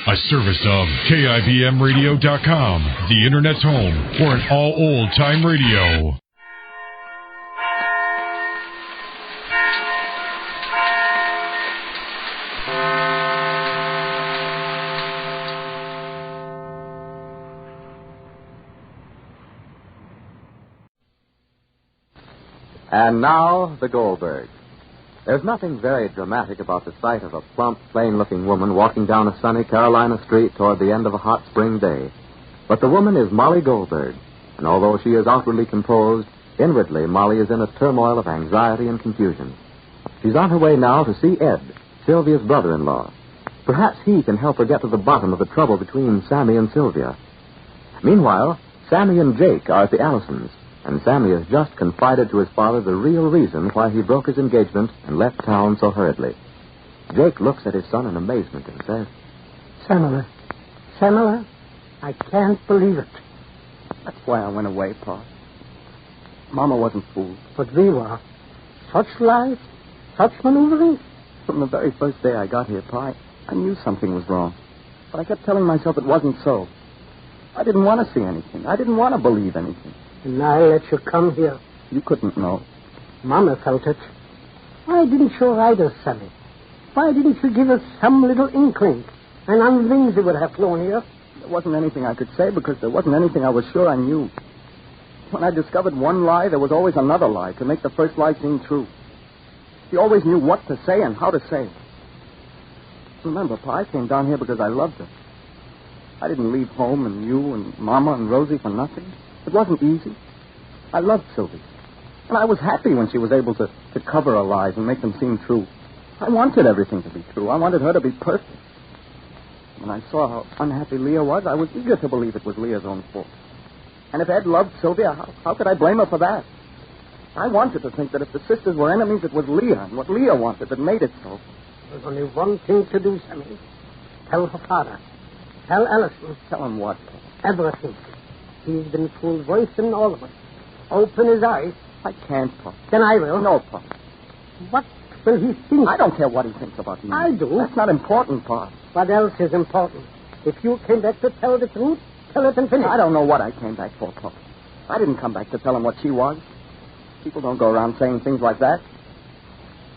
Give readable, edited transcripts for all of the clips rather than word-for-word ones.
A service of KIBMradio.com, the Internet's home for an all old-time radio. And now, the Goldbergs. There's nothing very dramatic about the sight of a plump, plain-looking woman walking down a sunny Carolina street toward the end of a hot spring day. But the woman is Molly Goldberg, and although she is outwardly composed, inwardly Molly is in a turmoil of anxiety and confusion. She's on her way now to see Ed, Sylvia's brother-in-law. Perhaps he can help her get to the bottom of the trouble between Sammy and Sylvia. Meanwhile, Sammy and Jake are at the Allisons, and Sammy has just confided to his father the real reason why he broke his engagement and left town so hurriedly. Jake looks at his son in amazement and says, Sammy, I can't believe it. That's why I went away, Pa. Mama wasn't fooled. But we were. Such lies, such maneuvering. From the very first day I got here, Pa, I knew something was wrong. But I kept telling myself it wasn't so. I didn't want to see anything. I didn't want to believe anything. And I let you come here. You couldn't know. Mama felt it. Why didn't you write us, Sammy? Why didn't you give us some little inkling? And on wings it would have flown here. There wasn't anything I could say because there wasn't anything I was sure I knew. When I discovered one lie, there was always another lie to make the first lie seem true. She always knew what to say and how to say it. Remember, Pa, I came down here because I loved her. I didn't leave home and you and Mama and Rosie for nothing. It wasn't easy. I loved Sylvia. And I was happy when she was able to cover her lies and make them seem true. I wanted everything to be true. I wanted her to be perfect. When I saw how unhappy Leah was, I was eager to believe it was Leah's own fault. And if Ed loved Sylvia, how could I blame her for that? I wanted to think that if the sisters were enemies, it was Leah and what Leah wanted that made it so. There's only one thing to do, Sammy. Tell her father. Tell Allison. Tell him what? Everything. He's been fooled once in all of us. Open his eyes. I can't, Pa. Then I will. No, Pa. What will he think? I don't care what he thinks about me. I do. That's not important, Pa. What else is important? If you came back to tell the truth, tell it and finish. I don't know what I came back for, Pa. I didn't come back to tell him what she was. People don't go around saying things like that.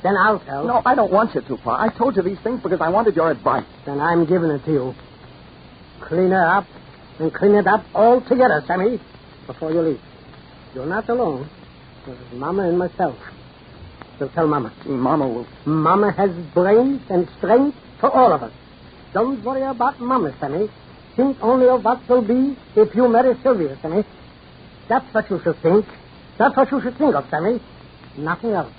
Then I'll tell. No, I don't want you to, Pa. I told you these things because I wanted your advice. Then I'm giving it to you. Clean her up. And clean it up all together, Sammy, before you leave. You're not alone. There's Mama and myself. So tell Mama. Mama will... Mama has brains and strength for all of us. Don't worry about Mama, Sammy. Think only of what will be if you marry Sylvia, Sammy. That's what you should think. That's what you should think of, Sammy. Nothing else.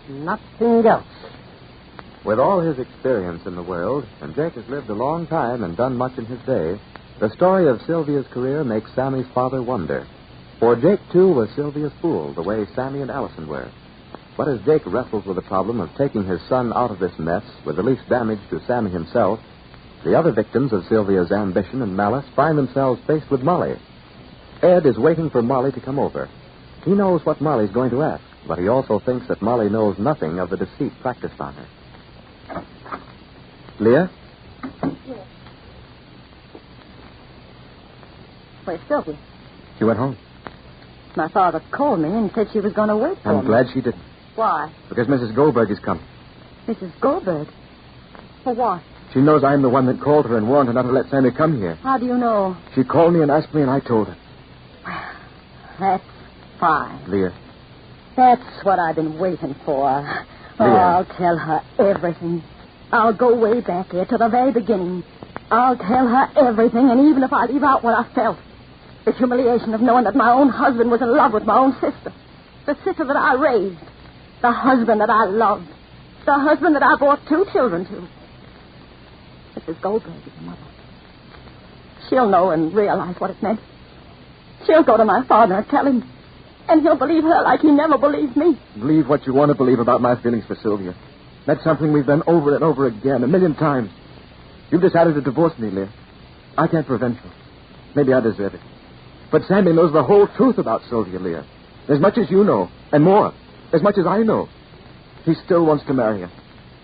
Nothing else. With all his experience in the world, and Jake has lived a long time and done much in his day, the story of Sylvia's career makes Sammy's father wonder. For Jake, too, was Sylvia's fool, the way Sammy and Allison were. But as Jake wrestles with the problem of taking his son out of this mess with the least damage to Sammy himself, the other victims of Sylvia's ambition and malice find themselves faced with Molly. Ed is waiting for Molly to come over. He knows what Molly's going to ask, but he also thinks that Molly knows nothing of the deceit practiced on her. Leah? Yes. Where's Sylvia? She went home. My father called me and said she was going to wait for me. I'm glad she didn't. Why? Because Mrs. Goldberg is coming. Mrs. Goldberg? For what? She knows I'm the one that called her and warned her not to let Sammy come here. How do you know? She called me and asked me, and I told her. That's fine. Leah. That's what I've been waiting for. Oh, Leah. I'll tell her everything. I'll go way back here to the very beginning. I'll tell her everything, and even if I leave out what I felt. The humiliation of knowing that my own husband was in love with my own sister. The sister that I raised. The husband that I loved. The husband that I brought 2 children to. Mrs. Goldberg is the mother. She'll know and realize what it meant. She'll go to my father and tell him. And he'll believe her like he never believed me. Believe what you want to believe about my feelings for Sylvia. That's something we've done over and over again, 1,000,000 times. You've decided to divorce me, Leah. I can't prevent you. Maybe I deserve it. But Sammy knows the whole truth about Sylvia, Leah. As much as you know, and more. As much as I know. He still wants to marry her.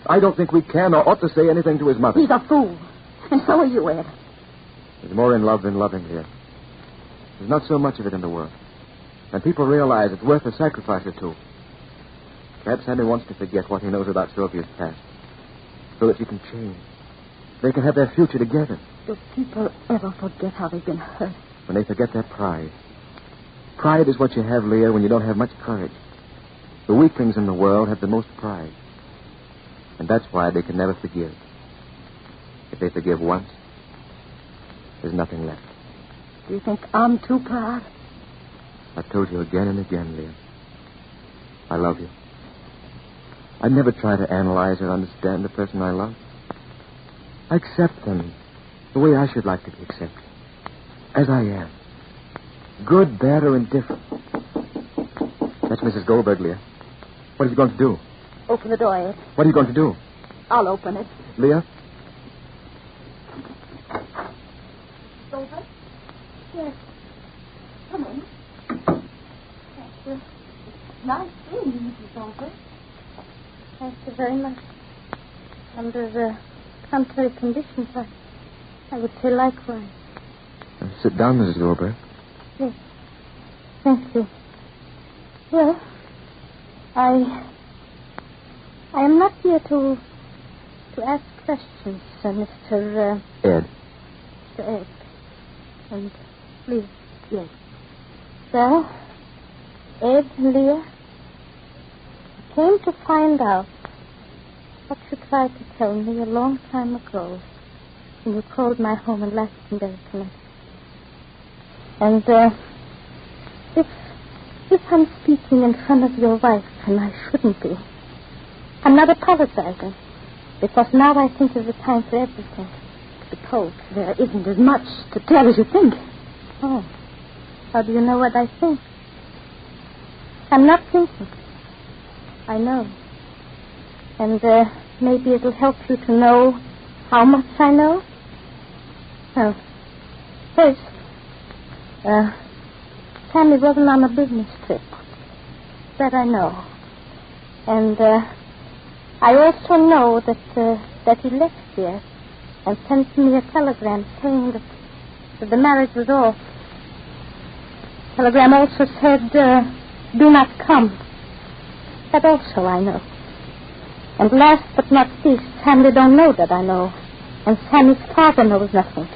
I don't think we can or ought to say anything to his mother. He's a fool. And so are you, Ed. There's more in love than loving, Leah. There's not so much of it in the world. And people realize it's worth a sacrifice or two. Perhaps Sammy wants to forget what he knows about Sylvia's past, so that she can change. They can have their future together. Do people ever forget how they've been hurt? When they forget their pride. Pride is what you have, Leah, when you don't have much courage. The weaklings in the world have the most pride. And that's why they can never forgive. If they forgive once, there's nothing left. Do you think I'm too proud? I've told you again and again, Leah. I love you. I never try to analyze or understand the person I love. I accept them the way I should like to be accepted. As I am. Good, bad, or indifferent. That's Mrs. Goldberg, Leah. What are you going to do? Open the door, Ed. What are you going to do? I'll open it. Leah? Goldberg? Yes. Come in. That's a nice thing, Mrs. Goldberg. Thank you very much. Under the contrary conditions, I would say likewise. Sit down, Mrs. Goldberg. Yes. Thank you. Well, I am not here to ask questions, Mr. Ed. Mr. Ed. And Leah. Yes. Well, Ed and Leah, I came to find out what you tried to tell me a long time ago when you called my home in Glastonbury, Connecticut. And if I'm speaking in front of your wife, and I shouldn't be, I'm not apologizing, because now I think is the time for everything. Suppose there isn't as much to tell as you think. Oh, how do you know what I think? I'm not thinking. I know. And maybe it'll help you to know how much I know. Well, first, Sammy wasn't on a business trip. That I know. And I also know that he left here and sent me a telegram saying that the marriage was off. The telegram also said, do not come. That also I know. And last but not least, Sammy don't know that I know. And Sammy's father knows nothing.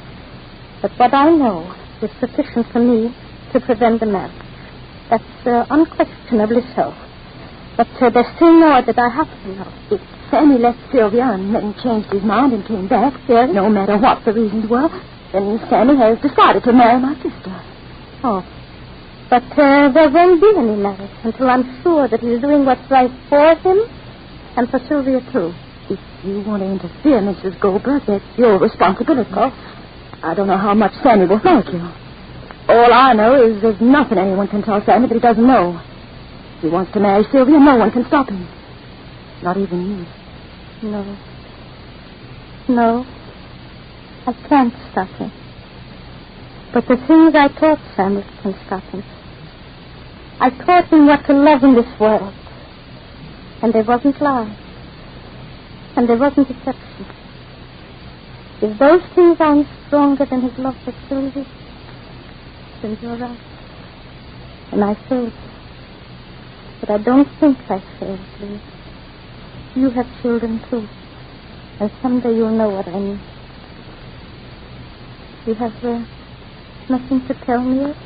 But what I know is sufficient for me to prevent the marriage. That's unquestionably so. But there's still more that I have to know. If Sammy left Sylvia and then changed his mind and came back, yes, no matter what the reasons were, then Sammy has decided to marry my sister. Oh. But there won't be any marriage until I'm sure that he's doing what's right for him and for Sylvia, too. If you want to interfere, Mrs. Goldberg, that's your responsibility. Oh. I don't know how much Sammy will thank you. All I know is there's nothing anyone can tell Sammy that he doesn't know. If he wants to marry Sylvia, no one can stop him. Not even you. No. No. I can't stop him. But the things I taught Sammy can stop him. I taught him what to love in this world. And there wasn't lies. And there wasn't deception. If those things aren't stronger than his love for Sylvia, then you're right. And I failed. But I don't think I failed, Leah. You have children, too. And someday you'll know what I mean. You have nothing to tell me yet?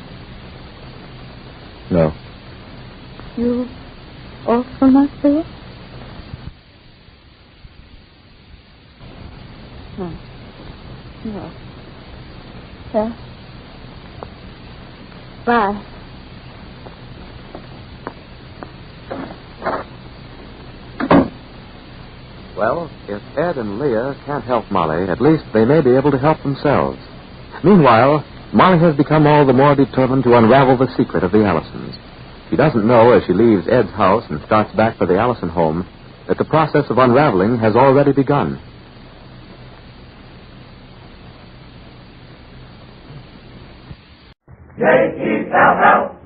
No. You also not there? No. No. Well, bye. Well, if Ed and Leah can't help Molly, at least they may be able to help themselves. Meanwhile, Molly has become all the more determined to unravel the secret of the Allisons. She doesn't know, as she leaves Ed's house and starts back for the Allison home, that the process of unraveling has already begun. J-E-L-L-O.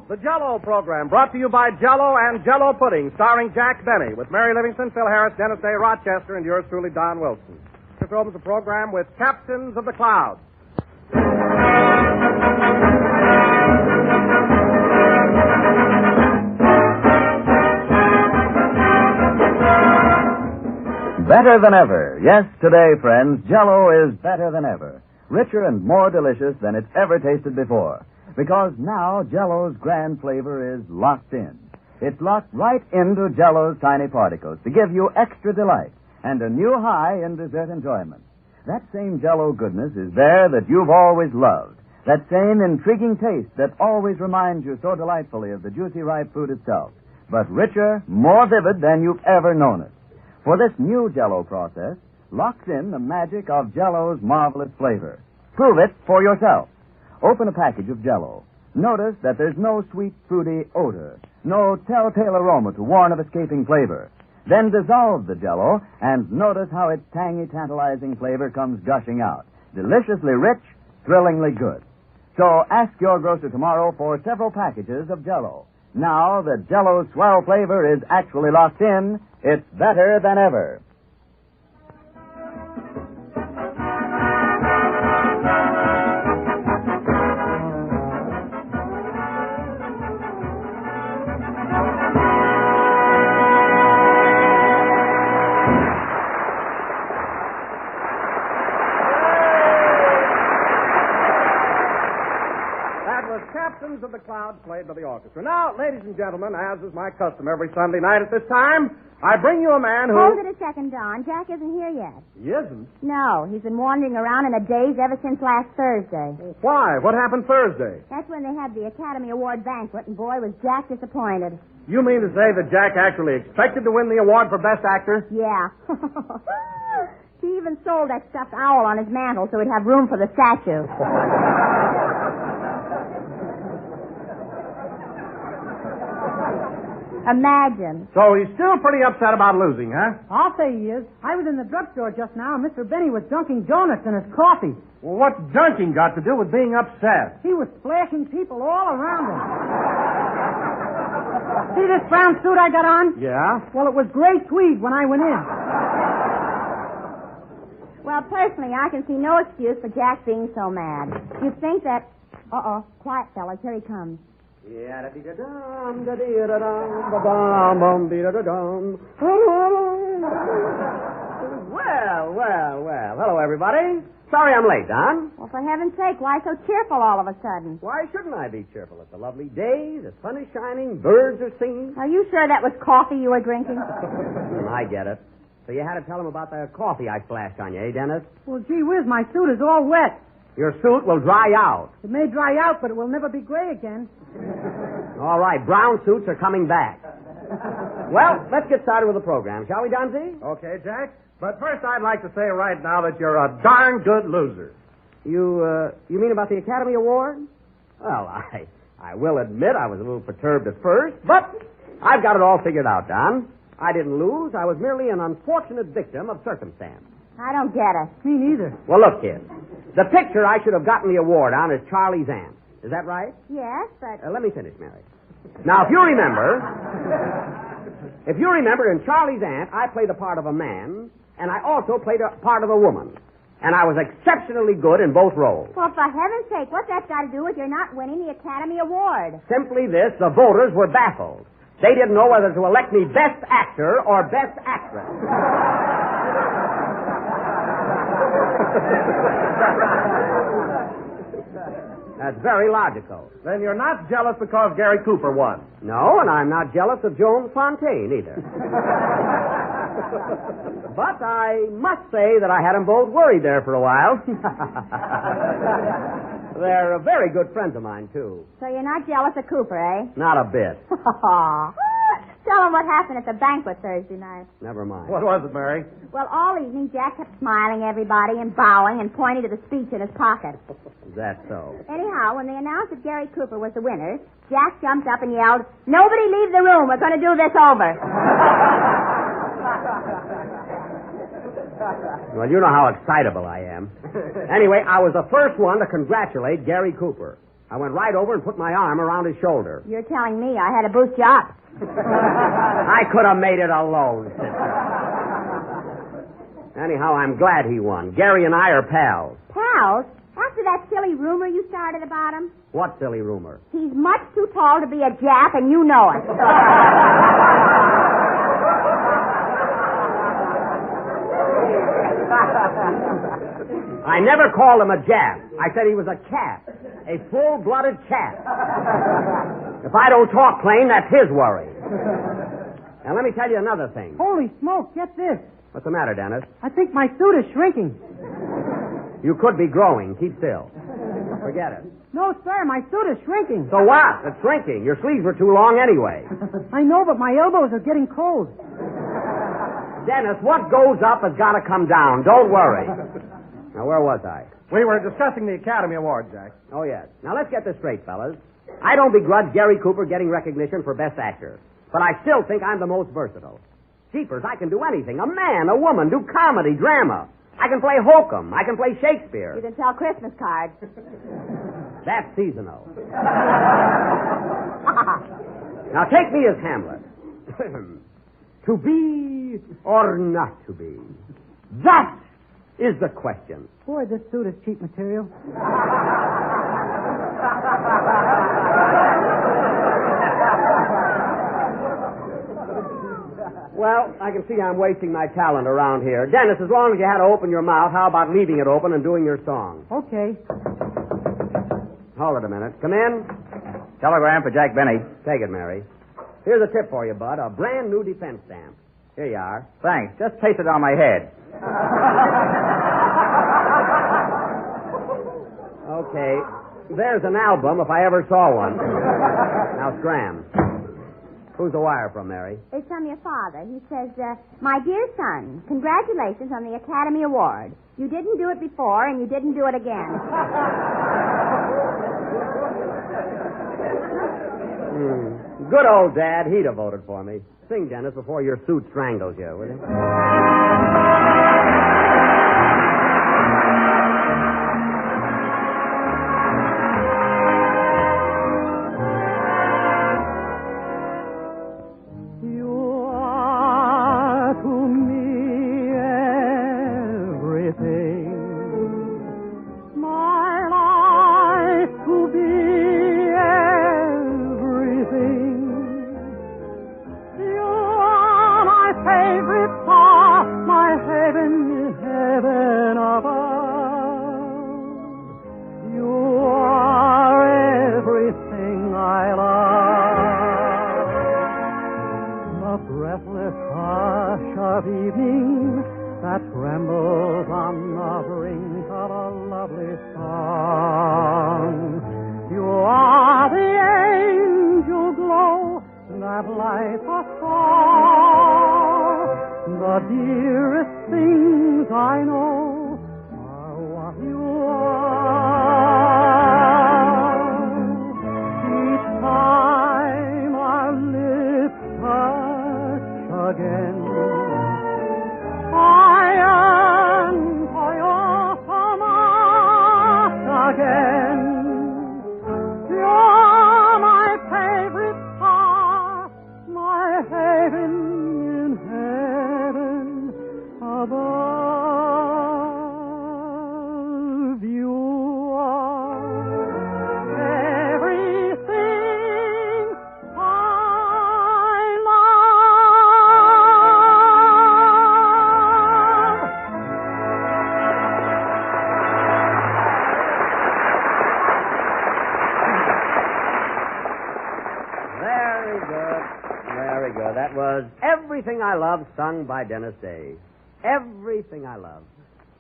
The Jell-O program, brought to you by Jell-O and Jell-O Pudding, starring Jack Benny, with Mary Livingston, Phil Harris, Dennis A. Rochester, and yours truly, Don Wilson. This opens the program with Captains of the Clouds. Better than ever. Yes, today, friends, Jell-O is better than ever. Richer and more delicious than it's ever tasted before. Because now Jell-O's grand flavor is locked in. It's locked right into Jell-O's tiny particles to give you extra delight and a new high in dessert enjoyment. That same Jell-O goodness is there that you've always loved. That same intriguing taste that always reminds you so delightfully of the juicy ripe fruit itself. But richer, more vivid than you've ever known it. For this new Jell-O process locks in the magic of Jell-O's marvelous flavor. Prove it for yourself. Open a package of Jell-O. Notice that there's no sweet, fruity odor, no telltale aroma to warn of escaping flavor. Then dissolve the Jell-O and notice how its tangy, tantalizing flavor comes gushing out. Deliciously rich, thrillingly good. So ask your grocer tomorrow for several packages of Jell-O. Now that Jell-O's swell flavor is actually locked in, it's better than ever. Captains of the Clouds, played by the orchestra. Now, ladies and gentlemen, as is my custom every Sunday night at this time, I bring you a man who... Hold it a second, Don. Jack isn't here yet. He isn't? No, he's been wandering around in a daze ever since last Thursday. Why? What happened Thursday? That's when they had the Academy Award banquet, and boy, was Jack disappointed. You mean to say that Jack actually expected to win the award for Best Actor? Yeah. He even sold that stuffed owl on his mantle so he'd have room for the statue. Imagine. So he's still pretty upset about losing, huh? I'll say he is. I was in the drugstore just now, and Mr. Benny was dunking donuts in his coffee. Well, what's dunking got to do with being upset? He was splashing people all around him. See this brown suit I got on? Yeah? Well, it was gray tweed when I went in. Well, personally, I can see no excuse for Jack being so mad. You'd think that... Uh-oh. Quiet, fellas. Here he comes. Well. Hello, everybody. Sorry I'm late, Don. Well, for heaven's sake, why so cheerful all of a sudden? Why shouldn't I be cheerful? It's a lovely day, the sun is shining, birds are singing. Are you sure that was coffee you were drinking? I get it. So you had to tell him about the coffee I splashed on you, eh, Dennis? Well, gee whiz, my suit is all wet. Your suit will dry out. It may dry out, but it will never be gray again. All right, brown suits are coming back. Well, let's get started with the program, shall we, Donzie? Okay, Jack. But first, I'd like to say right now that you're a darn good loser. You mean about the Academy Award? Well, I will admit I was a little perturbed at first, but I've got it all figured out, Don. I didn't lose. I was merely an unfortunate victim of circumstance. I don't get it. Me neither. Well, look, kid. The picture I should have gotten the award on is Charlie's aunt. Is that right? Yes, but... Let me finish, Mary. Now, if you remember, in Charlie's aunt, I played the part of a man, and I also played a part of a woman. And I was exceptionally good in both roles. Well, for heaven's sake, what's that got to do with your not winning the Academy Award? Simply this, the voters were baffled. They didn't know whether to elect me Best Actor or Best Actress. That's very logical. Then you're not jealous because Gary Cooper won. No, and I'm not jealous of Joan Fontaine either. But I must say that I had them both worried there for a while. They're very good friends of mine, too. So you're not jealous of Cooper, eh? Not a bit. Tell him what happened at the banquet Thursday night. Never mind. What was it, Mary? Well, all evening, Jack kept smiling at everybody and bowing and pointing to the speech in his pocket. Is that so? Anyhow, when they announced that Gary Cooper was the winner, Jack jumped up and yelled, "Nobody leave the room. We're going to do this over." Well, you know how excitable I am. Anyway, I was the first one to congratulate Gary Cooper. I went right over and put my arm around his shoulder. You're telling me I had to boost you up. I could have made it alone, sister. Anyhow, I'm glad he won. Gary and I are pals. Pals? After that silly rumor you started about him? What silly rumor? He's much too tall to be a Jap, and you know it. I never called him a Jap. I said he was a cat. A full-blooded cat. If I don't talk plain, that's his worry. Now, let me tell you another thing. Holy smoke, get this. What's the matter, Dennis? I think my suit is shrinking. You could be growing. Keep still. Forget it. No, sir, my suit is shrinking. So what? It's shrinking. Your sleeves were too long anyway. I know, but my elbows are getting cold. Dennis, what goes up has got to come down. Don't worry. Now, where was I? We were discussing the Academy Award, Jack. Oh, yes. Now, let's get this straight, fellas. I don't begrudge Gary Cooper getting recognition for Best Actor, but I still think I'm the most versatile. Jeepers, I can do anything. A man, a woman, do comedy, drama. I can play hokum. I can play Shakespeare. You can sell Christmas cards. That's seasonal. Now, take me as Hamlet. To be or not to be? That is the question. Boy, this suit is cheap material. Well, I can see I'm wasting my talent around here. Dennis, as long as you had to open your mouth, how about leaving it open and doing your song? Okay. Hold it a minute. Come in. Telegram for Jack Benny. Take it, Mary. Here's a tip for you, Bud. A brand new defense stamp. Here you are. Thanks. Just paste it on my head. Okay. There's an album if I ever saw one. Now, scram. Who's the wire from, Mary? It's from your father. He says, my dear son, congratulations on the Academy Award. You didn't do it before, and you didn't do it again. Good old Dad. He'd have voted for me. Sing, Dennis, before your suit strangles you, will you? Everything I Love, sung by Dennis Day. Everything I Love.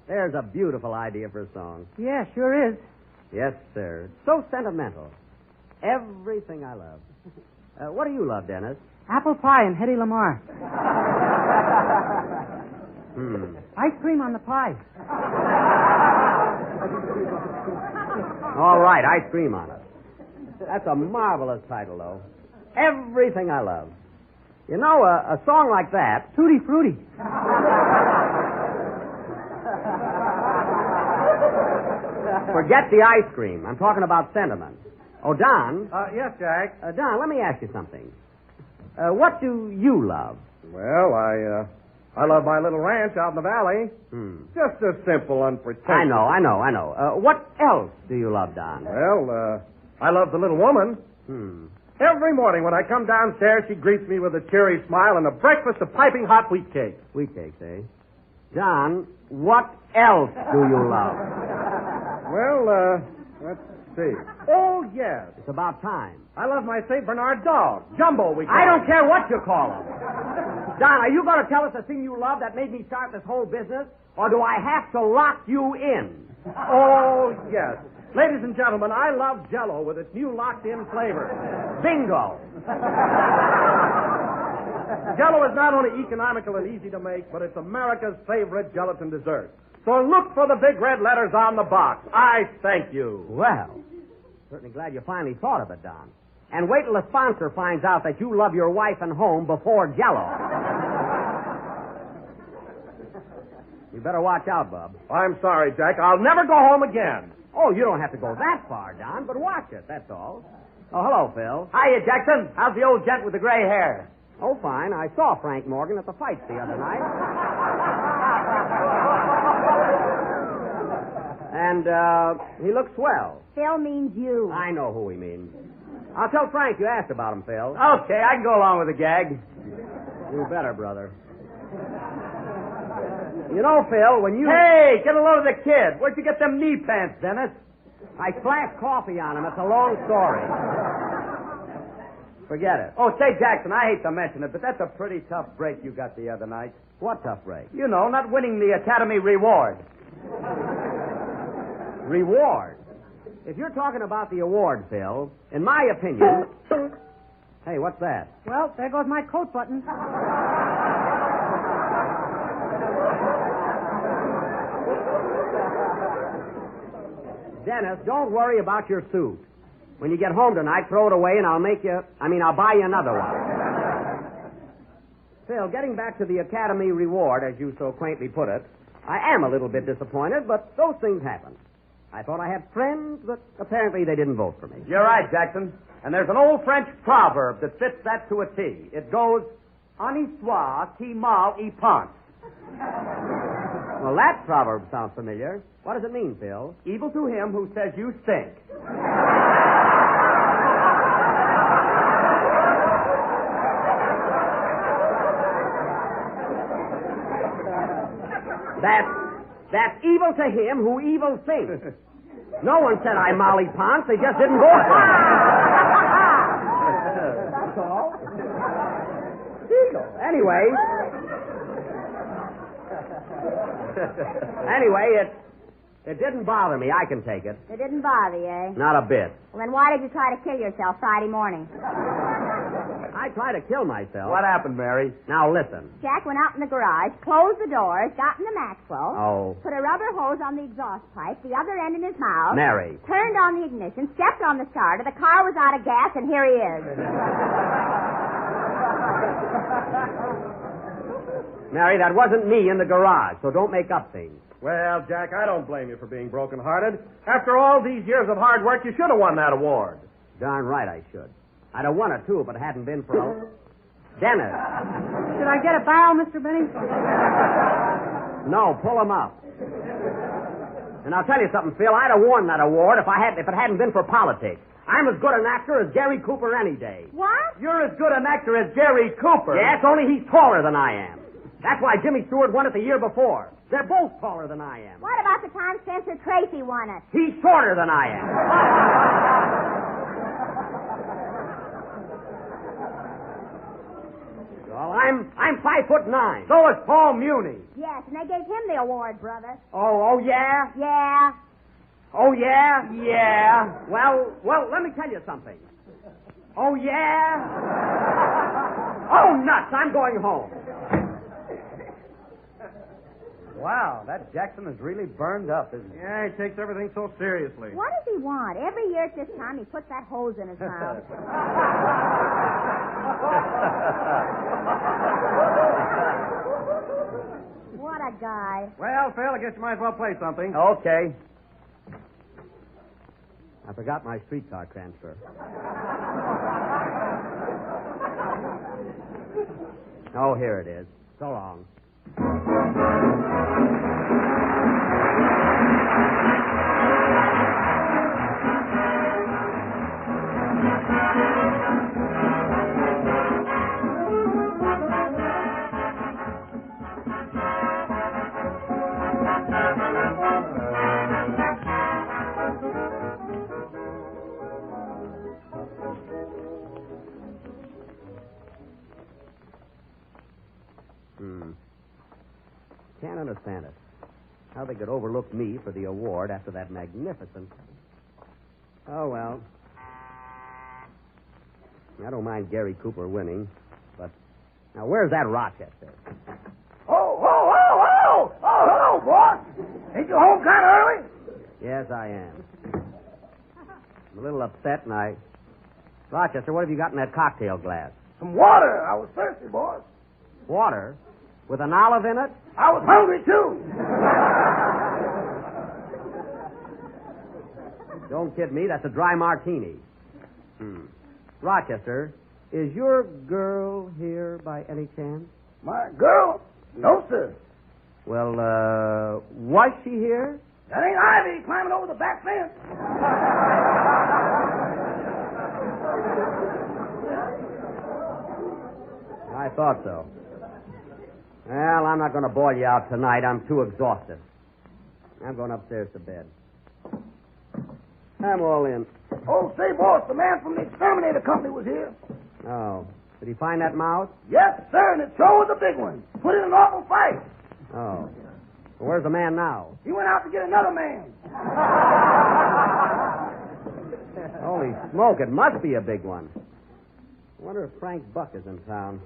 There's a beautiful idea for a song. Yeah, sure is. Yes, sir. So sentimental. Everything I Love. What do you love, Dennis? Apple pie and Hedy Lamarr. Ice cream on the pie. All right, ice cream on it. That's a marvelous title, though. Everything I Love. You know, a song like that... Tutti Frutti. Forget the ice cream. I'm talking about sentiment. Oh, Don. Yes, Jack. Don, let me ask you something. What do you love? Well, I love my little ranch out in the valley. Just a simple, unpretentious. I know. What else do you love, Don? Well, I love the little woman. Every morning when I come downstairs, she greets me with a cheery smile and a breakfast of piping hot wheat cakes. Wheat cakes, eh? John, what else do you love? Well, let's see. Oh, yes. It's about time. I love my St. Bernard dog. Jumbo, we call I don't him. care what you call him. Don, are you going to tell us the thing you love that made me start this whole business? Or do I have to lock you in? Oh, yes. Ladies and gentlemen, I love Jell-O with its new locked-in flavor. Bingo. Jell-O is not only economical and easy to make, but it's America's favorite gelatin dessert. So look for the big red letters on the box. I thank you. Well, certainly glad you finally thought of it, Don. And wait till the sponsor finds out that you love your wife and home before Jell-O. You better watch out, Bub. I'm sorry, Jack. I'll never go home again. Oh, you don't have to go that far, Don, but watch it, that's all. Oh, hello, Phil. Hiya, Jackson. How's the old gent with the gray hair? Oh, fine. I saw Frank Morgan at the fights the other night. And, he looks swell. Phil means you. I know who he means. I'll tell Frank you asked about him, Phil. Okay, I can go along with the gag. You better, brother. You know, Phil, when you... Hey, get a load of the kid. Where'd you get them knee pants, Dennis? I splashed coffee on him. It's a long story. Forget it. Oh, say, Jackson, I hate to mention it, but that's a pretty tough break you got the other night. What tough break? You know, not winning the Academy Reward. Reward? If you're talking about the award, Phil, in my opinion... Hey, what's that? Well, there goes my coat button. Dennis, don't worry about your suit. When you get home tonight, throw it away and I'll buy you another one. Phil, getting back to the Academy Reward, as you so quaintly put it, I am a little bit disappointed, but those things happen. I thought I had friends, but apparently they didn't vote for me. You're right, Jackson. And there's an old French proverb that fits that to a T. It goes, "En histoire qui mal y pense." Well, that proverb sounds familiar. What does it mean, Phil? Evil to him who says you stink. That's evil to him who evil thinks. No one said I Molly Ponce. They just didn't vote for me. That's all. Anyway, it didn't bother me. I can take it. It didn't bother you, eh? Not a bit. Well, then why did you try to kill yourself Friday morning? I tried to kill myself. What happened, Mary? Now listen. Jack went out in the garage, closed the doors, got in the Maxwell, Oh. put a rubber hose on the exhaust pipe, the other end in his mouth, Mary. turned on the ignition, stepped on the starter, the car was out of gas, and here he is. Mary, that wasn't me in the garage, so don't make up things. Well, Jack, I don't blame you for being broken-hearted. After all these years of hard work, you should have won that award. Darn right I should. I'd have won it, too, if it hadn't been for a... Dennis. Should I get a barrel, Mr. Benny? No, pull him up. And I'll tell you something, Phil. I'd have won that award if it hadn't been for politics. I'm as good an actor as Gary Cooper any day. What? You're as good an actor as Gary Cooper. Yes, only he's taller than I am. That's why Jimmy Stewart won it the year before. They're both taller than I am. What about the time Spencer Tracy won it? He's shorter than I am. Well, I'm 5'9". So is Paul Muni. Yes, and they gave him the award, brother. Oh, yeah? Yeah. Oh, yeah? Yeah. Well, let me tell you something. Oh, yeah? Oh, nuts, I'm going home. Wow, that Jackson is really burned up, isn't he? Yeah, he takes everything so seriously. What does he want? Every year at this time, he puts that hose in his mouth. What a guy. Well, Phil, I guess you might as well play something. Okay. I forgot my streetcar transfer. Oh, here it is. So long. Can't understand it. How they could overlook me for the award after that magnificent... Oh, well. I don't mind Gary Cooper winning, but... Now, where's that Rochester? Oh, hello, boss. Ain't you home kind of early? Yes, I am. I'm a little upset, and I... Rochester, what have you got in that cocktail glass? Some water. I was thirsty, boss. Water? With an olive in it? I was hungry, too. Don't kid me. That's a dry martini. Rochester, is your girl here by any chance? My girl? No, sir. Well, was she here? That ain't Ivy climbing over the back fence. I thought so. Well, I'm not going to boil you out tonight. I'm too exhausted. I'm going upstairs to bed. I'm all in. Oh, say, boss, the man from the exterminator company was here. Oh. Did he find that mouse? Yes, sir, and it sure was a big one. Put in an awful fight. Oh. Well, where's the man now? He went out to get another man. Holy smoke, it must be a big one. I wonder if Frank Buck is in town.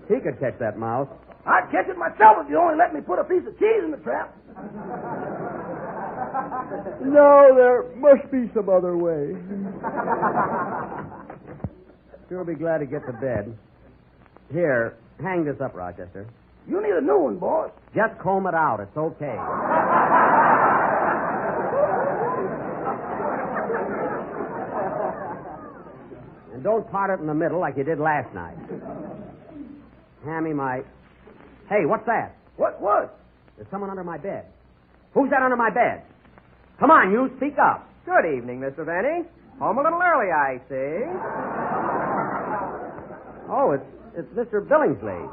He could catch that mouse. I'd catch it myself if you only let me put a piece of cheese in the trap. No, there must be some other way. Sure be glad to get to bed. Here, hang this up, Rochester. You need a new one, boss. Just comb it out. It's okay. And don't part it in the middle like you did last night. Hand me my... Hey, what's that? What? There's someone under my bed. Who's that under my bed? Come on, you, speak up. Good evening, Mr. Benny. Home a little early, I see. Oh, it's Mr. Billingsley.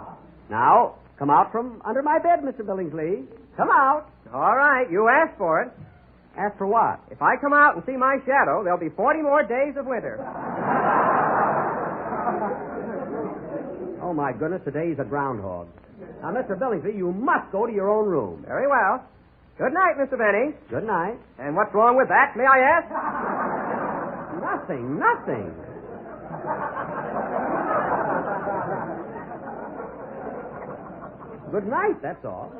Now, come out from under my bed, Mr. Billingsley. Come out. All right, you asked for it. Ask for what? If I come out and see my shadow, there'll be 40 more days of winter. Oh, my goodness, today's a groundhog. Now, Mr. Billingsley, you must go to your own room. Very well. Good night, Mr. Benny. Good night. And what's wrong with that, may I ask? Nothing. Good night, that's all.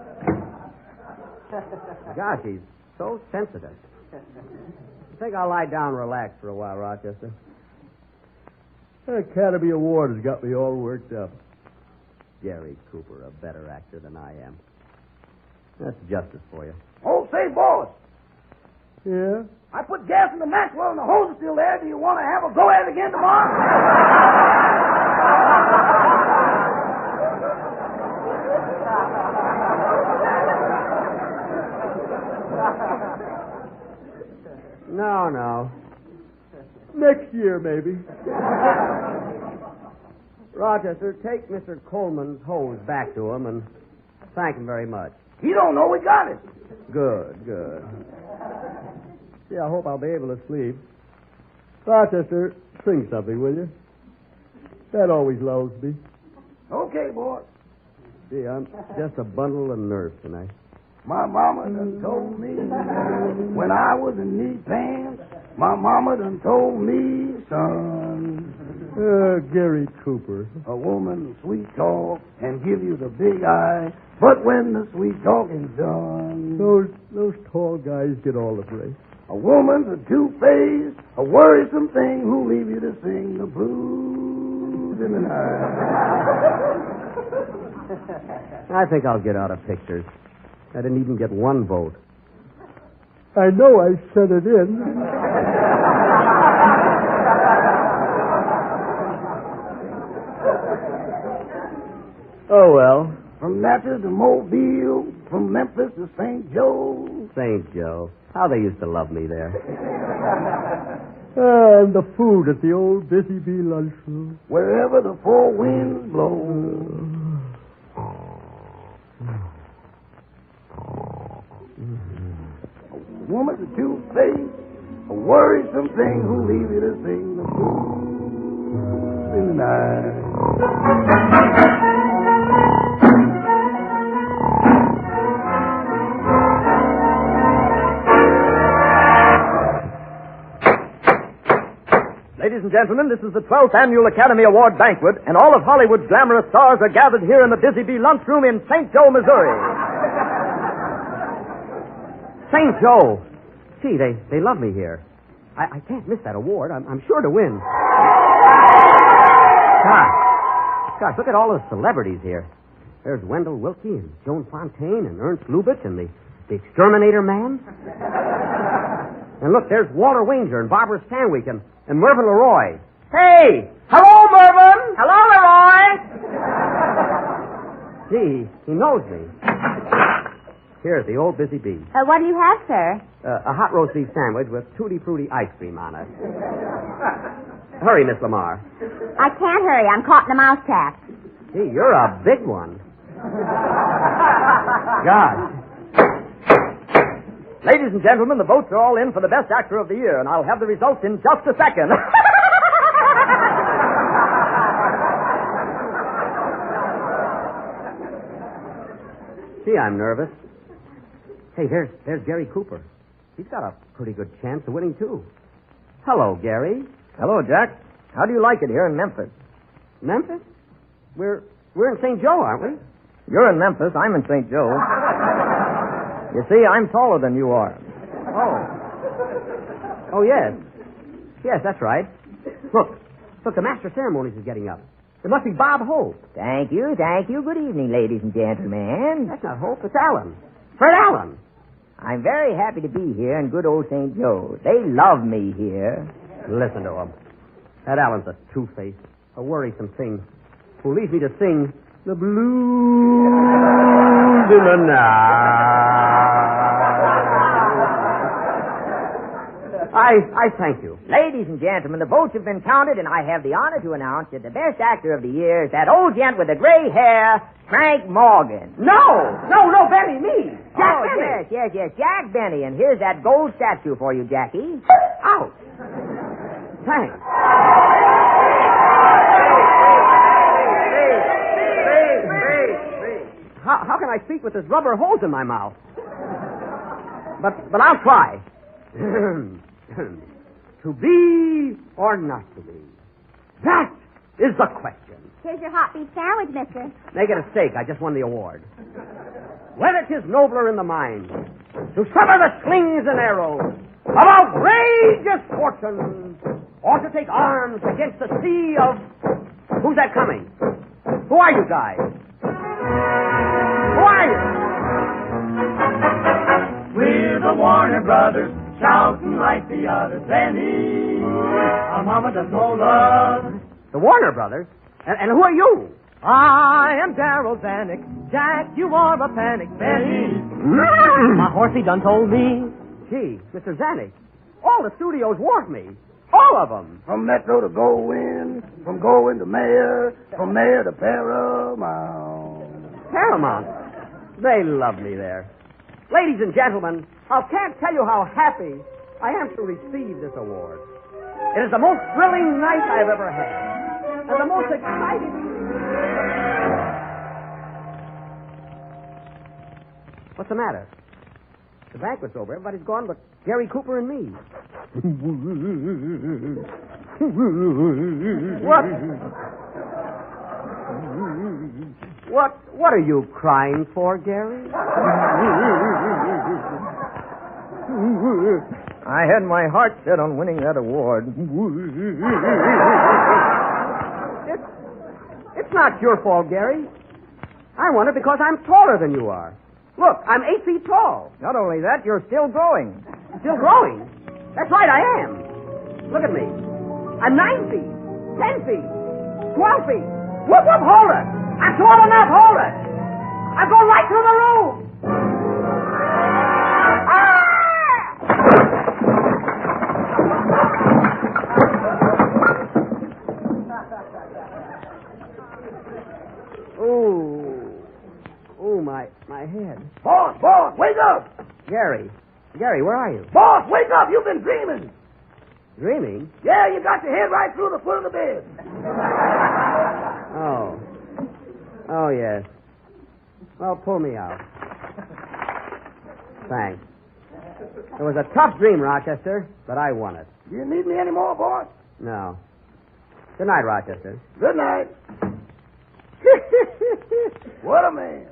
Gosh, he's so sensitive. I think I'll lie down and relax for a while, Rochester. The Academy Award has got me all worked up. Gary Cooper, a better actor than I am. That's justice for you. Oh, say, boss. Yeah? I put gas in the Maxwell and the hose is still there. Do you want to have a go at it again tomorrow? No. Next year, maybe. Rochester, take Mr. Coleman's hose back to him and thank him very much. He don't know we got it. Good. See, I hope I'll be able to sleep. Rochester, sing something, will you? That always lulls me. Okay, boy. Gee, I'm just a bundle of nerves tonight. My mama done told me when I was in knee pants. My mama done told me, son. Gary Cooper. A woman sweet talk and give you the big eye, but when the sweet talking's done, those tall guys get all the praise. A woman's a two-faced, a worrisome thing who'll leave you to sing the blues in the night. I think I'll get out of pictures. I didn't even get one vote. I know I sent it in. Oh, well. From Natchez to Mobile, from Memphis to St. Joe. St. Joe. How they used to love me there. And the food at the old Busy Bee lunchroom. Wherever the four winds blow. A woman's a two-faced, a worrisome thing who leaves you to sing the blues in the night. Ladies and gentlemen, this is the 12th Annual Academy Award Banquet, and all of Hollywood's glamorous stars are gathered here in the Busy Bee Lunchroom in St. Joe, Missouri. St. Joe. Gee, they love me here. I can't miss that award. I'm sure to win. Gosh, look at all those celebrities here. There's Wendell Willkie and Joan Fontaine and Ernst Lubitsch and the Exterminator Man. And look, there's Walter Wanger and Barbara Stanwyck and Mervyn LeRoy. Hey! Hello, Mervyn! Hello, Leroy! Gee, he knows me. Here's the old Busy Bee. What do you have, sir? A hot roast beef sandwich with Tutti Frutti ice cream on it. Hurry, Miss Lamar. I can't hurry. I'm caught in a mousetrap. Gee, you're a big one. Gosh. Ladies and gentlemen, the votes are all in for the Best Actor of the Year, and I'll have the results in just a second. Gee, I'm nervous. Hey, there's Gary Cooper. He's got a pretty good chance of winning, too. Hello, Gary. Hello, Jack. How do you like it here in Memphis? Memphis? We're in St. Joe, aren't we? You're in Memphis. I'm in St. Joe. You see, I'm taller than you are. Oh, yes. Yes, that's right. Look, the Master of Ceremonies is getting up. It must be Bob Hope. Thank you. Good evening, ladies and gentlemen. That's not Hope, it's Allen. Fred Allen. I'm very happy to be here in good old St. Joe. They love me here. Listen to him. That Allen's a two-faced, a worrisome thing who leaves me to sing the blues in the night. I thank you. Ladies and gentlemen, the votes have been counted, and I have the honor to announce that the Best Actor of the Year is that old gent with the gray hair, Frank Morgan. No, Benny, me. Jack Benny. Yes, Jack Benny. And here's that gold statue for you, Jackie. Ouch. Thanks. How can I speak with this rubber hose in my mouth? But I'll try. To be or not to be? That is the question. Here's your hot beef sandwich, mister. Make it a steak. I just won the award. Whether 'tis nobler in the mind to sever the slings and arrows of outrageous fortune, or to take arms against the sea of... Who's that coming? Who are you guys? Who are you? We're the Warner Brothers, shouting like the others. Benny, our mama does no love. The Warner Brothers? And who are you? I am Darryl Zanuck. Jack, you are a panic. Benny. My horsey done told me. Gee, Mr. Zanuck, all the studios want me. All of them. From Metro to Goldwyn, from Goldwyn to Mayor, from Mayor to Paramount. Paramount? They love me there. Ladies and gentlemen, I can't tell you how happy I am to receive this award. It is the most thrilling night I've ever had. And the most exciting... What's the matter? The banquet's over. Everybody's gone but Gary Cooper and me. What are you crying for, Gary? I had my heart set on winning that award. It's not your fault, Gary. I won it because I'm taller than you are. Look, I'm 8 feet tall. Not only that, you're still growing. Still growing? That's right, I am. Look at me. I'm 9 feet, 10 feet, 12 feet. Whoop, whoop, hold it. I'm tall enough. Hold it. I'm going right through the roof. My head. Boss, wake up! Gary, where are you? Boss, wake up! You've been dreaming. Dreaming? Yeah, you got your head right through the foot of the bed. Oh, yes. Well, pull me out. Thanks. It was a tough dream, Rochester, but I won it. Do you need me anymore, boss? No. Good night, Rochester. Good night. What a man.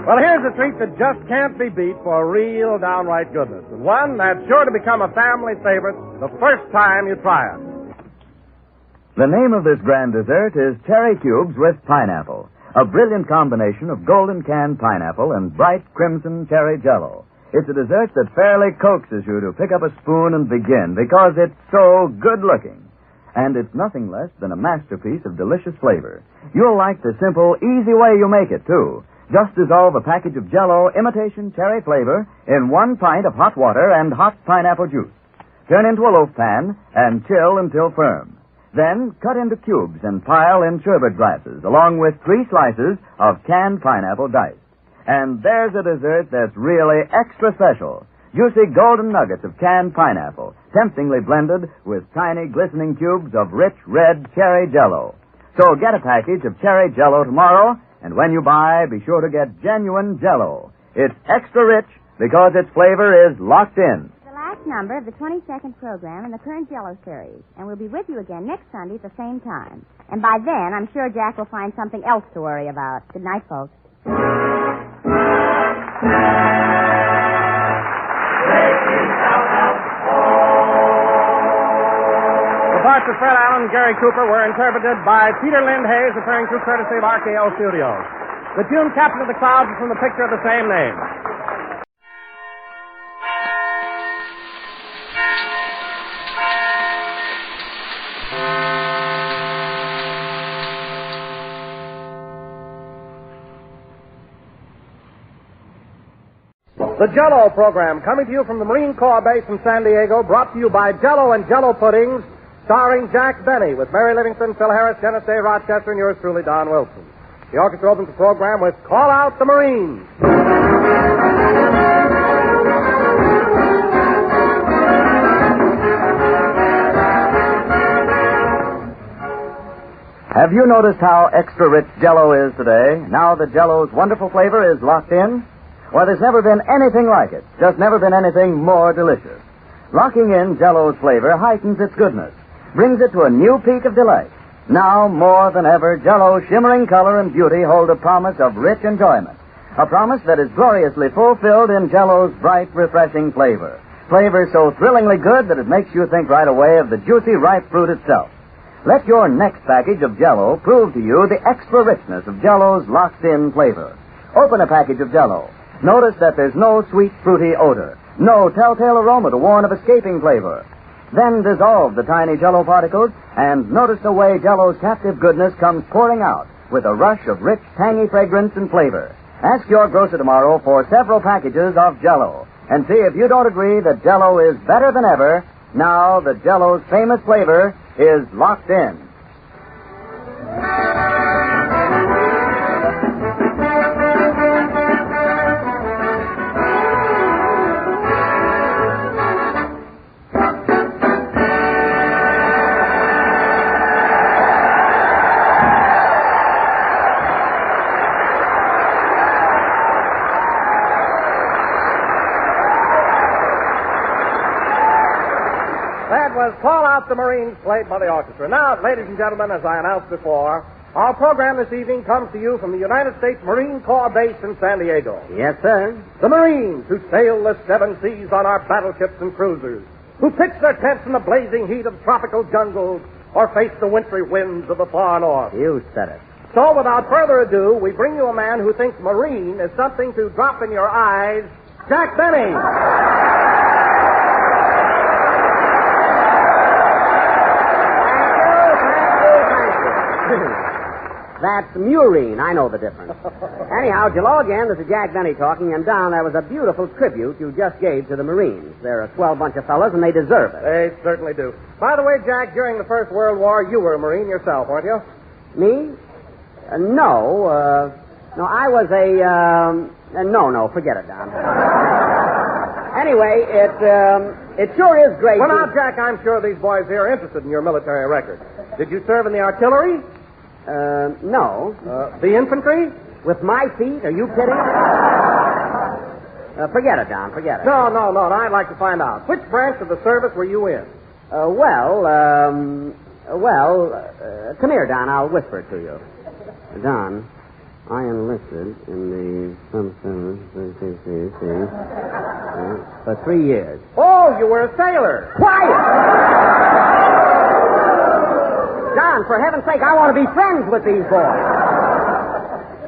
Well, here's a treat that just can't be beat for real downright goodness, and one that's sure to become a family favorite the first time you try it. The name of this grand dessert is Cherry Cubes with Pineapple, a brilliant combination of golden canned pineapple and bright crimson cherry jello. It's a dessert that fairly coaxes you to pick up a spoon and begin because it's so good-looking. And it's nothing less than a masterpiece of delicious flavor. You'll like the simple, easy way you make it, too. Just dissolve a package of Jell-O imitation cherry flavor in 1 pint of hot water and hot pineapple juice. Turn into a loaf pan and chill until firm. Then cut into cubes and pile in sherbet glasses, along with 3 slices of canned pineapple diced. And there's a dessert that's really extra special. Juicy golden nuggets of canned pineapple, temptingly blended with tiny glistening cubes of rich red cherry Jell-O. So get a package of cherry Jell-O tomorrow, and when you buy, be sure to get genuine Jell-O. It's extra rich because its flavor is locked in. The last number of the 22nd program in the current Jell-O series, and we'll be with you again next Sunday at the same time. And by then, I'm sure Jack will find something else to worry about. Good night, folks. The parts of Fred Allen and Gary Cooper were interpreted by Peter Lind Hayes, appearing through courtesy of RKO Studios. The tune Captain of the Clouds is from the picture of the same name. The Jell-O program, coming to you from the Marine Corps base in San Diego, brought to you by Jell-O and Jell-O Puddings, starring Jack Benny, with Mary Livingston, Phil Harris, Dennis A. Rochester, and yours truly, Don Wilson. The orchestra opens the program with Call Out the Marines. Have you noticed how extra rich Jell-O is today, now that Jell-O's wonderful flavor is locked in? Well, there's never been anything like it. Just never been anything more delicious. Locking in Jell-O's flavor heightens its goodness, brings it to a new peak of delight. Now, more than ever, Jell-O's shimmering color and beauty hold a promise of rich enjoyment. A promise that is gloriously fulfilled in Jell-O's bright, refreshing flavor. Flavor so thrillingly good that it makes you think right away of the juicy, ripe fruit itself. Let your next package of Jell-O prove to you the extra richness of Jell-O's locked-in flavor. Open a package of Jell-O. Notice that there's no sweet, fruity odor, no telltale aroma to warn of escaping flavor. Then dissolve the tiny Jell-O particles and notice the way Jell-O's captive goodness comes pouring out with a rush of rich, tangy fragrance and flavor. Ask your grocer tomorrow for several packages of Jell-O and see if you don't agree that Jell-O is better than ever now that Jell-O's famous flavor is locked in. Call Out the Marines, played by the orchestra. Now, ladies and gentlemen, as I announced before, our program this evening comes to you from the United States Marine Corps base in San Diego. Yes, sir. The Marines who sail the 7 seas on our battleships and cruisers, who pitch their tents in the blazing heat of tropical jungles or face the wintry winds of the far north. You said it. So, without further ado, we bring you a man who thinks Marine is something to drop in your eyes Jack Benny. That's Murine. I know the difference. Anyhow, hello again. This is Jack Benny talking. And, Don, that was a beautiful tribute you just gave to the Marines. They're a swell bunch of fellas, and they deserve it. They certainly do. By the way, Jack, during the First World War, you were a Marine yourself, weren't you? Me? No. No, I was a... no, forget it, Don. Anyway, it sure is great. Well, now, Jack, I'm sure these boys here are interested in your military record. Did you serve in the artillery? No. The infantry? With my feet? Are you kidding? Forget it, Don. Forget it. No. I'd like to find out. Which branch of the service were you in? Come here, Don. I'll whisper it to you. Don, I enlisted in the for 3 years. Oh, you were a sailor. Quiet! Don, for heaven's sake, I want to be friends with these boys.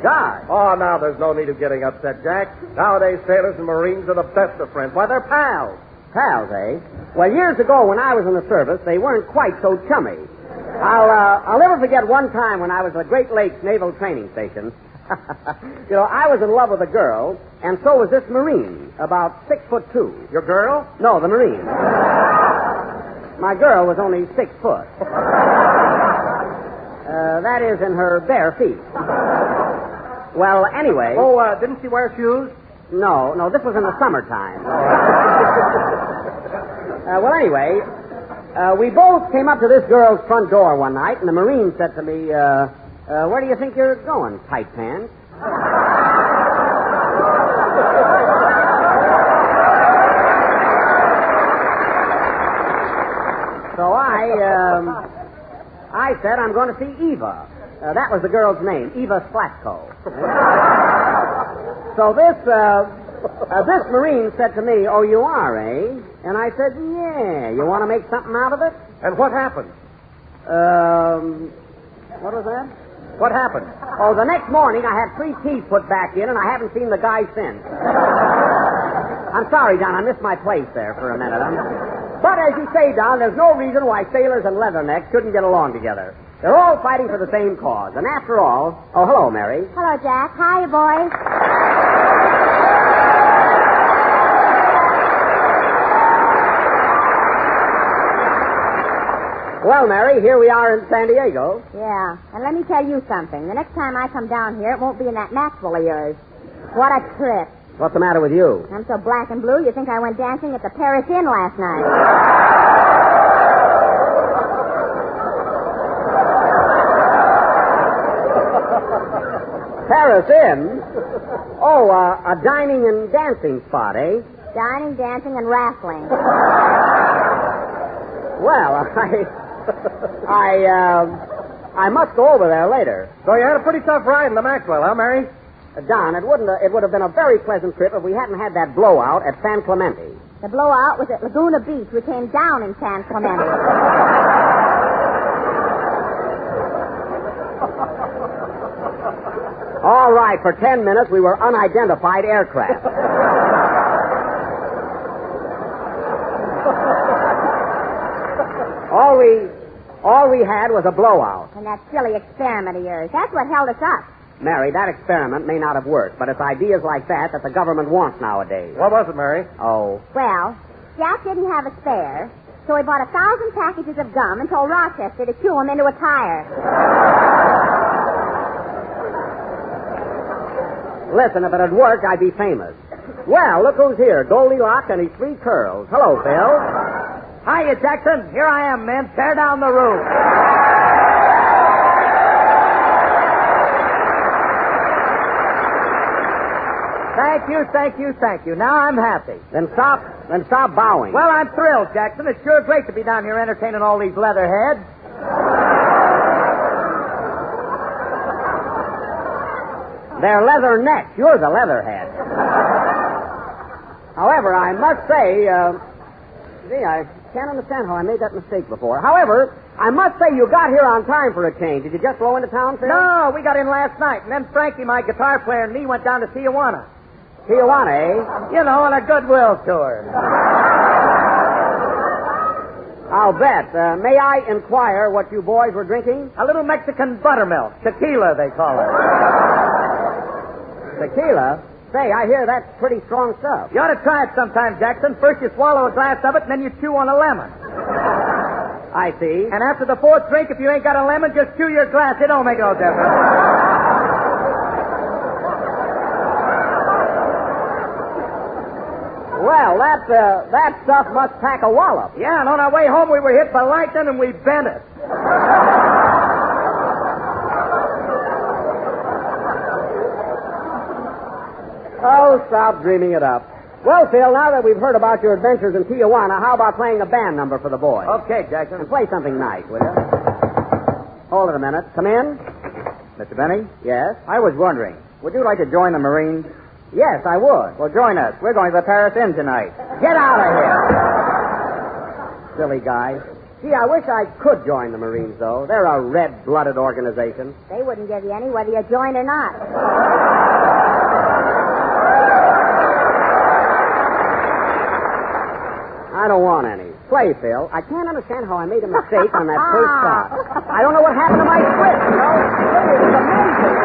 God. Oh, now there's no need of getting upset, Jack. Nowadays, sailors and Marines are the best of friends. Why, they're pals. Pals, eh? Well, years ago when I was in the service, they weren't quite so chummy. I'll never forget one time when I was at the Great Lakes Naval Training Station. I was in love with a girl, and so was this Marine, about 6'2". Your girl? No, the Marine. My girl was only 6 foot. That is, in her bare feet. Well, anyway... Oh, didn't she wear shoes? No, this was in the summertime. Well, anyway, we both came up to this girl's front door one night, and the Marine said to me, where do you think you're going, tight pants? So I said, I'm going to see Eva. That was the girl's name, Eva Slatko. So this Marine said to me, oh, you are, eh? And I said, yeah. You want to make something out of it? And what happened? What was that? What happened? Oh, the next morning I had 3 teeth put back in, and I haven't seen the guy since. I'm sorry, Don. I missed my place there for a minute. But as you say, Don, there's no reason why sailors and leathernecks couldn't get along together. They're all fighting for the same cause. And after all... Oh, hello, Mary. Hello, Jack. Hiya, boys. Well, Mary, here we are in San Diego. Yeah. And let me tell you something. The next time I come down here, it won't be in that Maxwell of yours. What a trip. What's the matter with you? I'm so black and blue, you think I went dancing at the Paris Inn last night. Paris Inn? Oh, a dining and dancing spot, eh? Dining, dancing, and wrestling. Well, I must go over there later. So you had a pretty tough ride in the Maxwell, huh, Mary? Don, it would have been a very pleasant trip if we hadn't had that blowout at San Clemente. The blowout was at Laguna Beach. We came down in San Clemente. All right, for 10 minutes we were unidentified aircraft. All we had was a blowout. And that silly experiment of yours. That's what held us up. Mary, that experiment may not have worked, but it's ideas like that the government wants nowadays. What was it, Mary? Oh. Well, Jack didn't have a spare, so he bought 1,000 packages of gum and told Rochester to chew them into a tire. Listen, if it had worked, I'd be famous. Well, look who's here. Goldilocks and his 3 curls. Hello, Phil. Hiya, Jackson. Here I am, men. Tear down the roof. Thank you. Now I'm happy. Then stop bowing. Well, I'm thrilled, Jackson. It's sure great to be down here entertaining all these leatherheads. They're leather necks. You're the leatherhead. However, I must say, I can't understand how I made that mistake before. However, I must say you got here on time for a change. Did you just blow into town, Phil? No, we got in last night, and then Frankie, my guitar player, and me went down to Tijuana. Tijuana, eh? You know, on a goodwill tour. I'll bet. May I inquire what you boys were drinking? A little Mexican buttermilk. Tequila, they call it. Tequila? Say, I hear that's pretty strong stuff. You ought to try it sometime, Jackson. First you swallow a glass of it, and then you chew on a lemon. I see. And after the fourth drink, if you ain't got a lemon, just chew your glass. It don't make no difference. Well, that stuff must pack a wallop. Yeah, and on our way home, we were hit by lightning, and we bent it. Oh, stop dreaming it up. Well, Phil, now that we've heard about your adventures in Tijuana, how about playing a band number for the boys? Okay, Jackson. And play something nice, will you? Hold it a minute. Come in. Mr. Benny? Yes? I was wondering, would you like to join the Marines? Yes, I would. Well, join us. We're going to the Paris Inn tonight. Get out of here. Silly guy. Gee, I wish I could join the Marines, though. They're a red-blooded organization. They wouldn't give you any whether you joined or not. I don't want any. Play, Phil. I can't understand how I made a mistake on that first shot. I don't know what happened to my script, you know? It was amazing.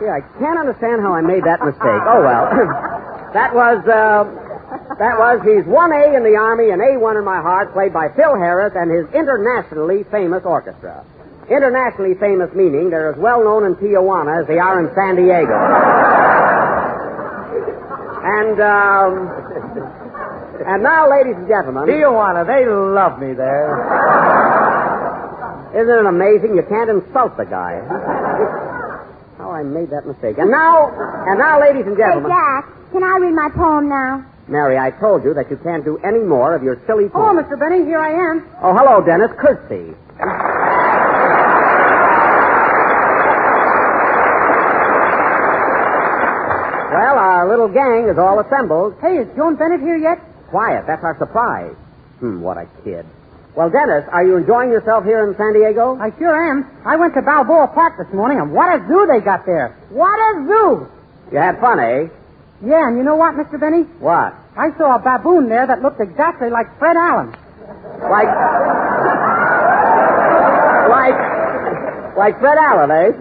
I can't understand how I made that mistake. Oh, well. That was he's 1A in the Army and A1 in my heart, played by Phil Harris and his internationally famous orchestra. Internationally famous meaning they're as well known in Tijuana as they are in San Diego. And now, ladies and gentlemen... Tijuana, they love me there. Isn't it amazing? You can't insult the guy. How I made that mistake. And now, ladies and gentlemen... Hey, Jack, can I read my poem now? Mary, I told you that you can't do any more of your silly poems. Oh, Mr. Benny, here I am. Oh, hello, Dennis. Curtsy. Well, our little gang is all assembled. Hey, is Joan Bennett here yet? Quiet. That's our surprise. What a kid. Well, Dennis, are you enjoying yourself here in San Diego? I sure am. I went to Balboa Park this morning, and what a zoo they got there. What a zoo! You had fun, eh? Yeah, and you know what, Mr. Benny? What? I saw a baboon there that looked exactly like Fred Allen. Like Fred Allen, eh?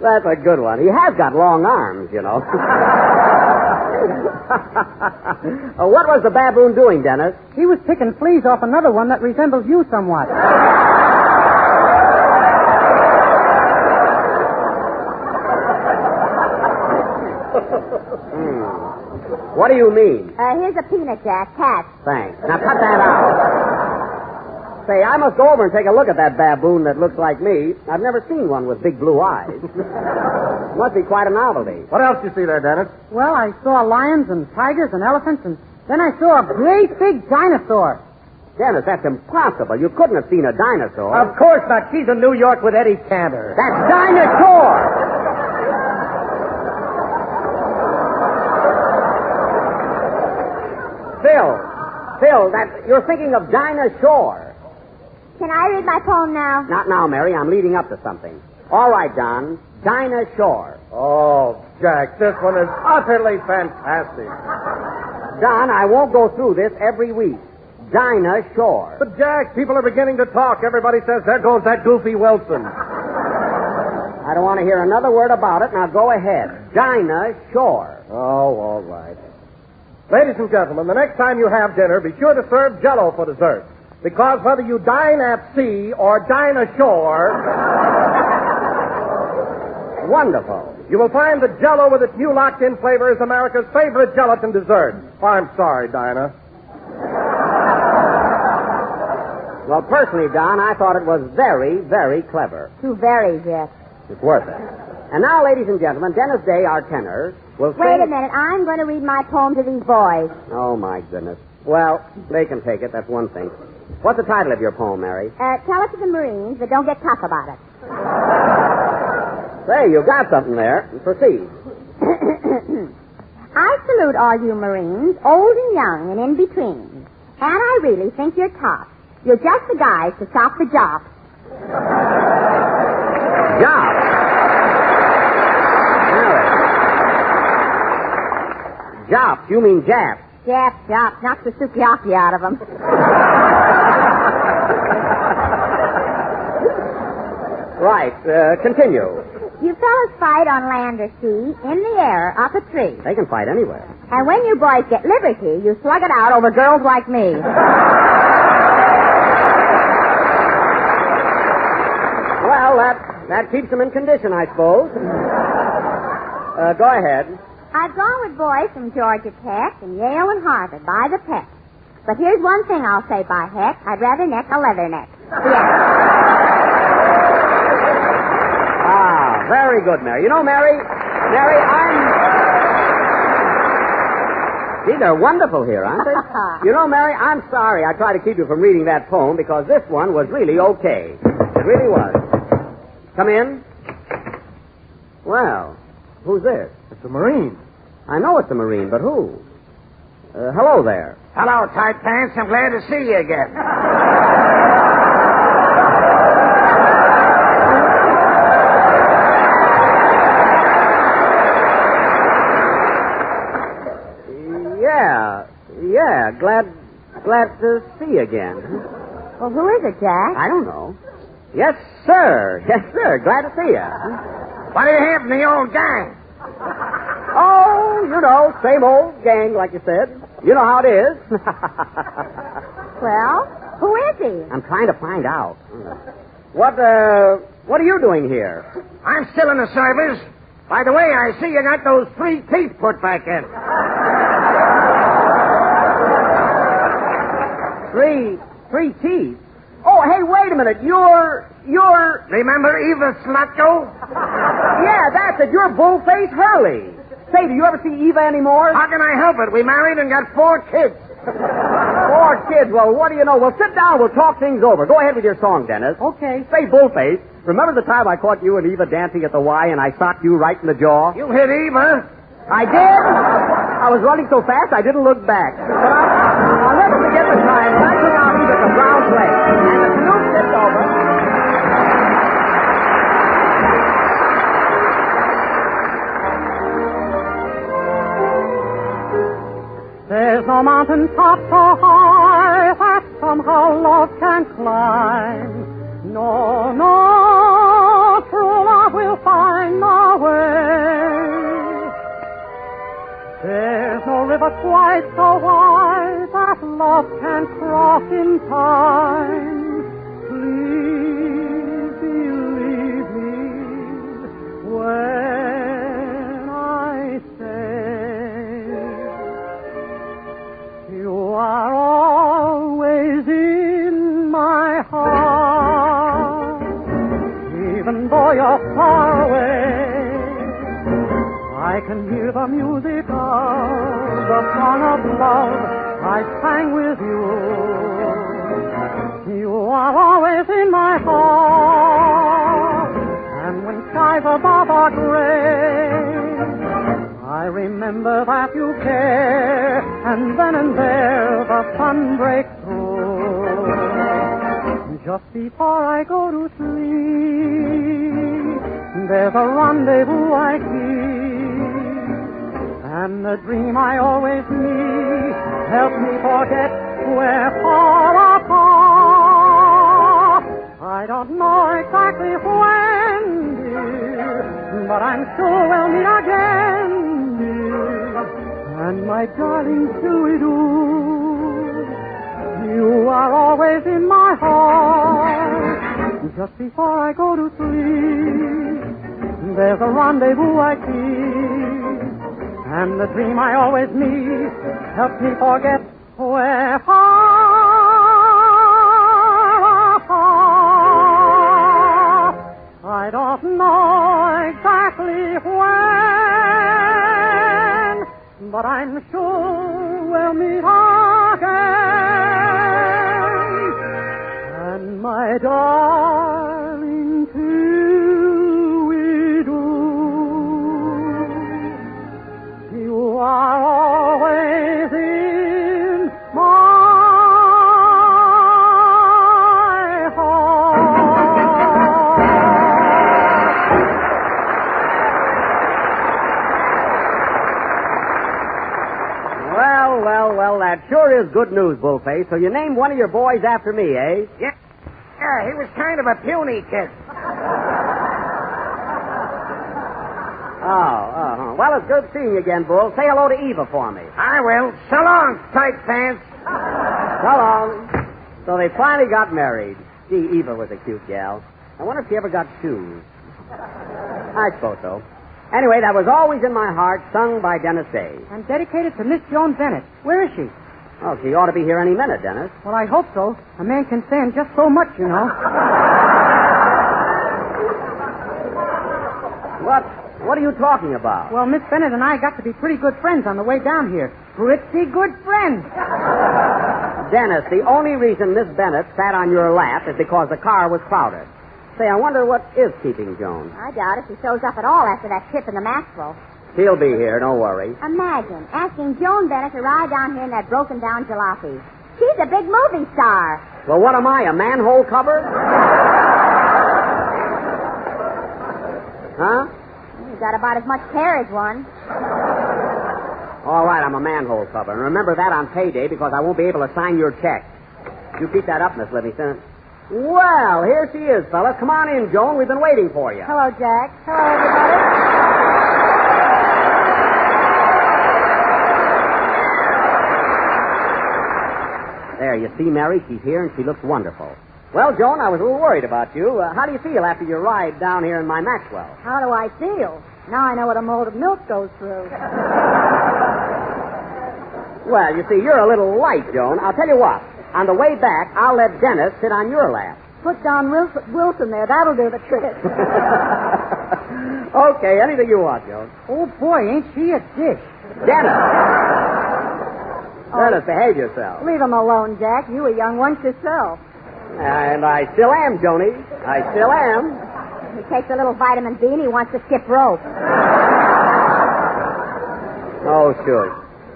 That's a good one. He has got long arms, you know. What was the baboon doing, Dennis? He was picking fleas off another one that resembles you somewhat. What do you mean? Here's a peanut, Jack. Catch. Thanks. Now cut that out. Say, I must go over and take a look at that baboon that looks like me. I've never seen one with big blue eyes. Must be quite a novelty. What else did you see there, Dennis? Well, I saw lions and tigers and elephants, and then I saw a great big dinosaur. Dennis, that's impossible. You couldn't have seen a dinosaur. Of course not. She's in New York with Eddie Cantor. That's dinosaur! Phil, you're thinking of Dinah Shore. Can I read my poem now? Not now, Mary. I'm leading up to something. All right, Don. Dinah Shore. Oh, Jack, this one is utterly fantastic. Don, I won't go through this every week. Dinah Shore. But, Jack, people are beginning to talk. Everybody says, there goes that goofy Wilson. I don't want to hear another word about it. Now go ahead. Dinah Shore. Oh, all right. Ladies and gentlemen, the next time you have dinner, be sure to serve Jell-O for dessert. Because whether you dine at sea or dine ashore... Wonderful. You will find that Jell-O with its new locked-in flavor is America's favorite gelatin dessert. Oh, I'm sorry, Dinah. Well, personally, Don, I thought it was very, very clever. Too very, Jeff. It's worth it. And now, ladies and gentlemen, Dennis Day, our tenor, will sing... Wait a minute. I'm going to read my poem to these boys. Oh, my goodness. Well, they can take it. That's one thing. What's the title of your poem, Mary? Tell it to the Marines, but don't get tough about it. Say, you got something there. Proceed. I salute all you Marines, old and young and in between. And I really think you're tough. You're just the guys to stop the job. Job? Job? You mean Jap? Jap. Knock the sukiyaki out of them. Right. Continue. You fellas fight on land or sea, in the air, up a tree. They can fight anywhere. And when you boys get liberty, you slug it out over girls like me. Well, that keeps them in condition, I suppose. Go ahead. I've gone with boys from Georgia Tech and Yale and Harvard by the peck. But here's one thing I'll say by heck. I'd rather neck a leatherneck. Ah, very good, Mary. You know, Mary, See, they're wonderful here, aren't they? You know, Mary, I'm sorry I tried to keep you from reading that poem because this one was really okay. It really was. Come in. Well, who's this? It's a Marine. I know it's a Marine, but who? Hello there. Hello, tight pants. I'm glad to see you again. Yeah, glad to see you again. Well, who is it, Jack? I don't know. Yes, sir. Glad to see you. What do you have in the old gang? Oh, you know, same old gang, like you said. You know how it is. Well, who is he? I'm trying to find out. What are you doing here? I'm still in the service. By the way, I see you got those 3 teeth put back in. Three teeth? Oh, hey, wait a minute. You're... Remember Eva Slutko? Yeah, that's it. You're Bullface Hurley. Say, do you ever see Eva anymore? How can I help it? We married and got 4 kids. 4 kids? Well, what do you know? Well, sit down. We'll talk things over. Go ahead with your song, Dennis. Okay. Say, Bullface, remember the time I caught you and Eva dancing at the Y and I socked you right in the jaw? You hit Eva. I did? I was running so fast I didn't look back. But I'll never forget the time when I took out Eva to Brown Place and the canoe tipped over. There's no mountain top so high that somehow love can't climb. No, true love will find a way. There's no river quite so wide that love can't cross in time. Please believe me when I say you are always in my heart, even though you're far away. I can hear the music of the song of love I sang with you. You are always in my heart, and when skies above are gray, I remember that you care, and then and there the sun breaks through. Just before I go to sleep, there's a rendezvous I keep, and the dream I always need helps me forget we're far apart. I don't know exactly when, dear, but I'm sure we'll meet again, dear. And my darling Sue-doo, you are always in my heart. Just before I go to sleep, there's a rendezvous I keep, and the dream I always need helps me forget we're far apart. I don't know exactly when, but I'm sure we'll meet again. And my darling, till we do, you are always in my Well, that sure is good news, Bullface. So you named one of your boys after me, eh? Yeah, he was kind of a puny kid. Oh. Well, it's good seeing you again, Bull. Say hello to Eva for me. I will. So long, tight pants. So long. So they finally got married. Gee, Eva was a cute gal. I wonder if she ever got shoes. I suppose so. Anyway, that was always in my heart, sung by Dennis Day. And dedicated to Miss Joan Bennett. Where is she? Oh, she ought to be here any minute, Dennis. Well, I hope so. A man can stand just so much, you know. What are you talking about? Well, Miss Bennett and I got to be pretty good friends on the way down here. Pretty good friends. Dennis, the only reason Miss Bennett sat on your lap is because the car was crowded. Say, I wonder what is keeping Joan. I doubt if he shows up at all after that trip in the Maxwell. He'll be here, don't worry. Imagine asking Joan Bennett to ride down here in that broken-down jalopy. She's a big movie star. Well, what am I, a manhole cover? Huh? You've got about as much hair as one. All right, I'm a manhole cover. And remember that on payday because I won't be able to sign your check. You keep that up, Miss Livingston. Well, here she is, fellas. Come on in, Joan. We've been waiting for you. Hello, Jack. Hello, everybody. There, you see, Mary, she's here and she looks wonderful. Well, Joan, I was a little worried about you. How do you feel after your ride down here in my Maxwell? How do I feel? Now I know what a mold of milk goes through. Well, you see, you're a little light, Joan. I'll tell you what. On the way back, I'll let Dennis sit on your lap. Put Don Wilson there. That'll do the trick. Okay, anything you want, Joan. Oh, boy, ain't she a dish. Dennis! Dennis, behave yourself. Leave him alone, Jack. You a young one yourself. And I still am, Joni. I still am. He takes a little vitamin B and he wants to skip rope. Oh, sure.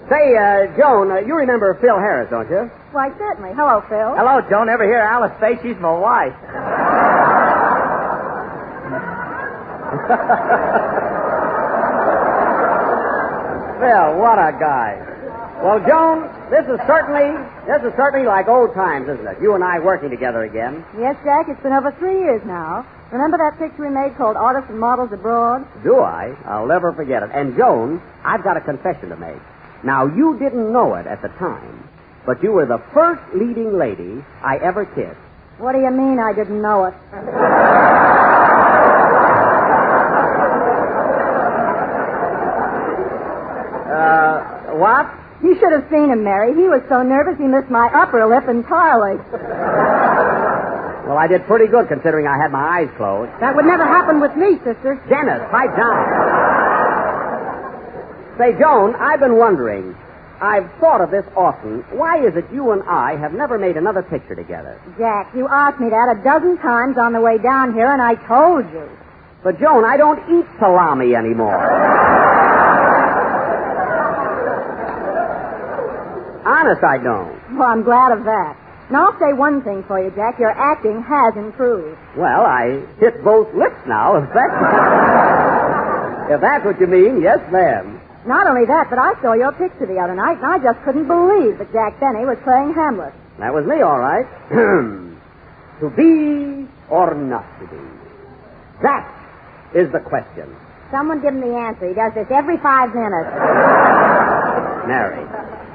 Say, Joan, you remember Phil Harris, don't you? Why, certainly. Hello, Phil. Hello, Joan. Ever hear Alice Faye? She's my wife. Phil, what a guy. Well, Joan, this is certainly like old times, isn't it? You and I working together again. Yes, Jack. It's been over 3 years now. Remember that picture we made called Artists and Models Abroad? Do I? I'll never forget it. And, Joan, I've got a confession to make. Now, you didn't know it at the time, but you were the first leading lady I ever kissed. What do you mean I didn't know it? What? You should have seen him, Mary. He was so nervous he missed my upper lip entirely. Well, I did pretty good considering I had my eyes closed. That would never happen with me, sister. Dennis, pipe down. Say, Joan, I've been wondering. I've thought of this often. Why is it you and I have never made another picture together? Jack, you asked me that a dozen times on the way down here, and I told you. But, Joan, I don't eat salami anymore. Honest, I don't. Well, I'm glad of that. Now, I'll say one thing for you, Jack. Your acting has improved. Well, I hit both lips now, if that's what you mean, yes, ma'am. Not only that, but I saw your picture the other night, and I just couldn't believe that Jack Benny was playing Hamlet. That was me, all right. To be or not to be? That is the question. Someone give him the answer. He does this every 5 minutes. Mary.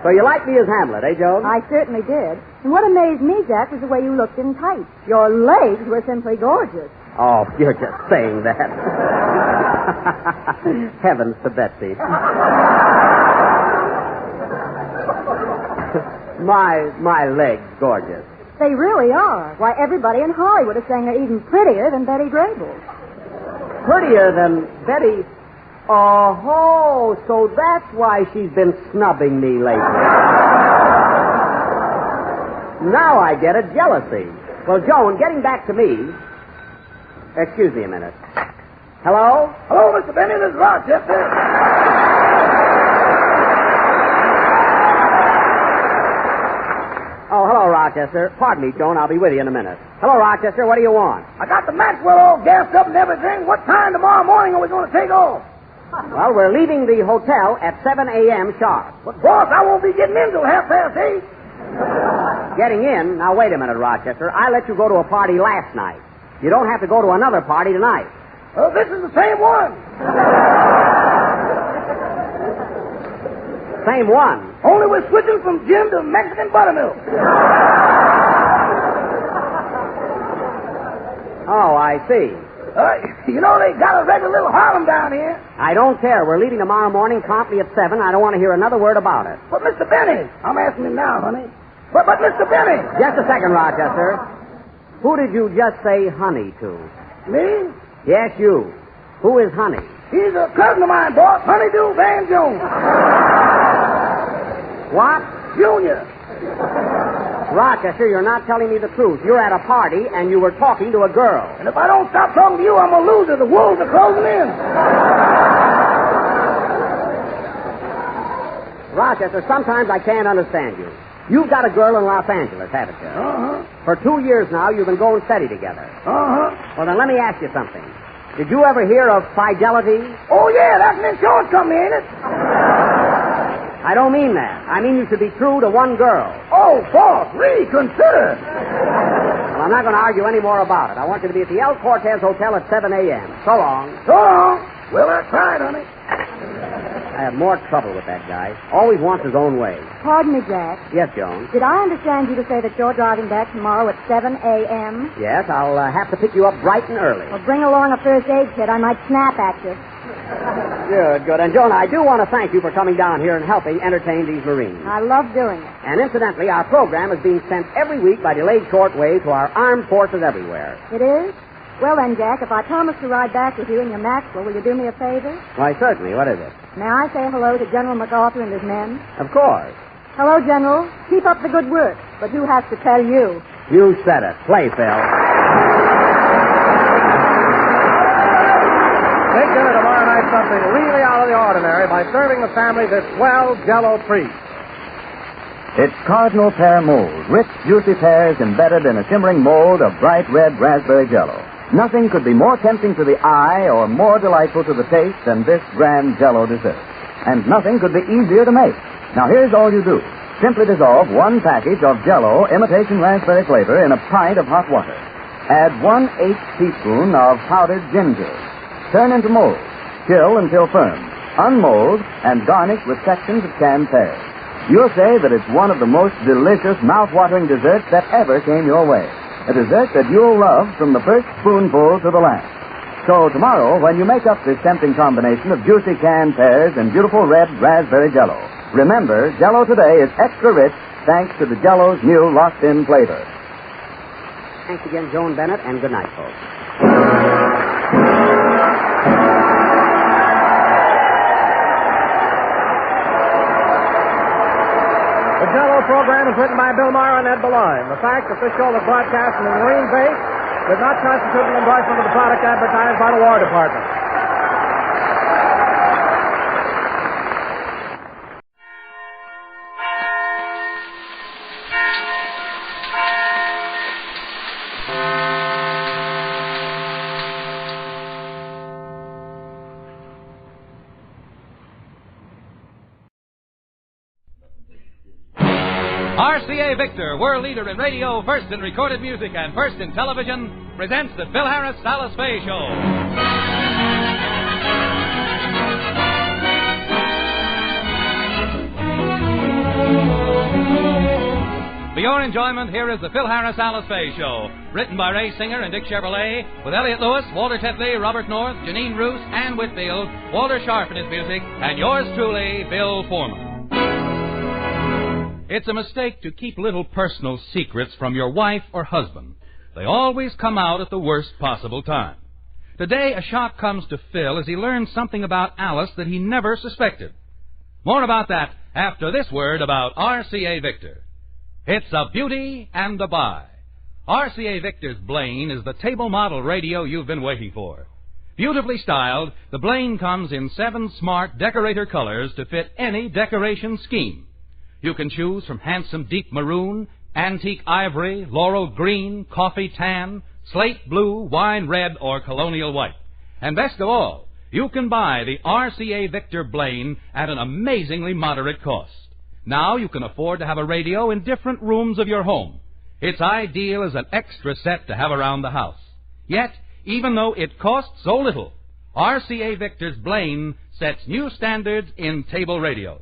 So you like me as Hamlet, eh, Joan? I certainly did. And what amazed me, Jack, was the way you looked in tights. Your legs were simply gorgeous. Oh, you're just saying that. Heavens to Betsy. my legs gorgeous. They really are. Why, everybody in Hollywood is saying they're even prettier than Betty Grable. Prettier than Betty? Oh, so that's why she's been snubbing me lately. Now I get it, jealousy. Well, Joan, getting back to me... Excuse me a minute. Hello? Hello, Mr. Benny. This is Rochester. Oh, hello, Rochester. Pardon me, Joan. I'll be with you in a minute. Hello, Rochester. What do you want? I got the Maxwell all gassed up and everything. What time tomorrow morning are we going to take off? Well, we're leaving the hotel at 7 a.m. sharp. But, boss, I won't be getting in till 8:30. Getting in? Now, wait a minute, Rochester. I let you go to a party last night. You don't have to go to another party tonight. Well, this is the same one. Same one? Only we're switching from gin to Mexican buttermilk. Oh, I see. You know, they got a regular little Harlem down here. I don't care. We're leaving tomorrow morning promptly at 7. I don't want to hear another word about it. But, Mr. Benny, I'm asking him now, honey. But Mr. Benny. Just a second, Rochester. Who did you just say honey to? Me? Yes, you. Who is Honey? He's a cousin of mine, boss. Honeydew Van Jones. What? Junior. Rochester, you're not telling me the truth. You're at a party and you were talking to a girl. And if I don't stop talking to you, I'm a loser. The wolves are closing in. Rochester, sometimes I can't understand you. You've got a girl in Los Angeles, haven't you? Uh-huh. For 2 years now, you've been going steady together. Uh-huh. Well, then let me ask you something. Did you ever hear of Fidelity? Oh, yeah, that's an insurance company, ain't it? I don't mean that. I mean you should be true to one girl. Oh, boss, reconsider. Well, I'm not going to argue any more about it. I want you to be at the El Cortez Hotel at 7 a.m. So long. So long. Well, I tried, honey. I have more trouble with that guy. Always wants his own way. Pardon me, Jack. Yes, Joan? Did I understand you to say that you're driving back tomorrow at 7 a.m.? Yes, I'll have to pick you up bright and early. Well, bring along a first aid kit. I might snap at you. Good. And, Joan, I do want to thank you for coming down here and helping entertain these Marines. I love doing it. And incidentally, our program is being sent every week by delayed shortwave to our armed forces everywhere. It is? Well, then, Jack, if I promise to ride back with you in your Maxwell, will you do me a favor? Why, certainly. What is it? May I say hello to General MacArthur and his men? Of course. Hello, General. Keep up the good work. But who has to tell you? You said it. Play, Phil. Take dinner tomorrow night something really out of the ordinary by serving the family this swell Jell-O Priest. It's Cardinal Pear Mold, rich, juicy pears embedded in a shimmering mold of bright red raspberry Jell-O. Nothing could be more tempting to the eye or more delightful to the taste than this grand Jell-O dessert. And nothing could be easier to make. Now, here's all you do. Simply dissolve 1 package of Jell-O imitation raspberry flavor in a pint of hot water. Add 1/8 teaspoon of powdered ginger. Turn into mold. Chill until firm. Unmold and garnish with sections of canned pears. You'll say that it's one of the most delicious, mouth-watering desserts that ever came your way. A dessert that you'll love from the first spoonful to the last. So tomorrow, when you make up this tempting combination of juicy canned pears and beautiful red raspberry Jell-O, remember, Jell-O today is extra rich thanks to the Jell-O's new locked-in flavor. Thanks again, Joan Bennett, and good night, folks. The Jell-O program is written by Bill Maher and Ed Beloin. The fact that this show was broadcast from the Marine base does not constitute an endorsement of the product advertised by the War Department. RCA Victor, world leader in radio, first in recorded music, and first in television, presents the Phil Harris Alice Faye Show. For your enjoyment, here is the Phil Harris Alice Faye Show, written by Ray Singer and Dick Chevrolet, with Elliot Lewis, Walter Tetley, Robert North, Janine Roos, Ann Whitfield, Walter Sharp in his music, and yours truly, Bill Foreman. It's a mistake to keep little personal secrets from your wife or husband. They always come out at the worst possible time. Today, a shock comes to Phil as he learns something about Alice that he never suspected. More about that after this word about RCA Victor. It's a beauty and a buy. RCA Victor's Blaine is the table model radio you've been waiting for. Beautifully styled, the Blaine comes in 7 smart decorator colors to fit any decoration scheme. You can choose from handsome deep maroon, antique ivory, laurel green, coffee tan, slate blue, wine red, or colonial white. And best of all, you can buy the RCA Victor Blaine at an amazingly moderate cost. Now you can afford to have a radio in different rooms of your home. It's ideal as an extra set to have around the house. Yet, even though it costs so little, RCA Victor's Blaine sets new standards in table radios.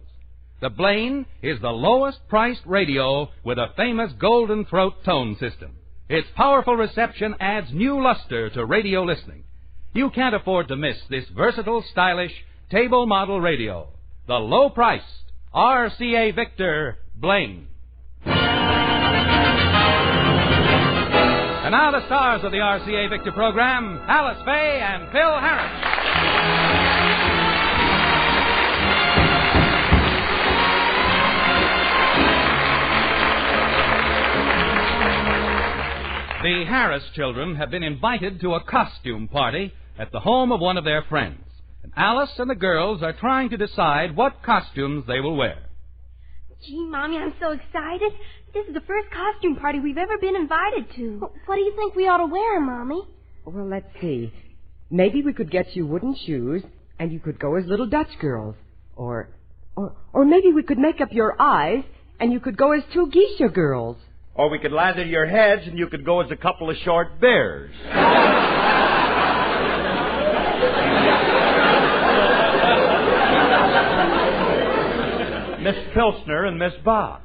The Blaine is the lowest priced radio with a famous golden throat tone system. Its powerful reception adds new luster to radio listening. You can't afford to miss this versatile, stylish, table model radio. The low-priced RCA Victor Blaine. And now the stars of the RCA Victor program, Alice Faye and Phil Harris. The Harris children have been invited to a costume party at the home of one of their friends. And Alice and the girls are trying to decide what costumes they will wear. Gee, Mommy, I'm so excited. This is the first costume party we've ever been invited to. What do you think we ought to wear, Mommy? Well, let's see. Maybe we could get you wooden shoes, and you could go as little Dutch girls. Or maybe we could make up your eyes, and you could go as 2 geisha girls. Or we could lather your heads, and you could go as a couple of short bears. Miss Pilsner and Miss Bach.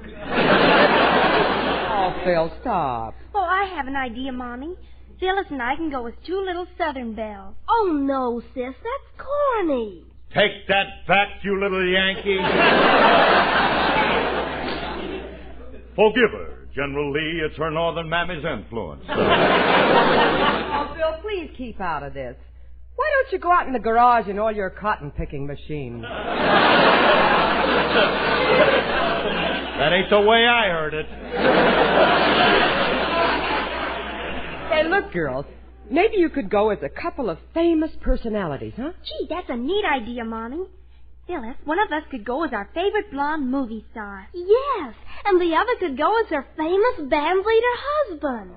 Oh, Phil, stop. Oh, I have an idea, Mommy. Phyllis and I can go as 2 little Southern belles. Oh, no, sis, that's corny. Take that back, you little Yankee. Forgive her, General Lee. It's her northern mammy's influence. Oh, Phil, please keep out of this. Why don't you go out in the garage and all your cotton-picking machines? That ain't the way I heard it. Hey, look, girls. Maybe you could go as a couple of famous personalities, huh? Gee, that's a neat idea, Mommy. Phyllis, one of us could go as our favorite blonde movie star. Yes, and the other could go as their famous band leader husband.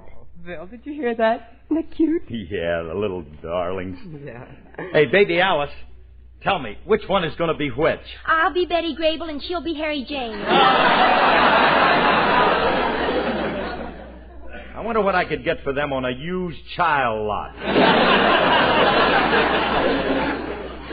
Phil, did you hear that? Isn't that cute? Yeah, the little darlings. Yeah. Hey, baby Alice, tell me, which one is going to be which? I'll be Betty Grable and she'll be Harry James. I wonder what I could get for them on a used child lot.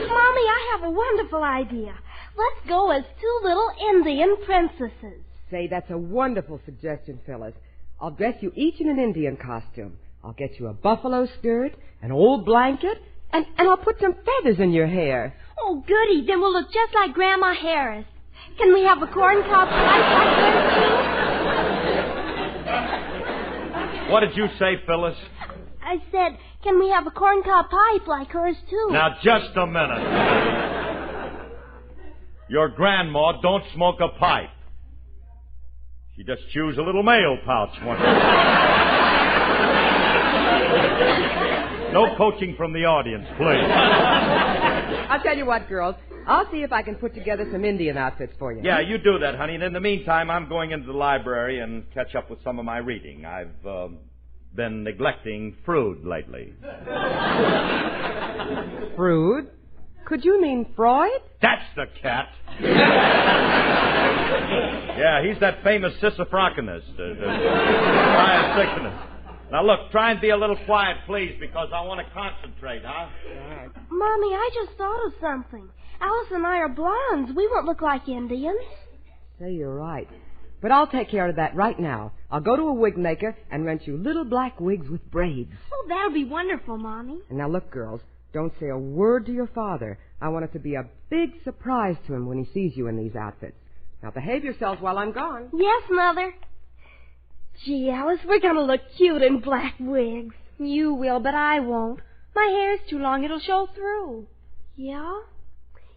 Mommy, I have a wonderful idea. Let's go as 2 little Indian princesses. Say, that's a wonderful suggestion, Phyllis. I'll dress you each in an Indian costume. I'll get you a buffalo skirt, an old blanket, and I'll put some feathers in your hair. Oh, goody. Then we'll look just like Grandma Harris. Can we have a corncob pipe like hers, What did you say, Phyllis? too? I said, can we have a corncob pipe like hers, too? Now, just a minute. Your grandma don't smoke a pipe. She just chews a little mail pouch once. No coaching from the audience, please. I'll tell you what, girls. I'll see if I can put together some Indian outfits for you. Yeah, you do that, honey. And in the meantime, I'm going into the library and catch up with some of my reading. I've been neglecting Freud lately. Freud? Could you mean Freud? That's the cat. Yeah, Yeah, he's that famous sisyphronist, sickness. Now, look, try and be a little quiet, please, because I want to concentrate, huh? Mommy, I just thought of something. Alice and I are blondes. We won't look like Indians. Say, you're right. But I'll take care of that right now. I'll go to a wig maker and rent you little black wigs with braids. Oh, that'll be wonderful, Mommy. And now, look, girls, don't say a word to your father. I want it to be a big surprise to him when he sees you in these outfits. Now, behave yourselves while I'm gone. Yes, Mother. Gee, Alice, we're going to look cute in black wigs. You will, but I won't. My hair's too long. It'll show through. Yeah?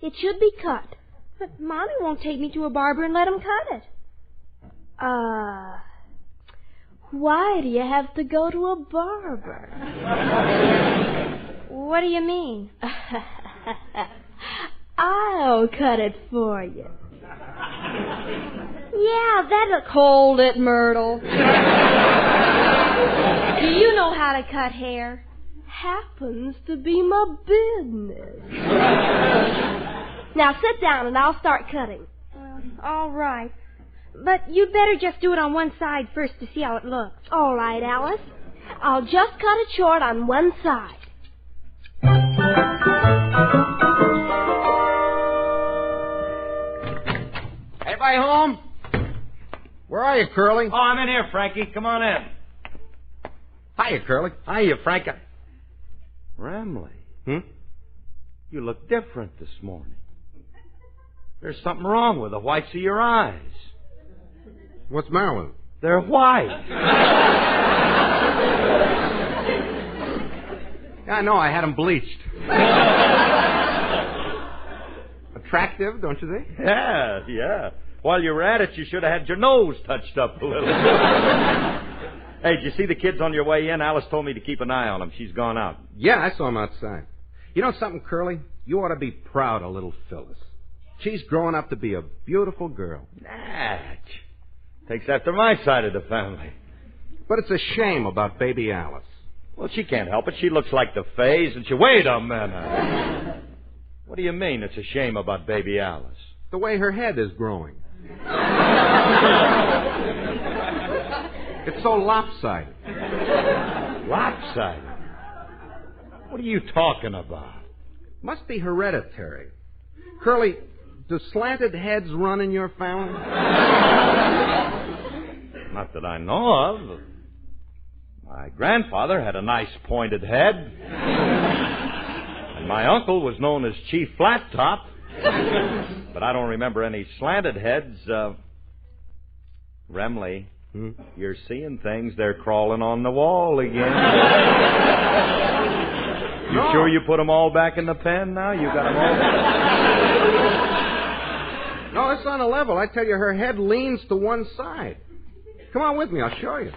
It should be cut. But Mommy won't take me to a barber and let him cut it. Why do you have to go to a barber? What do you mean? I'll cut it for you. Yeah, that'll... Hold it, Myrtle. Do you know how to cut hair? Happens to be my business. Now sit down and I'll start cutting. All right. But you'd better just do it on one side first to see how it looks. All right, Alice. I'll just cut it short on one side. Anybody home? Where are you, Curly? Oh, I'm in here, Frankie. Come on in. Hiya, Curly. Hiya, Frankie. Ramley. You look different this morning. There's something wrong with the whites of your eyes. What's the matter with them? They're white. Yeah, I know. I had them bleached. Attractive, don't you think? Yeah. While you were at it, you should have had your nose touched up a little. Hey, did you see the kids on your way in? Alice told me to keep an eye on them. She's gone out. Yeah, I saw them outside. You know something, Curly? You ought to be proud of little Phyllis. She's growing up to be a beautiful girl. Natch. Takes after my side of the family. But it's a shame about baby Alice. Well, she can't help it. She looks like the Fays, and she... Wait a minute. What do you mean it's a shame about baby Alice? The way her head is growing. It's so lopsided. Lopsided? What are you talking about? Must be hereditary. Curly, do slanted heads run in your family? Not that I know of. My grandfather had a nice pointed head. And my uncle was known as Chief Flat Top. But I don't remember any slanted heads. Remley, you're seeing things. They're crawling on the wall again. You sure you put them all back in the pen now? You got them all back? No, it's on a level. I tell you, her head leans to one side. Come on with me. I'll show you.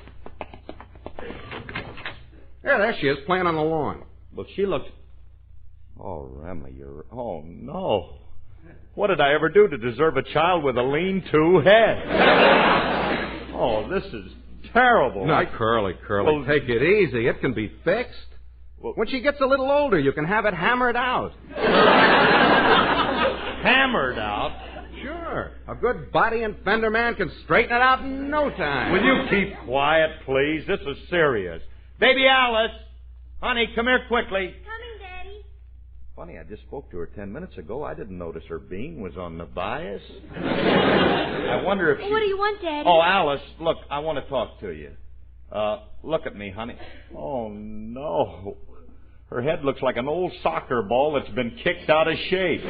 There she is, playing on the lawn. Well, she looks... Oh, Remley, you're... Oh, no. What did I ever do to deserve a child with a lean-to head? Oh, this is terrible. No, Curly. Well, take it easy. It can be fixed. Well, when she gets a little older, you can have it hammered out. Hammered out? Sure. A good body and fender man can straighten it out in no time. Will you keep quiet, please? This is serious. Baby Alice! Honey, come here quickly. Coming, Daddy. Funny, I just spoke to her 10 minutes ago. I didn't notice her bean was on the bias. I wonder if she... What do you want, Daddy? Oh, Alice, look, I want to talk to you. Look at me, honey. Oh, no. Her head looks like an old soccer ball that's been kicked out of shape.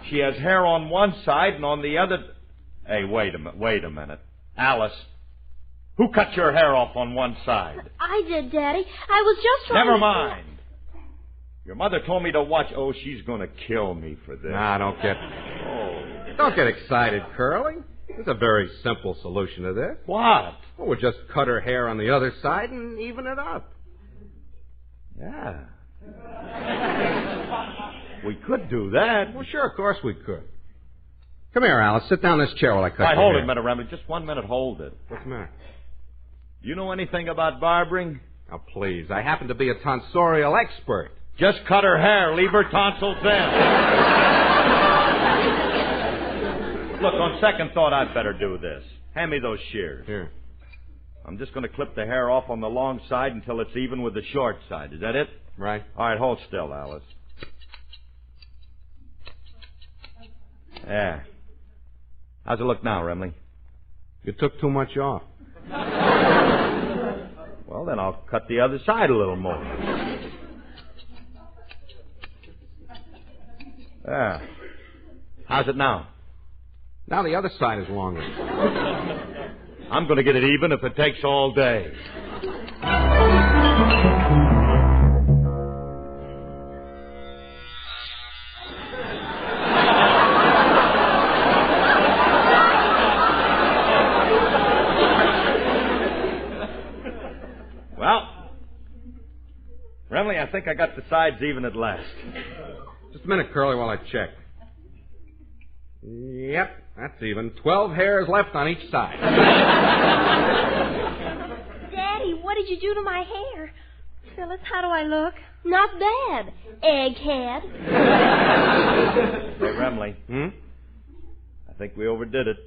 She has hair on one side and on the other... Hey, wait a minute. Alice, who cut your hair off on one side? I did, Daddy. I was just trying Never mind. Your mother told me to watch... Oh, she's going to kill me for this. Nah, don't get excited, Curly. There's a very simple solution to this. What? Well, we'll just cut her hair on the other side and even it up. Yeah. We could do that. Well, sure, of course we could. Come here, Alice. Sit down in this chair while I cut your hold hair. it a minute, Remley. Just 1 minute, hold it. What's the matter? You know anything about barbering? Oh, please. I happen to be a tonsorial expert. Just cut her hair. Leave her tonsils in. Look, on second thought, I'd better do this. Hand me those shears. Here. I'm just going to clip the hair off on the long side until it's even with the short side. Is that it? Right. All right, hold still, Alice. Yeah. How's it look now, Remley? You took too much off. Well, then I'll cut the other side a little more. Yeah. How's it now? Now the other side is longer. I'm going to get it even if it takes all day. Well, Remley, I think I got the sides even at last. Just a minute, Curly, while I check. Yep, that's even. 12 hairs left on each side. Daddy, what did you do to my hair? Phyllis, how do I look? Not bad, egghead. Hey, Remley. I think we overdid it.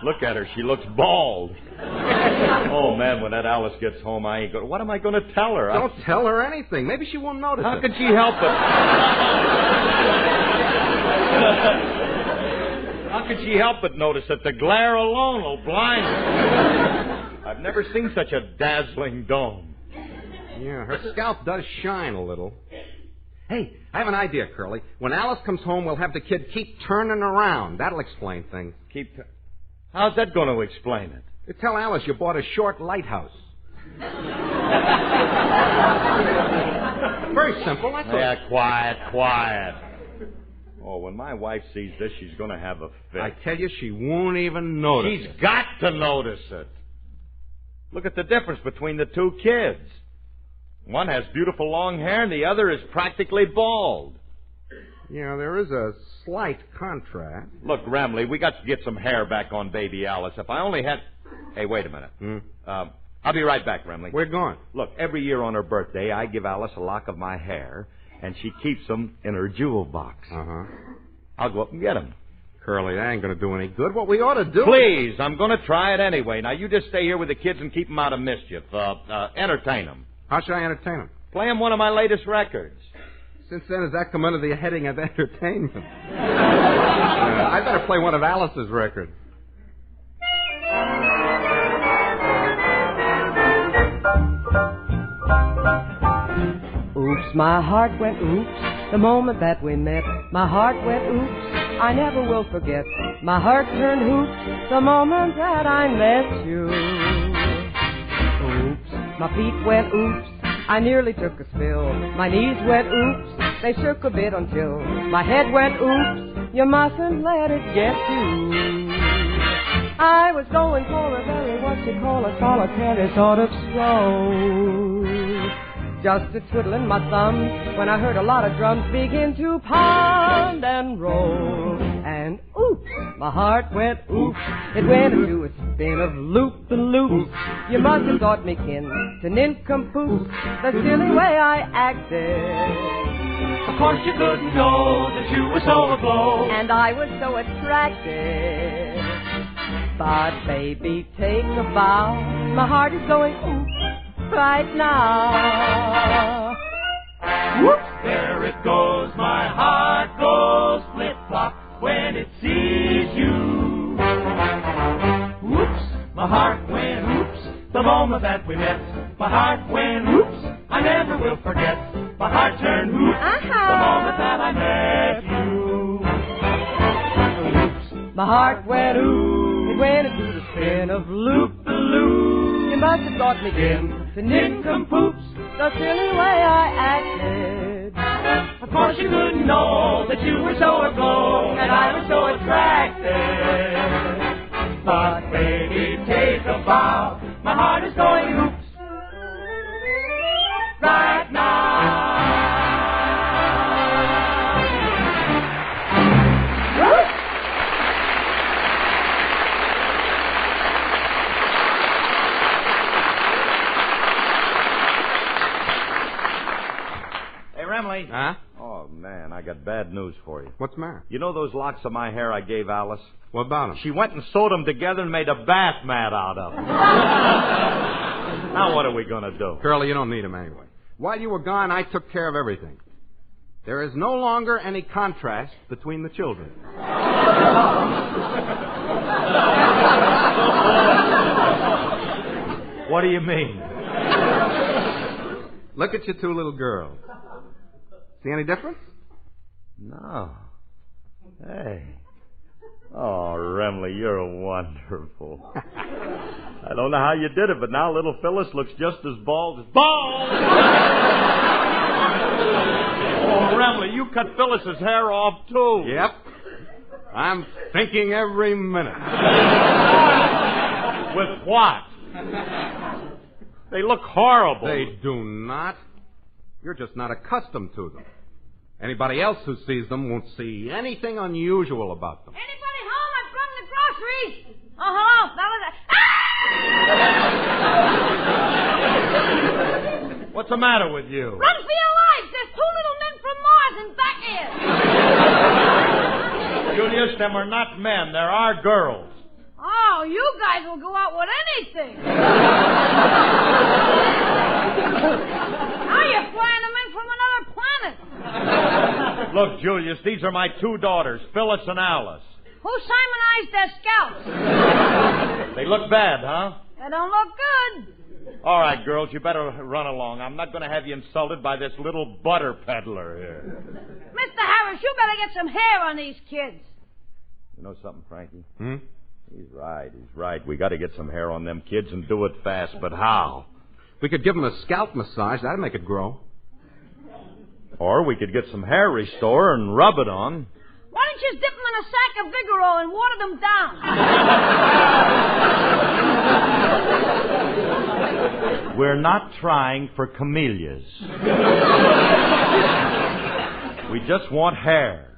Look at her. She looks bald. Oh, man, when that Alice gets home, I ain't going to... What am I going to tell her? Don't tell her anything. Maybe she won't notice How it. could she help it? How could she help but notice it? The glare alone will blind her. I've never seen such a dazzling dome. Yeah, her scalp does shine a little. Hey, I have an idea, Curly. When Alice comes home, we'll have the kid keep turning around. That'll explain things. How's that going to explain it? You tell Alice you bought a short lighthouse. Very simple, that's all. Yeah, quiet. Oh, when my wife sees this, she's going to have a fit. I tell you, she won't even notice. She's got to notice it. Look at the difference between the two kids. One has beautiful long hair, and the other is practically bald. Yeah, there is a slight contrast. Look, Remley, we got to get some hair back on baby Alice. If I only had... Hey, wait a minute. I'll be right back, Remley. We're going. Look, every year on her birthday, I give Alice a lock of my hair, and she keeps them in her jewel box. Uh-huh. I'll go up and get them. Curly, that ain't going to do any good. What we ought to do... Please, I'm going to try it anyway. Now, you just stay here with the kids and keep them out of mischief. Entertain them. How should I entertain them? Play them one of my latest records. Since then, does that come under the heading of entertainment? I better play one of Alice's records. Oops, my heart went oops the moment that we met. My heart went oops, I never will forget. My heart turned hoops the moment that I met you. Oops, my feet went oops, I nearly took a spill. My knees went oops, they shook a bit until my head went oops, you mustn't let it get you. I was going for a very, what you call a solitary sort of stroll. Just a twiddling my thumbs when I heard a lot of drums begin to pound and roll. And oops, my heart went oops. It went into a spin of loop-the-loops. You must have thought me kin to nincompoops, the silly way I acted. Of course you couldn't know that you were so aglow. And I was so attracted. But baby, take a bow. My heart is going oops right now. Whoops, there it goes. My heart goes flip-flop when it sees you. Whoops, my heart went oops the moment that we met. My heart went oops, I never will forget. My heart turned oops the moment that I met you. Oops, my heart went oops, it went into the spin of loop-the-loop. You must have thought me kin to nincompoops, the silly way I acted. Of course you couldn't know that you were so aglow, and I was so attracted. But baby, take a bow. My heart is going oops right now. Remley. Huh? Oh, man, I got bad news for you. What's the matter? You know those locks of my hair I gave Alice? What about them? She went and sewed them together and made a bath mat out of them. Now what are we going to do? Curly, you don't need them anyway. While you were gone, I took care of everything. There is no longer any contrast between the children. What do you mean? Look at your two little girls. See any difference? No. Hey. Oh, Remley, you're wonderful. I don't know how you did it, but now little Phyllis looks just as bald as... Bald! Oh, Remley, you cut Phyllis's hair off, too. Yep. I'm thinking every minute. With what? They look horrible. They do not. You're just not accustomed to them. Anybody else who sees them won't see anything unusual about them. Anybody home? I've brought the groceries. Oh, hello, fellas. What's the matter with you? Run for your lives. There's two little men from Mars in back here. Julius, them are not men. They're our girls. Oh, you guys will go out with anything. Now you're flying them in from another planet. Look, Julius, these are my two daughters, Phyllis and Alice. Who Simonized their scalps? They look bad, huh? They don't look good. All right, girls, you better run along. I'm not going to have you insulted by this little butter peddler here. Mr. Harris, you better get some hair on these kids. You know something, Frankie? Hmm? He's right. We got to get some hair on them kids and do it fast, but how? We could give them a scalp massage. That'd make it grow. Or we could get some hair restorer and rub it on. Why don't you just dip them in a sack of Vigoro and water them down? We're not trying for camellias. We just want hair.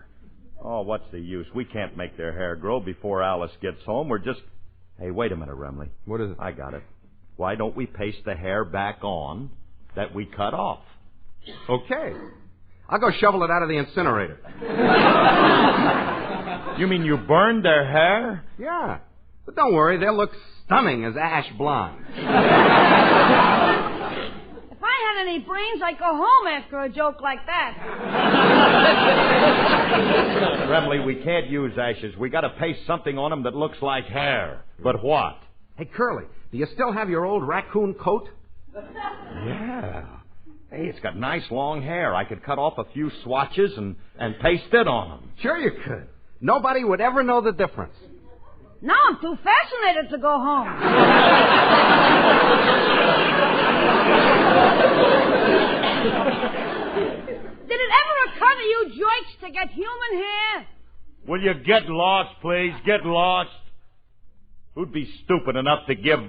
Oh, what's the use? We can't make their hair grow before Alice gets home. We're just... Hey, wait a minute, Remley. What is it? I got it. Why don't we paste the hair back on that we cut off? Okay. I'll go shovel it out of the incinerator. You mean you burned their hair? Yeah. But don't worry, they'll look stunning as ash blonde. If I had any brains, I'd go home after a joke like that. Remley, we can't use ashes. We got to paste something on them that looks like hair. But what? Hey, Curly, do you still have your old raccoon coat? Yeah. Hey, it's got nice long hair. I could cut off a few swatches and paste it on them. Sure you could. Nobody would ever know the difference. Now I'm too fascinated to go home. Did it ever occur to you, Joyce, to get human hair? Will you get lost, please? Get lost. Who'd be stupid enough to give...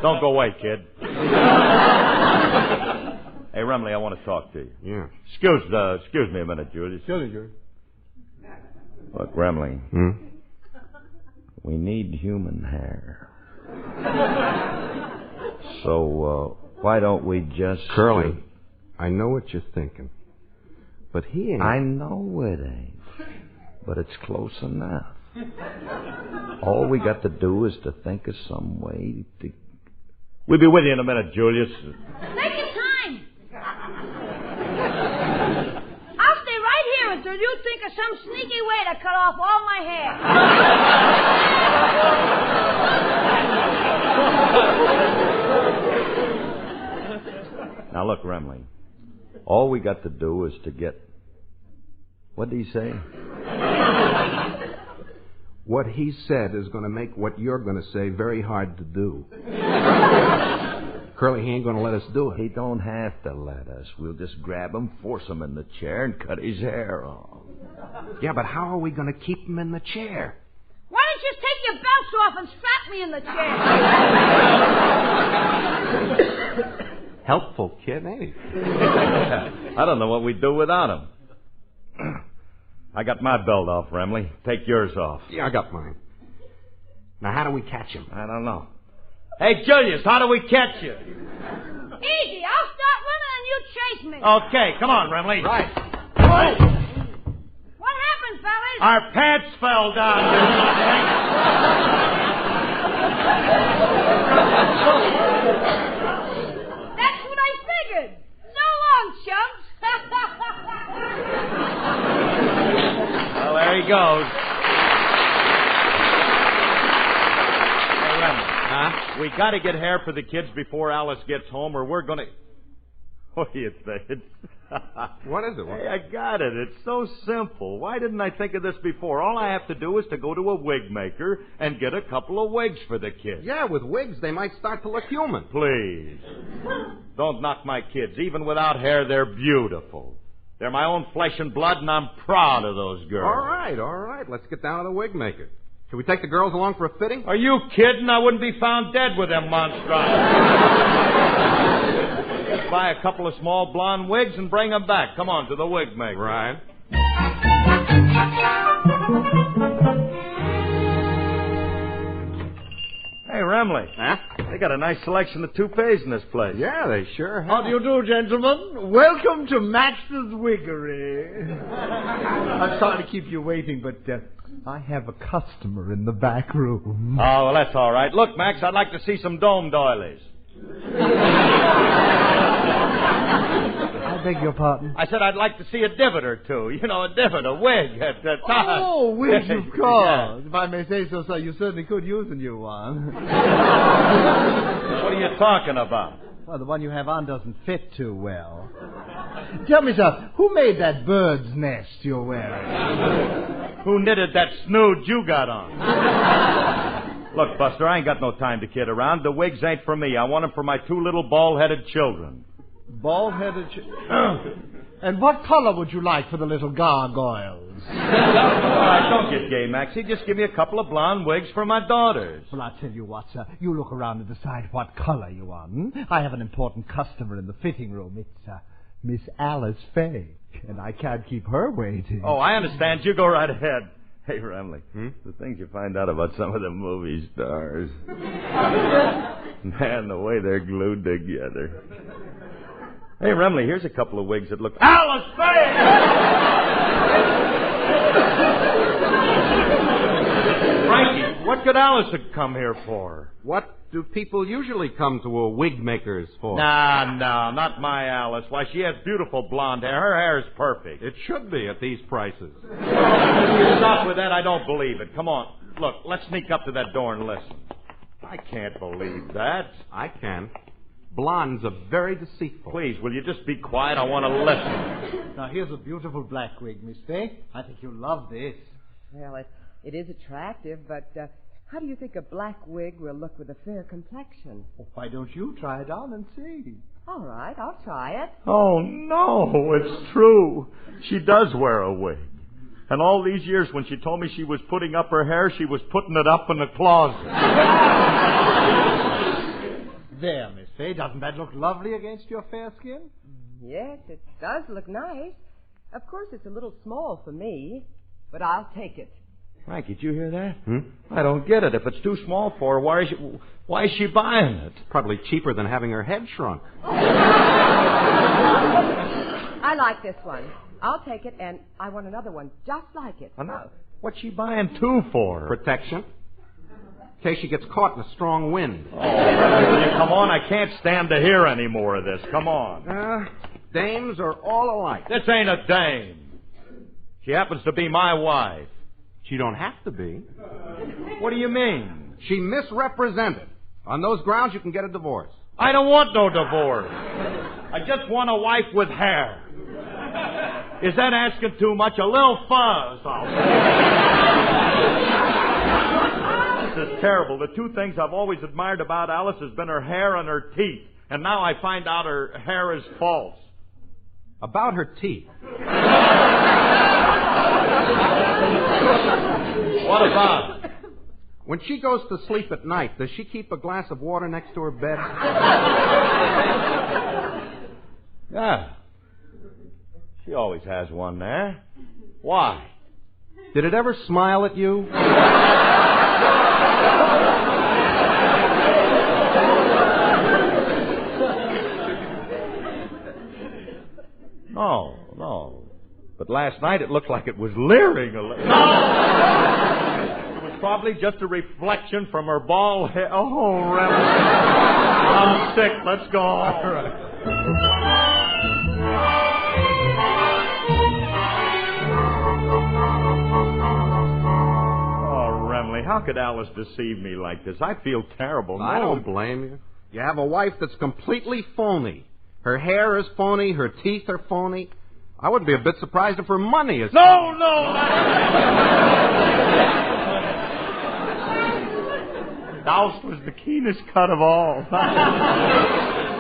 Don't go away, kid. Hey, Remley, I want to talk to you. Yeah. Excuse me a minute, Julius. Excuse me, Julius. Look, Remley. We need human hair. So, why don't we just... Curly, I know what you're thinking. But he ain't... I know it ain't. But it's close enough. All we got to do is to think of some way to... We'll be with you in a minute, Julius. Take your time. I'll stay right here until you think of some sneaky way to cut off all my Now, look, Remley. All we got to do is to get... What did he say? What he said is going to make what you're going to say very hard to do. Curly, he ain't going to let us do it. He don't have to let us. We'll just grab him, force him in the chair, and cut his hair off. Yeah, but how are we going to keep him in the chair? Why don't you take your belts off and strap me in the chair? Helpful kid, ain't he? I don't know what we'd do without him. I got my belt off, Remley. Take yours off. Yeah, I got mine. Now, how do we catch him? I don't know. Hey, Julius, how do we catch you? Easy. I'll start running and you chase me. Okay, come on, Remley. Right. What happened, fellas? Our pants fell down. That's what I figured. So long, chumps. Well, there he goes. Hey, Remley. Huh? We got to get hair for the kids before Alice gets home, or we're going to... What do you think? What is it? Hey, I got it. It's so simple. Why didn't I think of this before? All I have to do is to go to a wig maker and get a couple of wigs for the kids. Yeah, with wigs, they might start to look human. Please. Don't knock my kids. Even without hair, they're beautiful. They're my own flesh and blood, and I'm proud of those girls. All right. Let's get down to the wig maker. Should we take the girls along for a fitting? Are you kidding? I wouldn't be found dead with them monstrosities. Just buy a couple of small blonde wigs and bring them back. Come on, to the wig maker. Right. Hey, Remley. Huh? They got a nice selection of toupees in this place. Yeah, they sure have. How do you do, gentlemen? Welcome to Max's Wiggery. I'm sorry to keep you waiting, but I have a customer in the back room. Oh, well, that's all right. Look, Max, I'd like to see some dome doilies. I beg your pardon? I said I'd like to see a divot or two. You know, a divot, a wig at the top. Oh, wigs, of course. Yeah. If I may say so, sir, you certainly could use a new one. What are you talking about? Well, the one you have on doesn't fit too well. Tell me, sir, who made that bird's nest you're wearing? Who knitted that snood you got on? Look, Buster, I ain't got no time to kid around. The wigs ain't for me. I want them for my two little bald-headed children. Bald-headed And what color would you like for the little gargoyles? All right, don't get gay, Maxie. Just give me a couple of blonde wigs for my daughters. Well, I'll tell you what, sir. You look around and decide what color you want. I have an important customer in the fitting room. It's Miss Alice Faye, and I can't keep her waiting. Oh, I understand. You go right ahead. Hey, Remley, the things you find out about some of the movie stars. Man, the way they're glued together. Hey, Remley, here's a couple of wigs that look... Alice Faye! Frankie, what could Alice have come here for? What do people usually come to a wig maker's for? No, not my Alice. Why, she has beautiful blonde hair. Her hair is perfect. It should be at these prices. Stop with that. I don't believe it. Come on. Look, let's sneak up to that door and listen. I can't believe that. I can. Blondes are very deceitful. Please, will you just be quiet? I want to listen. Now, here's a beautiful black wig, Miss Faye. I think you'll love this. Well, it is attractive, but how do you think a black wig will look with a fair complexion? Well, why don't you try it on and see? All right, I'll try it. Oh, no, it's true. She does wear a wig. And all these years when she told me she was putting up her hair, she was putting it up in the closet. There, Miss Faye, doesn't that look lovely against your fair skin? Yes, it does look nice. Of course, it's a little small for me, but I'll take it. Frank, did you hear that? I don't get it. If it's too small for her, why is she buying it? Probably cheaper than having her head shrunk. I like this one. I'll take it, and I want another one just like it. What's she buying two for? Protection. In case she gets caught in a strong wind. Oh, will you come on? I can't stand to hear any more of this. Come on. Dames are all alike. This ain't a dame. She happens to be my wife. She don't have to be. What do you mean? She misrepresented. On those grounds, you can get a divorce. I don't want no divorce. I just want a wife with hair. Is that asking too much? A little fuzz. This is terrible. The two things I've always admired about Alice has been her hair and her teeth. And now I find out her hair is false. About her teeth. What about it? When she goes to sleep at night, does she keep a glass of water next to her bed? Yeah. She always has one there. Why? Did it ever smile at you? But last night it looked like it was leering a little. No! It was probably just a reflection from her bald head. Oh, Remy. I'm sick. Let's go home. All right. How could Alice deceive me like this? I feel terrible. I don't blame you. You have a wife that's completely phony. Her hair is phony. Her teeth are phony. I wouldn't be a bit surprised if her money is phony. No. Alice was the keenest cut of all.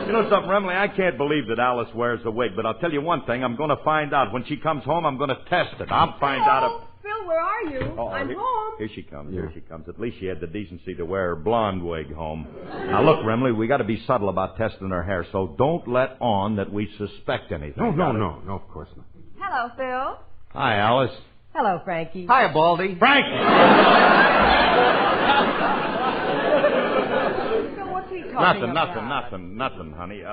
You know something, Remley? I can't believe that Alice wears a wig, but I'll tell you one thing. I'm going to find out. When she comes home, I'm going to test it. I'll find out if... Phil, where are you? I'm home. Here she comes. Here she comes. At least she had the decency to wear her blonde wig home. Now, look, Remley, we got to be subtle about testing her hair, so don't let on that we suspect anything. No, of course not. Hello, Phil. Hi, Alice. Hello, Frankie. Hiya, Baldy. Frankie! Phil, what's he talking about? Nothing, honey.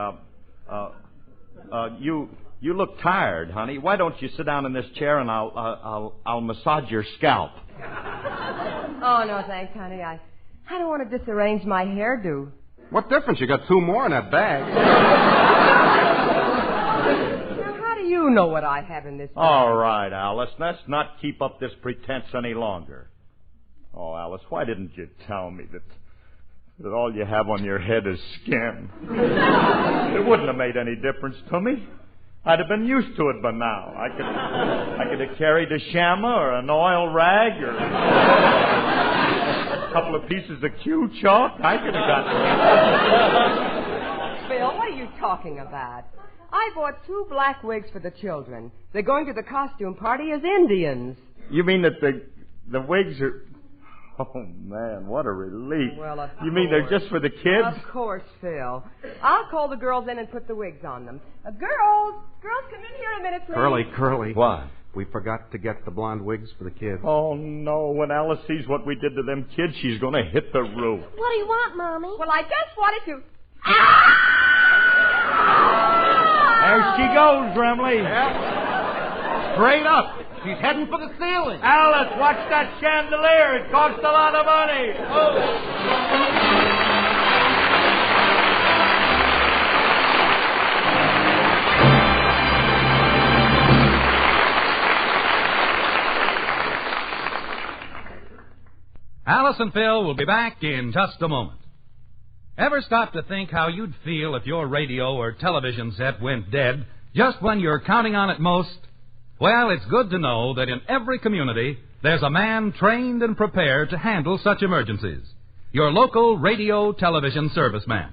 You look tired, honey. Why don't you sit down in this chair and I'll massage your scalp. Oh, no, thanks, honey. I don't want to disarrange my hairdo. What difference? You got two more in that bag. Now, how do you know what I have in this bag? All right, Alice. Let's not keep up this pretense any longer. Oh, Alice, why didn't you tell me that all you have on your head is skin? It wouldn't have made any difference to me. I'd have been used to it by now. I could have carried a shama or an oil rag or a couple of pieces of Q chalk. I could have got it. Phil, what are you talking about? I bought 2 black wigs for the children. They're going to the costume party as Indians. You mean that the wigs are... Oh, man, what a relief. Well, of You mean they're just for the kids? Of course, Phil. I'll call the girls in and put the wigs on them. Girls, come in here a minute, please. Curly. What? We forgot to get the blonde wigs for the kids. Oh, no. When Alice sees what we did to them kids, she's going to hit the roof. What do you want, Mommy? Well, I just wanted to... There she goes, Remley. Yeah. Straight up. She's heading for the ceiling. Alice, watch that chandelier. It costs a lot of money. Oh. Alice and Phil will be back in just a moment. Ever stop to think how you'd feel if your radio or television set went dead just when you're counting on it most? Well, it's good to know that in every community there's a man trained and prepared to handle such emergencies. Your local radio television serviceman.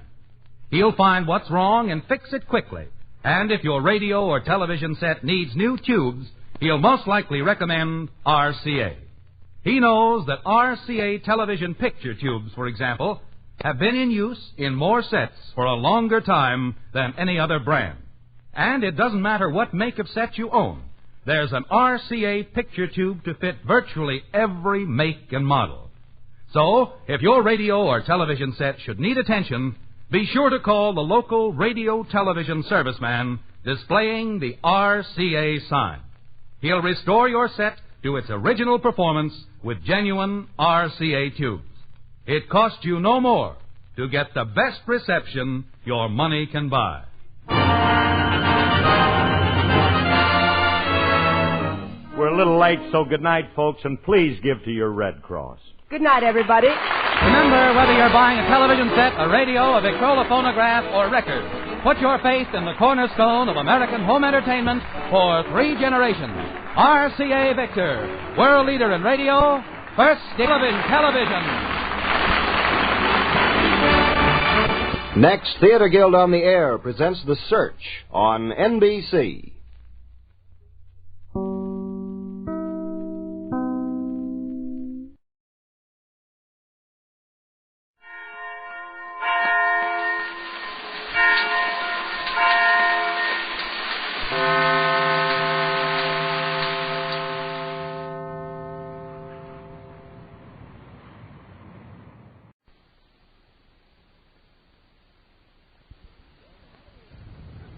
He'll find what's wrong and fix it quickly. And if your radio or television set needs new tubes, he'll most likely recommend RCA. He knows that RCA television picture tubes, for example, have been in use in more sets for a longer time than any other brand. And it doesn't matter what make of set you own. There's an RCA picture tube to fit virtually every make and model. So, if your radio or television set should need attention, be sure to call the local radio television serviceman displaying the RCA sign. He'll restore your set to its original performance with genuine RCA tubes. It costs you no more to get the best reception your money can buy. We're a little late, so good night, folks, and please give to your Red Cross. Good night, everybody. Remember, whether you're buying a television set, a radio, a Victrola phonograph, or record, put your faith in the cornerstone of American home entertainment for 3 generations. RCA Victor, world leader in radio, first television. Next, Theater Guild on the Air presents The Search on NBC.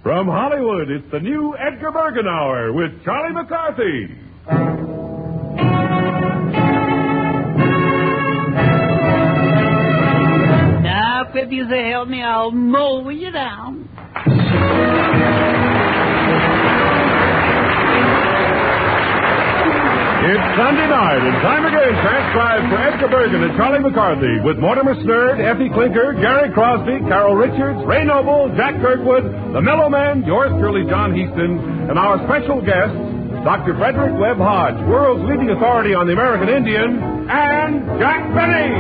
From Hollywood, it's the new Edgar Bergan Hour with Charlie McCarthy. Now, if you say help me, I'll mow you down. It's Sunday night, and time again transcribed for Edgar Bergan and Charlie McCarthy with Mortimer Snerd, Effie Clinker, Gary Crosby, Carol Richards, Ray Noble, Jack Kirkwood, the Mellow Man, yours truly, John Heaston, and our special guests, Dr. Frederick Webb Hodge, world's leading authority on the American Indian, and Jack Benny.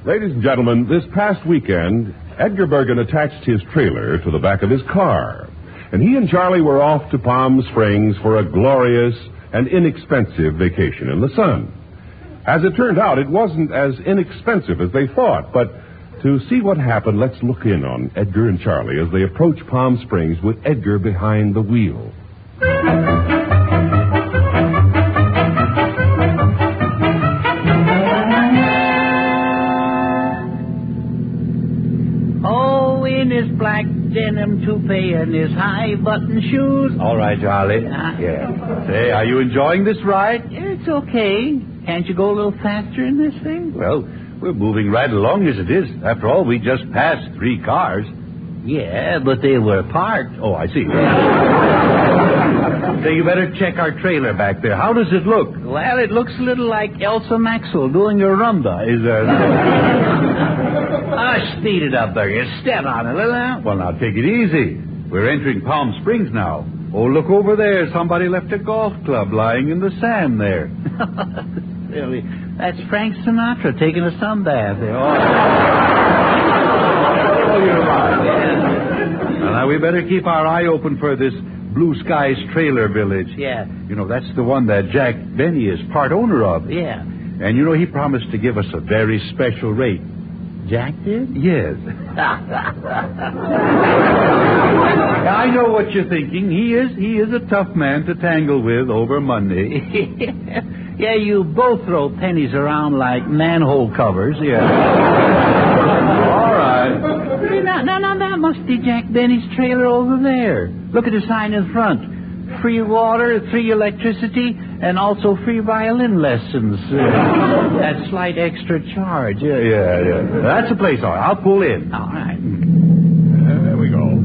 Ladies and gentlemen, this past weekend, Edgar Bergan attached his trailer to the back of his car, and he and Charlie were off to Palm Springs for a glorious and inexpensive vacation in the sun. As it turned out, it wasn't as inexpensive as they thought, but to see what happened, let's look in on Edgar and Charlie as they approach Palm Springs with Edgar behind the wheel. His black denim toupee and his high button shoes. All right, Charlie. Yeah. Say, are you enjoying this ride? It's okay. Can't you go a little faster in this thing? Well, we're moving right along as it is. After all, we just passed 3 cars. Yeah, but they were parked. Oh, I see. Say, you better check our trailer back there. How does it look? Well, it looks a little like Elsa Maxwell doing a rumba. Is there... Speed it up, Bergan. Step on it, little. Well, now, take it easy. We're entering Palm Springs now. Oh, look over there. Somebody left a golf club lying in the sand there. Really? That's Frank Sinatra taking a sunbath there. Oh, you're right. Yeah. Well, now, we better keep our eye open for this Blue Skies Trailer Village. Yeah. You know, that's the one that Jack Benny is part owner of. Yeah. And, you know, he promised to give us a very special rate. Jack did? Yes. I know what you're thinking. He is a tough man to tangle with over money. Yeah, you both throw pennies around like manhole covers. Yeah. All right. Now, that must be Jack Benny's trailer over there. Look at the sign in front. Free water, free electricity, and also free violin lessons. At slight extra charge. Yeah. That's the place, all right. I'll pull in. All right. There we go.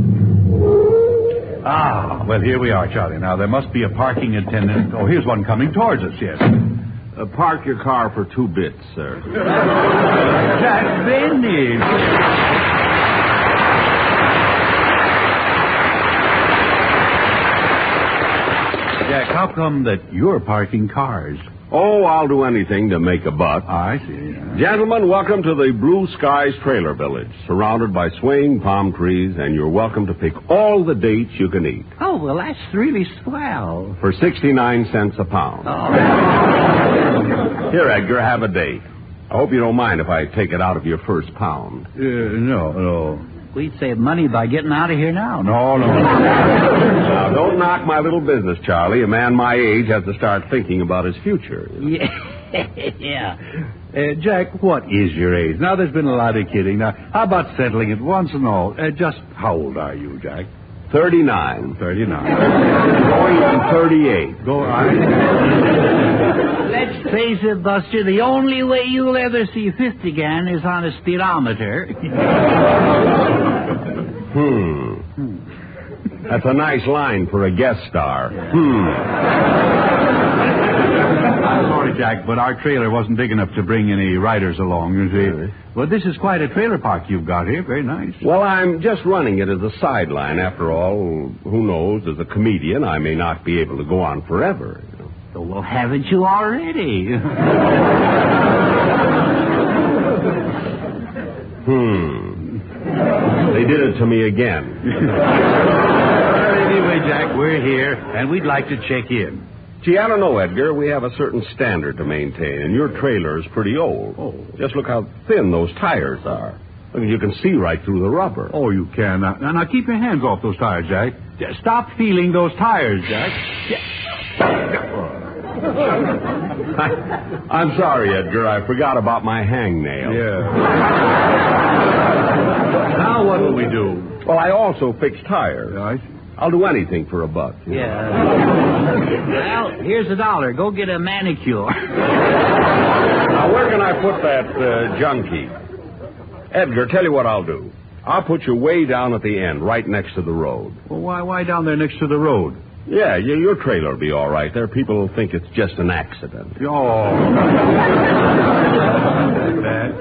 Ah, well, here we are, Charlie. Now, there must be a parking attendant. Oh, here's one coming towards us, yes. Park your car for 2 bits, sir. Jack Benny. Jack, how come that you're parking cars? Oh, I'll do anything to make a buck. I see. Yeah. Gentlemen, welcome to the Blue Skies Trailer Village, surrounded by swaying palm trees, and you're welcome to pick all the dates you can eat. Oh, well, that's really swell. For 69 cents a pound. Oh. Here, Edgar, have a date. I hope you don't mind if I take it out of your first pound. No. We'd save money by getting out of here now. No. Now, don't knock my little business, Charlie. A man my age has to start thinking about his future. Yeah. Jack, what is your age? Now, there's been a lot of kidding. Now, how about settling it once and all? Just how old are you, Jack? 39. 39. Going on 38. Go on. Let's face it, Buster, the only way you'll ever see 50 again is on a speedometer. That's a nice line for a guest star. I'm sorry, Jack, but our trailer wasn't big enough to bring any riders along, you see. Well, this is quite a trailer park you've got here. Very nice. Well, I'm just running it as a sideline. After all, who knows, as a comedian, I may not be able to go on forever. Well, haven't you already? They did it to me again. Anyway, Jack, we're here, and we'd like to check in. Gee, I don't know, Edgar. We have a certain standard to maintain, and your trailer is pretty old. Oh. Just look how thin those tires are. I mean, you can see right through the rubber. Oh, you can. Now keep your hands off those tires, Jack. Stop feeling those tires, Jack. I'm sorry, Edgar. I forgot about my hangnail. Yeah. Now what will we do? Well, I also fix tires. I see. I'll do anything for $1. Yeah. Well, here's $1. Go get a manicure. Now, where can I put that junkie? Edgar, tell you what I'll do. I'll put you way down at the end, right next to the road. Well, why down there next to the road? Yeah, your trailer will be all right. There, people will think it's just an accident.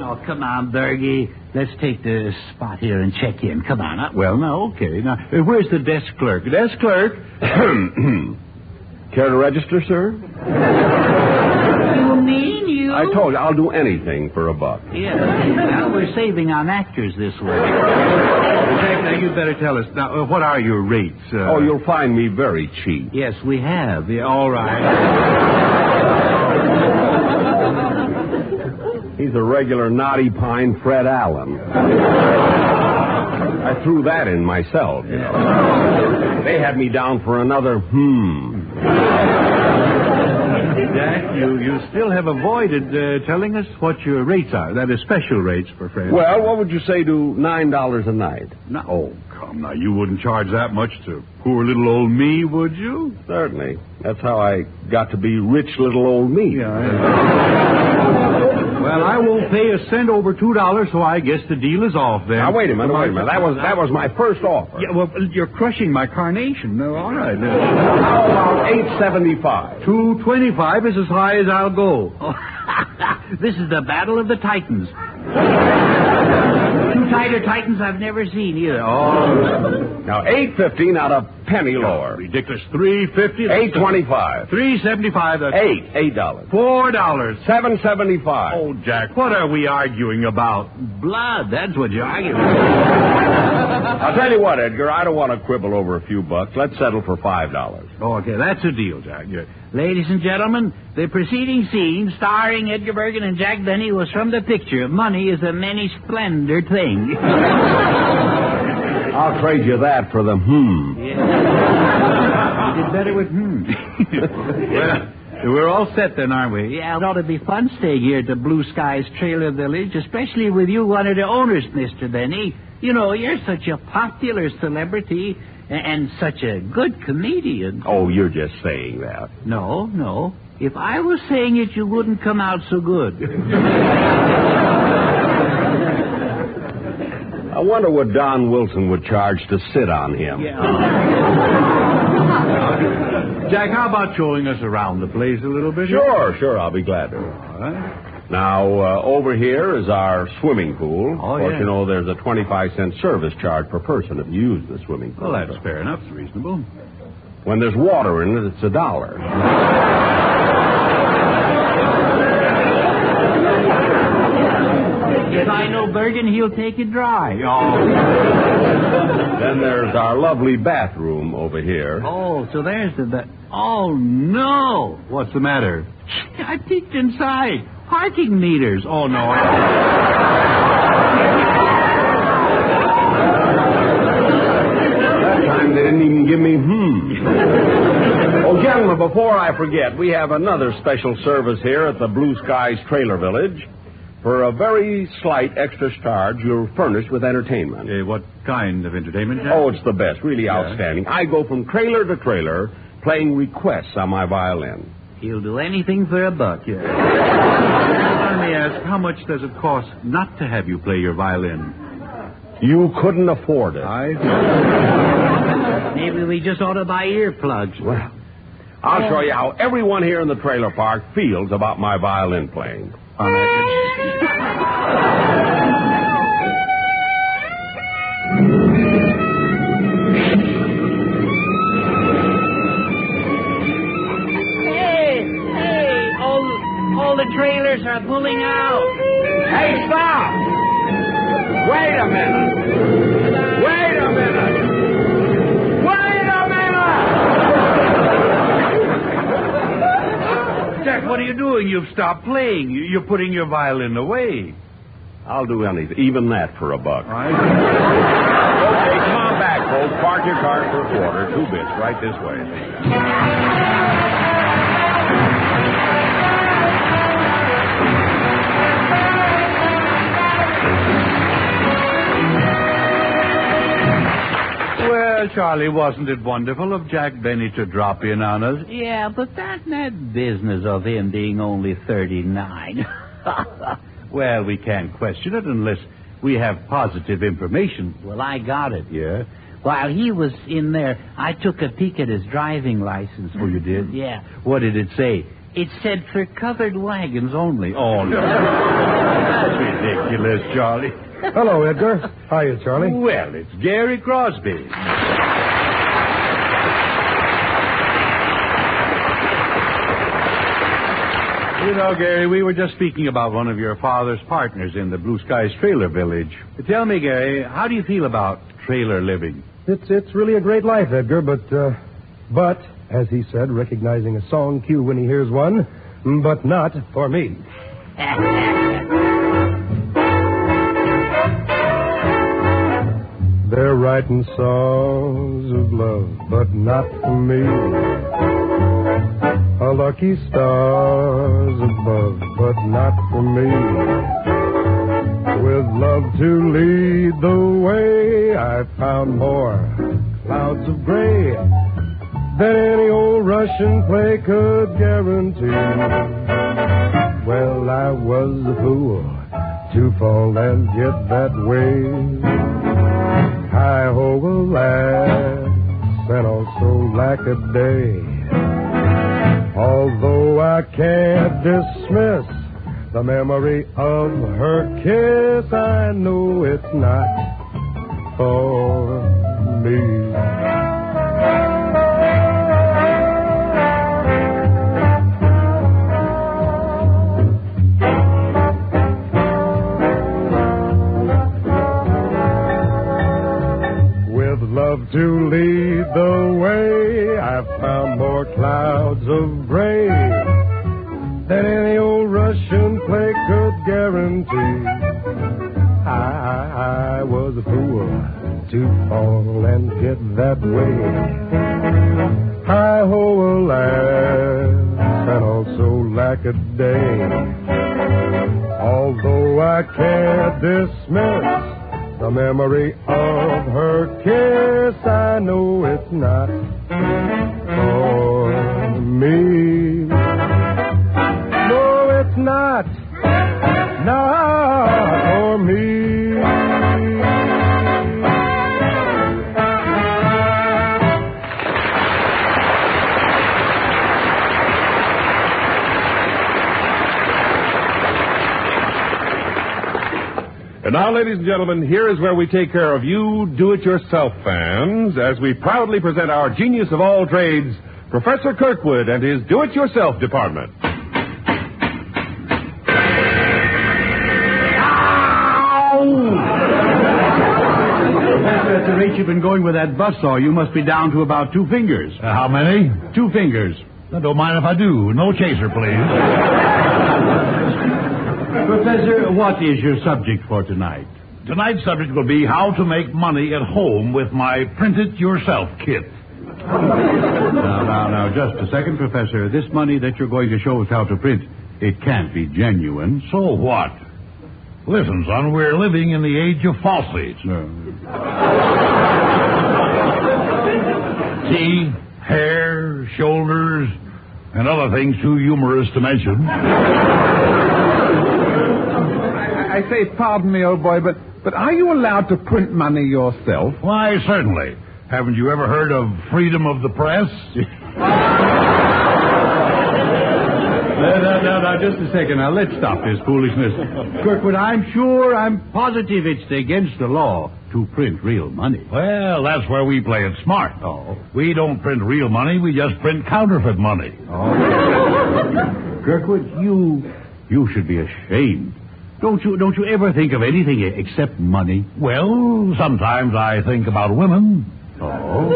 Oh, come on, Bergie. Let's take the spot here and check in. Come on. Well, no, okay. Now, where's the desk clerk? Desk clerk? Care to register, sir? You mean you? I told you, I'll do anything for $1. Yeah. Well, we're saving on actors this way. Jack, now you'd better tell us. Now, what are your rates? You'll find me very cheap. Yes, we have. Yeah, all right. He's a regular Knotty Pine Fred Allen. I threw that in myself, you know. They had me down for another Jack, you still have avoided telling us what your rates are. That is special rates for friends. Well, what would you say to $9 a night? No, oh, come now. You wouldn't charge that much to poor little old me, would you? Certainly. That's how I got to be rich little old me. Well, I won't pay a cent over $2, so I guess the deal is off then. Now, wait a minute. That was my first offer. Yeah, well, you're crushing my carnation. No, all right. How about $8.75? $2.25 is as high as I'll go. This is the battle of the Titans. Two tighter Titans I've never seen either. Oh. Now, $8.50, not a penny lower. Ridiculous. $3.50. $8.25. $3.75. That's $8. $4. $7.75. Oh, Jack, what are we arguing about? Blood. That's what you're arguing about. I'll tell you what, Edgar. I don't want to quibble over a few bucks. Let's settle for $5. Oh, okay, that's a deal, Jack. Ladies and gentlemen, the preceding scene, starring Edgar Bergan and Jack Benny, was from the picture "Money is a Many Splendid Thing." I'll trade you that for the Yeah. You did better with Well, we're all set then, aren't we? Yeah, it ought to be fun staying here at the Blue Skies Trailer Village, especially with you, one of the owners, Mr. Benny. You know, you're such a popular celebrity and such a good comedian. Oh, you're just saying that. No. If I was saying it, you wouldn't come out so good. I wonder what Don Wilson would charge to sit on him. Yeah. Jack, how about showing us around the place a little bit? Sure, I'll be glad to. All right. Now, over here is our swimming pool. Oh, of course, yeah. you know there's a 25-cent service charge per person if you use the swimming pool. Well, that's fair enough. It's reasonable. When there's water in it, it's $1. If I know Bergan, he'll take it dry. Oh. Then there's our lovely bathroom over here. Oh, so there's the... Oh, no. What's the matter? I peeked inside. Parking meters. Oh, no. That time they didn't even give me Oh, gentlemen, before I forget, we have another special service here at the Blue Skies Trailer Village. For a very slight extra charge, you're furnished with entertainment. What kind of entertainment, Jack? Oh, it's the best. Really outstanding. I go from trailer to trailer playing requests on my violin. He'll do anything for $1. Yeah. Let me ask, how much does it cost not to have you play your violin? You couldn't afford it. Maybe we just ought to buy earplugs. Well, I'll show you how everyone here in the trailer park feels about my violin playing. Hey, all the trailers are pulling out. Hey, stop! Wait a minute! Jack, what are you doing? You've stopped playing. You're putting your violin away. I'll do anything, even that for $1. Right. Okay, come on back, folks. Park your car for a quarter. 2 bits, right this way. Charlie, wasn't it wonderful of Jack Benny to drop in on us? Yeah, but that business of him being only 39. Well, we can't question it unless we have positive information. Well, I got it. Yeah? While he was in there, I took a peek at his driving license. Oh, you did? Yeah. What did it say? It said for covered wagons only. Oh, no. That's ridiculous, Charlie. Hello, Edgar. Hiya, Charlie. Well, it's Gary Crosby. You know, Gary, we were just speaking about one of your father's partners in the Blue Skies Trailer Village. Tell me, Gary, how do you feel about trailer living? It's really a great life, Edgar, but, as he said, recognizing a song cue when he hears one, but not for me. They're writing songs of love, but not for me. A lucky stars above, but not for me. With love to lead the way, I found more clouds of gray than any old Russian play could guarantee. Well, I was a fool to fall and get that way. Hi-ho, alas, and also lack a day. Although I can't dismiss the memory of her kiss, I know it's not for me. Love to lead the way, I've found more clouds of gray than any old Russian play could guarantee. I was a fool to fall and get that way. Hi-ho, alas, and also lack a day. Although I can't dismiss the memory of her kiss, I know it's not for me. No, it's not for me. And now, ladies and gentlemen, here is where we take care of you do-it-yourself fans as we proudly present our genius of all trades, Professor Kirkwood and his do-it-yourself department. Professor, at the rate you've been going with that buzzsaw, you must be down to about 2 fingers. How many? 2 fingers. Don't mind if I do. No chaser, please. Professor, what is your subject for tonight? Tonight's subject will be how to make money at home with my print-it-yourself kit. Now, just a second, Professor. This money that you're going to show us how to print, it can't be genuine. So what? Listen, son, we're living in the age of falsies. Teeth, hair, shoulders, and other things too humorous to mention. I say, pardon me, old boy, but are you allowed to print money yourself? Why, certainly. Haven't you ever heard of freedom of the press? Now, just a second. Now, let's stop this foolishness. Kirkwood, I'm positive it's against the law to print real money. Well, that's where we play it smart. Oh. We don't print real money, we just print counterfeit money. Oh. Kirkwood, you should be ashamed. Don't you ever think of anything except money? Well, sometimes I think about women. Oh?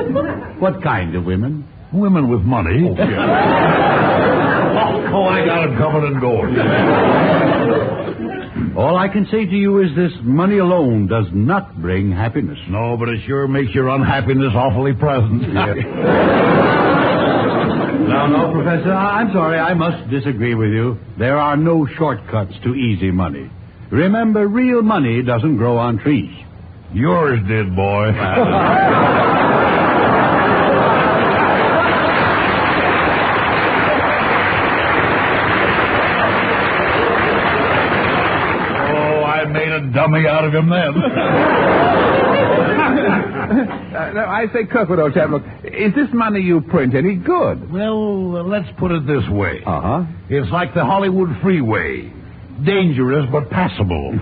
What kind of women? Women with money. Oh, yeah. Oh, I got it covered in gold. All I can say to you is this money alone does not bring happiness. No, but it sure makes your unhappiness awfully present. Yeah. No, Professor, I'm sorry. I must disagree with you. There are no shortcuts to easy money. Remember, real money doesn't grow on trees. Yours did, boy. Oh, I made a dummy out of him then. No, I say, Kirkwood, old chap, look, is this money you print any good? Well, let's put it this way. Uh-huh. It's like the Hollywood freeway. Dangerous, but passable.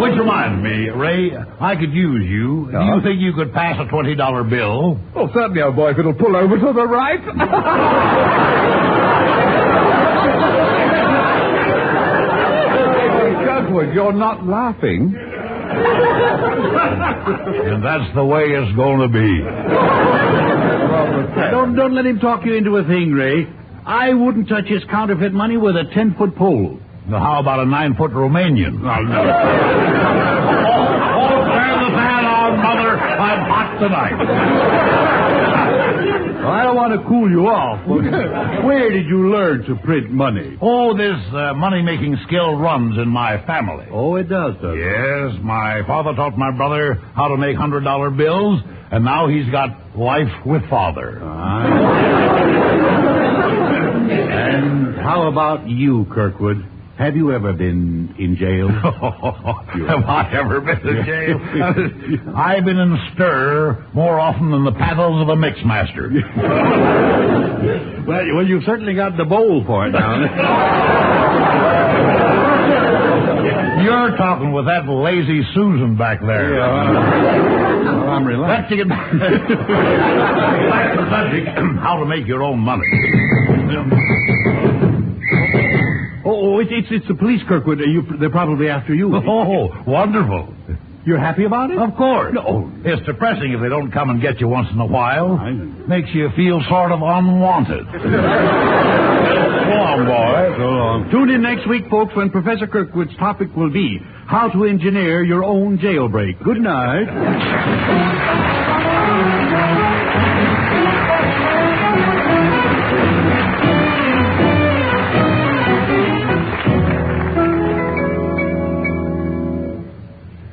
Which reminds me, Ray, I could use you. Do you think you could pass a $20 bill? Oh, certainly, old boy, if it'll pull over to the right. Kirkwood, you're not laughing. And that's the way it's going to be. Don't let him talk you into a thing, Ray. I wouldn't touch his counterfeit money with a 10-foot pole. Now, how about a 9-foot Romanian? Oh, no. Oh, turn the fan on, Mother. I'm hot tonight. Well, I don't want to cool you off. Where did you learn to print money? Oh, this money-making skill runs in my family. Oh, it does, Yes, my father taught my brother how to make $100 bills, and now he's got life with father. And how about you, Kirkwood? Have you ever been in jail? Have I ever been in jail? I've been in stir more often than the paddles of a mixmaster. Well, you've certainly got the bowl for it now. You're talking with that lazy Susan back there. Well, I'm relaxed. Let's get back to the subject, how to make your own money. Oh, it's the police, Kirkwood. They're probably after you. Oh, wonderful. You're happy about it? Of course. No. It's depressing if they don't come and get you once in a while. Makes you feel sort of unwanted. Go on, boy. So long. Tune in next week, folks, when Professor Kirkwood's topic will be how to engineer your own jailbreak. Good night.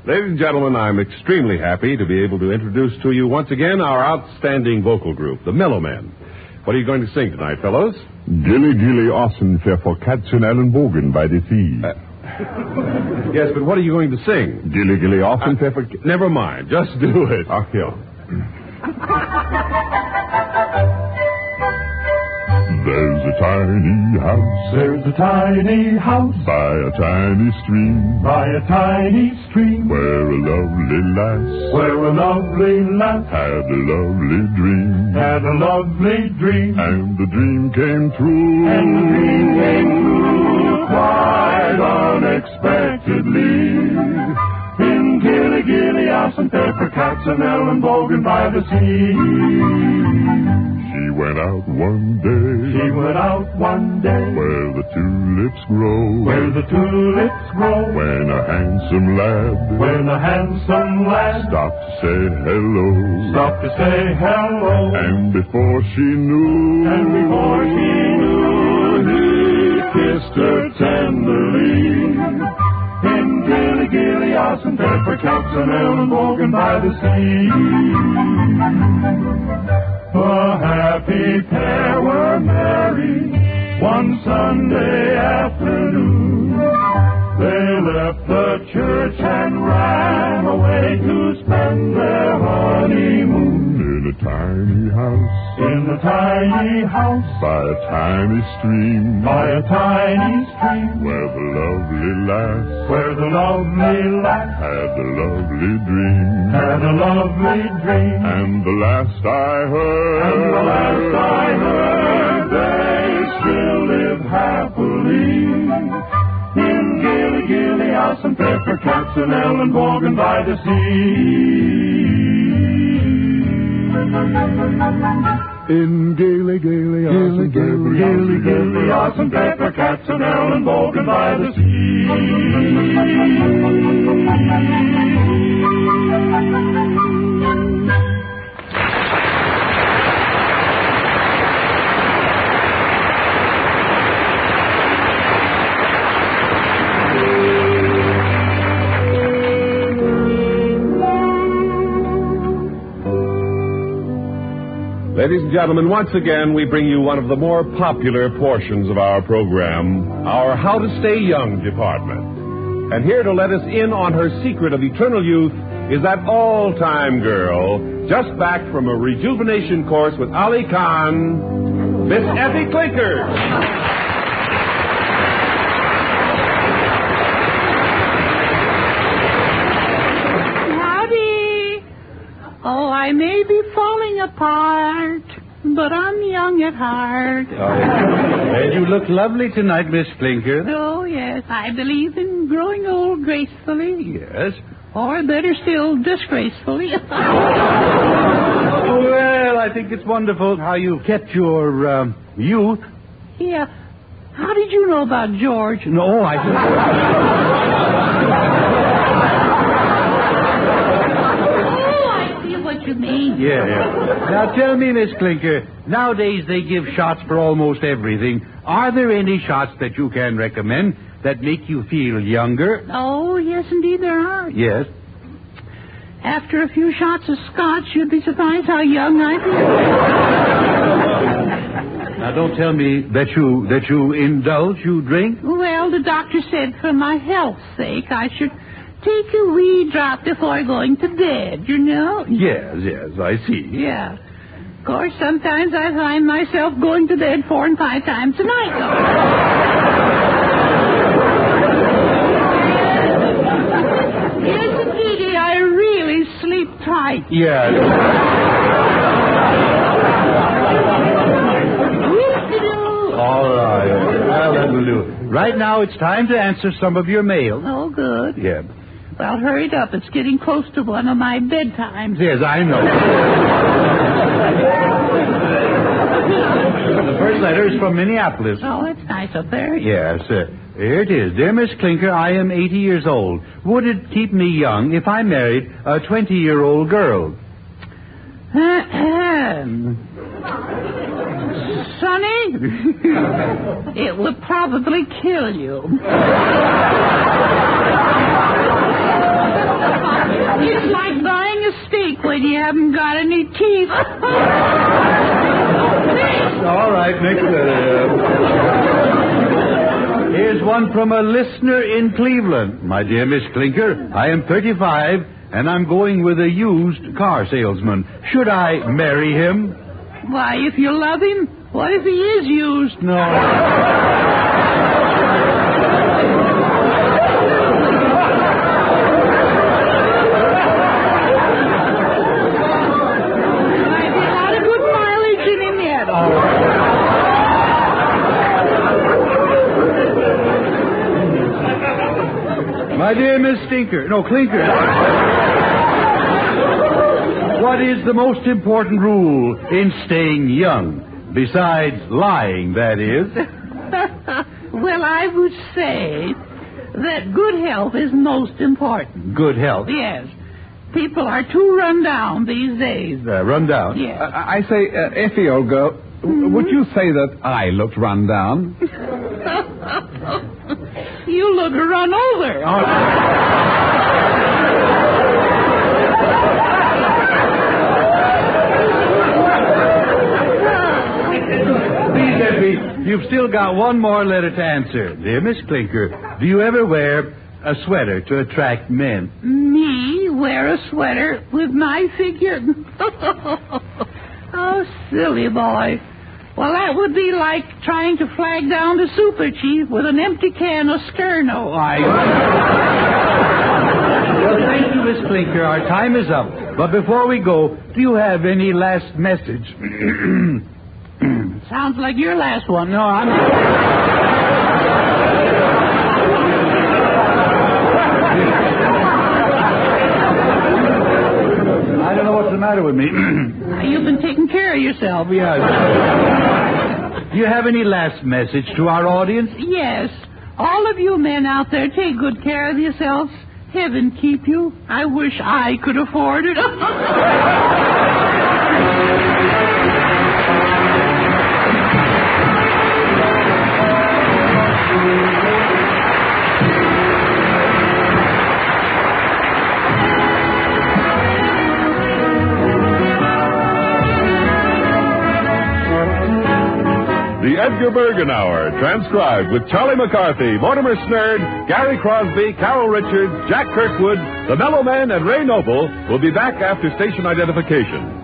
Ladies and gentlemen, I'm extremely happy to be able to introduce to you once again our outstanding vocal group, the Mellow Men. What are you going to sing tonight, fellows? Gilly Gilly Austin fair for Katzenellenbogen by the sea. Yes, but what are you going to sing? Gilly Gilly Austin fair for... Never mind, just do it. Okay. There's a tiny house. There's a tiny house By a tiny stream. by a tiny stream Where a lovely lass. where a lovely lass Had a lovely dream. had a lovely dream. And the dream came true. And the dream came true quite unexpectedly. In Gilly Gilly Austin Pepper Katzenellenbogen by the sea. She went out one day. She went out one day Where the tulips grow. where the tulips grow. When a handsome lad. When a handsome lad Stopped to say hello. stopped to say hello. And before she knew. He kissed her tenderly. In Gilly Gilly Austin Pepper Katzenellenbogen by the sea. A happy pair were married one Sunday afternoon. They left the church and ran away to spend their honeymoon. In a tiny house. In a tiny house By a tiny stream. by a tiny stream Where the lovely lass. where the lovely lass Had a lovely dream. had a lovely dream. And the last I heard. And the last I heard, they still live happily. In Gilly Gilly Austin Pepper Katzenellenbogen by the sea. In Gilly Gilly Austin Pepper. Gilly Gilly Austin Pepper Katzenellenbogen by the sea. Ladies and gentlemen, once again, we bring you one of the more popular portions of our program, our How to Stay Young department. And here to let us in on her secret of eternal youth is that all-time girl, just back from a rejuvenation course with Ali Khan, Miss Effie Clinker. Oh, I may be falling apart, but I'm young at heart. And you look lovely tonight, Miss Clinker. Oh, yes, I believe in growing old gracefully. Yes. Or better still, disgracefully. Well, I think it's wonderful how you kept your youth. Yeah. How did you know about George? No, I What you mean? Yeah. Now tell me, Miss Clinker, nowadays they give shots for almost everything. Are there any shots that you can recommend that make you feel younger? Oh, yes, indeed there are. Yes. After a few shots of scotch, you'd be surprised how young I feel. Now don't tell me that you indulge, you drink. Well, the doctor said for my health's sake I should take a wee drop before going to bed, you know? Yes, I see. Yeah. Of course, sometimes I find myself going to bed 4 and 5 times a night, though. Yes, indeed, I really sleep tight. Yes. All right. Well, that will do. Right now, it's time to answer some of your mail. Oh, good. Yeah. Well, hurry it up. It's getting close to one of my bedtimes. Yes, I know. The first letter is from Minneapolis. Oh, that's nice up there. Yes. Here it is. Dear Miss Clinker, I am 80 years old. Would it keep me young if I married a 20-year-old girl? Sonny, it would probably kill you. It's like buying a steak when you haven't got any teeth. All right, next letter. Here's one from a listener in Cleveland. My dear Miss Clinker, I am 35, and I'm going with a used car salesman. Should I marry him? Why, if you love him, what if he is used? No. My dear Miss Clinker. What is the most important rule in staying young? Besides lying, that is. Well, I would say that good health is most important. Good health? Yes. People are too run down these days. Run down? Yes. I say, Effie, old girl, would you say that I looked run down? You look run over. Please, Effie, you've still got one more letter to answer. Dear Miss Clinker, do you ever wear a sweater to attract men? Me wear a sweater with my figure? Oh, silly boy. Well, that would be like trying to flag down the super chief with an empty can of Sterno. Well, thank you, Miss Clinker. Our time is up. But before we go, do you have any last message? Sounds like your last one. No, I'm... I don't know what's the matter with me. You've been taking care of yourself. Yes. Do you have any last message to our audience? Yes. All of you men out there, take good care of yourselves. Heaven keep you. I wish I could afford it. Edgar Bergan Hour, transcribed with Charlie McCarthy, Mortimer Snerd, Gary Crosby, Carol Richards, Jack Kirkwood, the Mellow Man, and Ray Noble will be back after station identification.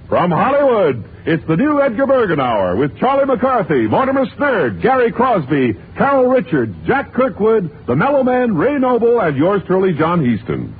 From Hollywood, it's the new Edgar Bergan Hour with Charlie McCarthy, Mortimer Snerd, Gary Crosby, Carol Richards, Jack Kirkwood, the Mellow Man, Ray Noble, and yours truly, John Heaston.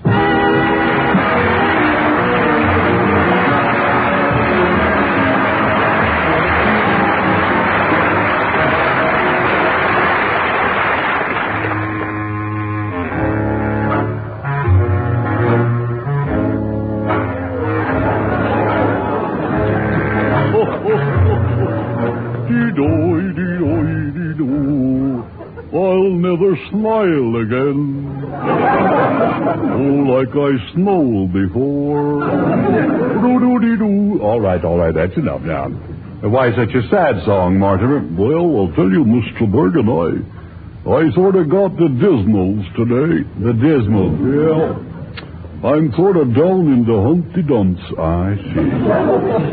I'll never smile again. Oh, like I snowed before. All right, that's enough now. Why is that your sad song, Mortimer? Well, I'll tell you, Mr. Bergan, I sort of got the dismals today. The dismals? Yeah. I'm sort of down in the Humpty Dumps. I see.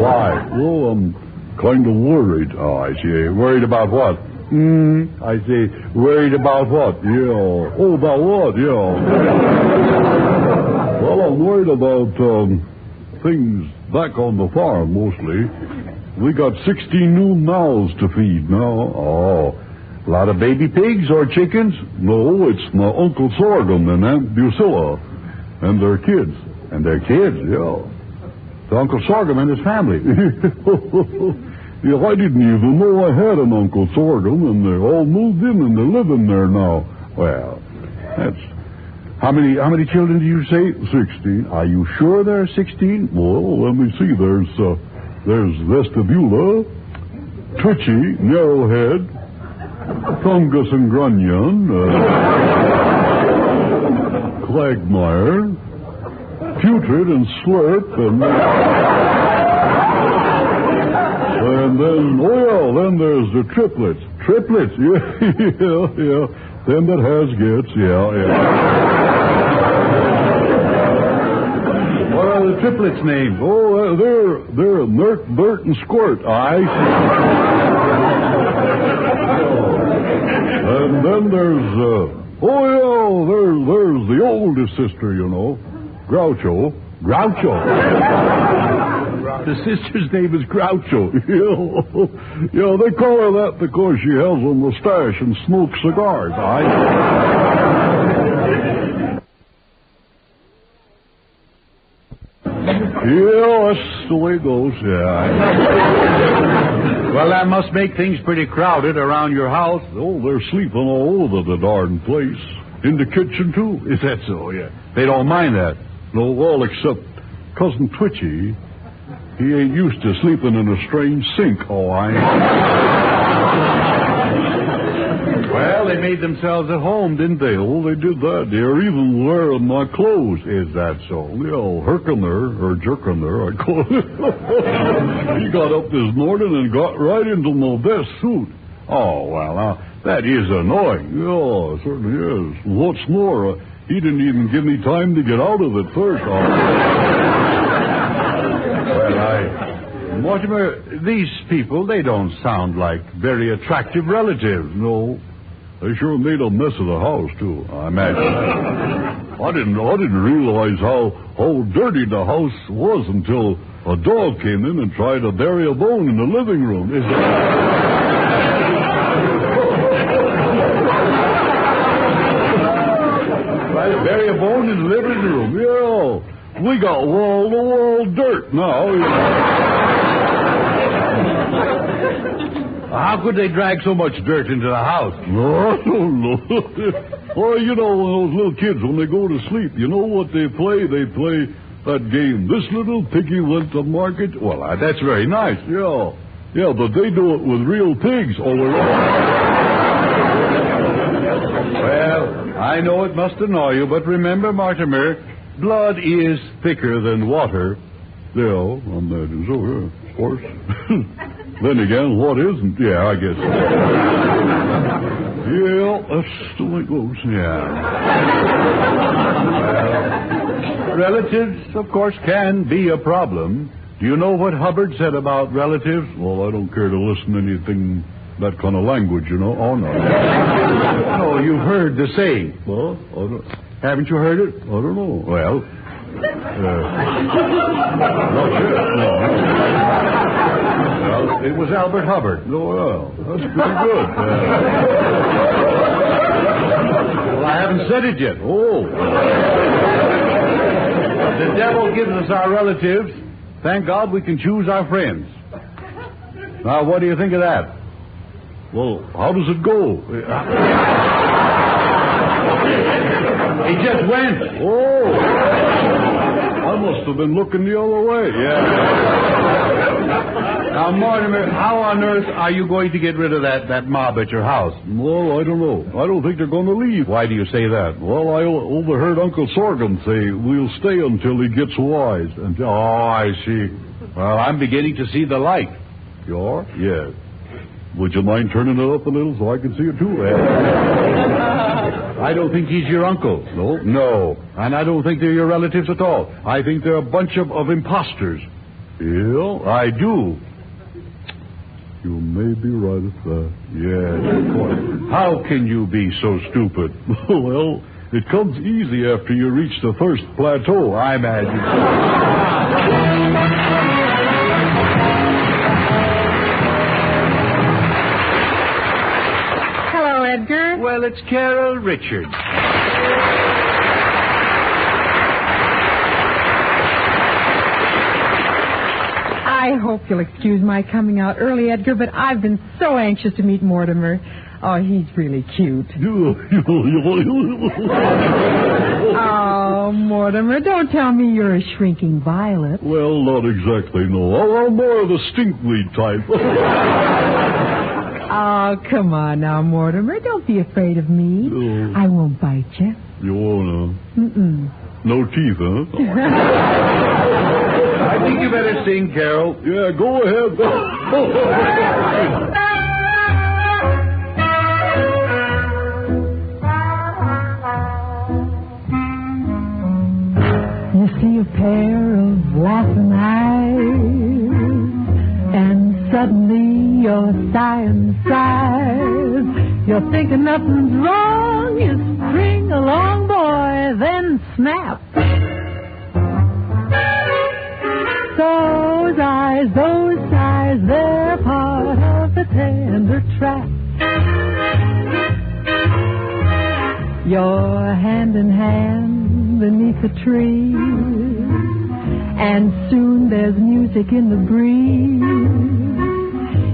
Why? Well, I'm kind of worried. Oh, I see. Worried about what? I see. Worried about what? Yeah. Oh, about what? Yeah. Well, I'm worried about things back on the farm, mostly. We got 16 new mouths to feed now. Oh. A lot of baby pigs or chickens? No, it's my Uncle Sorghum and Aunt Busilla and their kids. And their kids? Yeah. So Uncle Sorghum and his family. Yeah, I didn't even know I had an Uncle Sorghum, and they all moved in and they're living there now. Well, that's... How many children do you say? 16. Are you sure there are 16? Well, let me see. There's Vestibula, Twitchy, Narrowhead, Fungus and Grunion, Quagmire, Putrid and Slurp, and then there's the triplets. Triplets? Yeah. Them that has gets, yeah. What are the triplets' names? Oh, they're Mert, Bert, and Squirt. I see. And then there's, there's the oldest sister, you know, Groucho. The sister's name is Groucho. Yeah, they call her that because she has a mustache and smokes cigars. Yeah, that's the way it goes, yeah. Well, that must make things pretty crowded around your house. Oh, they're sleeping all over the darn place. In the kitchen, too. Is that so? Yeah. They don't mind that. No, all except Cousin Twitchy. He ain't used to sleeping in a strange sink. Oh, Well, they made themselves at home, didn't they? Oh, they did that. They're even wearing my clothes. Is that so? Yeah, Herkimer, or Jerkimer, I call it. He got up this morning and got right into my best suit. Oh, well, that is annoying. Yeah, it certainly is. What's more, he didn't even give me time to get out of it first. Mortimer, these people, they don't sound like very attractive relatives. No. They sure made a mess of the house, too, I imagine. I didn't realize how dirty the house was until a dog came in and tried to bury a bone in the living room. Tried to bury a bone in the living room. Yeah. We got wall-to-wall dirt now. How could they drag so much dirt into the house? No, I don't know. Well, you know, when those little kids, when they go to sleep, you know what they play? They play that game. This little piggy went to market. Well, that's very nice. Yeah. Yeah, but they do it with real pigs all around. Well, I know it must annoy you, but remember, Mortimer, blood is thicker than water. Yeah, I'm that is so, yeah, of course. Then again, what isn't? Yeah, I guess. Yeah, that's the way it goes. Yeah. Relatives, of course, can be a problem. Do you know what Hubbard said about relatives? Well, I don't care to listen to anything, that kind of language, you know. Oh, no. No, you've heard the saying. Well, haven't you heard it? I don't know. Well, not yet, no. Well, it was Albert Hubbard. Oh, well, that's pretty good. Well, I haven't said it yet. Oh. The devil gives us our relatives. Thank God we can choose our friends. Now, what do you think of that? Well, how does it go? He just went. Oh. I must have been looking the other way. Yeah. Now, Mortimer, how on earth are you going to get rid of that mob at your house? Well, I don't know. I don't think they're going to leave. Why do you say that? Well, I overheard Uncle Sorghum say, we'll stay until he gets wise. Oh, I see. Well, I'm beginning to see the light. You are? Yes. Would you mind turning it up a little so I can see it too? I don't think he's your uncle. No? No. And I don't think they're your relatives at all. I think they're a bunch of imposters. Yeah? I do. You may be right at that. Yes, of course. How can you be so stupid? Well, it comes easy after you reach the first plateau, I imagine. Hello, Edgar. Well, it's Carol Richards. I hope you'll excuse my coming out early, Edgar, but I've been so anxious to meet Mortimer. Oh, he's really cute. Oh, Mortimer, don't tell me you're a shrinking violet. Well, not exactly, no. I'm more of the stinkweed type. Oh, come on now, Mortimer. Don't be afraid of me. Oh. I won't bite you. You wanna? Mm-mm. No teeth, huh? I think you better sing, Carol. Yeah, go ahead. You see a pair of laughing eyes, and suddenly you're sighing sighs. You're thinking nothing's wrong. You string along, boy, then snap. Those eyes, they're part of the tender trap. You're hand in hand beneath the trees, and soon there's music in the breeze.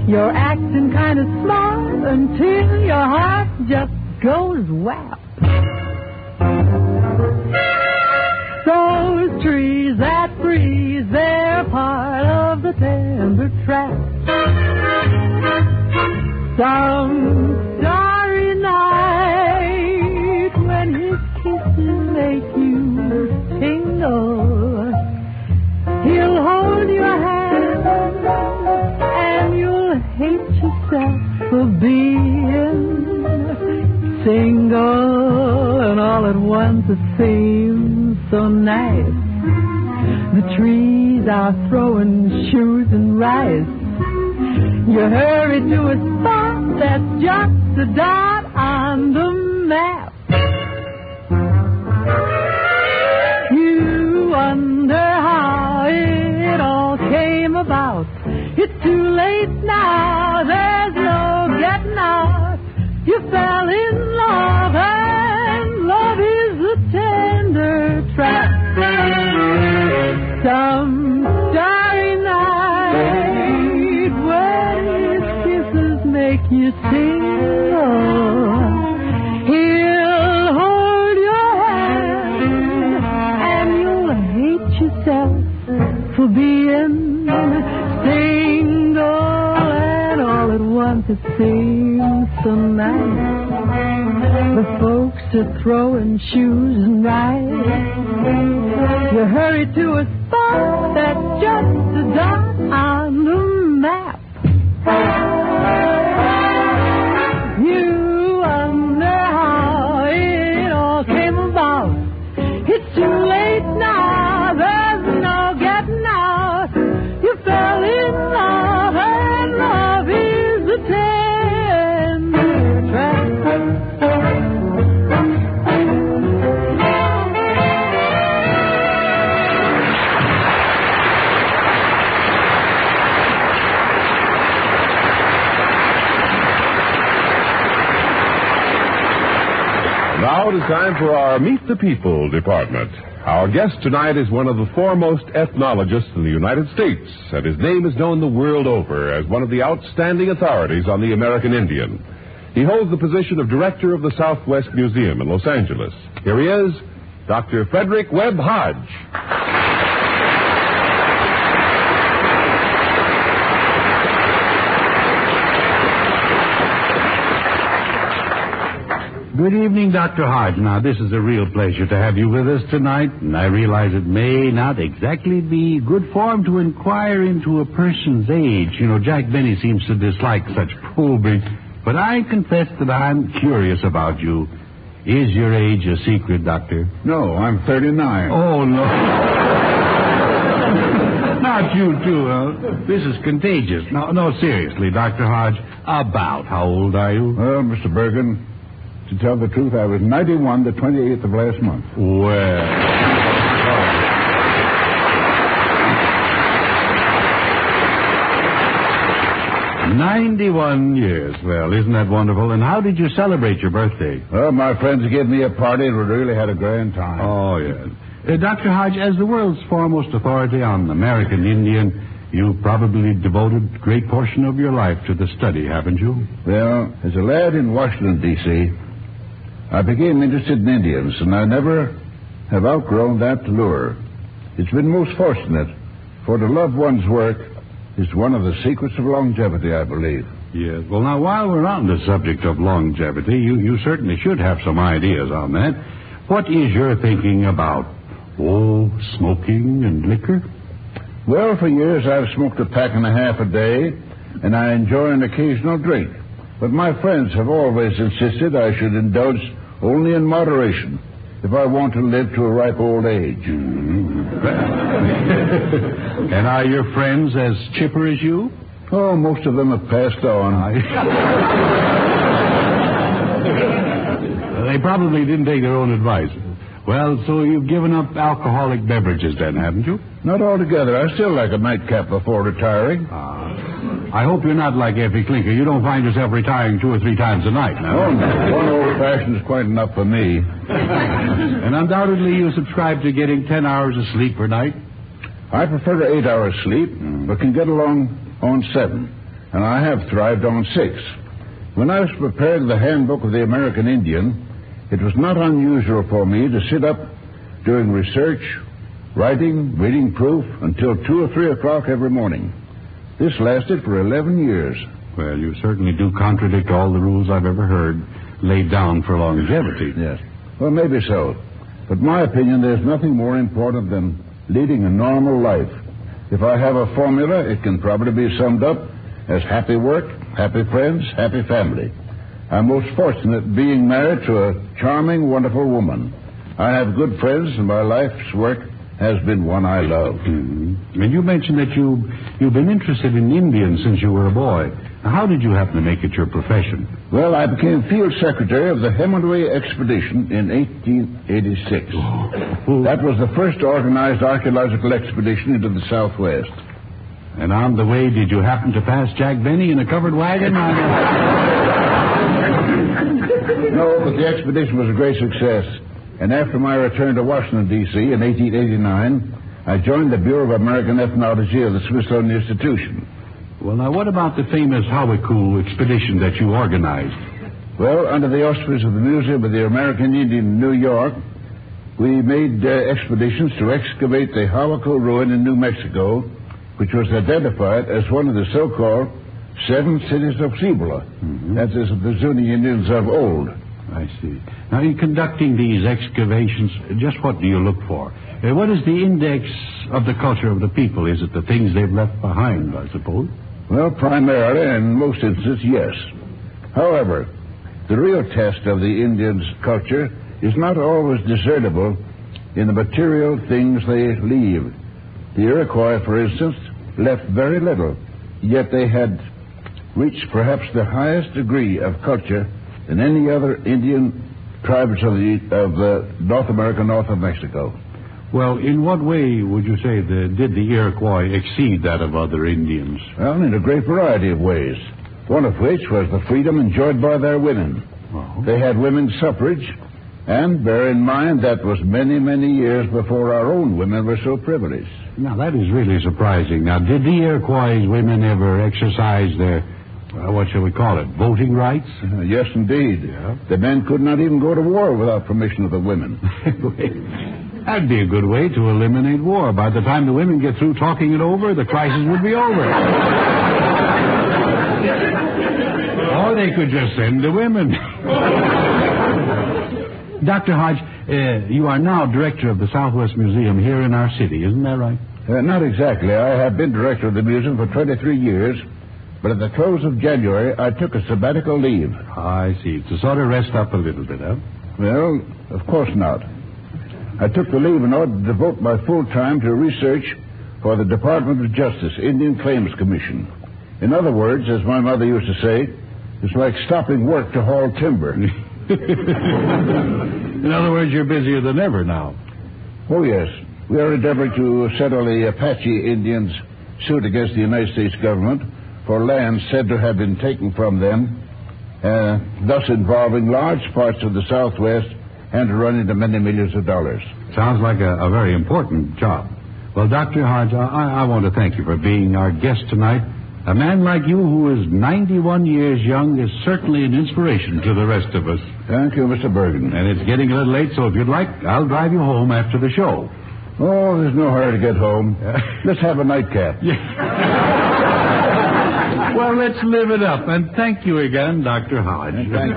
You're acting kind of smart until your heart just goes whap. Those trees that breeze, they're part of the tender trap. Some starry night when his kisses make you tingle, he'll hold your hand and you'll hate yourself for being single, and all at once it seems so nice. The trees are throwing shoes and rice. You hurry to a spot that's just a dot on on the map. You wonder how it all came about. It's too late now, there's no getting out. You fell in love, and love is a tender trap. Some starry night when his kisses make you tingle, he'll hold your hand and you'll hate yourself for being single. And all at once it seems so nice. The folks are throwing shoes and rice. You hurry to a spot that's just a dot on the map. You wonder how it all came about. It's too late now, there's no getting out. You fell in love, and love is a tender trap. Now it is time for our Meet the People department. Our guest tonight is one of the foremost ethnologists in the United States, and his name is known the world over as one of the outstanding authorities on the American Indian. He holds the position of director of the Southwest Museum in Los Angeles. Here he is, Dr. Frederick Webb Hodge. Good evening, Dr. Hodge. Now, this is a real pleasure to have you with us tonight, and I realize it may not exactly be good form to inquire into a person's age. You know, Jack Benny seems to dislike such probing, but I confess that I'm curious about you. Is your age a secret, Doctor? No, I'm 39. Oh, no. Not you, too, huh? This is contagious. No, seriously, Dr. Hodge, about how old are you? Well, Mr. Bergan, to tell the truth, I was 91 the 28th of last month. Well. 91 years. Well, isn't that wonderful? And how did you celebrate your birthday? Well, my friends gave me a party and we really had a grand time. Oh, yes. Dr. Hodge, as the world's foremost authority on American Indian, you've probably devoted a great portion of your life to the study, haven't you? Well, as a lad in Washington, D.C., I became interested in Indians, and I never have outgrown that lure. It's been most fortunate, for to love one's work is one of the secrets of longevity, I believe. Yes. Well, now, while we're on the subject of longevity, you certainly should have some ideas on that. What is your thinking about, smoking and liquor? Well, for years I've smoked a pack and a half a day, and I enjoy an occasional drink. But my friends have always insisted I should indulge only in moderation if I want to live to a ripe old age. And are your friends as chipper as you? Oh, most of them have passed on. They probably didn't take their own advice. Well, so you've given up alcoholic beverages then, haven't you? Not altogether. I still like a nightcap before retiring. I hope you're not like Effie Clinker. You don't find yourself retiring 2 or 3 times a night now. Oh, no. One old-fashioned is quite enough for me. And undoubtedly you subscribe to getting 10 hours of sleep per night? I prefer 8 hours sleep, but can get along on 7. And I have thrived on 6. When I was preparing the Handbook of the American Indian, it was not unusual for me to sit up doing research, writing, reading proof until 2 or 3 o'clock every morning. This lasted for 11 years. Well, you certainly do contradict all the rules I've ever heard laid down for longevity. Yes. Well, maybe so. But my opinion, there's nothing more important than leading a normal life. If I have a formula, it can probably be summed up as happy work, happy friends, happy family. I'm most fortunate being married to a charming, wonderful woman. I have good friends, and my life's work has been one I love. Mm-hmm. And you mentioned that you've been interested in Indians since you were a boy. How did you happen to make it your profession? Well, I became field secretary of the Hemingway expedition in 1886. That was the first organized archaeological expedition into the Southwest. And on the way, did you happen to pass Jack Benny in a covered wagon? No, but the expedition was a great success. And after my return to Washington, D.C. in 1889, I joined the Bureau of American Ethnology of the Smithsonian Institution. Well, now, what about the famous Howicoo expedition that you organized? Well, under the auspices of the Museum of the American Indian in New York, we made expeditions to excavate the Howicoo ruin in New Mexico, which was identified as one of the so-called 7 cities of Cibola. That is, the Zuni Indians of old. I see. Now, in conducting these excavations, just what do you look for? What is the index of the culture of the people? Is it the things they've left behind, I suppose? Well, primarily, in most instances, yes. However, the real test of the Indians' culture is not always discernible in the material things they leave. The Iroquois, for instance, left very little, yet they had reached perhaps the highest degree of culture than any other Indian tribes of North America, north of Mexico. Well, in what way would you say did the Iroquois exceed that of other Indians? Well, in a great variety of ways, one of which was the freedom enjoyed by their women. They had women's suffrage, and bear in mind that was many, many years before our own women were so privileged. Now, that is really surprising. Now, did the Iroquois women ever exercise their, what shall we call it, voting rights? Yes, indeed. Yeah. The men could not even go to war without permission of the women. That'd be a good way to eliminate war. By the time the women get through talking it over, the crisis would be over. Or they could just send the women. Dr. Hodge, you are now director of the Southwest Museum here in our city, isn't that right? Not exactly. I have been director of the museum for 23 years, but at the close of January, I took a sabbatical leave. I see. To sort of rest up a little bit, huh? Well, of course not. I took the leave in order to devote my full time to research for the Department of Justice Indian Claims Commission. In other words, as my mother used to say, it's like stopping work to haul timber. In other words, you're busier than ever now. Oh, yes. We are endeavoring to settle the Apache Indians' suit against the United States government for land said to have been taken from them, thus involving large parts of the Southwest and to run into many millions of dollars. Sounds like a very important job. Well, Dr. Hodge, I want to thank you for being our guest tonight. A man like you who is 91 years young is certainly an inspiration to the rest of us. Thank you, Mr. Bergan. And it's getting a little late, so if you'd like, I'll drive you home after the show. Oh, there's no hurry to get home. Let's have a nightcap. Well, let's live it up. And thank you again, Dr. Hodge. Thank you.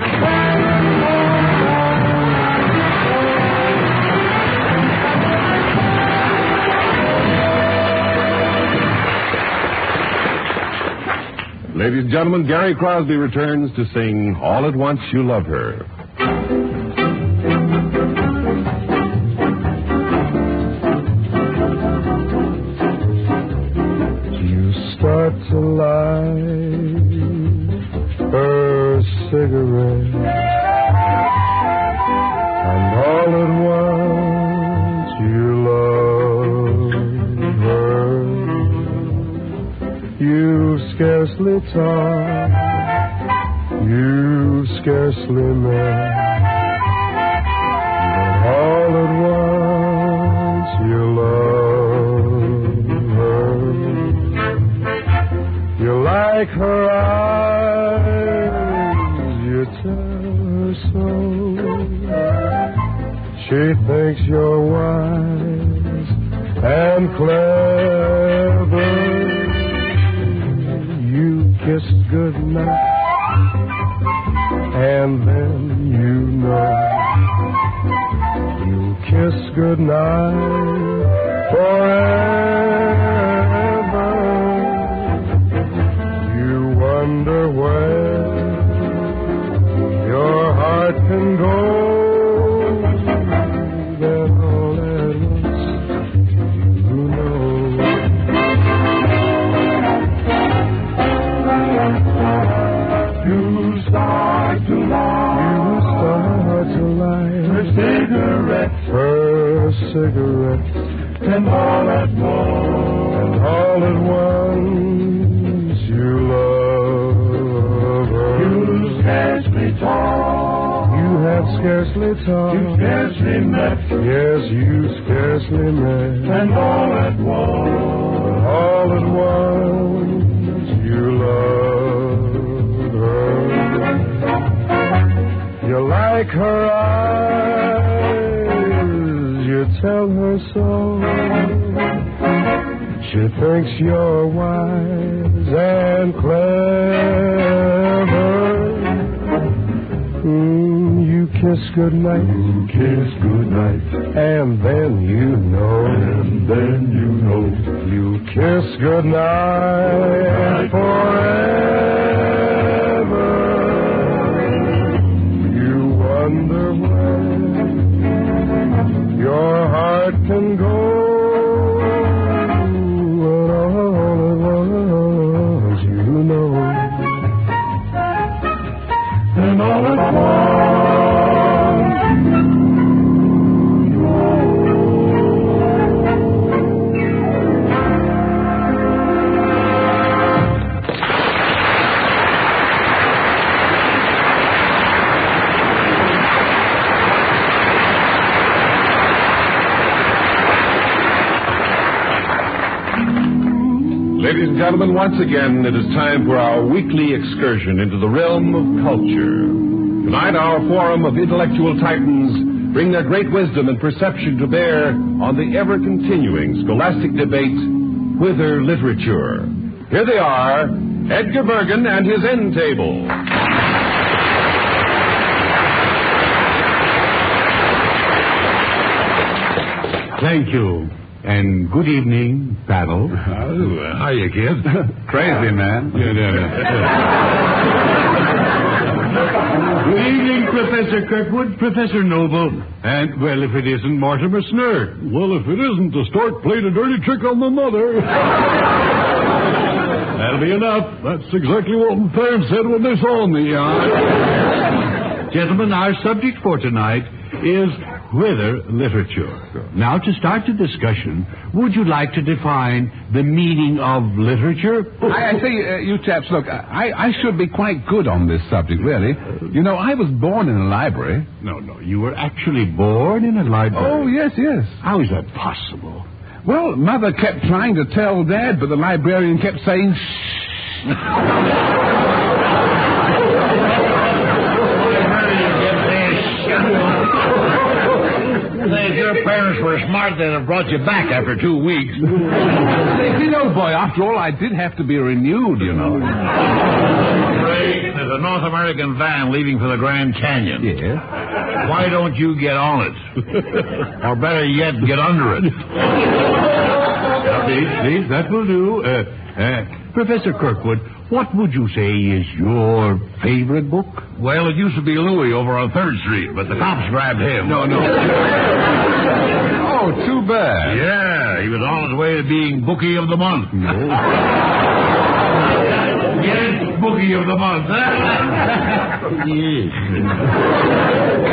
Ladies and gentlemen, Gary Crosby returns to sing All at Once You Love Her. You start to light her cigarette, and all at once you love her. You scarcely talk, you scarcely met, but all at once you love her. You like her eyes, you tell her so. She thinks you're wise and clever. Kiss goodnight, and then you know you kiss goodnight forever. You wonder where your heart can go. Then all at once you know. cigarettes. And all at once. And all at once you love her. You scarcely talk. You have scarcely talked. You scarcely met. Yes, you scarcely met. And all at once. All at once you love her. You like her eyes, you tell her so. She thinks you're wise and clever. You kiss goodnight. You kiss goodnight. And then you know. And then you know. You kiss goodnight forever. You wonder when your heart can go. And all at once you know. And all at once. Ladies and gentlemen, once again, it is time for our weekly excursion into the realm of culture. Tonight, our forum of intellectual titans bring their great wisdom and perception to bear on the ever-continuing scholastic debate, whither literature. Here they are, Edgar Bergan and his end table. Thank you. And good evening, panel. Hiya, kid. Crazy, man. Good evening, Professor Kirkwood, Professor Noble, and, well, if it isn't Mortimer Snurd. Well, if it isn't, the stork played a dirty trick on my mother. That'll be enough. That's exactly what my parents said when they saw me. Gentlemen, our subject for tonight is whither literature. Now, to start the discussion, would you like to define the meaning of literature? I say, you chaps, look, I should be quite good on this subject, really. You know, I was born in a library. No, you were actually born in a library? Oh, yes. How is that possible? Well, Mother kept trying to tell Dad, but the librarian kept saying, shh. If your parents were smart, they'd have brought you back after 2 weeks. You know, boy, after all, I did have to be renewed, you know. Ray, there's a North American van leaving for the Grand Canyon. Yeah? Why don't you get on it? Or better yet, get under it. Please, that will do. Professor Kirkwood, what would you say is your favorite book? Well, it used to be Louis over on 3rd Street, but the cops grabbed him. No. Oh, too bad. Yeah, he was on his way to being Bookie of the Month. No. Yes, Bookie of the Month. Yes.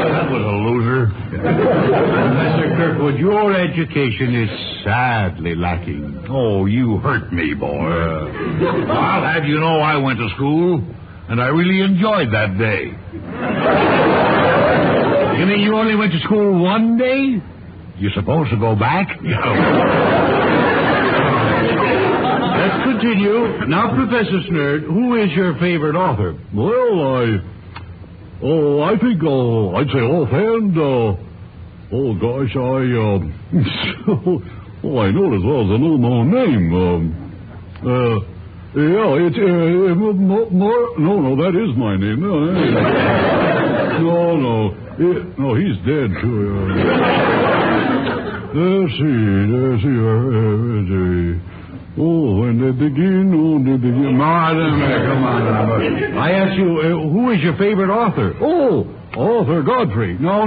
That was a loser. Professor Kirkwood, your education is sadly lacking. Oh, you hurt me, boy. I'll have you know I went to school, and I really enjoyed that day. You mean you only went to school one day? You supposed to go back? Let's continue. Now, Professor Snurd, who is your favorite author? Well, I think, I'd say offhand, I know as well as I know my own name. It's, no, that is my name. No, he's dead, too. Let's see. When they begin. Come on. I asked you, who is your favorite author? Oh, Arthur Godfrey. No.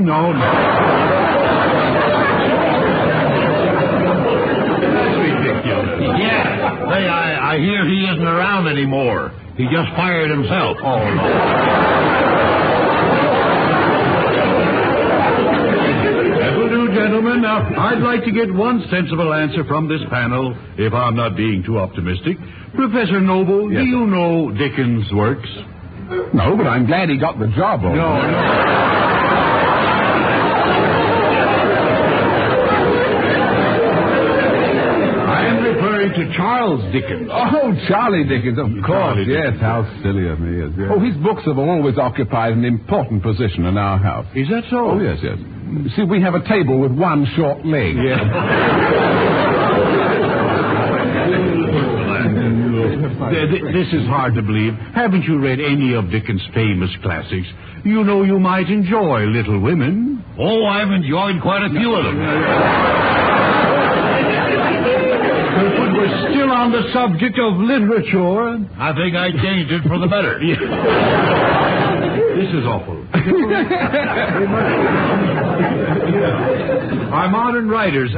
That's ridiculous. Yeah. Say, I hear he isn't around anymore. He just fired himself. Oh, no. That will do, gentlemen. gentlemen, now, I'd like to get one sensible answer from this panel, if I'm not being too optimistic. Professor Noble, do you know Dickens' works? No, but I'm glad he got the job. I'm referring to Charles Dickens. Oh, Charlie Dickens, of course. Charlie Yes, Dickens. how silly of me. Yes. Oh, his books have always occupied an important position in our house. Is that so? Oh, yes. See, we have a table with one short leg. This is hard to believe. Haven't you read any of Dickens' famous classics? You know you might enjoy Little Women. Oh, I've enjoyed quite a few of them. But we're still on the subject of literature. I think I changed it for the better. This is awful. Our modern writers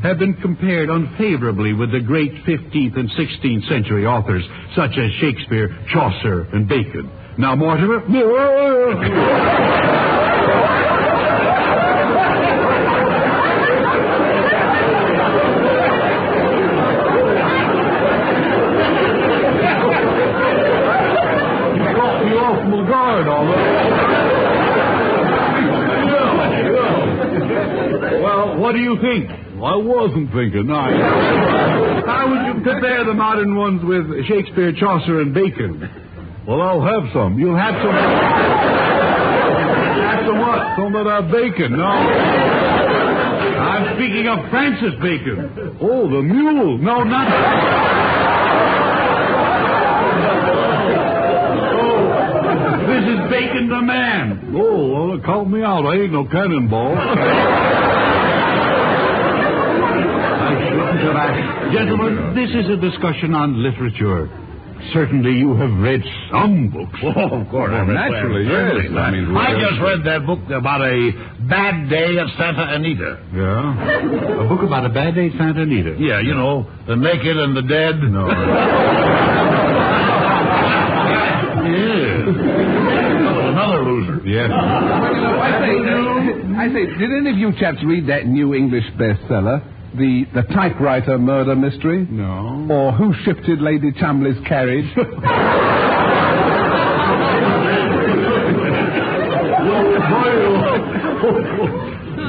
have been compared unfavorably with the great 15th and 16th century authors, such as Shakespeare, Chaucer, and Bacon. Now, Mortimer... Well, what do you think? I wasn't thinking. How would you compare the modern ones with Shakespeare, Chaucer, and Bacon? Well, I'll have some. You'll have some... Have some what? Some of that bacon. No. I'm speaking of Francis Bacon. Oh, the mule. No, not... This is Bacon the man. Oh, well, count me out. I ain't no cannonball. Gentlemen, this is a discussion on literature. Certainly you have read some books. Oh, of course. Well, naturally, yes. I just read that book about a bad day at Santa Anita. Yeah? A book about a bad day at Santa Anita? Yeah, you know, the naked and the dead. No. Another loser. Yes. I say, did any of you chaps read that new English bestseller, the typewriter murder mystery? No. Or Who Shifted Lady Cholmondeley's Carriage?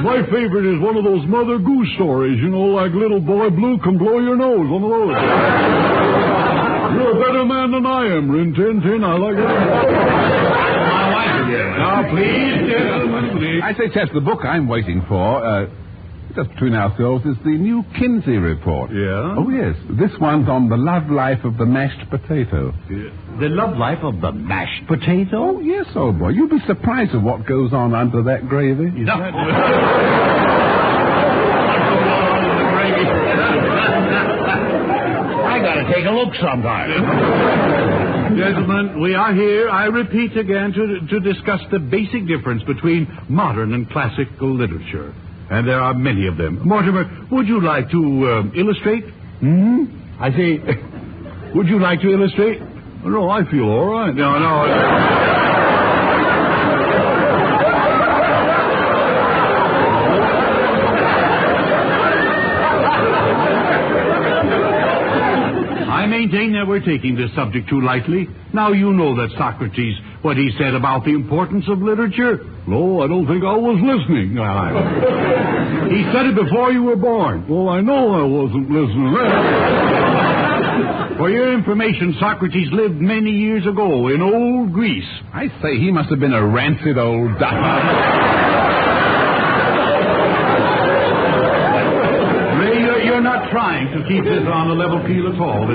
My favorite is one of those Mother Goose stories, you know, like Little Boy Blue Can Blow Your Nose, one of those. You're a better man than I am, Rin Tin Tin. I like it. My wife again. Now, please, gentlemen, please. I say, chaps, the book I'm waiting for, just between ourselves, is the new Kinsey report. Yeah? Oh, yes. This one's on the love life of the mashed potato. The love life of the mashed potato? Oh, yes, old boy. You'd be surprised at what goes on under that gravy. I gotta take a look sometime. Gentlemen, we are here, I repeat again, to discuss the basic difference between modern and classical literature. And there are many of them. Mortimer, would you like to illustrate? I say, would you like to illustrate? No, I feel all right. No. I maintain that we're taking this subject too lightly. Now you know that Socrates, what he said about the importance of literature. No, I don't think I was listening. He said it before you were born. Well, I know I wasn't listening. For your information, Socrates lived many years ago in old Greece. I say he must have been a rancid old duck. You're not trying to keep this on a level keel at all.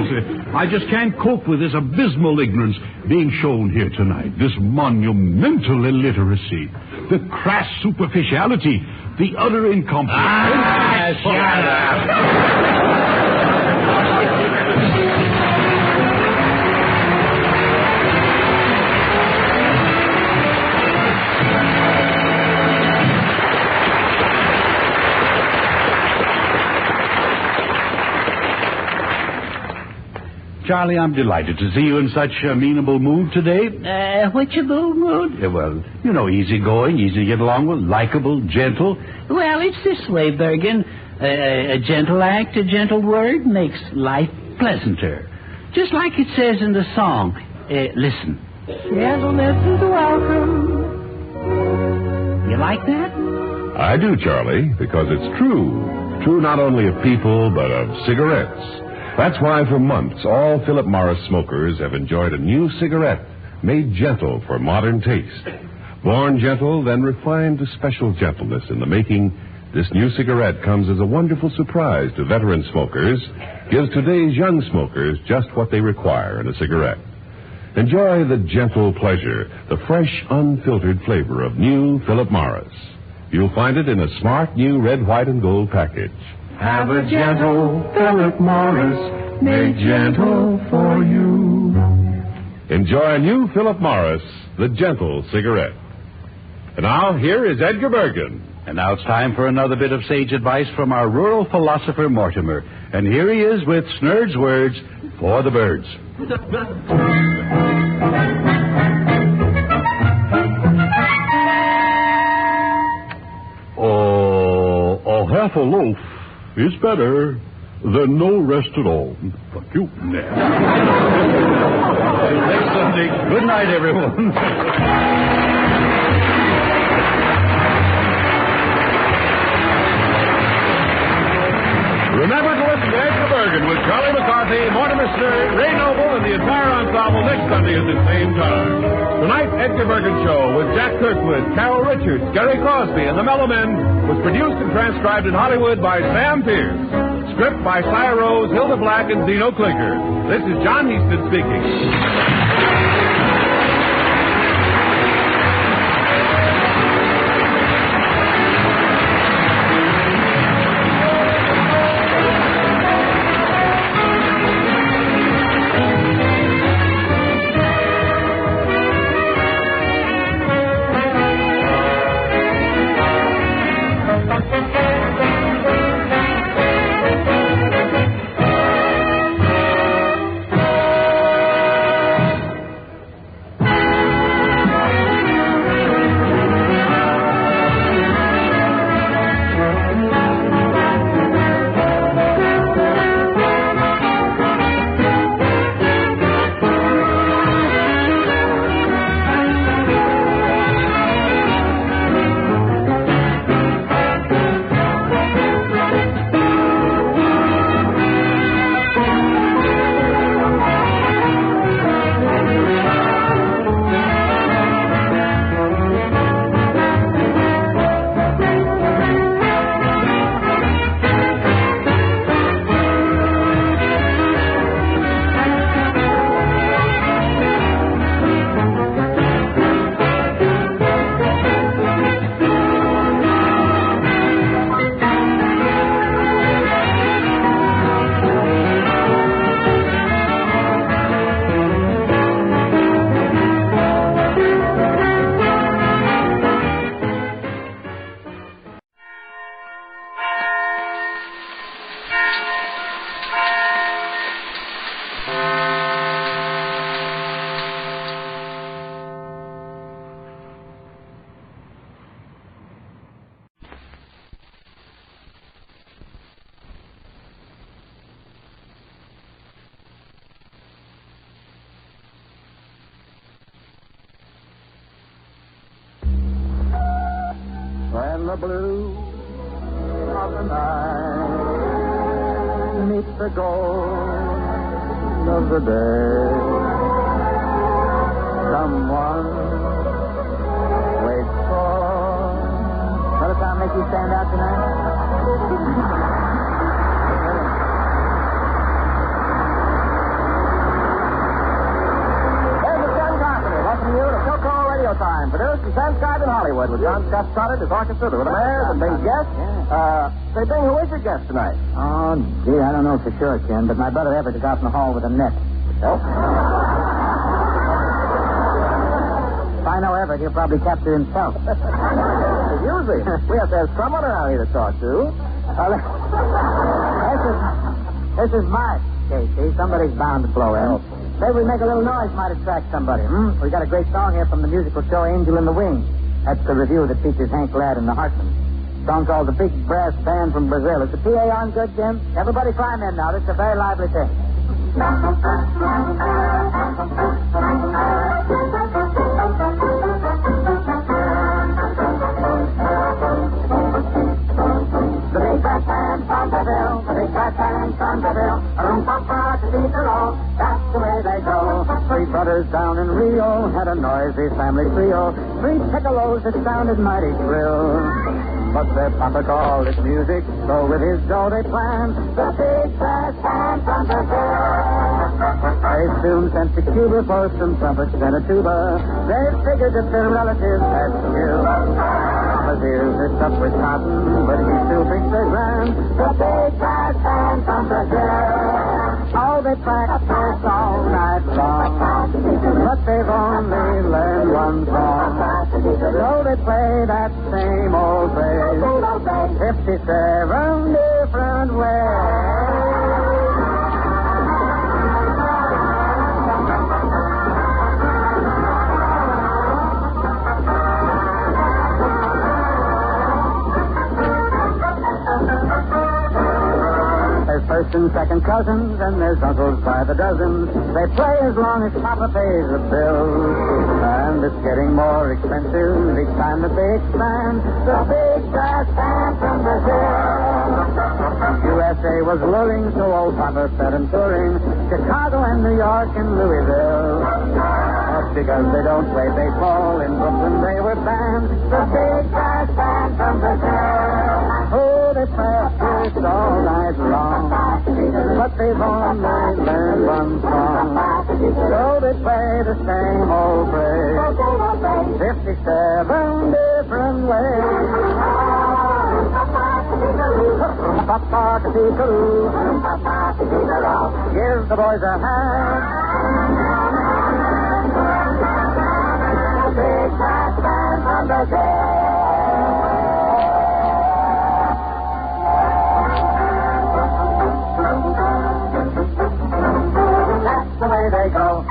I just can't cope with this abysmal ignorance being shown here tonight. This monumental illiteracy, the crass superficiality, the utter incompetency. Shut up. Charlie, I'm delighted to see you in such amenable mood today. What's your mood? Well, you know, easygoing, easy to get along with, likable, gentle. Well, it's this way, Bergan. A gentle act, a gentle word makes life pleasanter. Just like it says in the song. Listen. Gentleness is welcome. You like that? I do, Charlie, because it's true. True not only of people, but of cigarettes. That's why for months all Philip Morris smokers have enjoyed a new cigarette made gentle for modern taste. Born gentle, then refined to special gentleness in the making, this new cigarette comes as a wonderful surprise to veteran smokers, gives today's young smokers just what they require in a cigarette. Enjoy the gentle pleasure, the fresh, unfiltered flavor of new Philip Morris. You'll find it in a smart new red, white, and gold package. Have a gentle Philip Morris, made gentle for you. Enjoy new Philip Morris, the gentle cigarette. And now, here is Edgar Bergan. And now it's time for another bit of sage advice from our rural philosopher, Mortimer. And here he is with Snurd's words for the birds. A half a loaf is better than no rest at all. Fuck you. Next Sunday. Good night, everyone. Remember to listen to Edgar Bergan with Charlie McCarthy, Mortimer Snurd, Ray Noble, and the entire ensemble next Sunday at the same time. Tonight's Edgar Bergan Show with Jack Kirkwood, Carol Richards, Gary Crosby, and the Mellow Men was produced and transcribed in Hollywood by Sam Pierce. Script by Cy Rose, Hilda Black, and Zeno Klinger. This is John Heaston speaking. When the blue of the night meets the gold of the day, someone waits for. What does that make you stand out tonight? You to Philco Radio Time, produced and transcribed in Hollywood with John Scott Stoddard as orchestra, the Mayors, and Bing's guest. Say, Bing, who is your guest tonight? Oh, gee, I don't know for sure, Ken, but my brother Everett is out in the hall with a net. Oh? If I know Everett, he'll probably capture himself. Usually. We have to have someone around here to talk to. This is Mark. Okay, see, somebody's bound to blow in. Maybe we make a little noise, might attract somebody. We got a great song here from the musical show Angel in the Wings. That's the review that features Hank Ladd and the Hartmans. Song called The Big Brass Band from Brazil. Is the PA on good, Jim? Everybody climb in now. This is a very lively thing. The big brass band from Brazil, the big brass band from Brazil. Papa to beat the law, that's the way they go. Three brothers down in Rio had a noisy family trio. Three piccolos that sounded mighty shrill. But their papa called it music, so with his dough they planned the big brass band from Brazil. They soon sent to Cuba for some trumpets and a tuba. They figured that their relatives had skill. Papa's ears are stuffed with cotton, but he still thinks they're grand. The big brass band from Brazil. Oh, they practice all night long, but they've only learned one song. So they play that same old phrase 57 different ways. First and second cousins, and there's uncles by the dozens. They play as long as Papa pays the bills. And it's getting more expensive each time that they expand the big brass band from Brazil. USA was luring, so old Papa set him touring Chicago and New York and Louisville. That's because they don't play baseball. In Brooklyn they were banned. The big brass band from Brazil. Oh, they practice all night long, but they've only learned one song. So they play the same old phrase 57 different ways. Papa to peekaboo, give the boys a hand. Big brass band from Brazil. That's the way they go.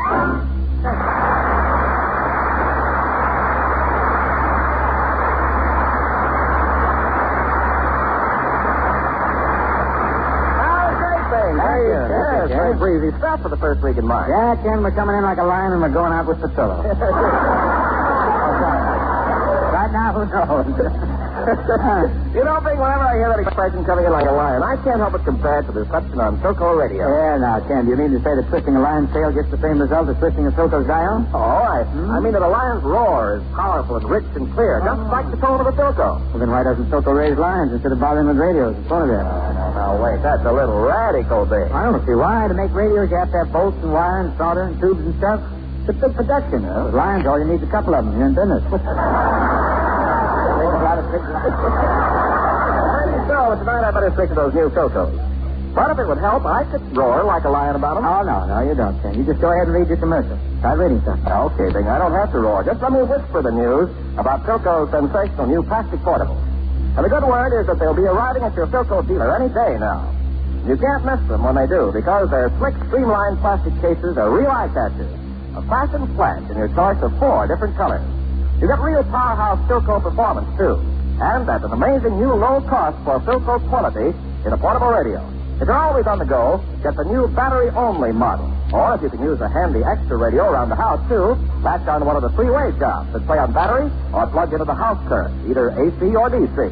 Yes, very breezy stuff for the first week in March. Yeah, Ken, we're coming in like a lion and we're going out with Patillo. Right now, who knows? You know, Bing, whenever I hear that expression, coming in like a lion, I can't help but compare it to the reception on Philco radio. Yeah, now, Ken, do you mean to say that twisting a lion's tail gets the same result as twisting a Philco's dial? Oh, I mean that a lion's roar is powerful and rich and clear, just like the tone of a Philco. Well, then why doesn't Philco raise lions instead of bothering with radios and phonographs? Now, wait, that's a little radical, Bing. I don't see why. To make radios, you have to have bolts and wire and solder and tubes and stuff. It's a big production. With lions, all you need is a couple of them. You're in business. So, tonight I better stick to those new Philcos. But if it would help, I could roar like a lion about them. Oh, no, you don't, Ken. You just go ahead and read your commercial. Start reading something. Okay, Bing, I don't have to roar. Just let me whisper the news about Philco's sensational new plastic portables. And the good word is that they'll be arriving at your Philco dealer any day now. You can't miss them when they do, because their slick, streamlined plastic cases are real eye-catchers. A fashion flash in your choice of 4 different colors. You get real powerhouse Philco performance, too. And at an amazing new low cost for Philco quality in a portable radio. If you're always on the go, get the new battery-only model. Or if you can use a handy extra radio around the house, too, latch on to one of the 3-way jobs that play on battery or plug into the house current, either AC or DC.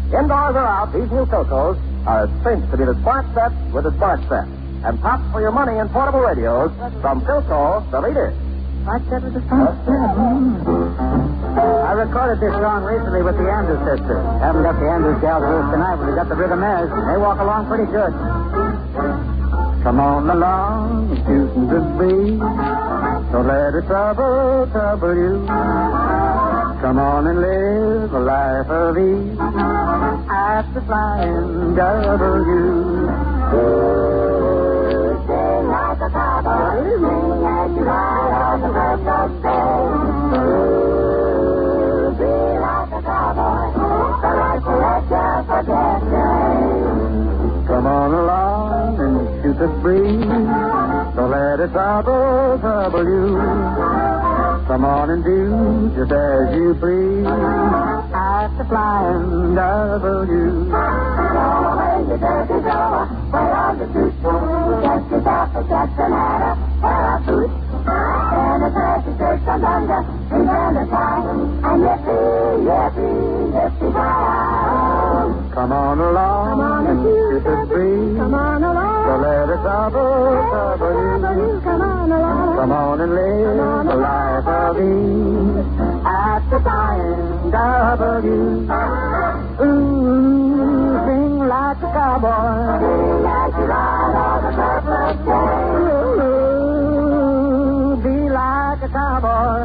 Indoors or out, these new Philcos are cinched to be the smart set with the smart set. And tops for your money in portable radios from Philco, the leader. Smart set with the smart set. I recorded this song recently with the Andrews sisters. Haven't got the Andrews gals with us tonight, but we got the Rhythmaires. They walk along pretty good. Come on along, shooting the breeze. Don't let it trouble you. Come on and live a life of ease. After flying W. Sing like a cowboy, sing as you ride on the Philco stage. Be like a cowboy, the life will let you forget your age. Come on along and shoot cheapest breeze. So let it trouble you. Come on and do just as you please. At the Flying W. Away you dirty go, where are the suits? Get yourself a Jackson and a pair of boots. And a dressy shirt comes under, and a tie. And yippee, yippee, yippee, hi. Come on along and shoot the breeze. Come on along. So let it trouble you. Come on along. Come on and live a life of ease. At the Flying W. Ooh, sing like a cowboy. Sing like you ride on the purple train. Ooh, be like a cowboy.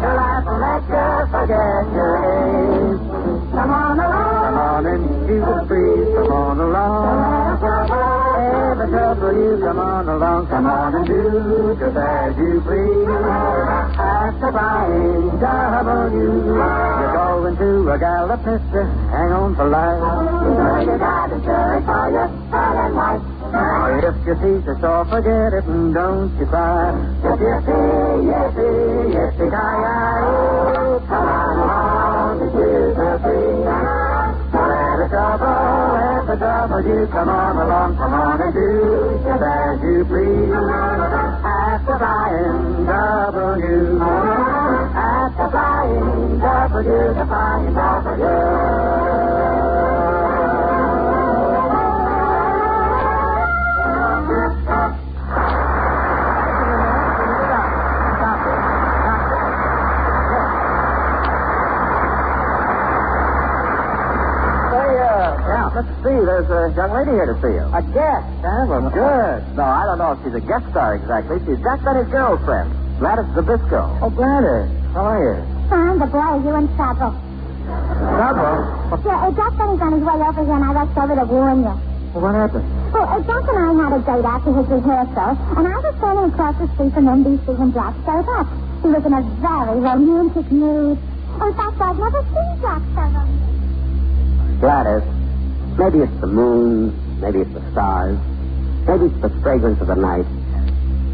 Your life will let you forget your age. Come on along. Come on and shoot the breeze. Come on along. Every trouble you, come on along. Come on and do just as you please. At the Flying W. You're going to a gallop, mister. Hang on for life. You got insurance for your son and wife. If your teeth are sore, forget it and don't you cry. Yippee, yippee, yippee, hi-yi. Come on along to choose the free. Let it trouble you. Come on along, come on and do just as you please. At the Flying W. At the Flying W. The Flying W. Let's see, there's a young lady here to see you. A guest, huh? Well, good. No, I don't know if she's a guest star exactly. She's Jack Benny's girlfriend, Gladys Zabisco. Oh, Gladys, how are you? Fine, but boy, are you in trouble. Trouble? Yeah, Jack Benny's on his way over here, and I rushed over to warn you. Well, what happened? Well, Jack and I had a date after his rehearsal, and I was standing across the street from NBC when Jack showed up. He was in a very romantic mood. In fact, I've never seen Jack so romantic. Gladys. Maybe it's the moon, maybe it's the stars, maybe it's the fragrance of the night.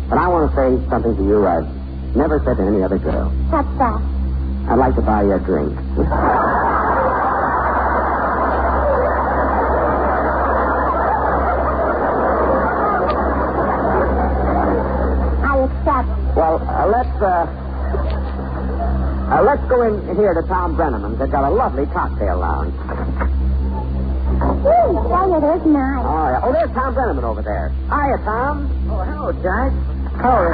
But I want to say something to you I've never said to any other girl. What's that? I'd like to buy you a drink. I accept. Well, let's go in here to Tom Brenneman's. They've got a lovely cocktail lounge. There it is, nice. Oh, yeah. Oh, there's Tom Brenneman over there. Hiya, Tom. Oh, hello, Jack. Oh.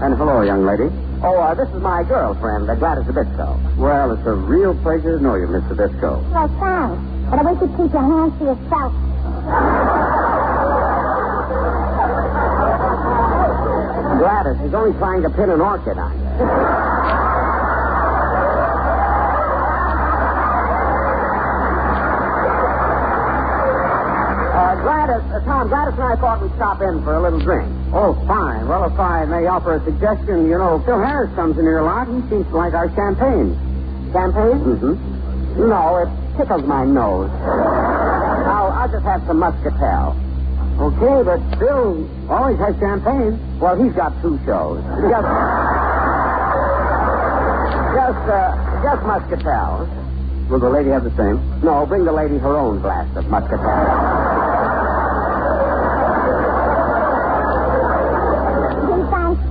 And hello, young lady. Oh, this is my girlfriend, Gladys Zabisco. Well, it's a real pleasure to know you, Miss Zabisco. Well, thanks. But I wish you'd keep your hands to yourself. Gladys, he's only trying to pin an orchid on you. Gladys and I thought we'd stop in for a little drink. Oh, fine. Well, if I may offer a suggestion, you know, Phil Harris comes in here a lot. He seems to like our champagne. Champagne? Mm-hmm. No, it tickles my nose. I'll just have some muscatel. Okay, but Phil always has champagne. Well, he's got two shows. Just muscatel. Will the lady have the same? No, bring the lady her own glass of muscatel.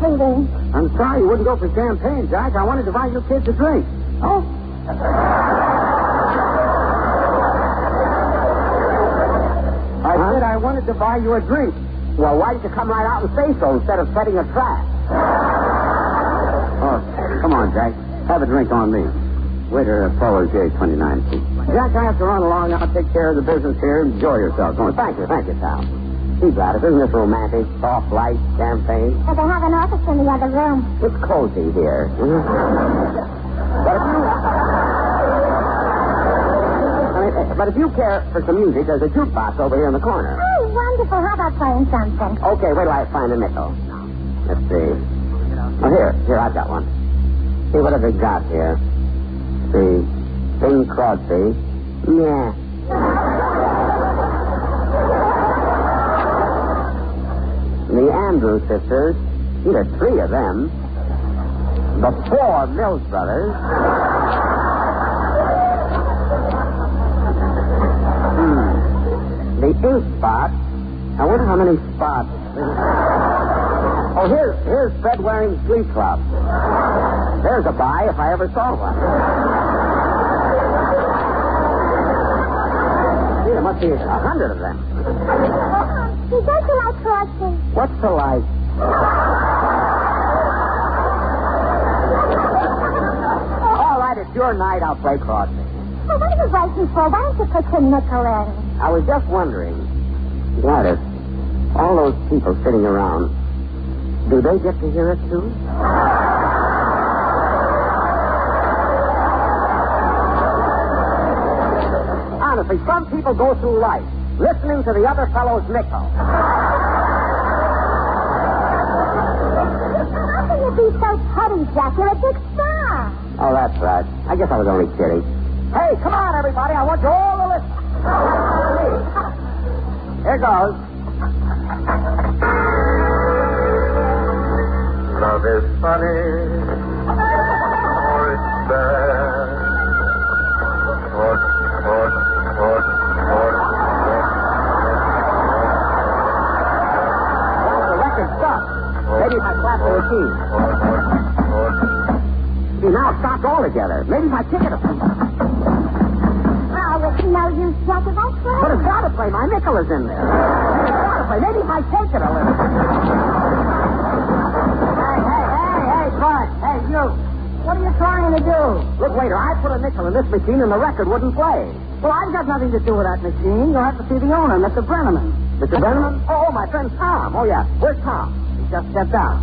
I'm sorry you wouldn't go for champagne, Jack. I wanted to buy you kids a drink. Oh. I said I wanted to buy you a drink. Well, why didn't you come right out and say so instead of setting a trap? Oh, come on, Jack. Have a drink on me. Waiter, follow J29, please. Jack, I have to run along. I'll take care of the business here. Enjoy yourself. Oh, thank you, Tom. See, Gladys, isn't this romantic? Soft light, champagne. But they have an office in the other room. It's cozy here. But if you care for some music, there's a jukebox over here in the corner. Oh, wonderful. How about playing something? Okay, wait till I find a nickel. Let's see. Oh, here, I've got one. See, what have they got here? See, Bing Crosby. Yeah, The Andrews sisters, either 3 of them, the 4 Mills brothers, the ink spot. I wonder how many spots. Oh, here's Fred wearing sleeve cloth. There's a buy if I ever saw one. Gee, there must be 100 of them. Don't you like crossing? What's the like? All right, it's your night. I'll play crossing. Well, what are you waiting for? Why don't you put your nickel in? I was just wondering, Gladys, all those people sitting around, do they get to hear it too? Honestly, some people go through life listening to the other fellow's nickel. How can you be so petty, Jack? You're a big star. Oh, that's right. I guess I was only kidding. Hey, come on, everybody. I want you all to listen. Here goes. Love is funny, or it's bad. What? The record stopped. Maybe if I slap the machine. See, now it stopped altogether. Maybe if I kick it a few. Oh, it's no use, Jack. If I try. But it's got to play. My nickel is in there. It's got to play. Maybe if I take it a little. Hey, Bud. Hey, you. What are you trying to do? Look, waiter, I put a nickel in this machine and the record wouldn't play. Well, I've got nothing to do with that machine. You'll have to see the owner, Mr. Brenneman. Mr. Brenneman? Oh, my friend Tom. Oh, yeah. Where's Tom? He just stepped out.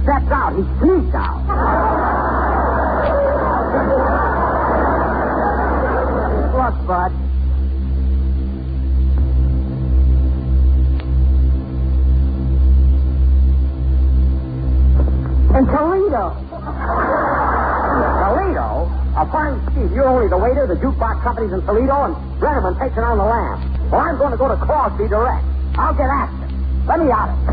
Stepped out. He sneaked out. Look, Bud. In Toledo. Toledo? A fine scheme. You're only the waiter, the jukebox company's in Toledo, and Brenneman takes it on the lam. Well, I'm going to go to Crosby direct. I'll get after it. Let me out of it.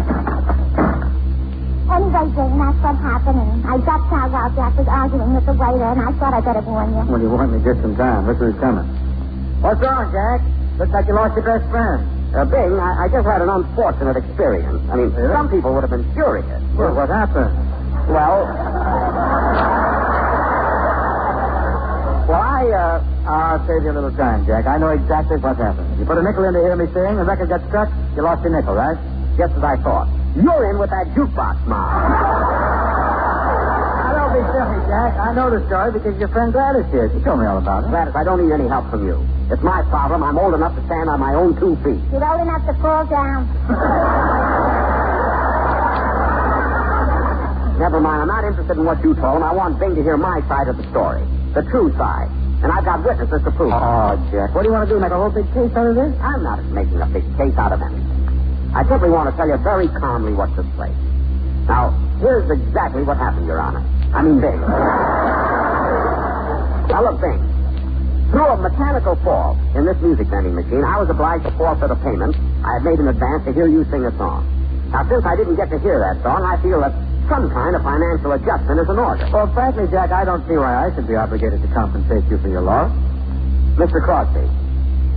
Anyway, Jane, that's what happened. And I got out while Jack was arguing with the waiter, and I thought I'd better warn you. Well, you warned me just in time. Look who's coming. What's wrong, Jack? Looks like you lost your best friend. Bing, I just had an unfortunate experience. I mean, some people would have been furious. Well, what happened? Well, I'll save you a little time, Jack. I know exactly what happened. You put a nickel in to hear me sing, the record got stuck, you lost your nickel, right? Just as I thought. You're in with that jukebox mob. Now, don't be silly, Jack. I know the story because your friend Gladys here. She told me all about it. Gladys, I don't need any help from you. It's my problem. I'm old enough to stand on my own 2 feet. You're old enough to fall down. Never mind. I'm not interested in what you told him. I want Bing to hear my side of the story. The true side. And I've got witnesses to prove it. Oh, Jack. What do you want to do, make a whole big case out of this? I'm not making a big case out of anything. I simply want to tell you very calmly what took place. Now, here's exactly what happened, Your Honor. I mean, Bing. Now, look, Bing. Through a mechanical fault in this music vending machine, I was obliged to forfeit a payment I had made in advance to hear you sing a song. Now, since I didn't get to hear that song, I feel that some kind of financial adjustment is in order. Well, frankly, Jack, I don't see why I should be obligated to compensate you for your loss. Mr. Crosby,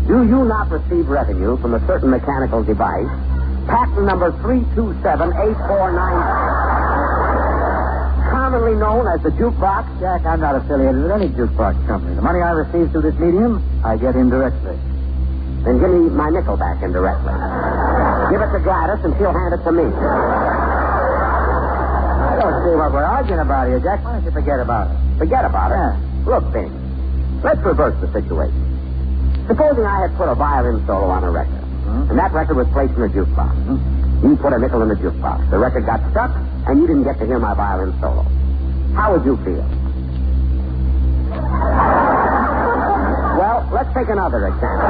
do you not receive revenue from a certain mechanical device, patent number 327-8496, commonly known as the jukebox? Jack, I'm not affiliated with any jukebox company. The money I receive through this medium, I get indirectly. Then give me my nickel back indirectly. Give it to Gladys, and she'll hand it to me. I don't see what we're arguing about here, Jack. Why don't you forget about it? Forget about it? Yeah. Look, Bing, let's reverse the situation. Supposing I had put a violin solo on a record, and that record was placed in a jukebox. You put a nickel in the jukebox. The record got stuck, and you didn't get to hear my violin solo. How would you feel? Well, let's take another example.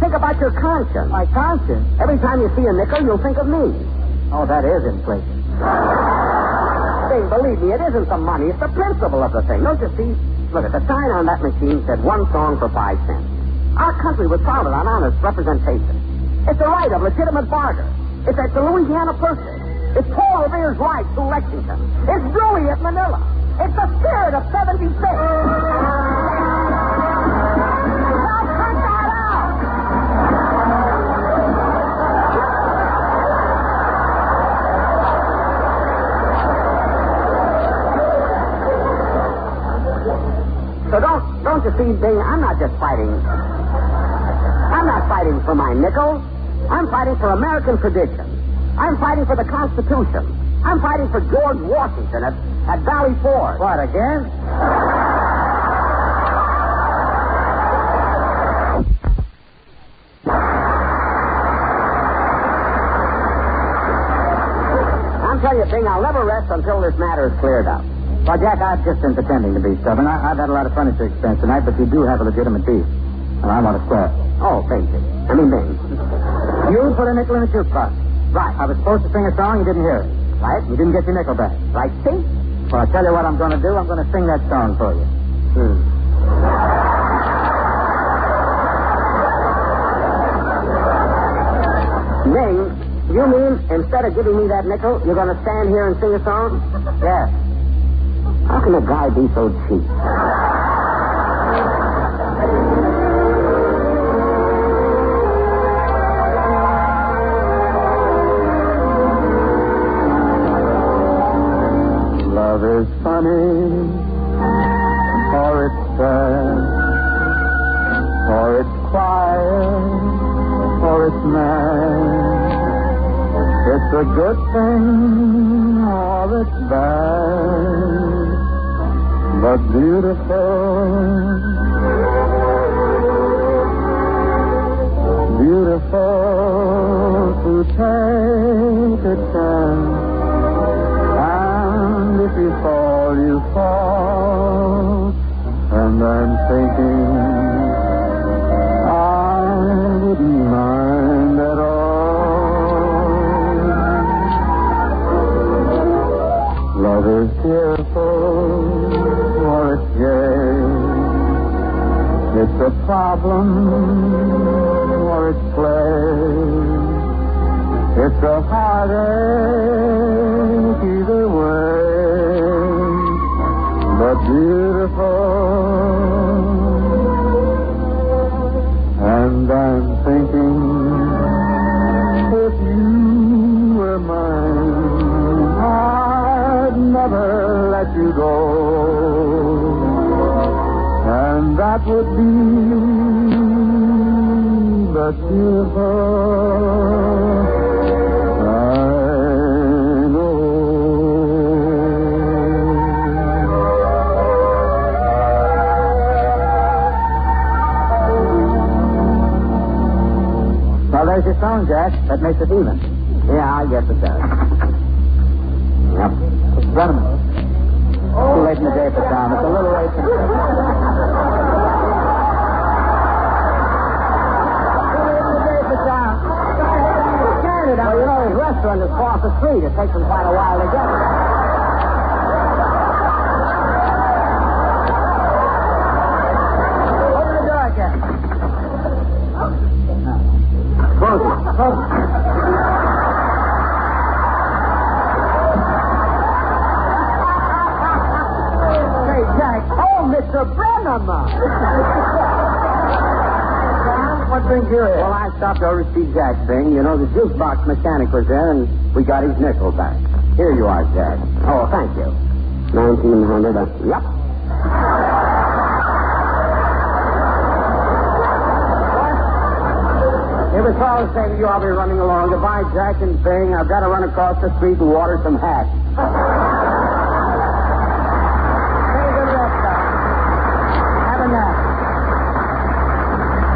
Think about your conscience? My conscience? Every time you see a nickel, you'll think of me. Oh, that is inflation. Bing, believe me, it isn't the money. It's the principle of the thing. Don't you see? Look, the sign on that machine said one song for 5 cents. Our country was founded on honest representation. It's the right of legitimate barter. It's at the Louisiana Purchase. It's Paul Revere's right to Lexington. It's Dewey at Manila. It's the spirit of 76. So don't you see, Bing, I'm not just fighting. I'm not fighting for my nickel. I'm fighting for American tradition. I'm fighting for the Constitution. I'm fighting for George Washington at Valley Forge. What, again? I'm telling you, Bing, I'll never rest until this matter is cleared up. Well, Jack, I've just been pretending to be stubborn. I've had a lot of furniture expense tonight, but you do have a legitimate beef. And I want to square. Oh, Bing. Bing. You put a nickel in the jukebox. Right. I was supposed to sing a song, you didn't hear it. Right. You didn't get your nickel back. Right, see? Well, I'll tell you what I'm going to do. I'm going to sing that song for you. Bing, you mean instead of giving me that nickel, you're going to stand here and sing a song? Yes. How can a guy be so cheap? Love is funny, or it's sad, or it's quiet, or it's mad. It's a good thing, or it's bad, but beautiful, beautiful to take a chance. And if you fall, and I'm thinking I wouldn't mind at all. Love is cheerful, or it's gay. It's a problem, or it's play. It's a heartache either way, but beautiful. And I'm thinking, if you were mine, I'd never let you go. And that would be the beautiful. There's your song, Jack. That makes it even. Yeah, I guess it does. Yep. Run a minute. Too late in the day for Tom. It's a little late for Well, you know, his restaurant is across the street. It takes him quite a while to get it. Open the door, Jack. Close it. Hey, Jack. Oh, Mr. Brenham. What brings you here? Well, I stopped over to see Jack, Bing. You know, the jukebox mechanic was there, and we got his nickel back. Here you are, Jack. Oh, thank you. 1900. Yep. If it's all the same to you, I'll be running along. Goodbye, Jack and Bing. I've got to run across the street and water some hats. Very good rest, Tom. Have a nap.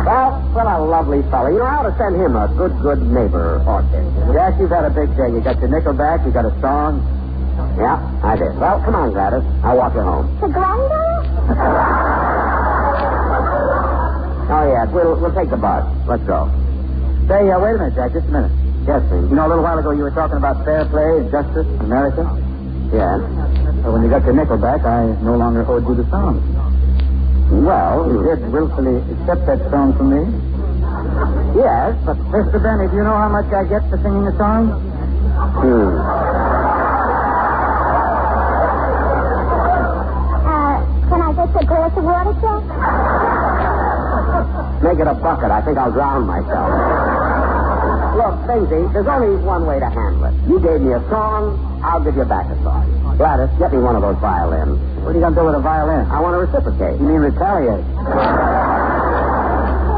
Well, what a lovely fellow. You know, I ought to send him a good neighbor orchid. Jack, you've had a big day. You got your nickel back. You got a song. Yeah, I did. Well, come on, Gladys. I'll walk you home. To Glendale? Oh, yes. We'll take the bus. Let's go. Say, wait a minute, Jack, just a minute. Yes, please. You know, a little while ago you were talking about fair play, justice, America? Yeah. So when you got your nickel back, I no longer owed you the song. Well, you did willfully accept that song from me? Yes, but Mr. Benny, do you know how much I get for singing the song? Can I get a glass of water, Jack? Make it a bucket. I think I'll drown myself. Look, Daisy, there's only one way to handle it. You gave me a song, I'll give you back a song. Gladys, get me one of those violins. What are you going to do with a violin? I want to reciprocate. You mean retaliate?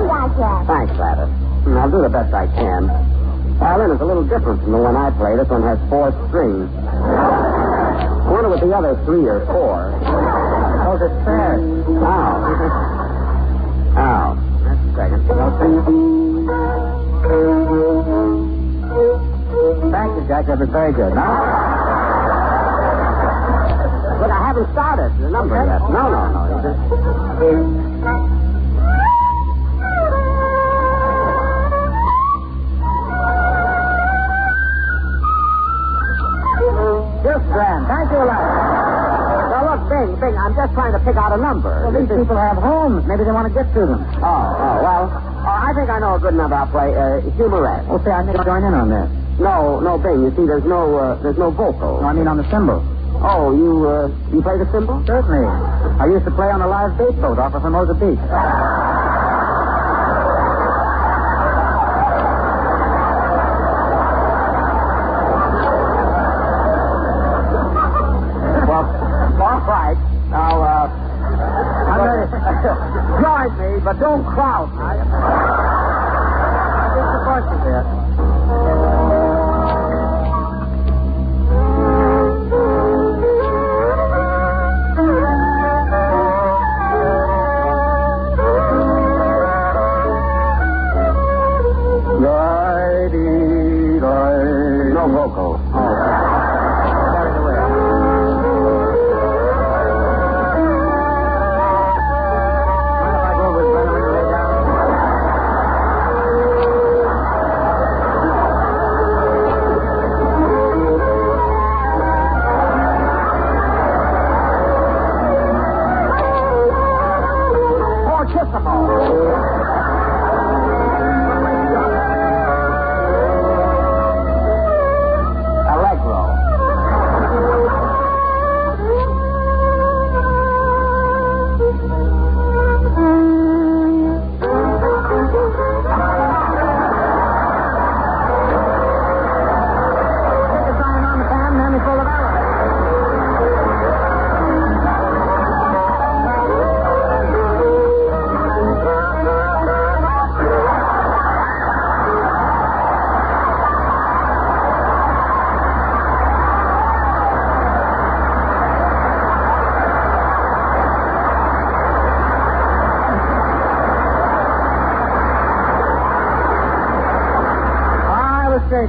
Yeah, Jack. Thanks, Gladys. I'll do the best I can. Violin is a little different from the one I play. This one has 4 strings. I wonder what the other 3 are for. Oh, it's fair. Ow. That's a second. Thank you, Jack. That was very good. Now? Look, I haven't started the number yet. No. Just grand. Thank you, Elias. Now, look, Bing, I'm just trying to pick out a number. Well, these people have homes. Maybe they want to get to them. Well, I think I know a good number I'll play. Humorette. Oh, say, I need to join in on this. No, Bing. You see, there's no vocal. No, I mean on the cymbal. Oh, you play the cymbal? Certainly. I used to play on a live bait boat off of Formosa Beach. Well, all right. Now, I'm ready. Join me, but don't crowd me. Just a bunch of it. No vocal. Carried away. Mind if I go with Brennan and lay down?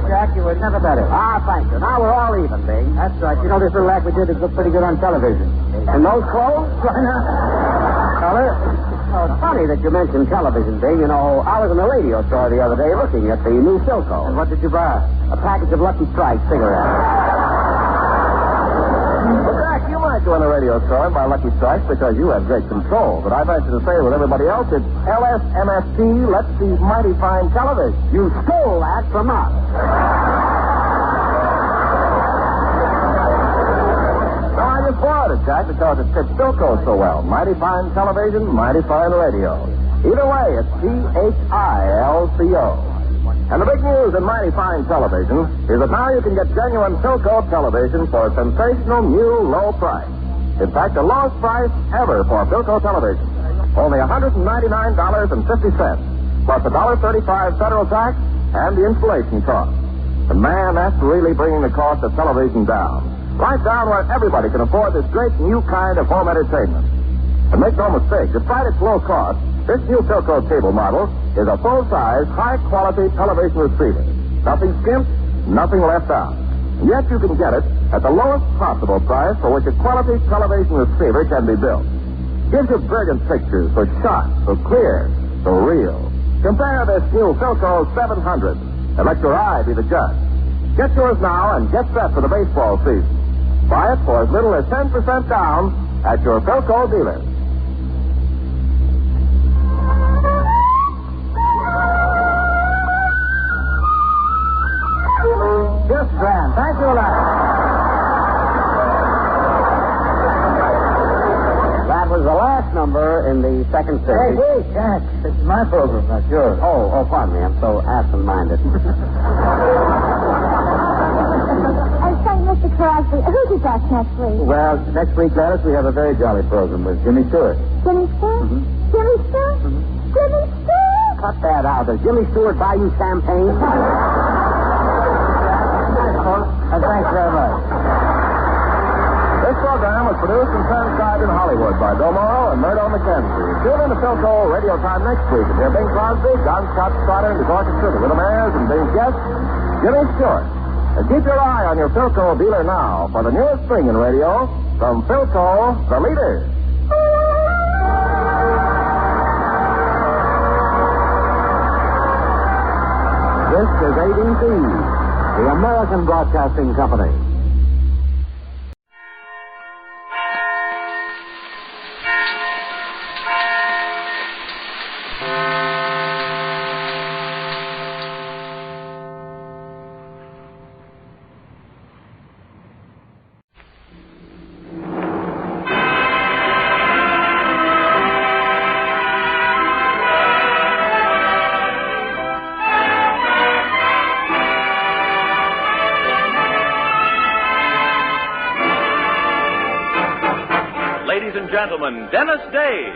Jack, you were never better. Thank you. Now we're all even, Bing. That's right. You know, this little act we did is look pretty good on television. And those clothes? Why not? Color? Oh, it's funny that you mentioned television, Bing. You know, I was in a radio store the other day looking at the new Philco. And what did you buy? A package of Lucky Strike cigarettes. Well, Jack, you might go in a radio store and buy Lucky Strikes because you have great control. But I venture to say with everybody else, it's LSMFT, Let's See Mighty Fine Television. You stole that from us. No, I just bought it, Jack, because it fits Philco so well. Mighty fine television, mighty fine radio. Either way, it's Philco. And the big news in mighty fine television is that now you can get genuine Philco television for a sensational new low price. In fact, the lowest price ever for Philco television. Only $199.50, plus $1.35 federal tax and the installation cost. And man, that's really bringing the cost of television down. Right down where everybody can afford this great new kind of home entertainment. And make no mistake, despite its low cost, this new Philco cable model is a full-size, high-quality television receiver. Nothing skimped, nothing left out. And yet you can get it at the lowest possible price for which a quality television receiver can be built. Gives you brilliant pictures so sharp, so clear, so real. Compare this new Philco 700 and let your eye be the judge. Get yours now and get set for the baseball season. Buy it for as little as 10% down at your Philco dealer. Just grand. Thank you, Larry. That was the last number in the second series. Hey, wait, Jack. This is my program, not yours. Oh, pardon me. I'm so absent-minded. Say, Mr. Crosby, who's your best next week? Well, next week, Gladys, we have a very jolly program with Jimmy Stewart. Jimmy Stewart? Mm-hmm. Jimmy Stewart? Mm-hmm. Jimmy Stewart? Cut that out. Does Jimmy Stewart buy you champagne? Thanks very much. This program was produced and transcribed in Hollywood by Bill Morrow and Murdo McKenzie. Tune in to Philco Radio Time next week and hear Bing Crosby, John Scott Stoddard, and his orchestra, the Willamers, and Bing's guest, Jimmy Stewart. And keep your eye on your Philco dealer now for the newest thing in radio from Philco, the leader. This is ABC, the American Broadcasting Company. Ladies and gentlemen, Dennis Day.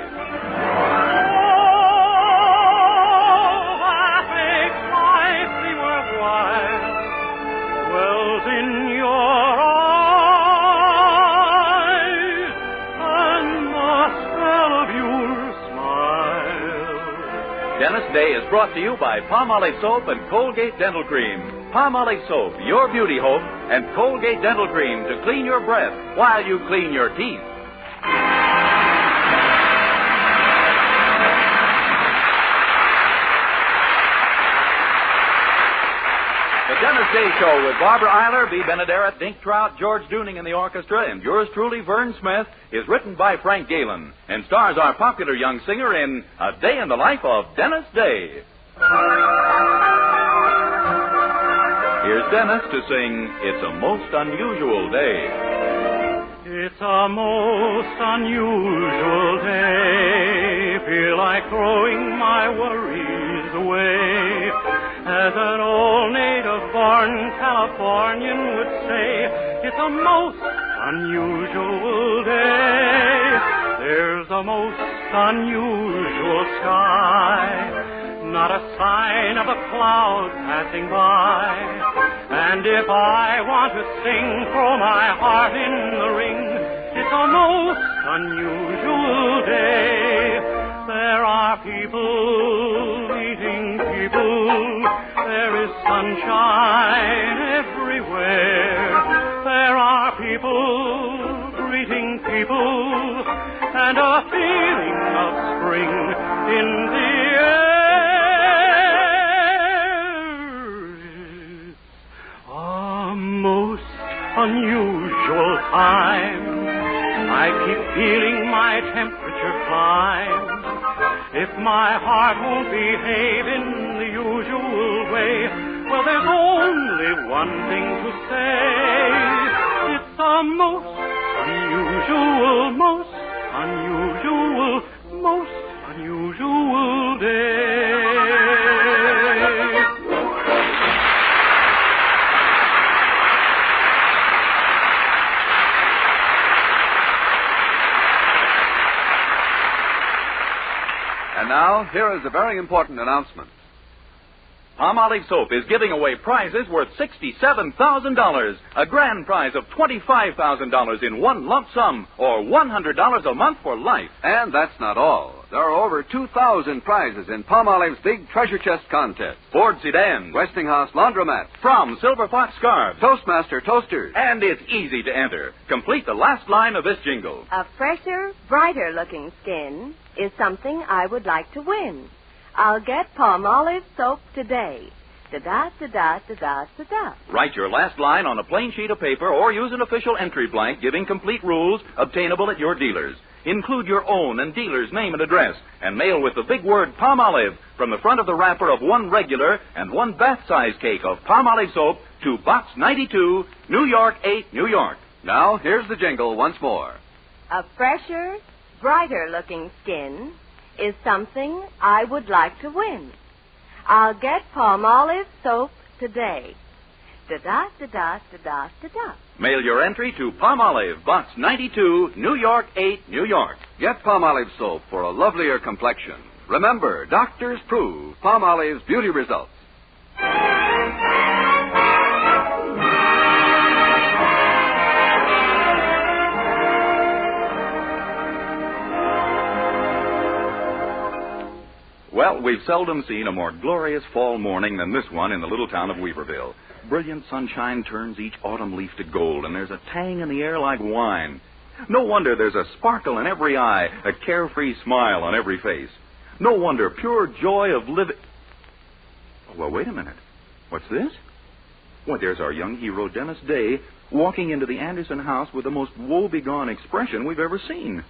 Dennis Day is brought to you by Palmolive Soap and Colgate Dental Cream. Palmolive Soap, your beauty hope, and Colgate Dental Cream to clean your breath while you clean your teeth. The Dennis Day Show with Barbara Eiler, B. Benaderet, Dink Trout, George Dooning in the orchestra, and yours truly, Vern Smith, is written by Frank Galen and stars our popular young singer in A Day in the Life of Dennis Day. Here's Dennis to sing It's a Most Unusual Day. It's a most unusual day. Feel like throwing my worries away. As an old native-born Californian would say, it's a most unusual day. There's a most unusual sky. Not a sign of a cloud passing by. And if I want to sing, throw my heart in the ring. It's a most unusual day. There are people meeting people. There is sunshine everywhere. There are people greeting people. And a feeling of spring in the air. Most unusual time. I keep feeling my temperature climb. If my heart won't behave in the usual way, well, there's only one thing to say. It's a most unusual day. And now, here is a very important announcement. Palmolive Soap is giving away prizes worth $67,000, a grand prize of $25,000 in one lump sum, or $100 a month for life. And that's not all. There are over 2,000 prizes in Palmolive's big treasure chest contest. Ford sedans, Westinghouse laundromats, From Silver Fox scarves, Toastmaster toasters, and it's easy to enter. Complete the last line of this jingle. A fresher, brighter-looking skin is something I would like to win. I'll get Palmolive soap today. Da-da-da-da-da-da-da-da. Write your last line on a plain sheet of paper or use an official entry blank giving complete rules obtainable at your dealers. Include your own and dealer's name and address and mail with the big word Palmolive from the front of the wrapper of one regular and one bath-size cake of Palmolive soap to Box 92, New York 8, New York. Now, here's the jingle once more. A fresher, brighter-looking skin is something I would like to win. I'll get Palmolive soap today. Da-da-da-da-da-da-da-da. Mail your entry to Palmolive, Box 92, New York 8, New York. Get Palmolive soap for a lovelier complexion. Remember, doctors prove Palmolive's beauty results. Well, we've seldom seen a more glorious fall morning than this one in the little town of Weaverville. Brilliant sunshine turns each autumn leaf to gold, and there's a tang in the air like wine. No wonder there's a sparkle in every eye, a carefree smile on every face. No wonder pure joy of living... Well, wait a minute. What's this? Why, there's our young hero, Dennis Day, walking into the Anderson house with the most woe-begone expression we've ever seen.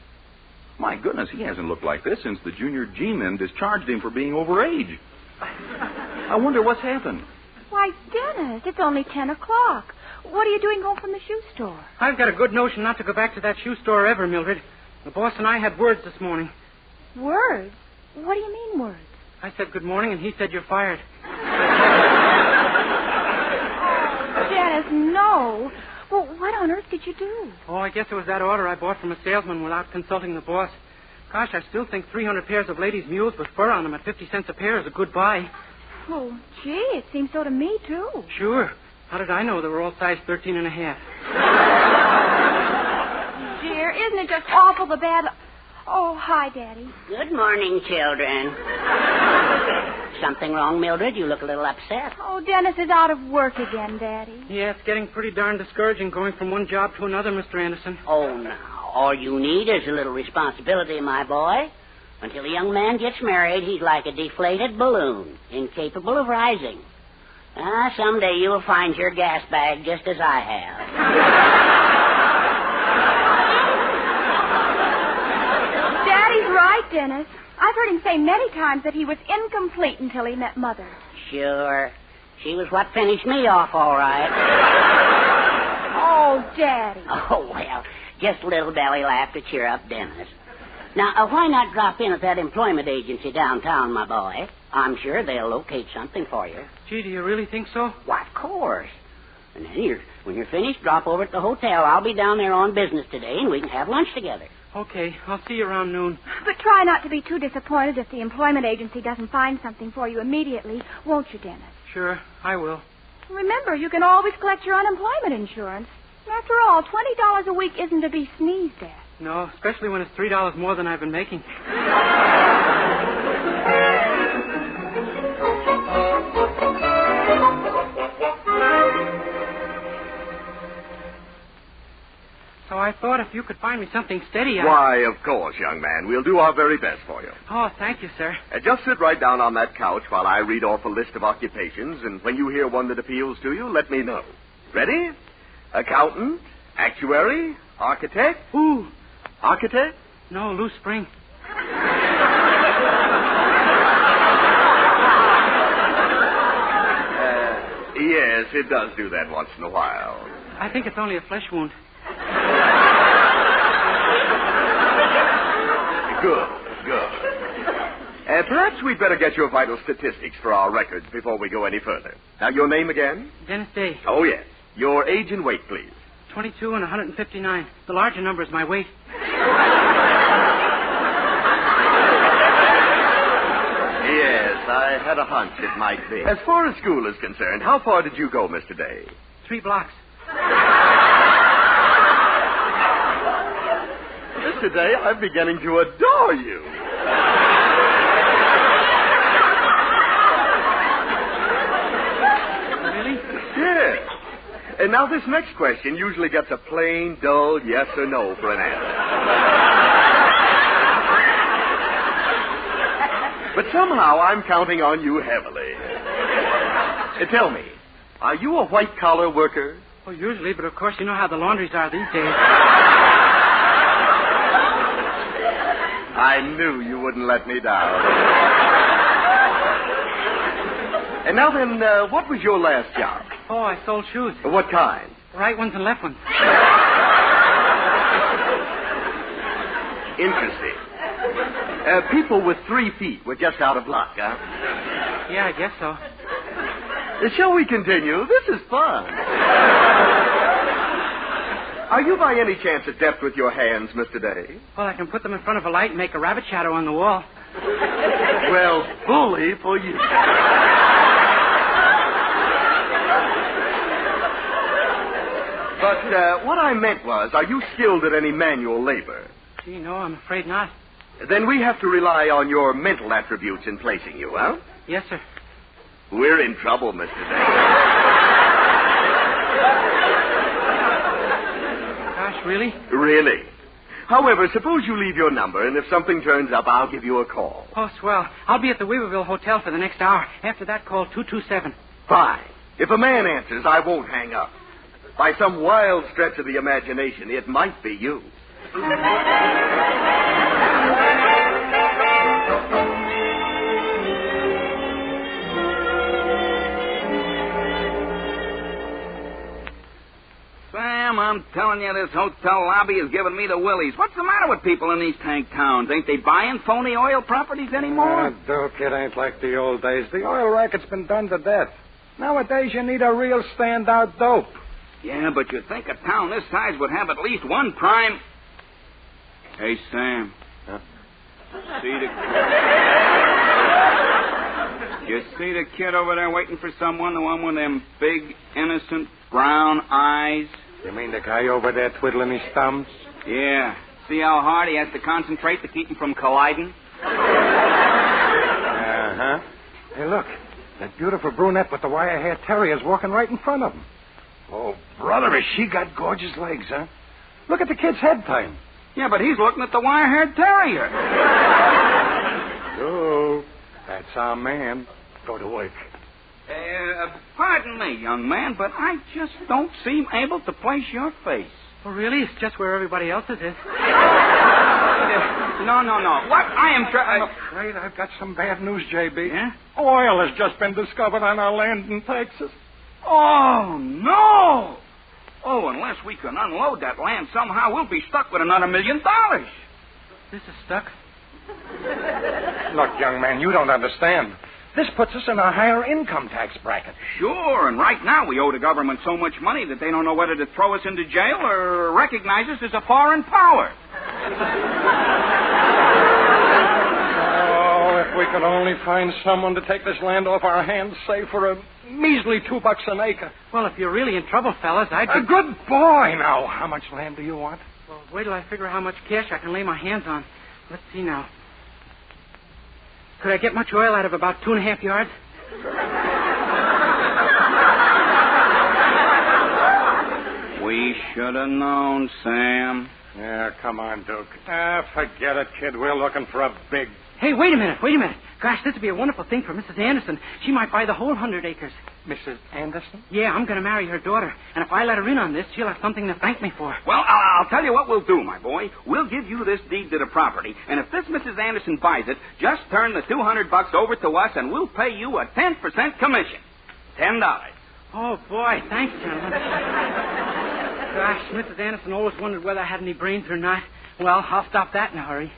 My goodness, he hasn't looked like this since the junior G-men discharged him for being over age. I wonder what's happened. Why, Dennis, it's only 10 o'clock. What are you doing home from the shoe store? I've got a good notion not to go back to that shoe store ever, Mildred. The boss and I had words this morning. Words? What do you mean, words? I said good morning, and he said you're fired. Dennis, no. Well, what on earth did you do? Oh, I guess it was that order I bought from a salesman without consulting the boss. Gosh, I still think 300 pairs of ladies' mules with fur on them at 50 cents a pair is a good buy. Oh, gee, it seems so to me, too. Sure. How did I know they were all size 13 and a half? Dear, isn't it just awful the bad... Oh, hi, Daddy. Good morning, children. Something wrong, Mildred? You look a little upset. Oh, Dennis is out of work again, Daddy. Yeah, it's getting pretty darn discouraging going from one job to another, Mr. Anderson. Oh, now, all you need is a little responsibility, my boy. Until a young man gets married, he's like a deflated balloon, incapable of rising. Someday you'll find your gas bag just as I have. Daddy's right, Dennis. I've heard him say many times that he was incomplete until he met Mother. Sure. She was what finished me off, all right. Oh, Daddy. Oh, well, just a little belly laugh to cheer up Dennis. Now, why not drop in at that employment agency downtown, my boy? I'm sure they'll locate something for you. Gee, do you really think so? Why, of course. And then when you're finished, drop over at the hotel. I'll be down there on business today, and we can have lunch together. Okay, I'll see you around noon. But try not to be too disappointed if the employment agency doesn't find something for you immediately, won't you, Dennis? Sure, I will. Remember, you can always collect your unemployment insurance. After all, $20 a week isn't to be sneezed at. No, especially when it's $3 more than I've been making. So I thought if you could find me something steady, Why, of course, young man. We'll do our very best for you. Oh, thank you, sir. Just sit right down on that couch while I read off a list of occupations, and when you hear one that appeals to you, let me know. Ready? Accountant, actuary, architect. Ooh. Architect? No, loose spring. Yes, it does do that once in a while. I think it's only a flesh wound. Good. Perhaps we'd better get your vital statistics for our records before we go any further. Now, your name again? Dennis Day. Oh, yes. Your age and weight, please. 22 and 159. The larger number is my weight. Yes, I had a hunch it might be. As far as school is concerned, how far did you go, Mr. Day? 3 blocks. Mr. Day, I'm beginning to adore you. Really? Yes. And now this next question usually gets a plain, dull yes or no for an answer. But somehow I'm counting on you heavily. Tell me, are you a white-collar worker? Oh, usually, but of course you know how the laundries are these days. I knew you wouldn't let me down. And now then, what was your last job? Oh, I sold shoes. What kind? Right ones and left ones. Interesting. People with 3 feet were just out of luck, huh? Yeah, I guess so. Shall we continue? This is fun. Are you by any chance adept with your hands, Mr. Day? Well, I can put them in front of a light and make a rabbit shadow on the wall. Well, bully for you. But what I meant was, are you skilled at any manual labor? Gee, no, I'm afraid not. Then we have to rely on your mental attributes in placing you, huh? Yes, sir. We're in trouble, Mr. Day. Gosh, really? Really. However, suppose you leave your number, and if something turns up, I'll give you a call. Oh, swell. I'll be at the Weaverville Hotel for the next hour. After that, call 227. Fine. If a man answers, I won't hang up. By some wild stretch of the imagination, it might be you. Sam, I'm telling you, this hotel lobby is giving me the willies. What's the matter with people in these tank towns? Ain't they buying phony oil properties anymore? Duke, it ain't like the old days. The oil racket's been done to death. Nowadays, you need a real standout dope. Yeah, but you'd think a town this size would have at least one prime... Hey, Sam. Huh? You see the kid over there waiting for someone? The one with them big, innocent, brown eyes? You mean the guy over there twiddling his thumbs? Yeah. See how hard he has to concentrate to keep him from colliding? Uh-huh. Hey, look. That beautiful brunette with the wire-haired terrier's walking right in front of him. Oh, brother, has she got gorgeous legs, huh? Look at the kid's head time. Yeah, but he's looking at the wire-haired terrier. Oh, that's our man. Go to work. Pardon me, young man, but I just don't seem able to place your face. Oh, really? It's just where everybody else's is. No. What? I'm afraid I've got some bad news, J.B. Yeah? Oil has just been discovered on our land in Texas. Oh, no! Oh, unless we can unload that land somehow, we'll be stuck with another $1 million. This is stuck? Look, young man, you don't understand. This puts us in a higher income tax bracket. Sure, and right now we owe the government so much money that they don't know whether to throw us into jail or recognize us as a foreign power. Oh, if we could only find someone to take this land off our hands, say, for a measly $2 an acre. Well, if you're really in trouble, fellas, I'd... A good boy, now. How much land do you want? Well, wait till I figure how much cash I can lay my hands on. Let's see now. Could I get much oil out of about 2.5 yards? We should have known, Sam. Yeah, come on, Duke. Forget it, kid. We're looking for a big... Hey, wait a minute. Gosh, this would be a wonderful thing for Mrs. Anderson. She might buy the whole 100 acres. Mrs. Anderson? Yeah, I'm going to marry her daughter. And if I let her in on this, she'll have something to thank me for. Well, I'll tell you what we'll do, my boy. We'll give you this deed to the property. And if this Mrs. Anderson buys it, just turn the $200 over to us, and we'll pay you a 10% commission. $10. Oh, boy. Thanks, gentlemen. Gosh, Mrs. Anderson always wondered whether I had any brains or not. Well, I'll stop that in a hurry.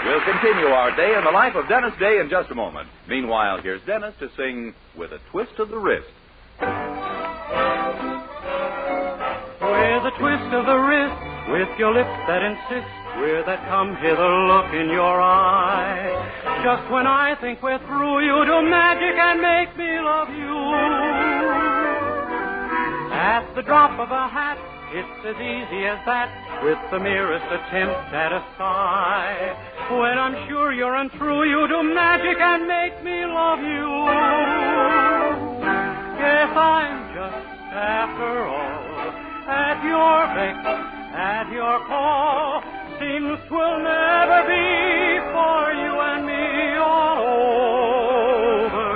We'll continue our day in the life of Dennis Day in just a moment. Meanwhile, here's Dennis to sing With a Twist of the Wrist. With a twist of the wrist, with your lips that insist, with that come hither look in your eye. Just when I think we're through, you do magic and make me love you. At the drop of a hat, it's as easy as that, with the merest attempt at a sigh. When I'm sure you're untrue, you do magic and make me love you. Yes, I'm just After all, at your beck, at your call, seems 'twill never be for you and me all over.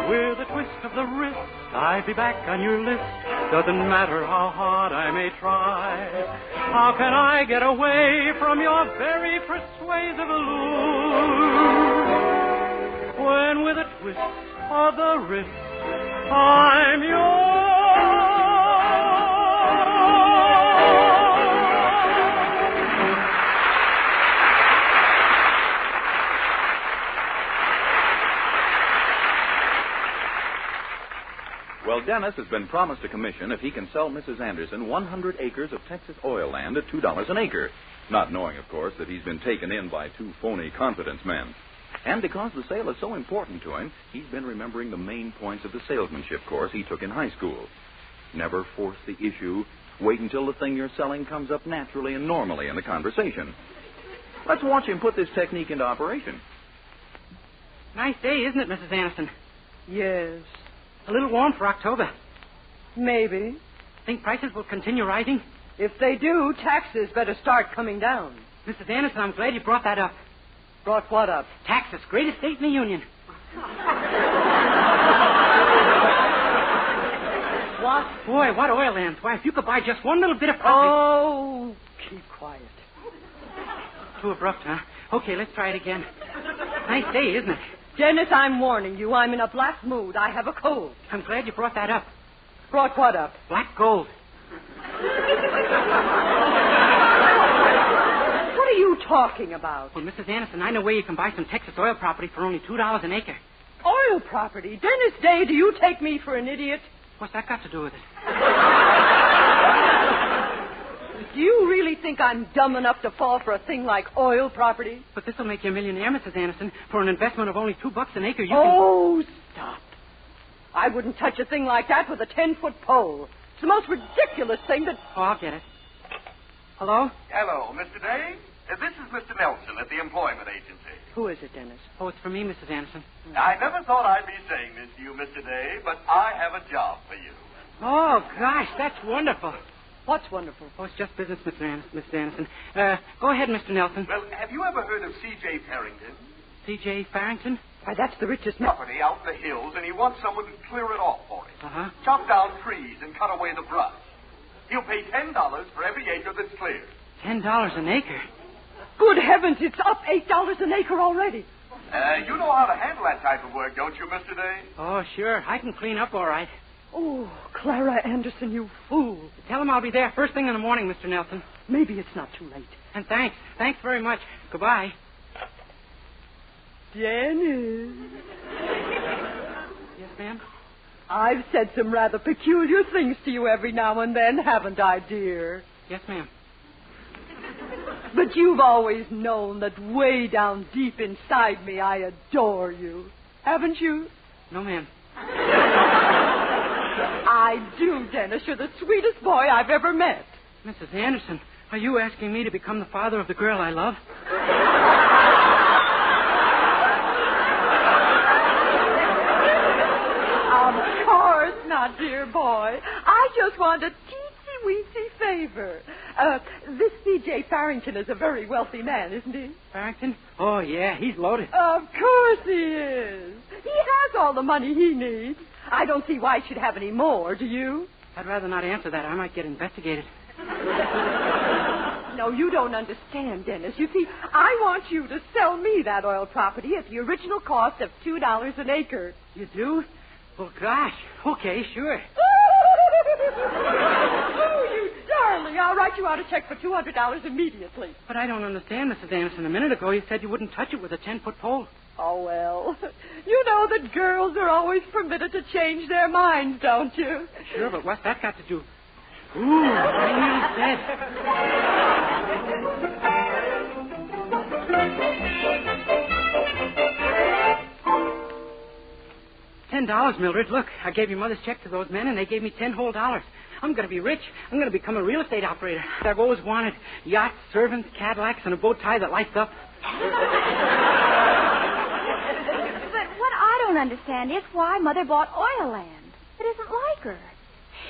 With a twist of the wrist, I'll be back on your list. Doesn't matter how hard I may try. How can I get away from your very persuasive allure? When with a twist of the wrist, I'm yours. Well, Dennis has been promised a commission if he can sell Mrs. Anderson 100 acres of Texas oil land at $2 an acre, not knowing, of course, that he's been taken in by two phony confidence men. And because the sale is so important to him, he's been remembering the main points of the salesmanship course he took in high school. Never force the issue. Wait until the thing you're selling comes up naturally and normally in the conversation. Let's watch him put this technique into operation. Nice day, isn't it, Mrs. Anderson? Yes. A little warm for October. Maybe. Think prices will continue rising? If they do, taxes better start coming down. Mrs. Anderson, I'm glad you brought that up. Brought what up? Taxes, greatest state in the Union. What? Boy, what oil lands. Why, if you could buy just one little bit of property... Oh, keep quiet. Too abrupt, huh? Okay, let's try it again. Nice day, isn't it? Dennis, I'm warning you. I'm in a black mood. I have a cold. I'm glad you brought that up. Brought what up? Black gold. What are you talking about? Well, Mrs. Anderson, I know where you can buy some Texas oil property for only $2 an acre. Oil property? Dennis Day, do you take me for an idiot? What's that got to do with it? Do you really think I'm dumb enough to fall for a thing like oil property? But this will make you a millionaire, Mrs. Anderson. For an investment of only $2 an acre, you can... Stop. I wouldn't touch a thing like that with a 10-foot pole. It's the most ridiculous thing that... Oh, I'll get it. Hello? Hello, Mr. Day. This is Mr. Nelson at the Employment Agency. Who is it, Dennis? Oh, it's for me, Mrs. Anderson. I never thought I'd be saying this to you, Mr. Day, but I have a job for you. Oh, gosh, that's wonderful. What's wonderful? Oh, it's just business, Mr. Anderson. Go ahead, Mr. Nelson. Well, have you ever heard of C.J. Farrington? C.J. Farrington? Why, that's the richest man. Property out in the hills, and he wants someone to clear it off for him. Uh-huh. Chop down trees and cut away the brush. He'll pay $10 for every acre that's cleared. $10 an acre? Good heavens, it's up $8 an acre already. You know how to handle that type of work, don't you, Mr. Day? Oh, sure. I can clean up all right. Oh, Clara Anderson, you fool. Tell him I'll be there first thing in the morning, Mr. Nelson. Maybe it's not too late. And thanks. Thanks very much. Goodbye. Dennis. Yes, ma'am? I've said some rather peculiar things to you every now and then, haven't I, dear? Yes, ma'am. But you've always known that way down deep inside me I adore you. Haven't you? No, ma'am. I do, Dennis. You're the sweetest boy I've ever met. Mrs. Anderson, are you asking me to become the father of the girl I love? Of course not, dear boy. I just want a teensy-weensy favor. This C.J. Farrington is a very wealthy man, isn't he? Farrington? Oh, yeah, he's loaded. Of course he is. He has all the money he needs. I don't see why he should have any more, do you? I'd rather not answer that. I might get investigated. No, you don't understand, Dennis. You see, I want you to sell me that oil property at the original cost of $2 an acre. You do? Well, gosh. Okay, sure. Oh, you darling. I'll write you out a check for $200 immediately. But I don't understand, Mrs. Anderson. A minute ago you said you wouldn't touch it with a 10-foot pole. Oh, well. You know that girls are always permitted to change their minds, don't you? Sure, but what's that got to do? Ooh, I nearly said. $10, Mildred. Look, I gave your mother's check to those men, and they gave me $10 whole. I'm going to be rich. I'm going to become a real estate operator. I've always wanted yachts, servants, Cadillacs, and a bow tie that lights up. But what I don't understand is why Mother bought oil land. It isn't like her.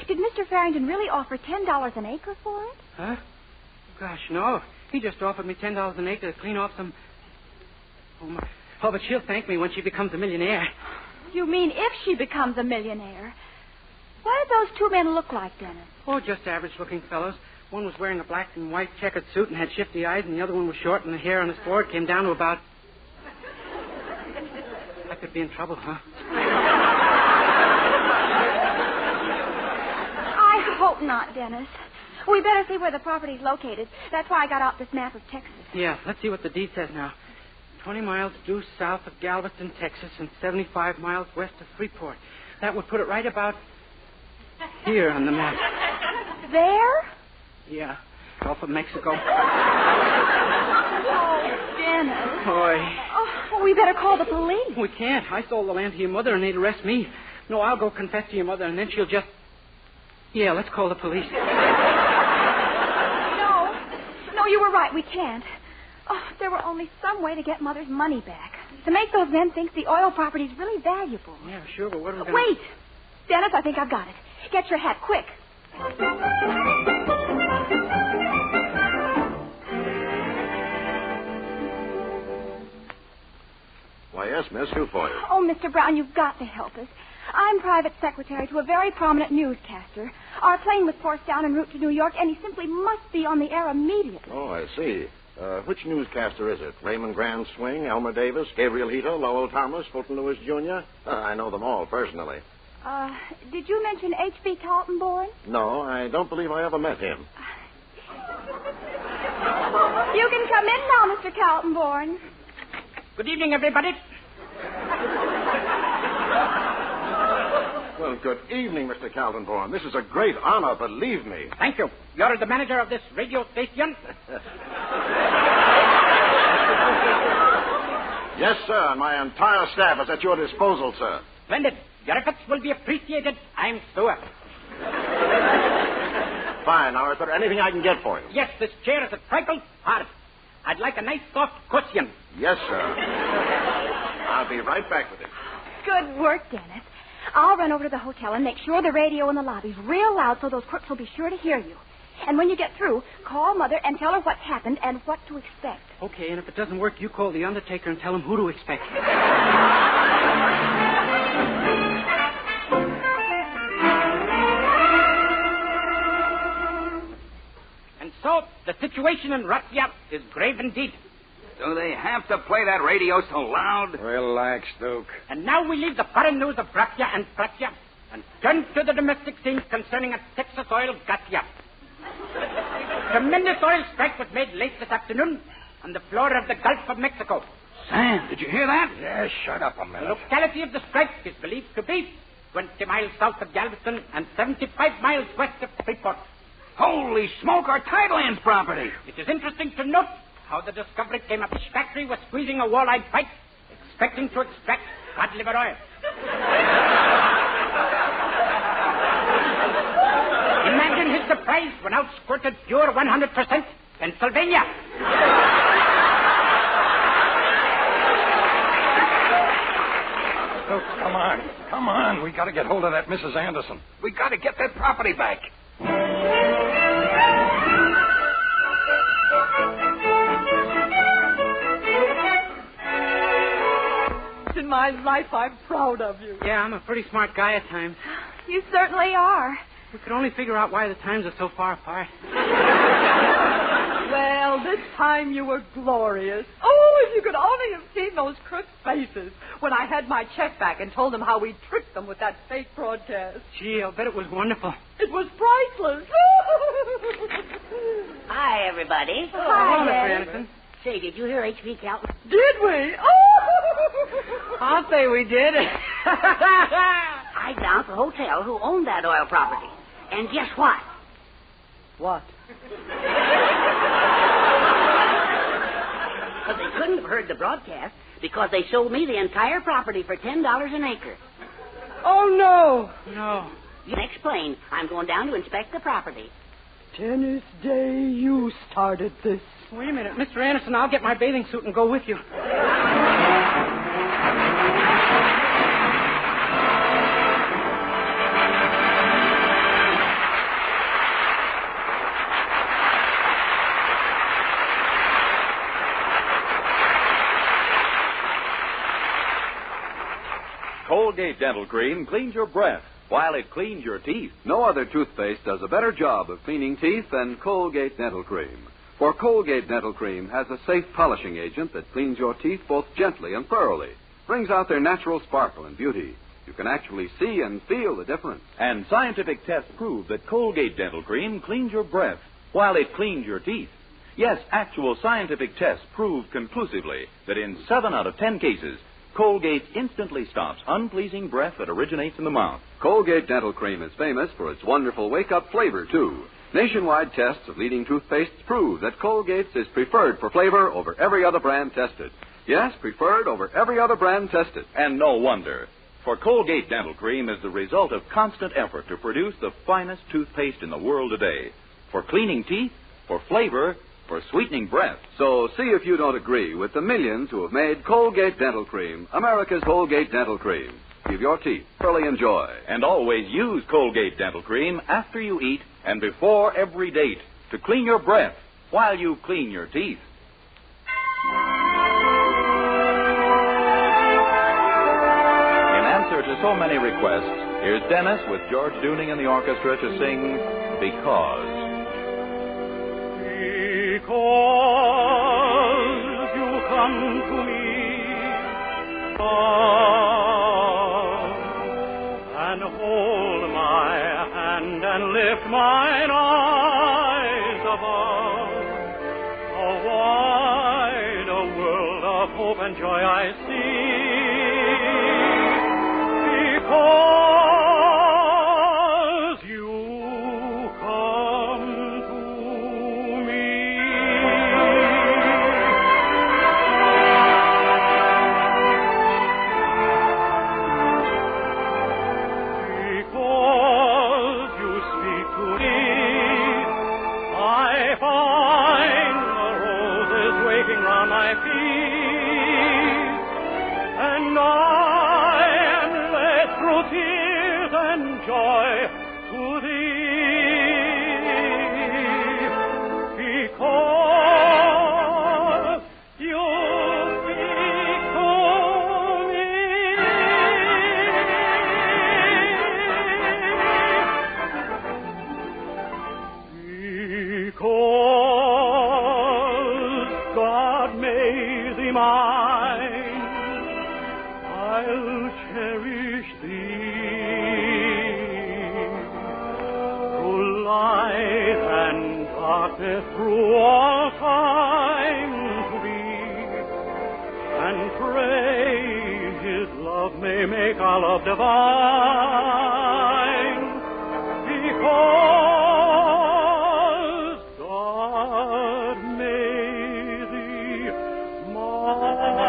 Did Mr. Farrington really offer $10 an acre for it? Huh? Gosh, no. He just offered me $10 an acre to clean off some... Oh, my... Oh, but she'll thank me when she becomes a millionaire. You mean if she becomes a millionaire? What did those two men look like, Dennis? Oh, just average-looking fellows. One was wearing a black and white checkered suit and had shifty eyes, and the other one was short, and the hair on his forehead came down to about... I could be in trouble, huh? I hope not, Dennis. We better see where the property's located. That's why I got out this map of Texas. Yeah, let's see what the deed says now. 20 miles due south of Galveston, Texas, and 75 miles west of Freeport. That would put it right about here on the map. There? Yeah, Gulf of Mexico. Oh, Dennis. Boy. Oh, we better call the police. We can't. I sold the land to your mother, and they'd arrest me. No, I'll go confess to your mother, and then she'll just... Yeah, let's call the police. No, you were right. We can't. Oh, if there were only some way to get Mother's money back. To make those men think the oil property's really valuable. Yeah, sure, but what are we going to... Wait! Dennis, I think I've got it. Get your hat, quick. Why, yes, miss. Who for you? Oh, Mr. Brown, you've got to help us. I'm private secretary to a very prominent newscaster. Our plane was forced down en route to New York, and he simply must be on the air immediately. Oh, I see. Which newscaster is it? Raymond Grand Swing, Elmer Davis, Gabriel Hito, Lowell Thomas, Fulton Lewis Jr.? I know them all personally. Did you mention H.B. Kaltenborn? No, I don't believe I ever met him. You can come in now, Mr. Kaltenborn. Good evening, everybody. Well, good evening, Mr. Kaltenborn. This is a great honor, believe me. Thank you. You're the manager of this radio station? Yes, sir, and my entire staff is at your disposal, sir. Splendid. Your efforts will be appreciated, I'm sure. Fine. Now, is there anything I can get for you? Yes, this chair is a trifle hard. I'd like a nice soft cushion. Yes, sir. I'll be right back with it. Good work, Dennis. I'll run over to the hotel and make sure the radio in the lobby's real loud so those crooks will be sure to hear you. And when you get through, call Mother and tell her what's happened and what to expect. Okay, and if it doesn't work, you call the undertaker and tell him who to expect. And so, the situation in Russia is grave indeed. Do they have to play that radio so loud? Relax, Duke. And now we leave the foreign news of Russia and Prussia and turn to the domestic scene concerning a Texas oil gotcha. Tremendous oil strike was made late this afternoon on the floor of the Gulf of Mexico. Sam, did you hear that? Yeah, shut up a minute. The locality of the strike is believed to be 20 miles south of Galveston and 75 miles west of Freeport. Holy smoke, our Tidelands property. It is interesting to note how the discovery came up. This factory was squeezing a walleye pipe, expecting to extract cod liver oil. Imagine his surprise when out squirted pure 100% Pennsylvania. Oh, come on. We got to get hold of that Mrs. Anderson. We got to get that property back. In my life, I'm proud of you. Yeah, I'm a pretty smart guy at times. You certainly are. We could only figure out why the times are so far apart. Well, this time you were glorious. Oh, if you could only have seen those crooks' faces when I had my check back and told them how we tricked them with that fake broadcast. Gee, I'll bet it was wonderful. It was priceless. Hi, everybody. Hi, Mr. Anderson. Say, did you hear H.B. Calton? Did we? Oh! I'll say we did. I down at the hotel who owned that oil property. And guess what? What? But they couldn't have heard the broadcast because they sold me the entire property for $10 an acre. Oh, no. No. Next plane, I'm going down to inspect the property. Dennis Day, you started this. Wait a minute. Mr. Anderson, I'll get my bathing suit and go with you. Colgate Dental Cream cleans your breath while it cleans your teeth. No other toothpaste does a better job of cleaning teeth than Colgate Dental Cream. For Colgate Dental Cream has a safe polishing agent that cleans your teeth both gently and thoroughly, brings out their natural sparkle and beauty. You can actually see and feel the difference. And scientific tests prove that Colgate Dental Cream cleans your breath while it cleans your teeth. Yes, actual scientific tests prove conclusively that in 7 out of 10 cases, Colgate instantly stops unpleasing breath that originates in the mouth. Colgate Dental Cream is famous for its wonderful wake-up flavor, too. Nationwide tests of leading toothpastes prove that Colgate's is preferred for flavor over every other brand tested. Yes, preferred over every other brand tested. And no wonder. For Colgate Dental Cream is the result of constant effort to produce the finest toothpaste in the world today. For cleaning teeth, for flavor, for sweetening breath. So see if you don't agree with the millions who have made Colgate Dental Cream America's Colgate Dental Cream. Give your teeth thoroughly enjoy. And always use Colgate Dental Cream after you eat and before every date to clean your breath while you clean your teeth. In answer to so many requests, here's Dennis with George Dooning and the orchestra to sing Because. Because you come to me, and hold my hand and lift mine eyes above, a wider world of hope and joy I see. Because you come to me. Because you speak to me, I find the roses waking round my feet, and I am led through tears and joy to thee. Because you speak to me. Because God made thee mine, I'll cherish thee. Through light and darkness, through all time to be, and pray His love may make our love divine. Because God made thee mine.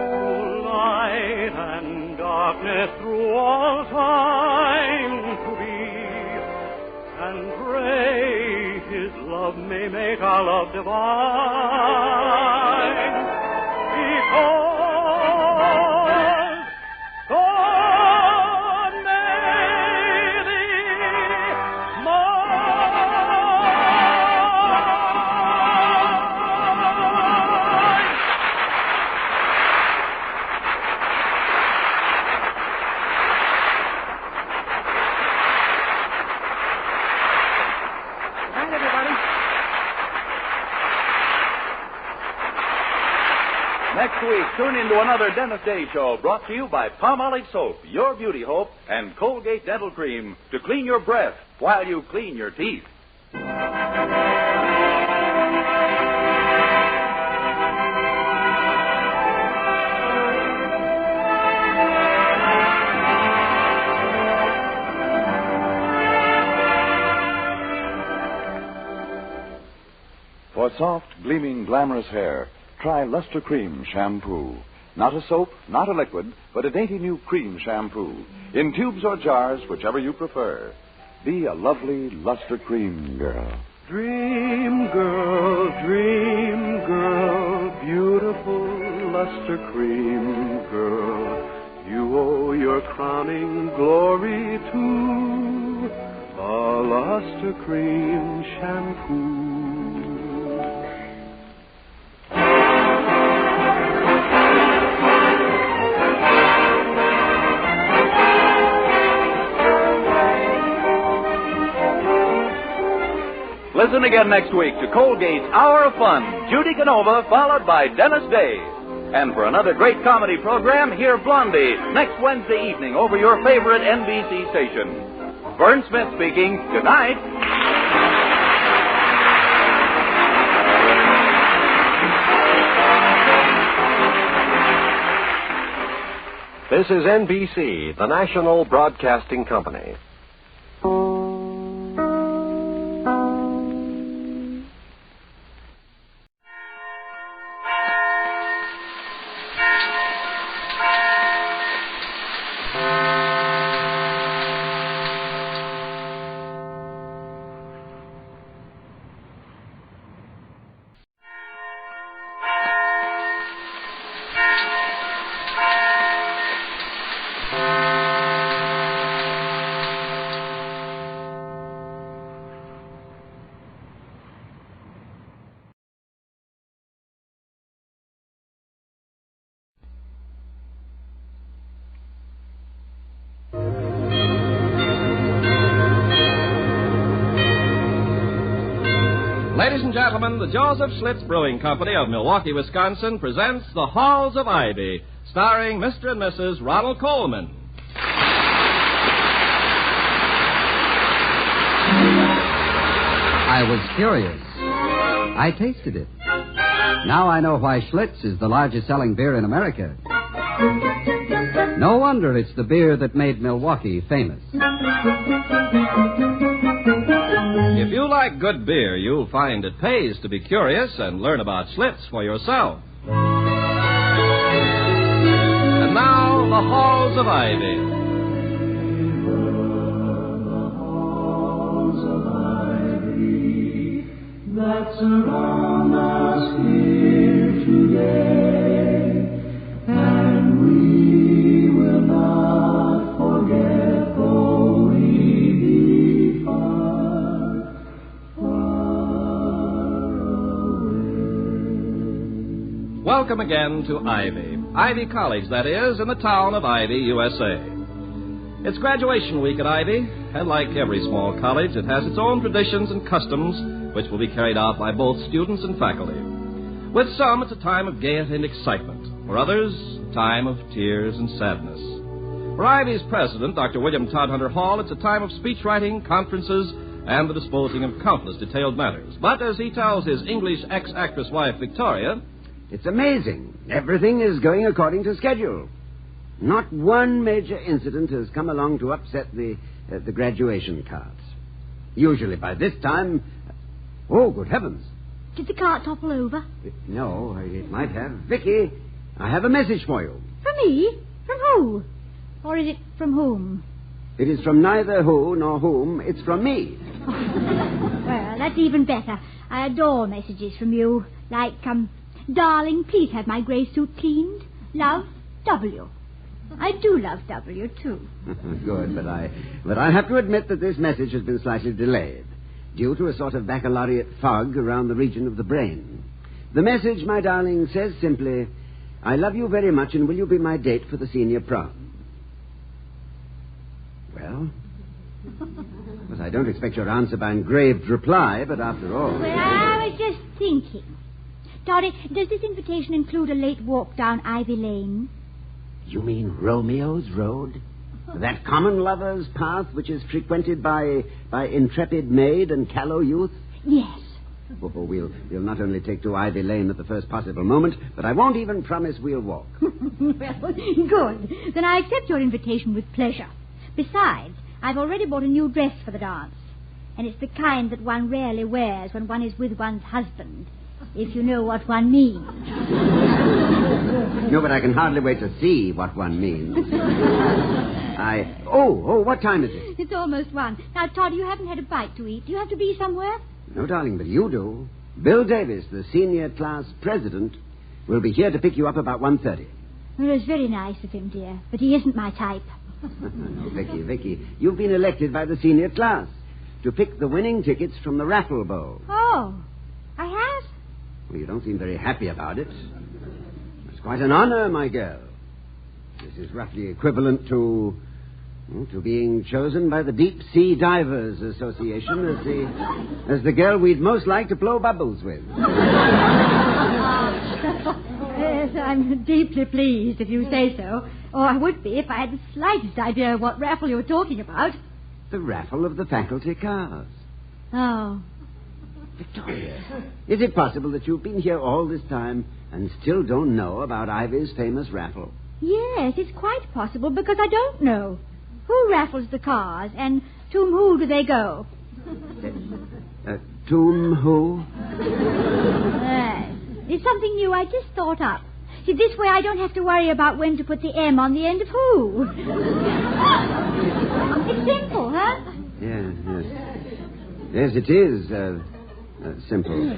Through light and darkness, through all time to be, and pray His love may make our love divine. Because God made thee mine. Night, everybody. Next week, tune into another Dennis Day Show brought to you by Palmolive Soap, your beauty hope, and Colgate Dental Cream to clean your breath while you clean your teeth. For soft, gleaming, glamorous hair, try Luster Cream Shampoo. Not a soap, not a liquid, but a dainty new cream shampoo. In tubes or jars, whichever you prefer. Be a lovely Luster Cream girl. Dream girl, beautiful luster cream girl, you owe your crowning glory to a luster cream shampoo. Listen again next week to Colgate's Hour of Fun. Judy Canova, followed by Dennis Day. And for another great comedy program, hear Blondie next Wednesday evening over your favorite NBC station. Vern Smith speaking. Good night. This is NBC, the national broadcasting company. Ladies and gentlemen, the Joseph Schlitz Brewing Company of Milwaukee, Wisconsin presents The Halls of Ivy, starring Mr. and Mrs. Ronald Coleman. I was curious. I tasted it. Now I know why Schlitz is the largest selling beer in America. No wonder it's the beer that made Milwaukee famous. If you like good beer, you'll find it pays to be curious and learn about Schlitz for yourself. And now, the Halls of Ivy. That surround us here today, and we will not forget, though we be far, far away. Welcome again to Ivy. Ivy College, that is, in the town of Ivy, USA. It's graduation week at Ivy, and like every small college, it has its own traditions and customs which will be carried out by both students and faculty. With some, it's a time of gaiety and excitement. For others, a time of tears and sadness. For Ivy's president, Dr. William Todhunter Hall, it's a time of speech writing, conferences, and the disposing of countless detailed matters. But as he tells his English ex-actress wife, Victoria, it's amazing. Everything is going according to schedule. Not one major incident has come along to upset the graduation carts. Usually by this time... Oh, good heavens. Did the cart topple over? No, it might have. Vicky, I have a message for you. From me? From who? Or is it from whom? It is from neither who nor whom. It's from me. Well, that's even better. I adore messages from you. Like, darling, please have my grey suit cleaned. Love, W. I do love W, too. Good, but I have to admit that this message has been slightly delayed, due to a sort of baccalaureate fog around the region of the brain. The message, my darling, says simply, I love you very much, and will you be my date for the senior prom? Well, but I don't expect your answer by engraved reply, but after all... Well, I was just thinking. Dottie, does this invitation include a late walk down Ivy Lane? You mean Romeo's Road? That common lover's path which is frequented by intrepid maid and callow youth? Yes. Oh, we'll not only take to Ivy Lane at the first possible moment, but I won't even promise we'll walk. Well, good. Then I accept your invitation with pleasure. Besides, I've already bought a new dress for the dance. And it's the kind that one rarely wears when one is with one's husband, if you know what one means. No, but I can hardly wait to see what one means. Oh, what time is it? It's almost 1. Now, Todd, you haven't had a bite to eat. Do you have to be somewhere? No, darling, but you do. Bill Davis, the senior class president, will be here to pick you up about 1:30. Well, it's very nice of him, dear, but he isn't my type. No, Vicky, you've been elected by the senior class to pick the winning tickets from the raffle bowl. Oh, I have? Well, you don't seem very happy about it. It's quite an honor, my girl. This is roughly equivalent to To being chosen by the Deep Sea Divers Association as the girl we'd most like to blow bubbles with. Yes, I'm deeply pleased if you say so. Or I would be if I had the slightest idea of what raffle you were talking about. The raffle of the faculty cars. Oh. Victoria, is it possible that you've been here all this time and still don't know about Ivy's famous raffle? Yes, it's quite possible because I don't know. Who raffles the cars and to whom do they go? To who? It's something new I just thought up. See, this way I don't have to worry about when to put the M on the end of who. It's simple, huh? Yes. Yes, it is simple.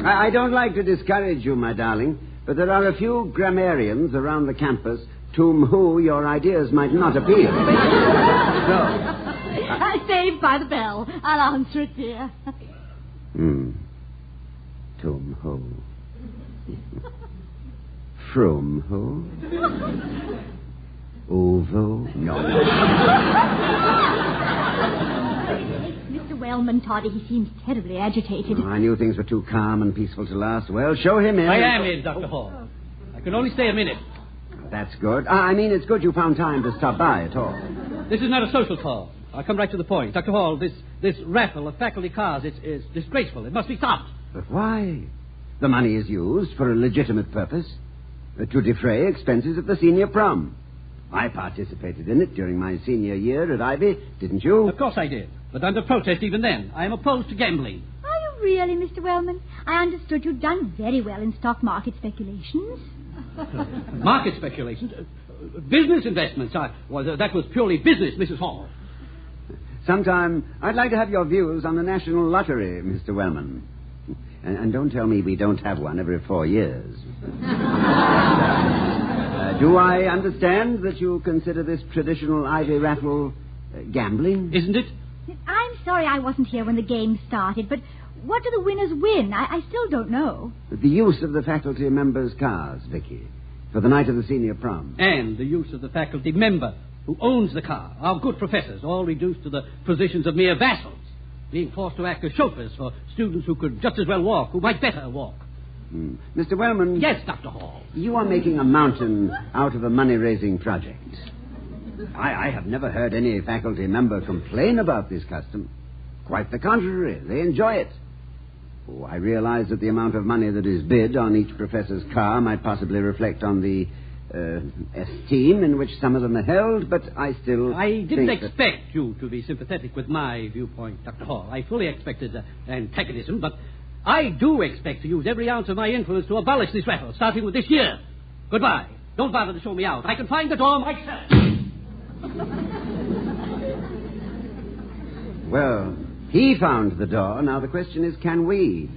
I don't like to discourage you, my darling, but there are a few grammarians around the campus to whom your ideas might not appeal. I'm saved by the bell. I'll answer it, dear. Tum ho. From ho. Ovo. No. Mr. Wellman, Toddy, he seems terribly agitated. Oh, I knew things were too calm and peaceful to last. Well, show him in. I am in, Dr. Hall. I can only stay a minute. That's good. I mean, it's good you found time to stop by at all. This is not a social call. I'll come right to the point. Dr. Hall, this raffle of faculty cars is disgraceful. It must be stopped. But why? The money is used for a legitimate purpose. To defray expenses of the senior prom. I participated in it during my senior year at Ivy, didn't you? Of course I did. But under protest even then. I am opposed to gambling. Are you really, Mr. Wellman? I understood you'd done very well in stock market speculations. Market speculations? Business investments? That was purely business, Mrs. Hall. Sometime I'd like to have your views on the National Lottery, Mr. Wellman. And don't tell me we don't have one every 4 years. Do I understand that you consider this traditional Ivy raffle gambling? Isn't it? I'm sorry I wasn't here when the game started, but what do the winners win? I still don't know. The use of the faculty members' cars, Vicky, for the night of the senior prom. And the use of the faculty member who owns the car. Our good professors, all reduced to the positions of mere vassals, being forced to act as chauffeurs for students who could just as well walk, who might better walk. Mr. Wellman. Yes, Dr. Hall. You are making a mountain out of a money-raising project. I have never heard any faculty member complain about this custom. Quite the contrary. They enjoy it. Oh, I realize that the amount of money that is bid on each professor's car might possibly reflect on the esteem in which some of them are held, but I didn't expect you to be sympathetic with my viewpoint, Dr. Hall. I fully expected antagonism, but I do expect to use every ounce of my influence to abolish this raffle, starting with this year. Goodbye. Don't bother to show me out. I can find the door myself. Well, he found the door. Now the question is, can we?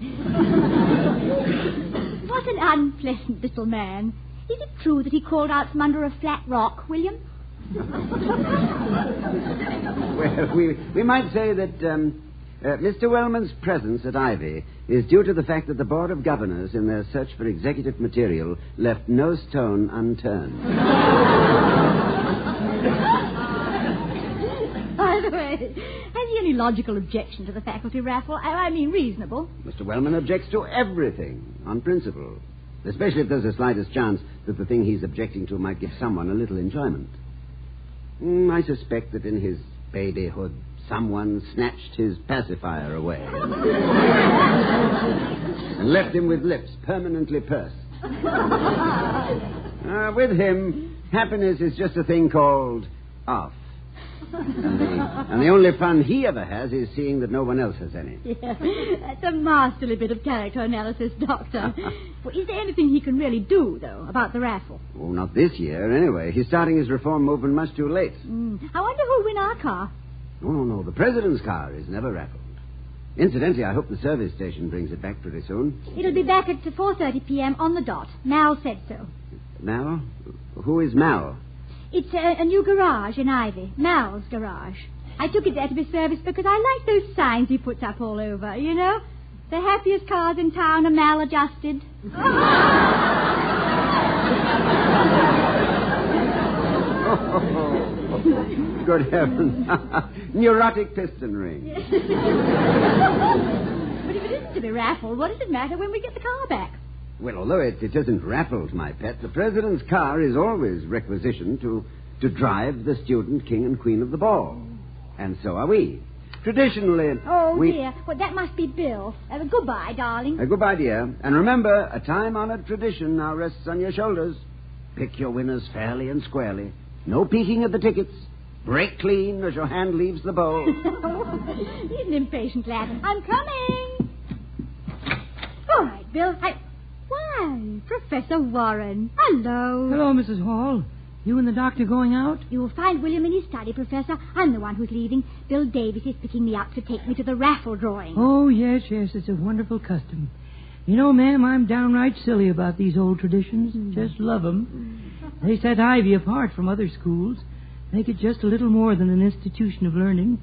What an unpleasant little man. Is it true that he crawled out from under a flat rock, William? Well, we might say that Mr. Wellman's presence at Ivy is due to the fact that the Board of Governors, in their search for executive material, left no stone unturned. By the way, has he any logical objection to the faculty raffle? I mean, reasonable. Mr. Wellman objects to everything, on principle. Especially if there's the slightest chance that the thing he's objecting to might give someone a little enjoyment. I suspect that in his babyhood, someone snatched his pacifier away and left him with lips permanently pursed. With him, happiness is just a thing called off. And the only fun he ever has is seeing that no one else has any. Yeah, that's a masterly bit of character analysis, Doctor. Well, is there anything he can really do, though, about the raffle? Oh, not this year, anyway. He's starting his reform movement much too late. I wonder who'll win our car. No. The president's car is never raffled. Incidentally, I hope the service station brings it back pretty soon. It'll be back at 4:30 p.m. on the dot. Mal said so. Mal? Who is Mal? It's a new garage in Ivy. Mal's garage. I took it there to be serviced because I like those signs he puts up all over, you know? The happiest cars in town are maladjusted. Good heavens. Neurotic piston ring. But if it isn't to be raffled, what does it matter when we get the car back? Well, although it isn't raffled, my pet, the president's car is always requisitioned to drive the student king and queen of the ball. And so are we. Traditionally, dear. Well, that must be Bill. Goodbye, darling. Goodbye, dear. And remember, a time-honored tradition now rests on your shoulders. Pick your winners fairly and squarely. No peeking at the tickets. Break clean as your hand leaves the bowl. He's an impatient lad. I'm coming. All right, Bill. Why, Professor Warren. Hello. Hello, Mrs. Hall. You and the doctor going out? You'll find William in his study, Professor. I'm the one who's leaving. Bill Davis is picking me up to take me to the raffle drawing. Oh, yes. It's a wonderful custom. You know, ma'am, I'm downright silly about these old traditions. Just love 'em. They set Ivy apart from other schools. Make it just a little more than an institution of learning.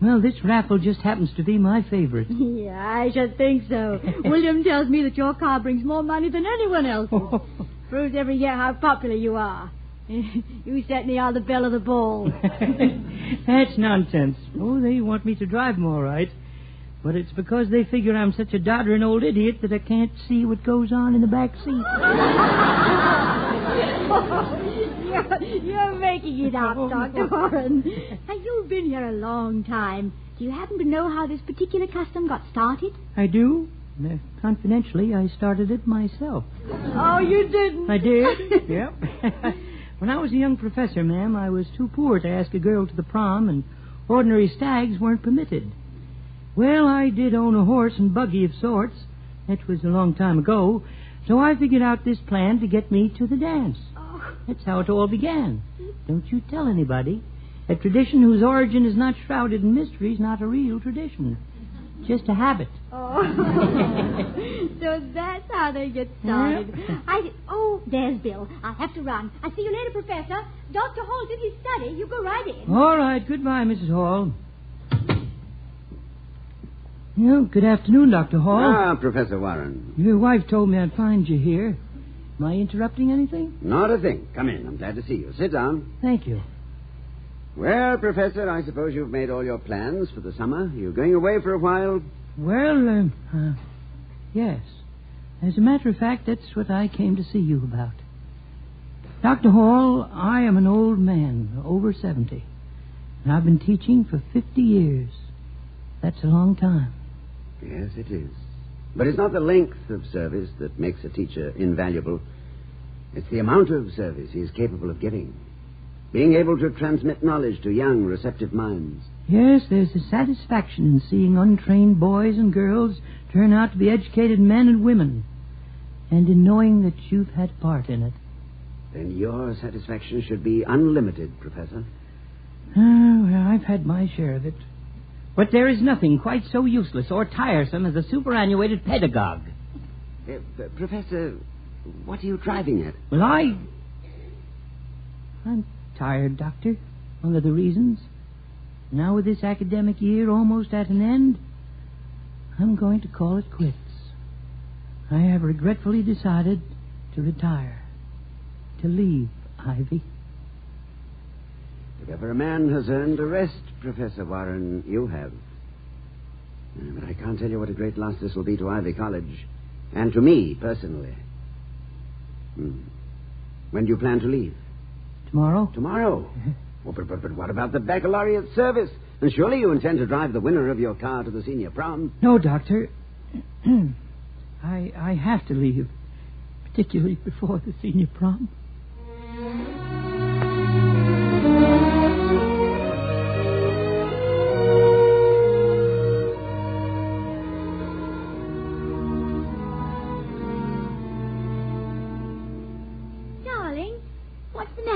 Well, this raffle just happens to be my favorite. Yeah, I should think so. William tells me that your car brings more money than anyone else's. Proves every year how popular you are. You certainly are the belle of the ball. That's nonsense. Oh, they want me to drive them all right. But it's because they figure I'm such a doddering old idiot that I can't see what goes on in the back seat. You're making it up, Dr. Warren. You've been here a long time. Do you happen to know how this particular custom got started? I do. Confidentially, I started it myself. Oh, you didn't? I did, yep. When I was a young professor, ma'am, I was too poor to ask a girl to the prom, and ordinary stags weren't permitted. Well, I did own a horse and buggy of sorts. That was a long time ago. So I figured out this plan to get me to the dance. Oh. That's how it all began. Don't you tell anybody. A tradition whose origin is not shrouded in mystery is not a real tradition. Just a habit. Oh. So that's how they get started. Yeah. There's Bill. I'll have to run. I'll see you later, Professor. Dr. Hall's in his study. You go right in. All right. Goodbye, Mrs. Hall. Good afternoon, Dr. Hall. Professor Warren. Your wife told me I'd find you here. Am I interrupting anything? Not a thing. Come in. I'm glad to see you. Sit down. Thank you. Well, Professor, I suppose you've made all your plans for the summer. You're going away for a while? Well, yes. As a matter of fact, that's what I came to see you about. Dr. Hall, I am an old man, over 70. And I've been teaching for 50 years. That's a long time. Yes, it is. But it's not the length of service that makes a teacher invaluable. It's the amount of service he is capable of giving. Being able to transmit knowledge to young, receptive minds. Yes, there's a satisfaction in seeing untrained boys and girls turn out to be educated men and women. And in knowing that you've had part in it. Then your satisfaction should be unlimited, Professor. Well, I've had my share of it. But there is nothing quite so useless or tiresome as a superannuated pedagogue. Professor, what are you driving at? Well, I'm tired, Doctor. One of the reasons. Now with this academic year almost at an end, I'm going to call it quits. I have regretfully decided to retire. To leave, Ivy. If ever a man has earned a rest, Professor Warren, you have. But I can't tell you what a great loss this will be to Ivy College. And to me, personally. When do you plan to leave? Tomorrow. Tomorrow? Well, but what about the baccalaureate service? And surely you intend to drive the winner of your car to the senior prom? No, Doctor. I have to leave. Particularly before the senior prom.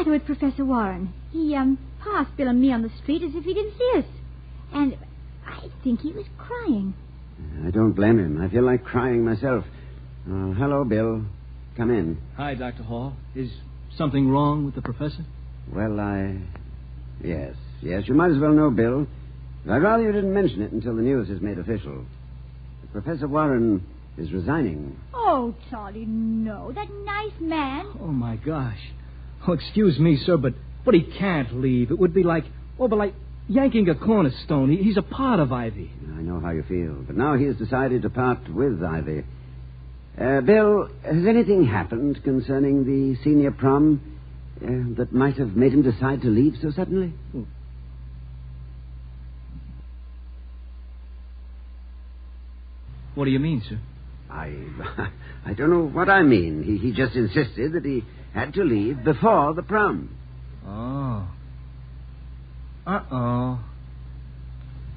With Professor Warren. He passed Bill and me on the street as if he didn't see us. And I think he was crying. I don't blame him. I feel like crying myself. Hello, Bill. Come in. Hi, Dr. Hall. Is something wrong with the professor? Well, Yes, you might as well know, Bill. But I'd rather you didn't mention it until the news is made official. Professor Warren is resigning. Oh, Charlie, no. That nice man. Oh, my gosh. Oh, excuse me, sir, but But he can't leave. It would be like yanking a cornerstone. He's a part of Ivy. I know how you feel, but now he has decided to part with Ivy. Bill, has anything happened concerning the senior prom that might have made him decide to leave so suddenly? What do you mean, sir? I don't know what I mean. He just insisted that he had to leave before the prom. Oh. Uh-oh.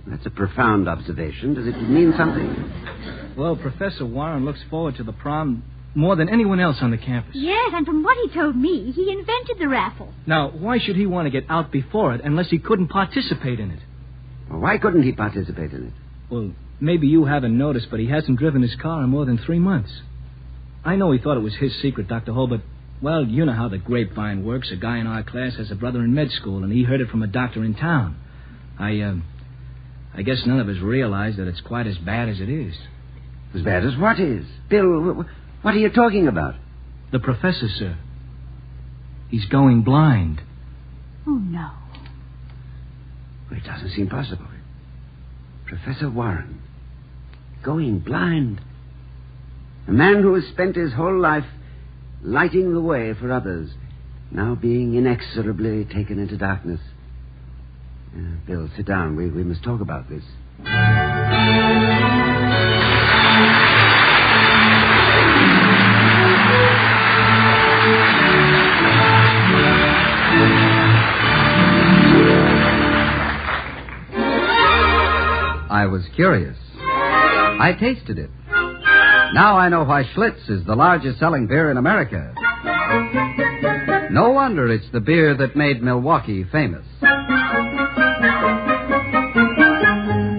That's a profound observation. Does it mean something? Well, Professor Warren looks forward to the prom more than anyone else on the campus. Yes, and from what he told me, he invented the raffle. Now, why should he want to get out before it unless he couldn't participate in it? Well, why couldn't he participate in it? Well, maybe you haven't noticed, but he hasn't driven his car in more than 3 months. I know he thought it was his secret, Dr. Hull, but, well, you know how the grapevine works. A guy in our class has a brother in med school, and he heard it from a doctor in town. I guess none of us realize that it's quite as bad as it is. As bad as what is? Bill, what are you talking about? The professor, sir. He's going blind. Oh, no. Well, it doesn't seem possible. Professor Warren, going blind. A man who has spent his whole life lighting the way for others, now being inexorably taken into darkness. Bill, sit down. We must talk about this. I was curious. I tasted it. Now I know why Schlitz is the largest selling beer in America. No wonder it's the beer that made Milwaukee famous.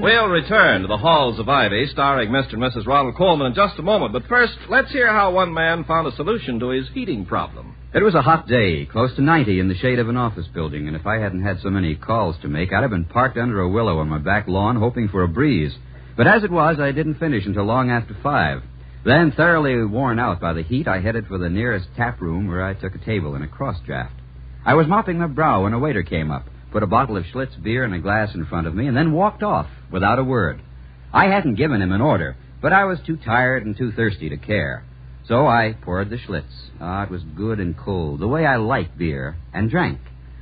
We'll return to the halls of Ivy, starring Mr. and Mrs. Ronald Coleman in just a moment. But first, let's hear how one man found a solution to his heating problem. It was a hot day, close to 90 in the shade of an office building, and if I hadn't had so many calls to make, I'd have been parked under a willow on my back lawn hoping for a breeze. But as it was, I didn't finish until long after 5. Then, thoroughly worn out by the heat, I headed for the nearest tap room where I took a table and a cross draft. I was mopping my brow when a waiter came up, put a bottle of Schlitz beer and a glass in front of me, and then walked off without a word. I hadn't given him an order, but I was too tired and too thirsty to care. So I poured the Schlitz. It was good and cold, the way I like beer, and drank.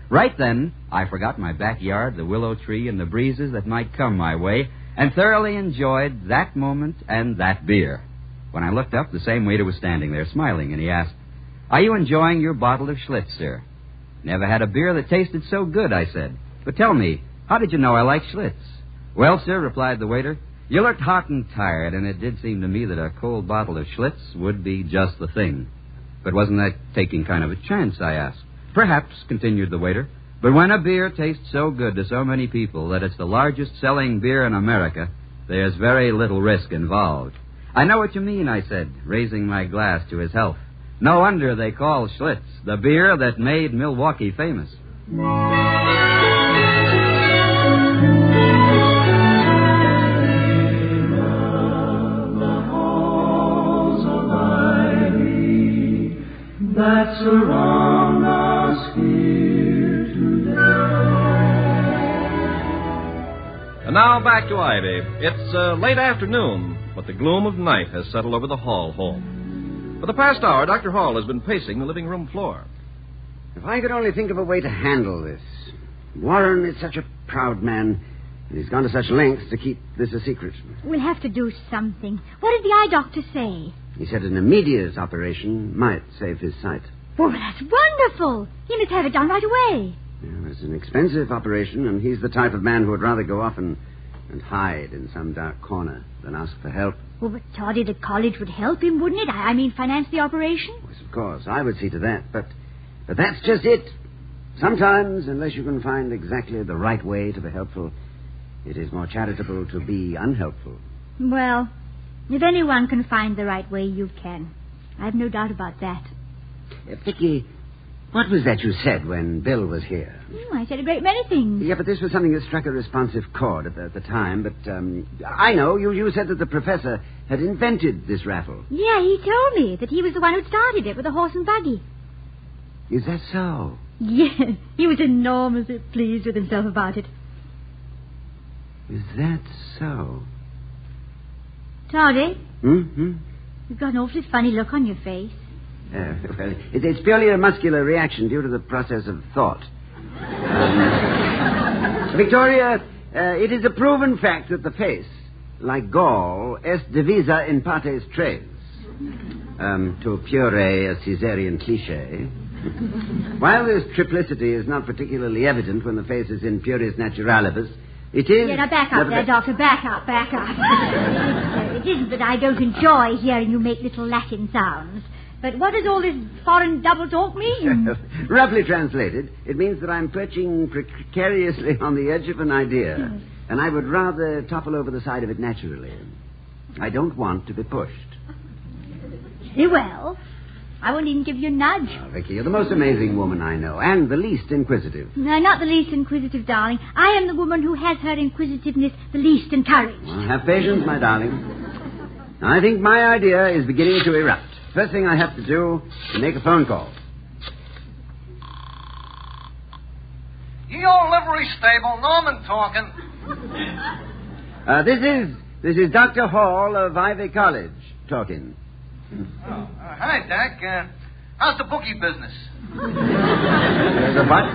Right then, I forgot my backyard, the willow tree, and the breezes that might come my way, and thoroughly enjoyed that moment and that beer. When I looked up, the same waiter was standing there, smiling, and he asked, "Are you enjoying your bottle of Schlitz, sir?" "Never had a beer that tasted so good," I said. "But tell me, how did you know I like Schlitz?" "Well, sir," replied the waiter, "you looked hot and tired, and it did seem to me that a cold bottle of Schlitz would be just the thing." "But wasn't that taking kind of a chance?" I asked. "Perhaps," continued the waiter, "but when a beer tastes so good to so many people that it's the largest selling beer in America, there's very little risk involved." "I know what you mean," I said, raising my glass to his health. "No wonder they call Schlitz the beer that made Milwaukee famous." That surround us here today. And now back to Ivy. It's late afternoon, but the gloom of night has settled over the Hall home. For the past hour, Dr. Hall has been pacing the living room floor. If I could only think of a way to handle this. Warren is such a proud man, and he's gone to such lengths to keep this a secret. We'll have to do something. What did the eye doctor say? He said an immediate operation might save his sight. Oh, that's wonderful. He must have it done right away. It's an expensive operation, and he's the type of man who would rather go off and hide in some dark corner than ask for help. Well, but Toddy, the college would help him, wouldn't it? I mean, finance the operation? Yes, of course. I would see to that. But that's just it. Sometimes, unless you can find exactly the right way to be helpful, it is more charitable to be unhelpful. Well, if anyone can find the right way, you can. I've no doubt about that. Vicky, what was that you said when Bill was here? I said a great many things. Yeah, but this was something that struck a responsive chord at the time. But I know, you said that the professor had invented this raffle. Yeah, he told me that he was the one who started it with a horse and buggy. Is that so? Yes, he was enormously pleased with himself about it. Is that so? Toddy, Hmm? you've got an awfully funny look on your face. Well, it's purely a muscular reaction due to the process of thought. Victoria, it is a proven fact that the face, like gall, est divisa in partes tres. To puree a Caesarean cliché. While this triplicity is not particularly evident when the face is in puris naturalibus, it is... Yeah, now back up there, Doctor. Back up. It isn't that I don't enjoy hearing you make little Latin sounds. But what does all this foreign double talk mean? Roughly translated, it means that I'm perching precariously on the edge of an idea, and I would rather topple over the side of it naturally. I don't want to be pushed. Very well. I won't even give you a nudge. Oh, Vicky, you're the most amazing woman I know, and the least inquisitive. No, not the least inquisitive, darling. I am the woman who has her inquisitiveness the least encouraged. Well, have patience, my darling. I think my idea is beginning to erupt. First thing I have to do is make a phone call. Ye old livery stable, Norman talking. This is Dr. Hall of Ivy College talking. Hi, Doc. How's the bookie business? The what?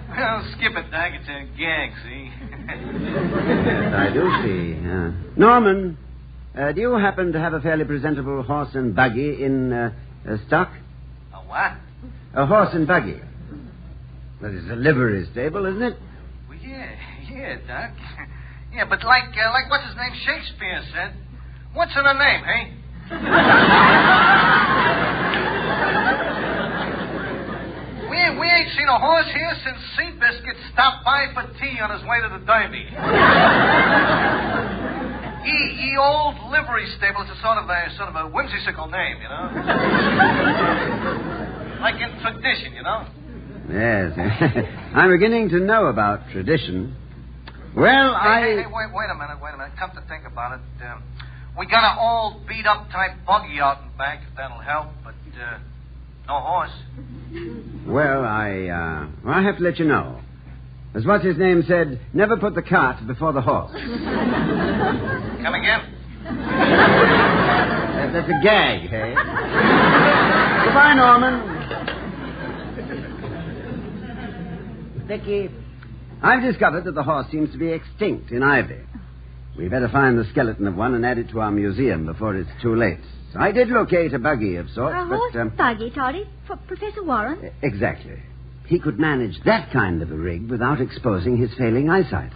Well, skip it, Doc. It's a gag, see? Yes, I do see. Norman, do you happen to have a fairly presentable horse and buggy in stock? A what? A horse and buggy. That is a livery stable, isn't it? Well, yeah, Doc. Yeah, but like what's his name Shakespeare said, what's in a name, hey? We ain't seen a horse here since Seabiscuit stopped by for tea on his way to the Derby. Ye old livery stable is a sort of a whimsical name, you know? Like in tradition, you know? Yes. I'm beginning to know about tradition. Well, Hey, wait a minute. Come to think about it, we got an old beat-up type buggy out in back, if that'll help, but no horse. Well, I have to let you know. As what's his name said, never put the cart before the horse. Come again? That's a gag, hey? Goodbye, Norman. Vicky, I've discovered that the horse seems to be extinct in Ivy. We better find the skeleton of one and add it to our museum before it's too late. I did locate a buggy of sorts, A horse buggy, Toddy? For Professor Warren? Exactly. He could manage that kind of a rig without exposing his failing eyesight.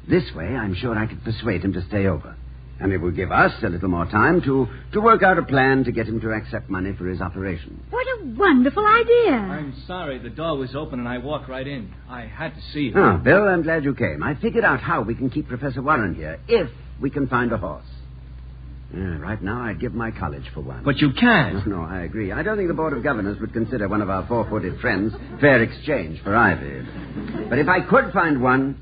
This way, I'm sure I could persuade him to stay over. And it will give us a little more time to work out a plan to get him to accept money for his operation. What a wonderful idea. I'm sorry. The door was open and I walked right in. I had to see you. Oh, Bill, I'm glad you came. I figured out how we can keep Professor Warren here, if we can find a horse. Right now, I'd give my college for one. But you can't. No, I agree. I don't think the Board of Governors would consider one of our four-footed friends fair exchange for Ivy. But if I could find one,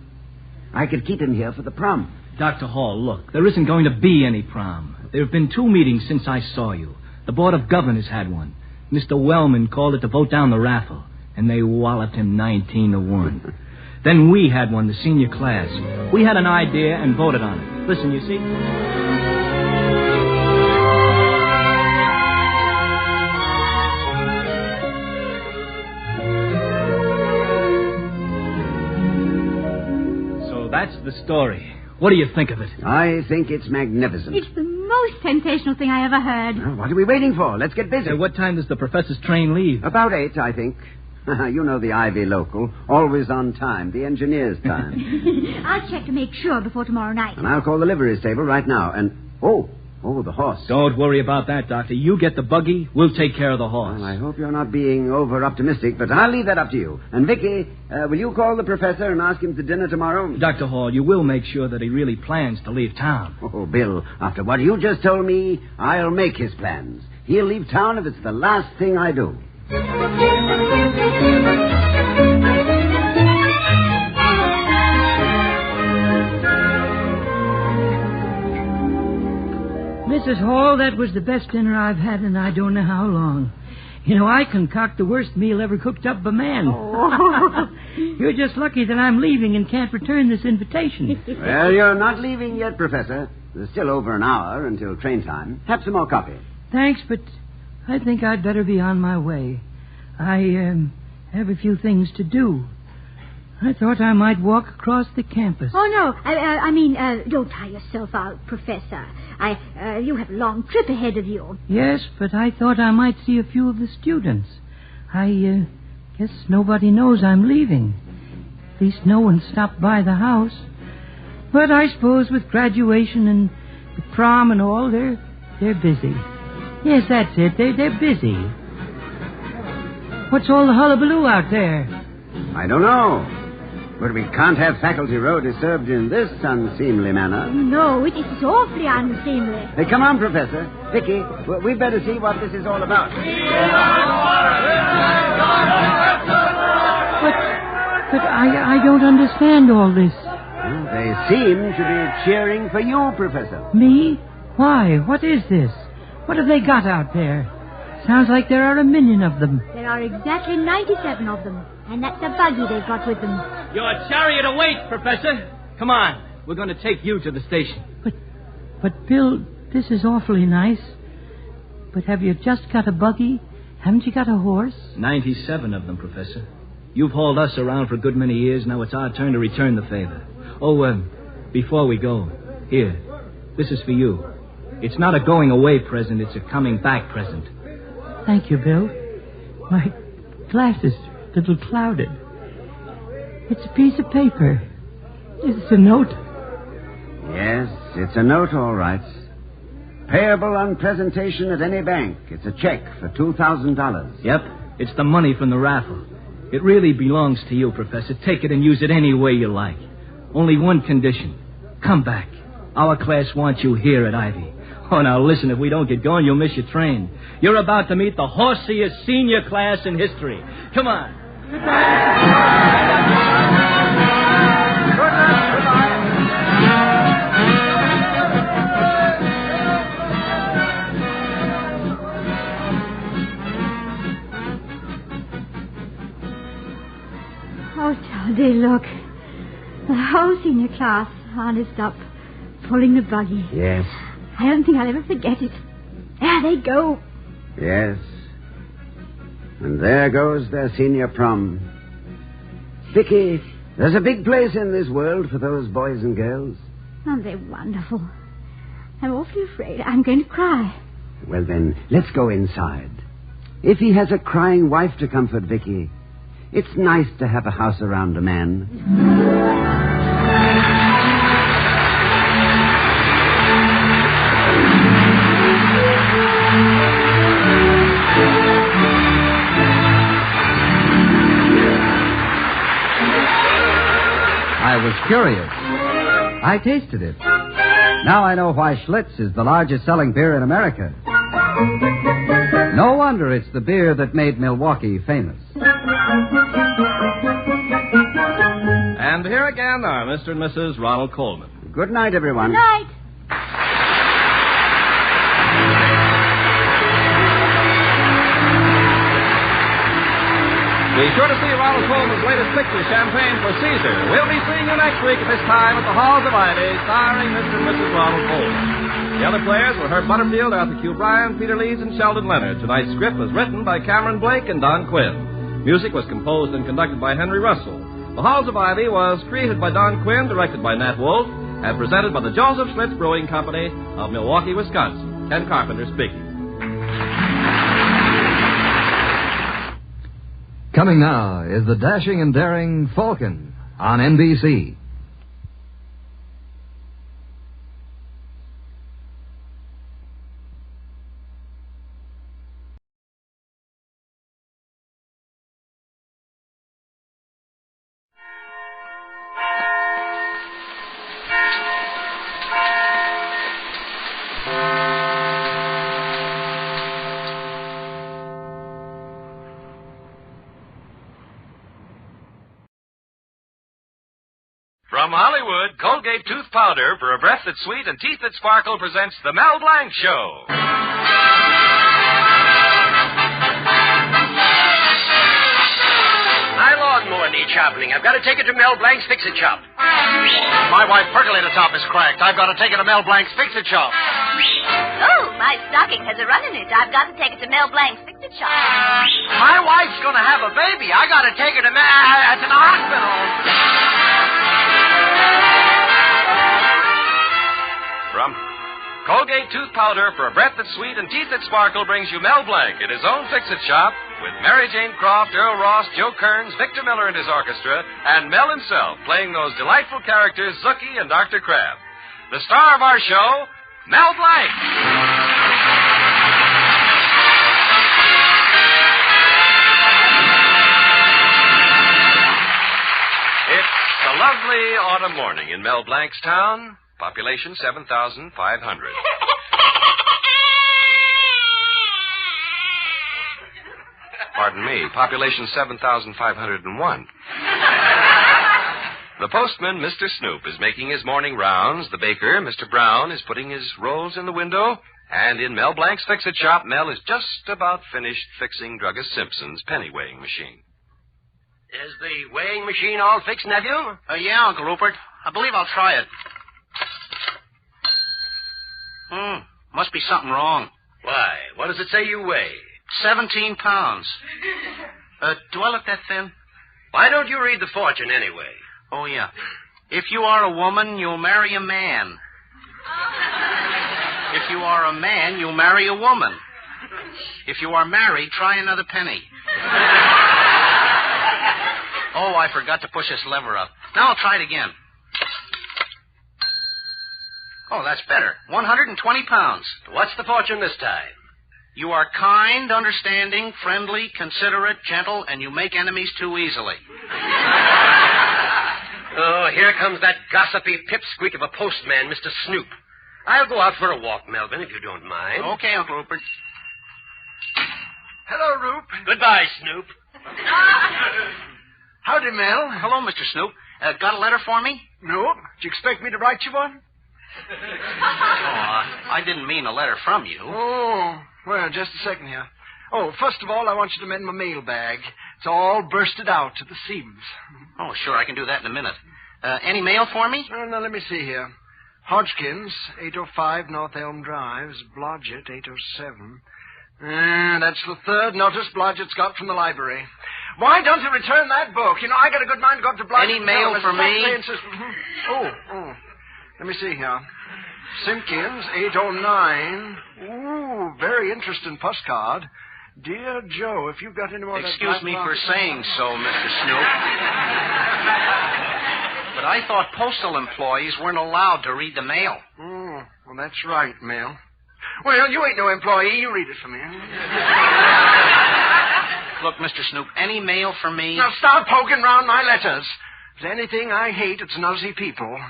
I could keep him here for the prom. Dr. Hall, look, there isn't going to be any prom. There have been 2 meetings since I saw you. The Board of Governors had one. Mr. Wellman called it to vote down the raffle, and they walloped him 19-1. Then we had one, the senior class. We had an idea and voted on it. Listen, you see... That's the story. What do you think of it? I think it's magnificent. It's the most sensational thing I ever heard. Well, what are we waiting for? Let's get busy. What time does the professor's train leave? About 8, I think. You know the Ivy local. Always on time. The engineer's time. I'll check to make sure before tomorrow night. And I'll call the livery stable right now. And, oh, the horse. Don't worry about that, Doctor. You get the buggy, we'll take care of the horse. Well, I hope you're not being over-optimistic, but I'll leave that up to you. And, Vicky, will you call the professor and ask him to dinner tomorrow? Dr. Hall, you will make sure that he really plans to leave town. Oh, Bill, after what you just told me, I'll make his plans. He'll leave town if it's the last thing I do. Mrs. Hall, that was the best dinner I've had in I don't know how long. You know, I concoct the worst meal ever cooked up by man. Oh. You're just lucky that I'm leaving and can't return this invitation. Well, you're not leaving yet, Professor. There's still over an hour until train time. Have some more coffee. Thanks, but I think I'd better be on my way. I have a few things to do. I thought I might walk across the campus. Oh, no. I mean, don't tire yourself out, Professor. You have a long trip ahead of you. Yes, but I thought I might see a few of the students. I guess nobody knows I'm leaving. At least no one stopped by the house. But I suppose with graduation and the prom and all, they're busy. Yes, that's it. They're busy. What's all the hullabaloo out there? I don't know. But we can't have Faculty Row disturbed in this unseemly manner. No, it is awfully unseemly. Hey, come on, Professor. Vicky, we'd better see what this is all about. But I don't understand all this. Well, they seem to be cheering for you, Professor. Me? Why? What is this? What have they got out there? Sounds like there are 1 million of them. There are exactly 97 of them. And that's a buggy they've got with them. Your chariot awaits, Professor. Come on. We're going to take you to the station. But, Bill, this is awfully nice. But have you just got a buggy? Haven't you got a horse? 97 of them, Professor. You've hauled us around for a good many years. Now it's our turn to return the favor. Oh, before we go, here, this is for you. It's not a going away present, it's a coming back present. Thank you, Bill. My glasses are a little clouded. It's a piece of paper. It's a note. Yes, it's a note, all right. Payable on presentation at any bank. It's a check for $2,000. Yep, it's the money from the raffle. It really belongs to you, Professor. Take it and use it any way you like. Only one condition. Come back. Our class wants you here at Ivy. Oh, now listen, if we don't get going, you'll miss your train. You're about to meet the horseiest senior class in history. Come on. Oh, Charlie, look. The whole senior class harnessed up, pulling the buggy. Yes. I don't think I'll ever forget it. There they go. Yes. And there goes their senior prom. Vicky, there's a big place in this world for those boys and girls. Aren't they wonderful? I'm awfully afraid I'm going to cry. Well, then, let's go inside. If he has a crying wife to comfort Vicky, it's nice to have a house around a man. I was curious. I tasted it. Now I know why Schlitz is the largest selling beer in America. No wonder it's the beer that made Milwaukee famous. And here again are Mr. and Mrs. Ronald Coleman. Good night, everyone. Good night. Be sure to see Ronald Coleman's latest picture, Champagne for Caesar. We'll be seeing you next week at this time at the Halls of Ivy, starring Mr. and Mrs. Ronald Coleman. The other players were Herb Butterfield, Arthur Q. Bryan, Peter Leeds, and Sheldon Leonard. Tonight's script was written by Cameron Blake and Don Quinn. Music was composed and conducted by Henry Russell. The Halls of Ivy was created by Don Quinn, directed by Nat Wolf, and presented by the Joseph Schlitz Brewing Company of Milwaukee, Wisconsin. Ken Carpenter speaking. Coming now is the dashing and daring Falcon on NBC. From Hollywood, Colgate Tooth Powder for a breath that's sweet and teeth that sparkle presents the Mel Blanc Show. sharpening. I've got to take it to Mel Blanc's Fix-It Shop. My wife's percolator top is cracked. I've got to take it to Mel Blanc's Fix-It Shop. Oh, my stocking has a run in it. I've got to take it to Mel Blanc's Fix-It Shop. My wife's going to have a baby. I got to take her to the hospital. From Colgate Tooth Powder for a breath that's sweet and teeth that sparkle brings you Mel Blanc at his own Fix-It Shop with Mary Jane Croft, Earl Ross, Joe Kearns, Victor Miller and his orchestra, and Mel himself playing those delightful characters, Zookie and Dr. Crab. The star of our show, Mel Blanc. It's a lovely autumn morning in Mel Blanc's town. Population 7,500. Pardon me, population 7,501. The postman, Mr. Snoop, is making his morning rounds. The baker, Mr. Brown, is putting his rolls in the window. And in Mel Blanc's Fix-It Shop, Mel is just about finished fixing Druggist Simpson's penny weighing machine. Is the weighing machine all fixed, nephew? Yeah, Uncle Rupert. I believe I'll try it. Must be something wrong. Why? What does it say you weigh? 17 pounds. Do I look that thin? Why don't you read the fortune anyway? Oh, yeah. If you are a woman, you'll marry a man. If you are a man, you'll marry a woman. If you are married, try another penny. Oh, I forgot to push this lever up. Now I'll try it again. Oh, that's better. 120 pounds. What's the fortune this time? You are kind, understanding, friendly, considerate, gentle, and you make enemies too easily. Oh, here comes that gossipy pipsqueak of a postman, Mr. Snoop. I'll go out for a walk, Melvin, if you don't mind. Okay, Uncle Rupert. Hello, Roop. Goodbye, Snoop. Howdy, Mel. Hello, Mr. Snoop. Got a letter for me? No. Did you expect me to write you one? I didn't mean a letter from you. Oh, well, just a second here. Oh, first of all, I want you to mend my mail bag. It's all bursted out to the seams. Oh, sure, I can do that in a minute. Any mail for me? Now, let me see here. Hodgkins, 805 North Elm Drive, Blodgett, 807. That's the third notice Blodgett's got from the library. Why don't you return that book? You know, I got a good mind to go up to Blodgett. Any mail for me? Oh. Let me see here. Simpkins, 809. Ooh, very interesting postcard. Dear Joe, if you've got any more... Excuse me for saying so, Mr. Snoop. But I thought postal employees weren't allowed to read the mail. Oh, well, that's right, Mel. Well, you ain't no employee. You read it for me. Look, Mr. Snoop, any mail for me? Now, stop poking round my letters. If there's anything I hate, it's nosy people.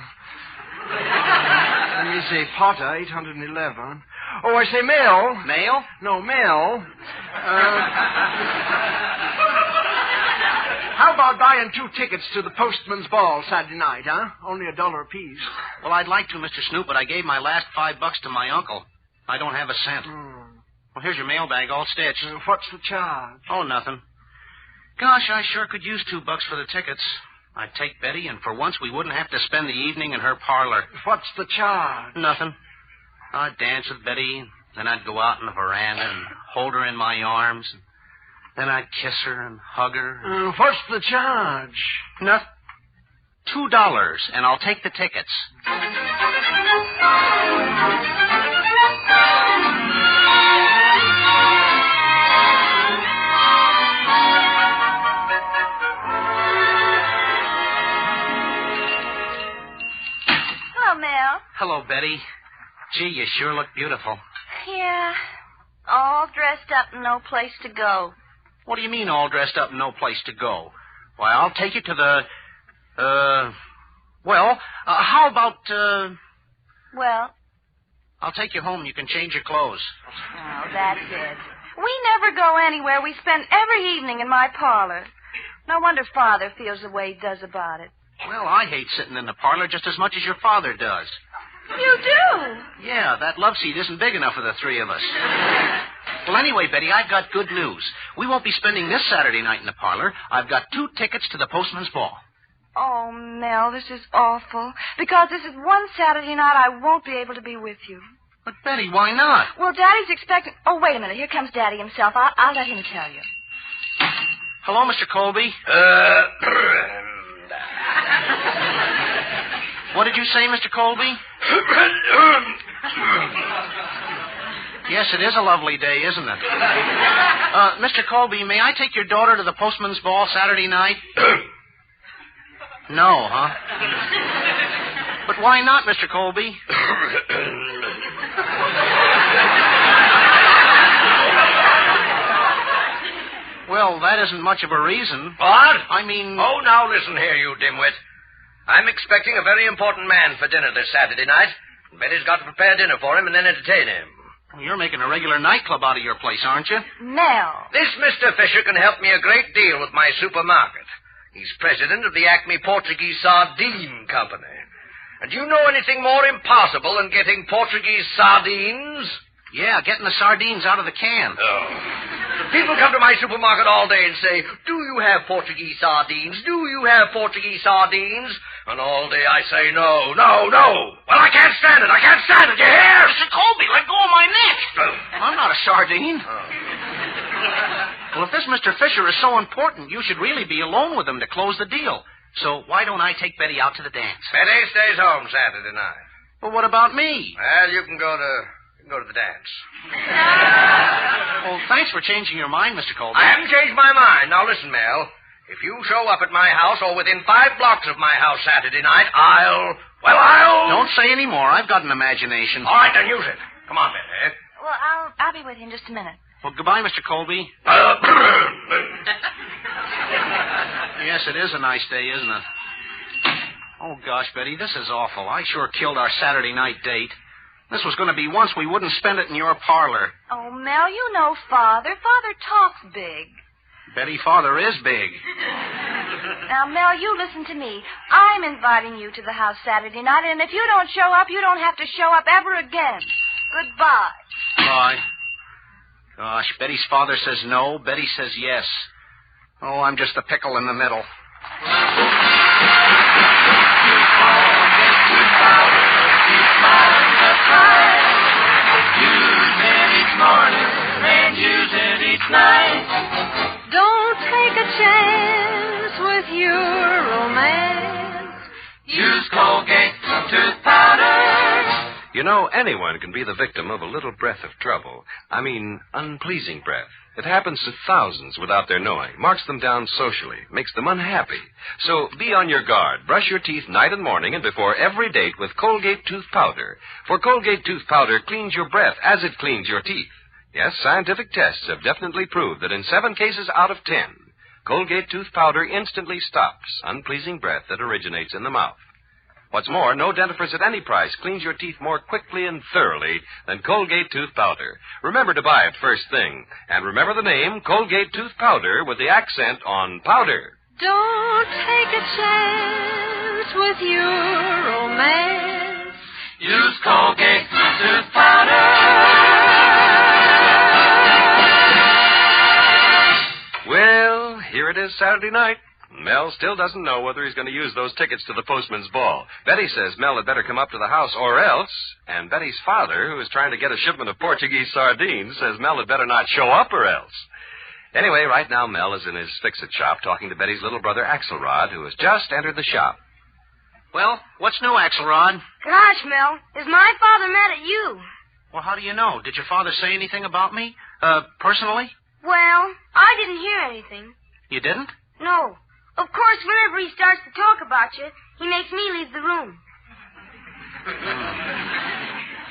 Let me see. Potter, 811. Oh, I say mail. Mail? No, mail. How about buying 2 tickets to the Postman's Ball Saturday night, huh? Only $1 apiece. Well, I'd like to, Mr. Snoop, but I gave my last $5 to my uncle. I don't have a cent. Well, here's your mailbag all stitched. What's the charge? Oh, nothing. Gosh, I sure could use $2 for the tickets. I'd take Betty, and for once we wouldn't have to spend the evening in her parlor. What's the charge? Nothing. I'd dance with Betty, then I'd go out on the veranda and hold her in my arms. Then I'd kiss her and hug her. What's the charge? Nothing. $2, and I'll take the tickets. Hello, Mel. Hello, Betty. Gee, you sure look beautiful. Yeah. All dressed up and no place to go. What do you mean, all dressed up and no place to go? Why, I'll take you to the, how about, Well? I'll take you home. You can change your clothes. Oh, that's it. We never go anywhere. We spend every evening in my parlor. No wonder Father feels the way he does about it. Well, I hate sitting in the parlor just as much as your father does. You do? Yeah, that love seat isn't big enough for the 3 of us. Well, anyway, Betty, I've got good news. We won't be spending this Saturday night in the parlor. I've got 2 tickets to the Postman's Ball. Oh, Mel, this is awful. Because this is one Saturday night I won't be able to be with you. But, Betty, why not? Well, Daddy's expecting... Oh, wait a minute. Here comes Daddy himself. I'll let him tell you. Hello, Mr. Colby. What did you say, Mr. Colby? Yes, it is a lovely day, isn't it? Mr. Colby, may I take your daughter to the Postman's Ball Saturday night? No, huh? But why not, Mr. Colby? Well, that isn't much of a reason. What? I mean... Oh, now listen here, you dimwit. I'm expecting a very important man for dinner this Saturday night. Betty's got to prepare dinner for him and then entertain him. You're making a regular nightclub out of your place, aren't you? Mel. This Mr. Fisher can help me a great deal with my supermarket. He's president of the Acme Portuguese Sardine Company. And do you know anything more impossible than getting Portuguese sardines? Yeah, getting the sardines out of the can. Oh. People come to my supermarket all day and say, do you have Portuguese sardines? Do you have Portuguese sardines? And all day I say, no, no, no. Well, I can't stand it. I can't stand it. You hear? Mr. Colby, let go of my neck. I'm not a sardine. Oh. Well, if this Mr. Fisher is so important, you should really be alone with him to close the deal. So why don't I take Betty out to the dance? Betty stays home Saturday night. Well, what about me? Well, you can go to the dance. Well, thanks for changing your mind, Mr. Colby. I haven't changed my mind. Now, listen, Mel. If you show up at my house or within 5 blocks of my house Saturday night, I'll... Don't say any more. I've got an imagination. All right, then use it. Come on, Betty. Well, I'll be with you in just a minute. Well, goodbye, Mr. Colby. Yes, it is a nice day, isn't it? Oh, gosh, Betty, this is awful. I sure killed our Saturday night date. This was going to be once we wouldn't spend it in your parlor. Oh, Mel, you know Father. Father talks big. Betty, Father is big. Now, Mel, you listen to me. I'm inviting you to the house Saturday night, and if you don't show up, you don't have to show up ever again. Goodbye. Bye. Gosh, Betty's father says no. Betty says yes. Oh, I'm just a pickle in the middle. Use it each morning and use it each night. Don't take a chance with your romance. Use Colgate tooth powder. You know, anyone can be the victim of a little breath of trouble. I mean, unpleasing breath. It happens to thousands without their knowing, marks them down socially, makes them unhappy. So be on your guard. Brush your teeth night and morning and before every date with Colgate Tooth Powder. For Colgate Tooth Powder cleans your breath as it cleans your teeth. Yes, scientific tests have definitely proved that in 7 cases out of 10, Colgate Tooth Powder instantly stops unpleasing breath that originates in the mouth. What's more, no dentifrice at any price cleans your teeth more quickly and thoroughly than Colgate Tooth Powder. Remember to buy it first thing. And remember the name, Colgate Tooth Powder, with the accent on powder. Don't take a chance with your romance. Use Colgate tooth powder. Well, here it is Saturday night. Mel still doesn't know whether he's going to use those tickets to the Postman's Ball. Betty says Mel had better come up to the house or else. And Betty's father, who is trying to get a shipment of Portuguese sardines, says Mel had better not show up or else. Anyway, right now Mel is in his fix-it shop talking to Betty's little brother Axelrod, who has just entered the shop. Well, what's new, Axelrod? Gosh, Mel, is my father mad at you? Well, how do you know? Did your father say anything about me? Personally? Well, I didn't hear anything. You didn't? No. Of course, whenever he starts to talk about you, he makes me leave the room.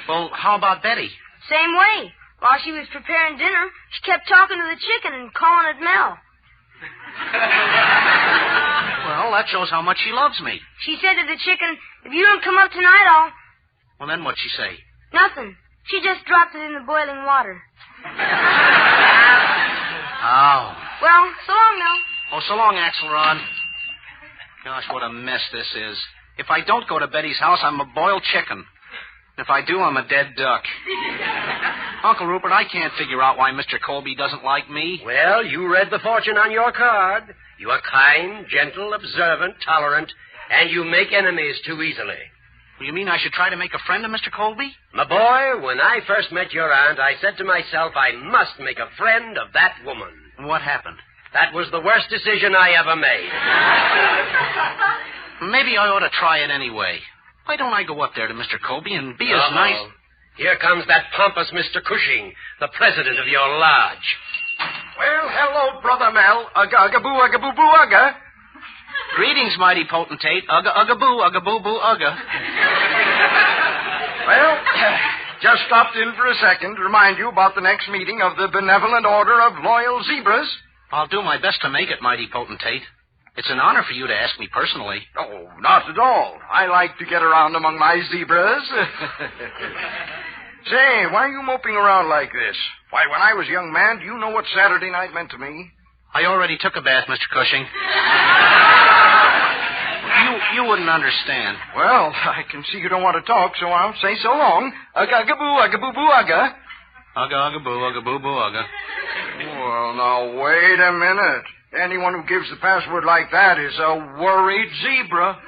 Well, how about Betty? Same way. While she was preparing dinner, she kept talking to the chicken and calling it Mel. Well, that shows how much she loves me. She said to the chicken, if you don't come up tonight, I'll... Well, then what'd she say? Nothing. She just dropped it in the boiling water. Oh. Well, so long, Mel. Oh, so long, Axelrod. Gosh, what a mess this is. If I don't go to Betty's house, I'm a boiled chicken. If I do, I'm a dead duck. Uncle Rupert, I can't figure out why Mr. Colby doesn't like me. Well, you read the fortune on your card. You are kind, gentle, observant, tolerant, and you make enemies too easily. Well, you mean I should try to make a friend of Mr. Colby? My boy, when I first met your aunt, I said to myself, I must make a friend of that woman. And what happened? That was the worst decision I ever made. Maybe I ought to try it anyway. Why don't I go up there to Mr. Colby and be as nice... Here comes that pompous Mr. Cushing, the president of your lodge. Well, hello, Brother Mel. Ugga-boo, ugga-boo-boo, ugga. Greetings, mighty potentate. Ugga-ugga-boo, ugga-boo-boo, ugga. Well, just stopped in for a second to remind you about the next meeting of the Benevolent Order of Loyal Zebras. I'll do my best to make it, mighty potentate. It's an honor for you to ask me personally. Oh, not at all. I like to get around among my zebras. Say, why are you moping around like this? Why, when I was a young man, do you know what Saturday night meant to me? I already took a bath, Mr. Cushing. You wouldn't understand. Well, I can see you don't want to talk, so I'll say so long. Ugga-boo, ugga-boo-boo, ugga. Ugga-ugga-boo, ugga-boo-boo, ugga. Well, now, wait a minute. Anyone who gives the password like that is a worried zebra.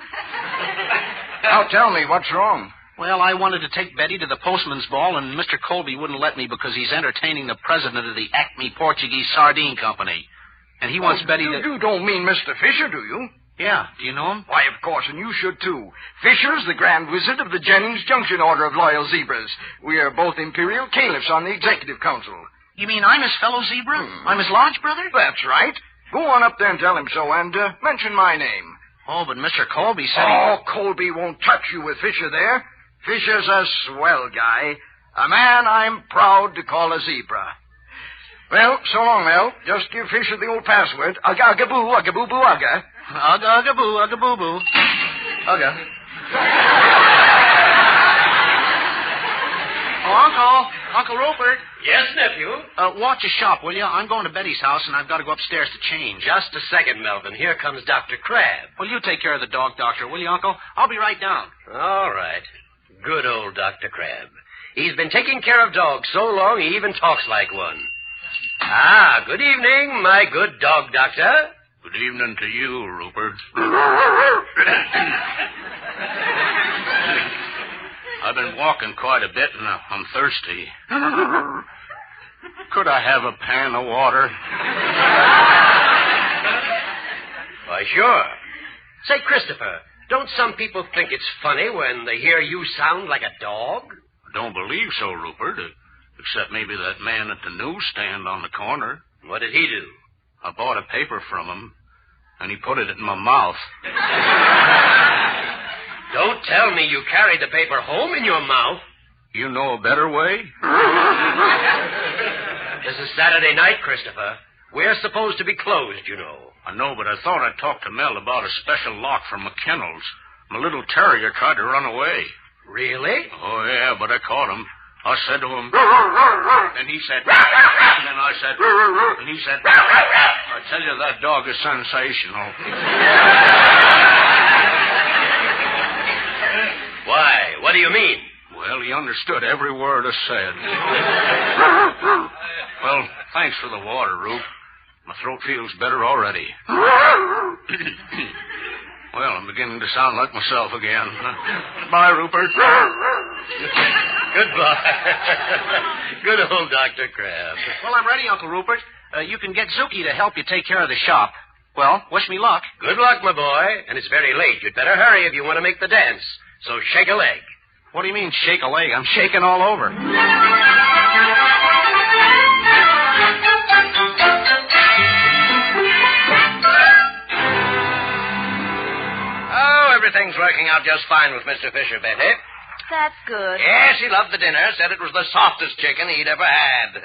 Now, tell me, what's wrong? Well, I wanted to take Betty to the postman's ball, and Mr. Colby wouldn't let me because he's entertaining the president of the Acme Portuguese Sardine Company. And he wants Betty to... You don't mean Mr. Fisher, do you? Yeah. Do you know him? Why, of course, and you should, too. Fisher's the Grand Wizard of the Jennings Junction Order of Loyal Zebras. We are both imperial caliphs on the Executive Council. You mean I'm his fellow zebra? I'm his lodge brother? That's right. Go on up there and tell him so, and mention my name. Oh, but Mr. Colby said Colby won't touch you with Fisher there. Fisher's a swell guy. A man I'm proud to call a zebra. Well, so long, Mel. Just give Fisher the old password. Ugga-ugga-boo, ugga-boo-boo, ugga. Ugga-ugga-boo, ugga-boo-boo. Ugga. Oh, Uncle Rupert. Yes, nephew? Watch your shop, will you? I'm going to Betty's house, and I've got to go upstairs to change. Just a second, Melvin. Here comes Dr. Crab. Well, you take care of the dog, Doctor, will you, Uncle? I'll be right down. All right. Good old Dr. Crab. He's been taking care of dogs so long he even talks like one. Ah, good evening, my good dog doctor. Good evening to you, Rupert. I've been walking quite a bit, and I'm thirsty. Could I have a pan of water? Why, sure. Say, Christopher, don't some people think it's funny when they hear you sound like a dog? I don't believe so, Rupert, except maybe that man at the newsstand on the corner. What did he do? I bought a paper from him, and he put it in my mouth. Don't tell me you carried the paper home in your mouth. You know a better way? This is Saturday night, Christopher. We're supposed to be closed, you know. I know, but I thought I'd talk to Mel about a special lock from McKinnell's. My little terrier tried to run away. Really? Oh, yeah, but I caught him. I said to him... And he said... And then I said... And he said... I tell you, that dog is sensational. Why? What do you mean? Well, he understood every word I said. Well, thanks for the water, Rupe. My throat feels better already. Well, I'm beginning to sound like myself again. Bye, Rupert. Goodbye. Good old Dr. Crab. Well, I'm ready, Uncle Rupert. You can get Zuki to help you take care of the shop. Well, wish me luck. Good luck, my boy. And it's very late. You'd better hurry if you want to make the dance. So shake a leg. What do you mean, shake a leg? I'm shaking all over. Oh, everything's working out just fine with Mr. Fisher, Betty. That's good. Yes, he loved the dinner. Said it was the softest chicken he'd ever had.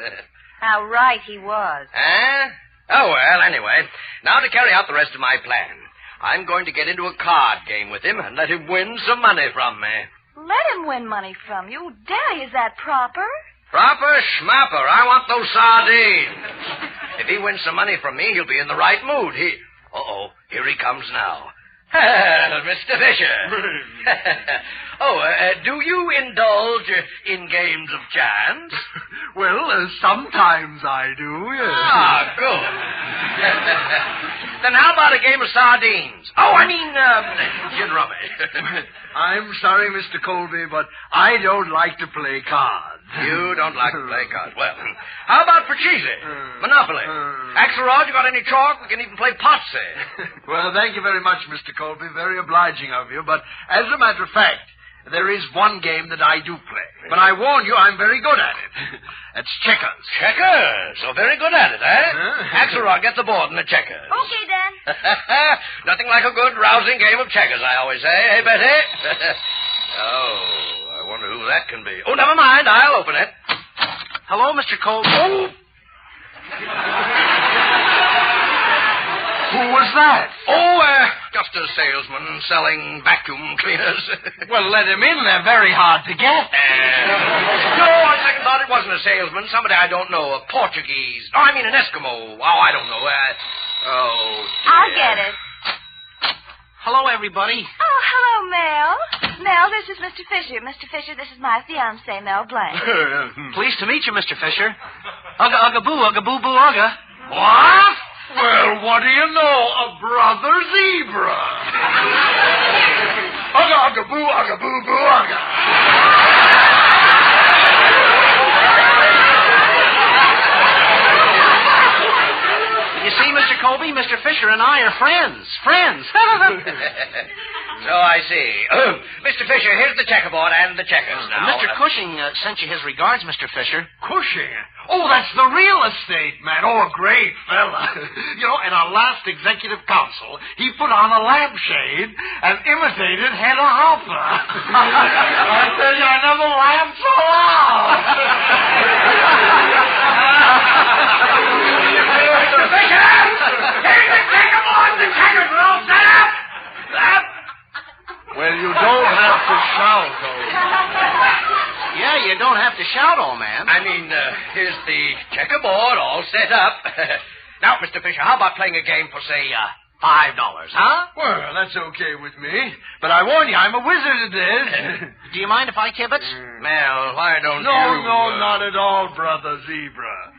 How right he was. Huh? Oh, well, anyway. Now to carry out the rest of my plan. I'm going to get into a card game with him and let him win some money from me. Let him win money from you? Daddy, is that proper? Proper schmapper. I want those sardines. If he wins some money from me, he'll be in the right mood. Uh-oh, here he comes now. Mr. Fisher. Do you indulge in games of chance? Well, sometimes I do, yes. Ah, good. Then how about a game of sardines? Oh, I mean, gin rummy. I'm sorry, Mr. Colby, but I don't like to play cards. You don't like to play cards. Well, how about Pachisi? Monopoly. Axelrod, you got any chalk? We can even play Potsy. Well, thank you very much, Mr. Colby. Very obliging of you. But as a matter of fact, there is one game that I do play. But I warn you, I'm very good at it. It's checkers. Checkers? So very good at it, eh? Axelrod, get the board and the checkers. Okay, Dan. Nothing like a good, rousing game of checkers, I always say. Hey, Betty? Oh, I wonder who that can be. Oh, never mind. I'll open it. Hello, Mr. Colby. Oh! Who was that? Oh, just a salesman selling vacuum cleaners. Well, let him in. They're very hard to get. No, on second thought, it wasn't a salesman. Somebody I don't know. A Portuguese. Oh, I mean an Eskimo. Oh, I don't know. I'll get it. Hello, everybody. Oh, hello, Mel. Mel, this is Mr. Fisher. Mr. Fisher, this is my fiancée, Mel Blanc. Pleased to meet you, Mr. Fisher. Ugga, ugga, boo, ugga, boo, boo, ugga. What? Well, what do you know? A brother zebra. Ugga, ugga, boo, ugga, boo, boo, ugga. You see, Mr. Colby, Mr. Fisher and I are friends. Friends. So I see. Mr. Fisher, here's the checkerboard and the checkers now. Mr. Cushing sent you his regards, Mr. Fisher. Cushing? Oh, that's the real estate man. Oh, a great fella. You know, in our last executive council, he put on a lampshade and imitated Hedda Hopper. I tell you, I never laughed so loud. Mr. Fisher! Here's the checkerboard and the checkers are all set up! Well, you don't have to shout, though. Yeah, you don't have to shout, old man. I mean, here's the checkerboard all set up. Now, Mr. Fisher, how about playing a game for, say, $5, huh? Well, that's okay with me. But I warn you, I'm a wizard at this. Do you mind if I kibitz? Mel, why don't No, you... No, not at all, Brother Zebra.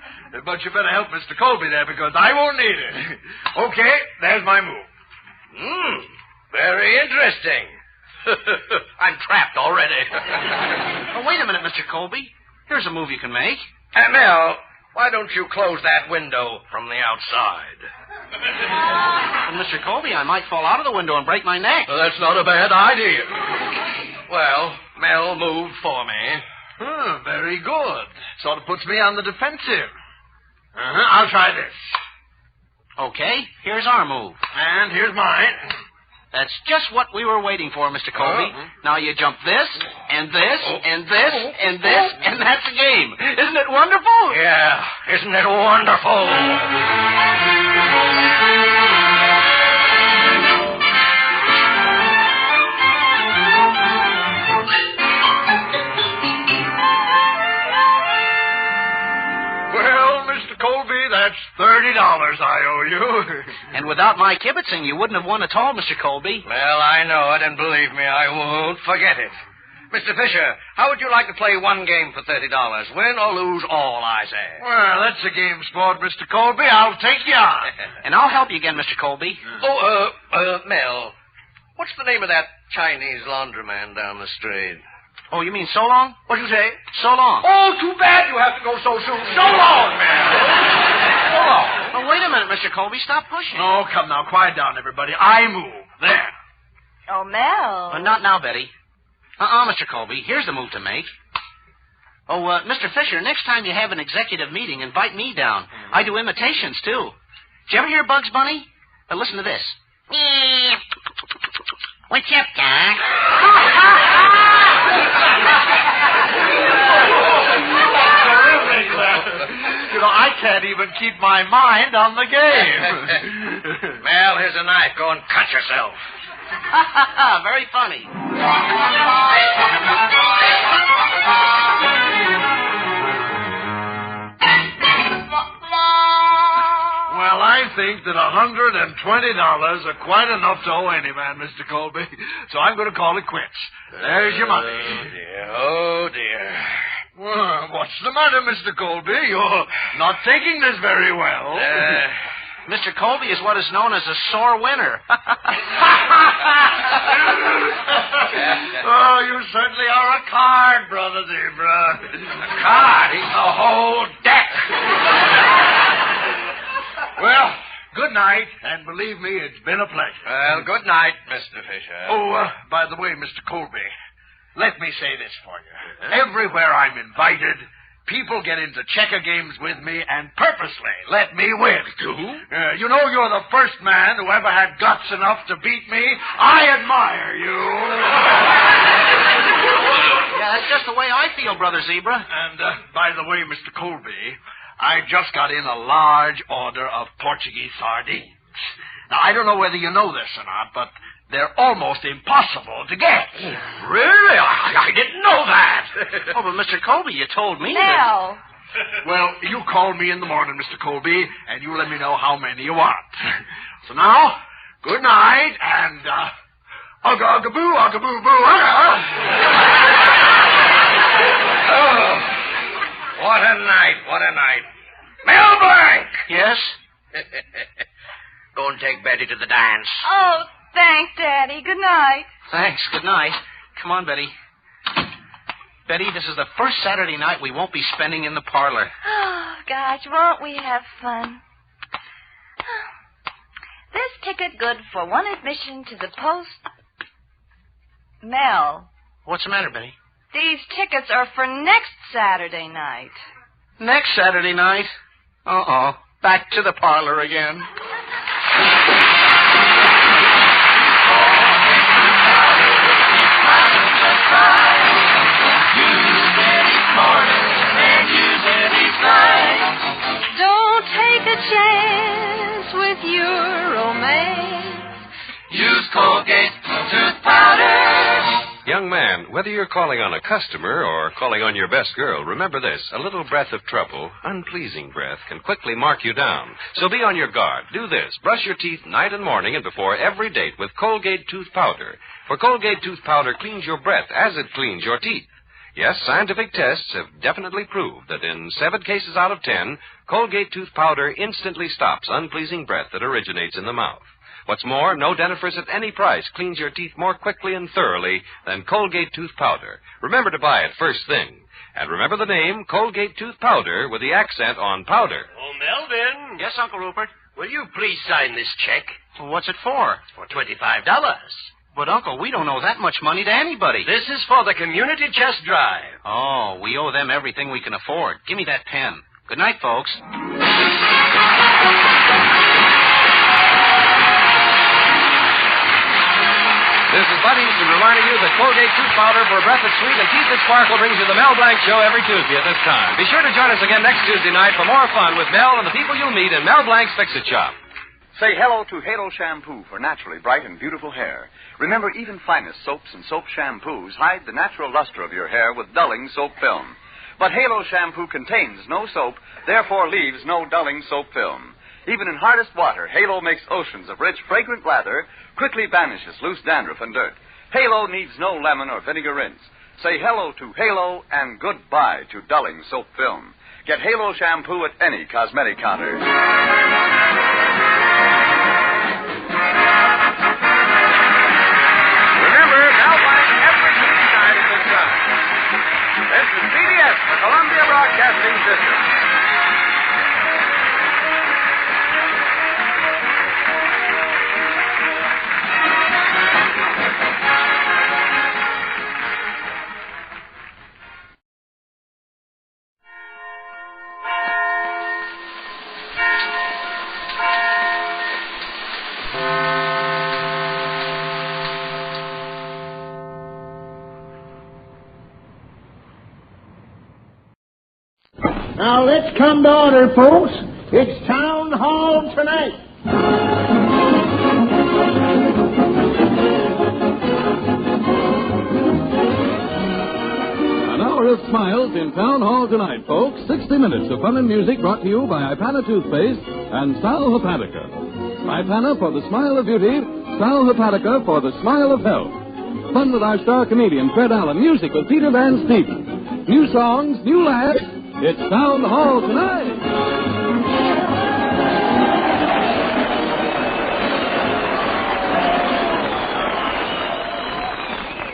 But you better help Mr. Colby there, because I won't need it. Okay, there's my move. Very interesting. I'm trapped already. Oh, wait a minute, Mr. Colby. Here's a move you can make. Mel, why don't you close that window from the outside? And Mr. Colby, I might fall out of the window and break my neck. Well, that's not a bad idea. Well, Mel moved for me. Very good. Sort of puts me on the defensive. I'll try this. Okay, here's our move. And here's mine. That's just what we were waiting for, Mr. Colby. Now you jump this, and this, and this, and this, and that's the game. Isn't it wonderful? Yeah, isn't it wonderful? That's $30 I owe you. And without my kibitzing, you wouldn't have won at all, Mr. Colby. Well, I know it, and believe me, I won't forget it. Mr. Fisher, how would you like to play one game for $30? Win or lose all, I say. Well, that's a game sport, Mr. Colby. I'll take you on. And I'll help you again, Mr. Colby. Mel, what's the name of that Chinese laundroman down the street? Oh, you mean so long? What'd you say? So long. Oh, too bad you have to go so soon. So long, man. So long. Oh, wait a minute, Mr. Colby. Stop pushing. Oh, come now. Quiet down, everybody. I move. There. Oh, Mel. Not now, Betty. Mr. Colby. Here's the move to make. Oh, Mr. Fisher, next time you have an executive meeting, invite me down. I do imitations, too. Did you ever hear Bugs Bunny? Listen to this. What's up, Doc? You know, I can't even keep my mind on the game. Mel, here's a knife. Go and cut yourself. Very funny. Well, I think that $120 are quite enough to owe any man, Mr. Colby. So I'm going to call it quits. There's your money. Oh, dear. Oh, dear. Well, what's the matter, Mr. Colby? You're not taking this very well. Mr. Colby is what is known as a sore winner. Oh, you certainly are a card, Brother Zebra. A card? He's the whole deck. Well, good night, and believe me, it's been a pleasure. Well, good night, Mr. Fisher. Oh, by the way, Mr. Colby, let me say this for you. Everywhere I'm invited, people get into checker games with me and purposely let me win. You know, you're the first man who ever had guts enough to beat me. I admire you. Yeah, that's just the way I feel, Brother Zebra. And, by the way, Mr. Colby, I just got in a large order of Portuguese sardines. Now, I don't know whether you know this or not, but they're almost impossible to get. Really? I didn't know that. Oh, but Mr. Colby, you told me Mel. Well, you call me in the morning, Mr. Colby, and you let me know how many you want. So now, good night, and, ugga-ugga-boo, ugga-boo-boo, ugga. Oh, what a night, what a night. Mel Blanc! Yes? Go and take Betty to the dance. Oh, thanks, Daddy. Good night. Thanks. Good night. Come on, Betty. Betty, this is the first Saturday night we won't be spending in the parlor. Oh, gosh, won't we have fun? This ticket good for one admission to the post. Mel. What's the matter, Betty? These tickets are for next Saturday night. Next Saturday night? Uh-oh. Back to the parlor again. Don't take a chance with your romance. Use Colgate tooth powder. Young man, whether you're calling on a customer or calling on your best girl, remember this. A little breath of trouble, unpleasing breath, can quickly mark you down. So be on your guard. Do this. Brush your teeth night and morning and before every date with Colgate tooth powder. For Colgate tooth powder cleans your breath as it cleans your teeth. Yes, scientific tests have definitely proved that in 7 cases out of 10, Colgate tooth powder instantly stops unpleasing breath that originates in the mouth. What's more, no dentifrice at any price cleans your teeth more quickly and thoroughly than Colgate tooth powder. Remember to buy it first thing. And remember the name Colgate tooth powder with the accent on powder. Oh, Melvin. Yes, Uncle Rupert? Will you please sign this check? Well, what's it for? For $25. But, Uncle, we don't owe that much money to anybody. This is for the community chest drive. Oh, we owe them everything we can afford. Give me that pen. Good night, folks. This is Buddy reminding you that Colgate tooth powder for a breath that's sweet and teeth that sparkle brings you the Mel Blanc Show every Tuesday at this time. Be sure to join us again next Tuesday night for more fun with Mel and the people you'll meet in Mel Blanc's Fix-It Shop. Say hello to Halo Shampoo for naturally bright and beautiful hair. Remember, even finest soaps and soap shampoos hide the natural luster of your hair with dulling soap film. But Halo Shampoo contains no soap, therefore leaves no dulling soap film. Even in hardest water, Halo makes oceans of rich, fragrant lather, quickly banishes loose dandruff and dirt. Halo needs no lemon or vinegar rinse. Say hello to Halo and goodbye to dulling soap film. Get Halo Shampoo at any cosmetic counter. Remember, Mel Blanc every Tuesday night at this time. This is CBS, the Columbia Broadcasting System. Now let's come to order, folks. It's Town Hall tonight. An hour of smiles in Town Hall tonight, folks. 60 minutes of fun and music brought to you by Ipana Toothpaste and Sal Hepatica. Vipana for the smile of beauty, Sal Hepatica for the smile of health. Fun with our star comedian, Fred Allen. Music with Peter Van Stevens. New songs, new laughs. It's Town Hall tonight.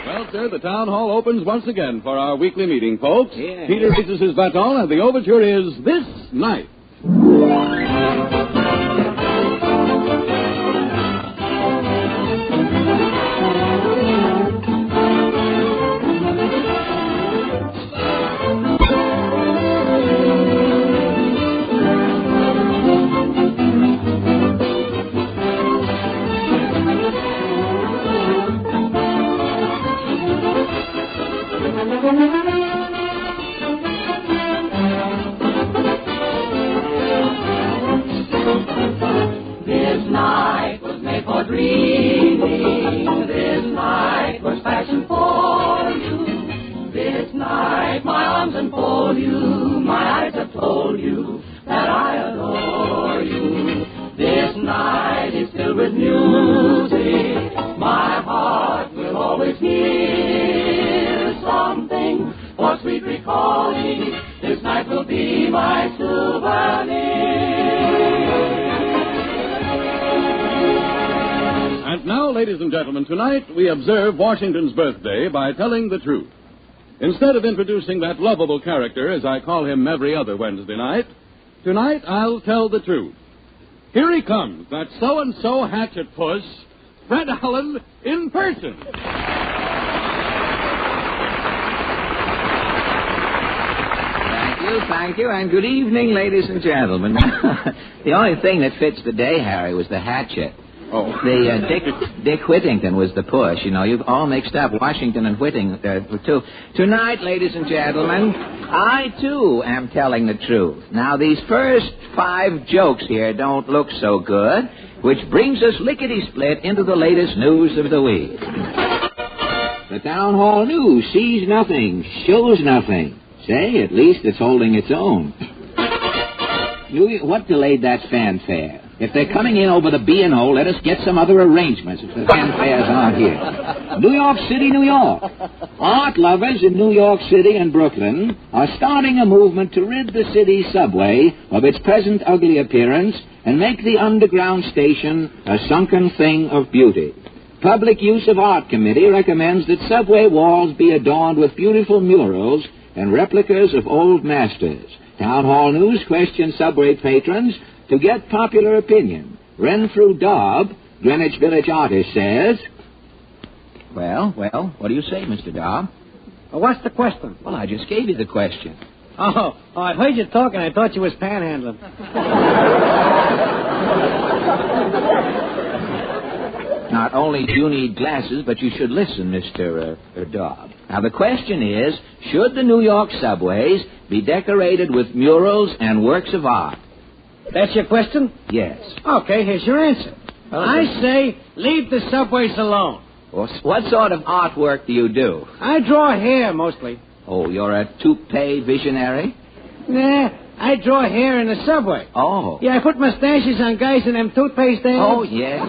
Well, sir, the Town Hall opens once again for our weekly meeting, folks. Yeah. Peter raises his baton, and the overture is This Night. Ladies and gentlemen, tonight we observe Washington's birthday by telling the truth. Instead of introducing that lovable character, as I call him every other Wednesday night, tonight I'll tell the truth. Here he comes, that so-and-so hatchet puss, Fred Allen, in person. Thank you, and good evening, ladies and gentlemen. The only thing that fits the day, Harry, was the hatchet. Oh. Dick Whittington was the push. You know, you've all mixed up Washington and Whittington, too. Tonight, ladies and gentlemen, I, too, am telling the truth. Now, these first 5 jokes here don't look so good, which brings us lickety-split into the latest news of the week. The Town Hall News sees nothing, shows nothing. Say, at least it's holding its own. What delayed that fanfare? If they're coming in over the B&O, let us get some other arrangements if the fanfares aren't here. New York City, New York. Art lovers in New York City and Brooklyn are starting a movement to rid the city's subway of its present ugly appearance and make the underground station a sunken thing of beauty. Public Use of Art Committee recommends that subway walls be adorned with beautiful murals and replicas of old masters. Town Hall News questions subway patrons to get popular opinion. Renfrew Dobb, Greenwich Village artist, says... Well, what do you say, Mr. Dobb? Well, what's the question? Well, I just gave you the question. Oh, I heard you talking. I thought you was panhandling. Not only do you need glasses, but you should listen, Mr. Dobb. Now, the question is, should the New York subways be decorated with murals and works of art? That's your question? Yes. Okay, here's your answer. Well, I say leave the subways alone. Well, what sort of artwork do you do? I draw hair, mostly. Oh, you're a toupee visionary? Nah, I draw hair in the subway. Oh. Yeah, I put mustaches on guys in them toothpaste days. Oh, yes.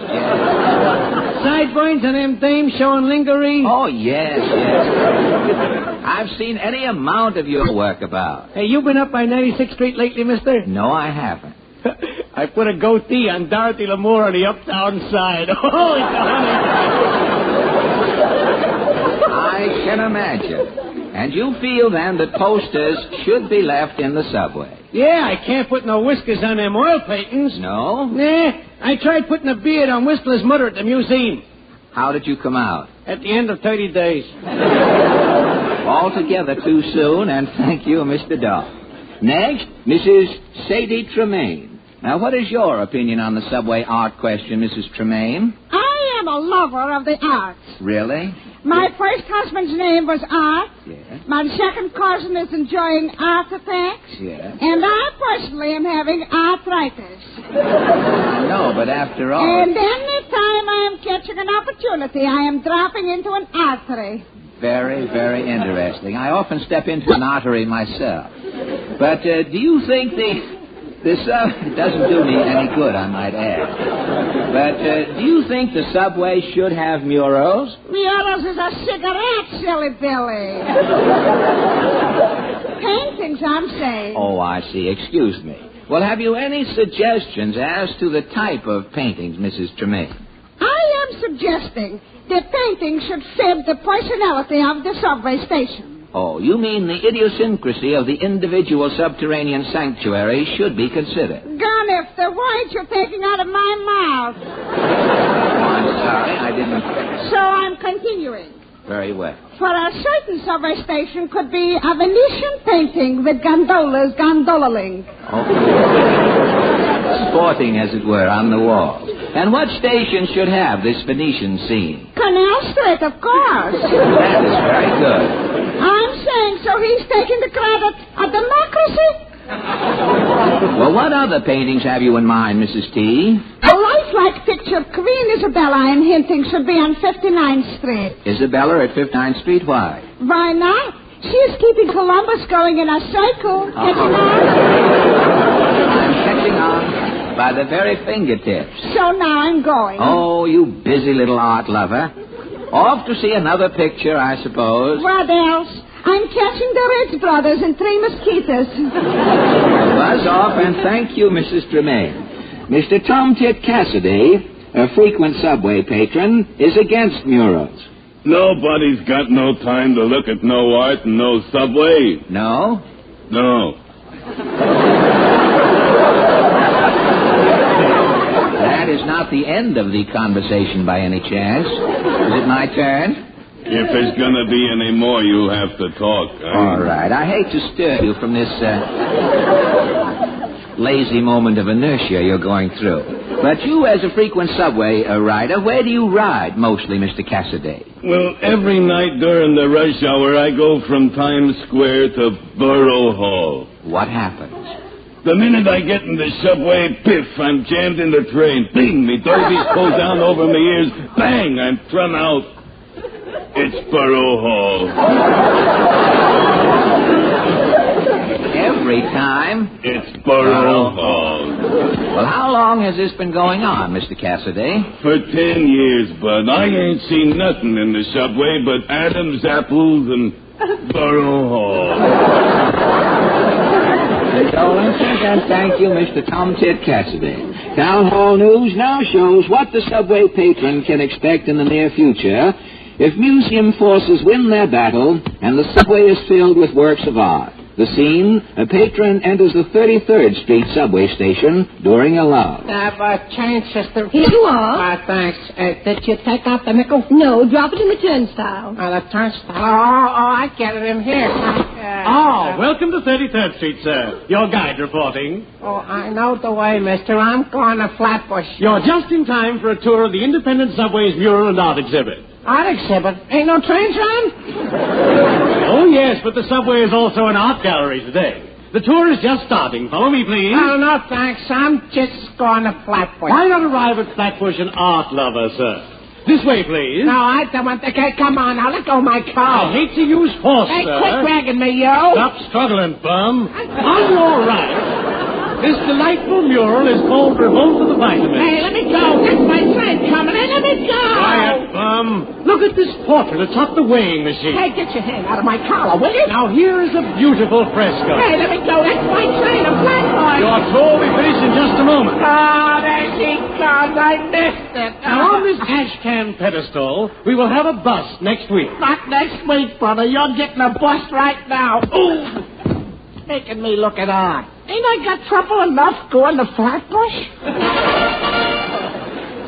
Sideburns on them dames showing lingerie. Oh, yes. I've seen any amount of your work about. Hey, you been up by 96th Street lately, mister? No, I haven't. I put a goatee on Dorothy Lamour on the uptown side. Oh, it's a honey. I can imagine. And you feel, then, that posters should be left in the subway? Yeah, I can't put no whiskers on them oil paintings. No? Nah, I tried putting a beard on Whistler's mother at the museum. How did you come out? At the end of 30 days. Altogether too soon, and thank you, Mr. Dobb. Next, Mrs. Sadie Tremaine. Now, what is your opinion on the subway art question, Mrs. Tremaine? I am a lover of the arts. Really? My first husband's name was Art. Yes. My second cousin is enjoying artifacts. Yes. And I personally am having arthritis. No, but after all... And any time I am catching an opportunity, I am dropping into an artery. Very, very interesting. I often step into an artery myself. But do you think the It doesn't do me any good, I might add. But do you think the subway should have murals? Murals is a cigarette, silly Billy. Paintings, I'm saying. Oh, I see. Excuse me. Well, have you any suggestions as to the type of paintings, Mrs. Tremaine? I am suggesting that paintings should fit the personality of the subway station. Oh, you mean the idiosyncrasy of the individual subterranean sanctuary should be considered. Gone if the words you're taking out of my mouth. I'm sorry, I didn't... So I'm continuing. Very well. For a certain subway station could be a Venetian painting with gondolas gondolaling. Sporting, as it were, on the wall. And what station should have this Venetian scene? Canal Street, of course. That is very good. I'm saying so he's taking the credit of democracy. Well, what other paintings have you in mind, Mrs. T? A lifelike picture of Queen Isabella, I'm hinting, should be on 59th Street. Isabella at 59th Street? Why? Why not? She's keeping Columbus going in a circle. Catching on? I'm catching on by the very fingertips. So now I'm going. Oh, you busy little art lover. Off to see another picture, I suppose. What else? I'm catching the Ridge Brothers and Three Mosquitoes. Buzz off, and thank you, Mrs. Tremaine. Mr. Tom Tit Cassidy, a frequent subway patron, is against murals. Nobody's got no time to look at no art and no subway. No? No. That is not the end of the conversation by any chance. Is it my turn? If there's going to be any more, you'll have to talk. All right. I hate to stir you from this lazy moment of inertia you're going through. But you, as a frequent subway rider, where do you ride mostly, Mr. Cassidy? Well, every night during the rush hour, I go from Times Square to Borough Hall. What happens? The minute I get in the subway, piff, I'm jammed in the train. Bing, me derbies pull down over my ears. Bang, I'm thrown out. It's Borough Hall. Every time? It's Borough Hall. Well, how long has this been going on, Mr. Cassidy? For 10 years, Bud. I ain't seen nothing in the subway but Adam's apples and Borough Hall. Condolences and thank you, Mr. Tom Tit Cassidy. Town Hall News now shows what the subway patron can expect in the near future if museum forces win their battle and the subway is filled with works of art. The scene, a patron enters the 33rd Street subway station during a lull. Change, sister. Here you are. Thanks. Did you take out the nickel? No, drop it in the turnstile. The turnstile. Oh, I get it in here. Welcome to 33rd Street, sir. Your guide reporting. Oh, I know the way, mister. I'm going to Flatbush. You're just in time for a tour of the Independent Subway's mural and art exhibit. Art exhibit? Ain't no trains run? Oh, yes, but the subway is also an art gallery today. The tour is just starting. Follow me, please. Oh, no, thanks. I'm just going to Flatbush. Why not arrive at Flatbush an art lover, sir? This way, please. No, I don't want to. Okay, come on, now let go of my car. I hate to use force, Hey, sir. quit dragging me, yo. Stop struggling, bum. On your right, this delightful mural is called Revolt of the Vitamins. Hey, let me go. That's my train coming in. Let me go. Quiet, bum. Look at this portrait atop the weighing machine. Hey, get your hand out of my collar, will you? Now, here is a beautiful fresco. Hey, let me go. That's my train. I'm Flatbush. Your tour will be finished in just a moment. Oh, there she goes. I missed it. Now, on this ash can pedestal, we will have a bust next week. Not next week, brother. You're getting a bust right now. Ooh. Making me look at art. Ain't I got trouble enough going to Flatbush?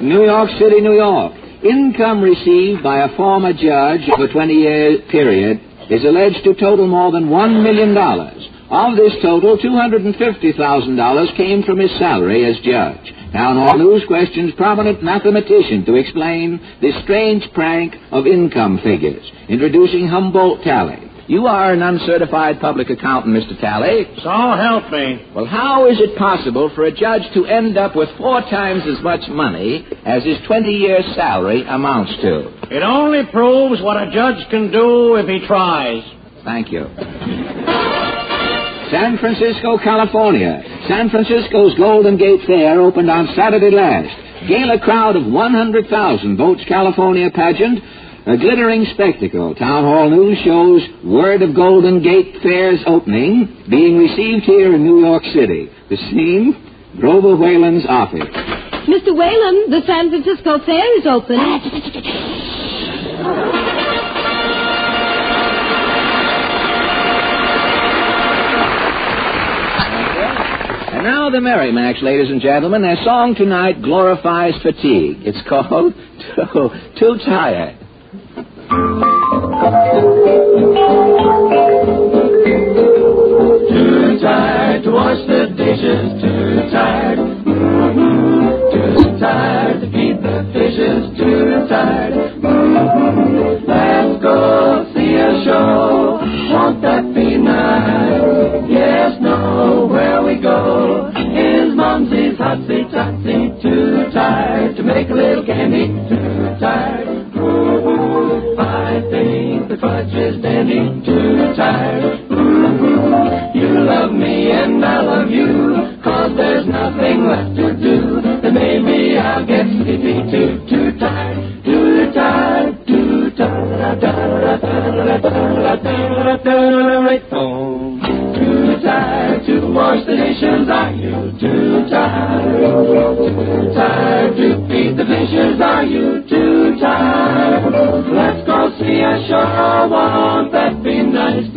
New York City, New York. Income received by a former judge of a 20-year period is alleged to total more than $1 million. Of this total, $250,000 came from his salary as judge. Town Hall News questions prominent mathematician to explain this strange prank of income figures. Introducing Humboldt Tally. You are an uncertified public accountant, Mr. Tally. So help me. Well, how is it possible for a judge to end up with 4 times as much money as his 20-year salary amounts to? It only proves what a judge can do if he tries. Thank you. San Francisco, California. San Francisco's Golden Gate Fair opened on Saturday last. Gala crowd of 100,000 votes California pageant. A glittering spectacle. Town Hall News shows word of Golden Gate Fair's opening being received here in New York City. The scene, Grover Whalen's office. Mr. Whalen, the San Francisco Fair is open. And now the Merrimacs, ladies and gentlemen. Their song tonight glorifies fatigue. It's called Too Tired. Too tired to wash the dishes, too tired. Too tired to feed the fishes, too tired. Let's go see a show, won't that be nice? Yes, no, where we go is Mumsy's hot seat, too tired to make a little candy, too tired. I think the fudge is dandy, too tired. You love me and I love you, 'cause there's nothing left to do. And maybe I'll get sleepy too, too tired, too tired, too tired. Too tired to wash the dishes, are you too tired? Too tired to feed the fishes, are you too tired? Let's go see a show, won't that be nice?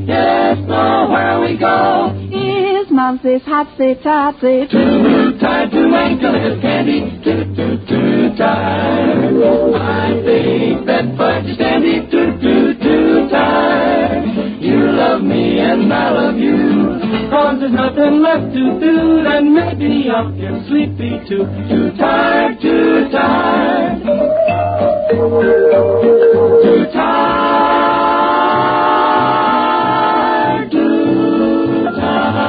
Yes, no, where we go is Mumsy's hot seat, too tired to make a little candy, too tired. I think that fudge is dandy, too tired. You love me and I love you, 'cause there's nothing left to do. Then maybe I'll get sleepy too, too tired, too tired. Too tired, too tired.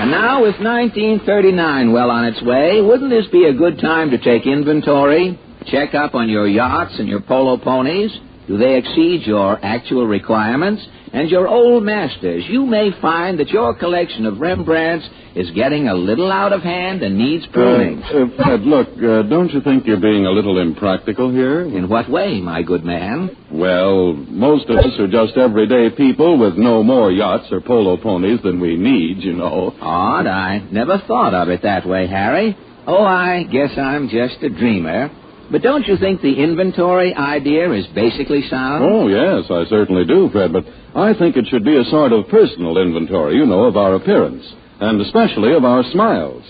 And now, with 1939 well on its way, wouldn't this be a good time to take inventory? Check up on your yachts and your polo ponies. Do they exceed your actual requirements? And your old masters, you may find that your collection of Rembrandts is getting a little out of hand and needs pruning. Fred, look, don't you think you're being a little impractical here? In what way, my good man? Well, most of us are just everyday people with no more yachts or polo ponies than we need, you know. Odd, I never thought of it that way, Harry. Oh, I guess I'm just a dreamer. But don't you think the inventory idea is basically sound? Oh, yes, I certainly do, Fred, but I think it should be a sort of personal inventory, you know, of our appearance, and especially of our smiles,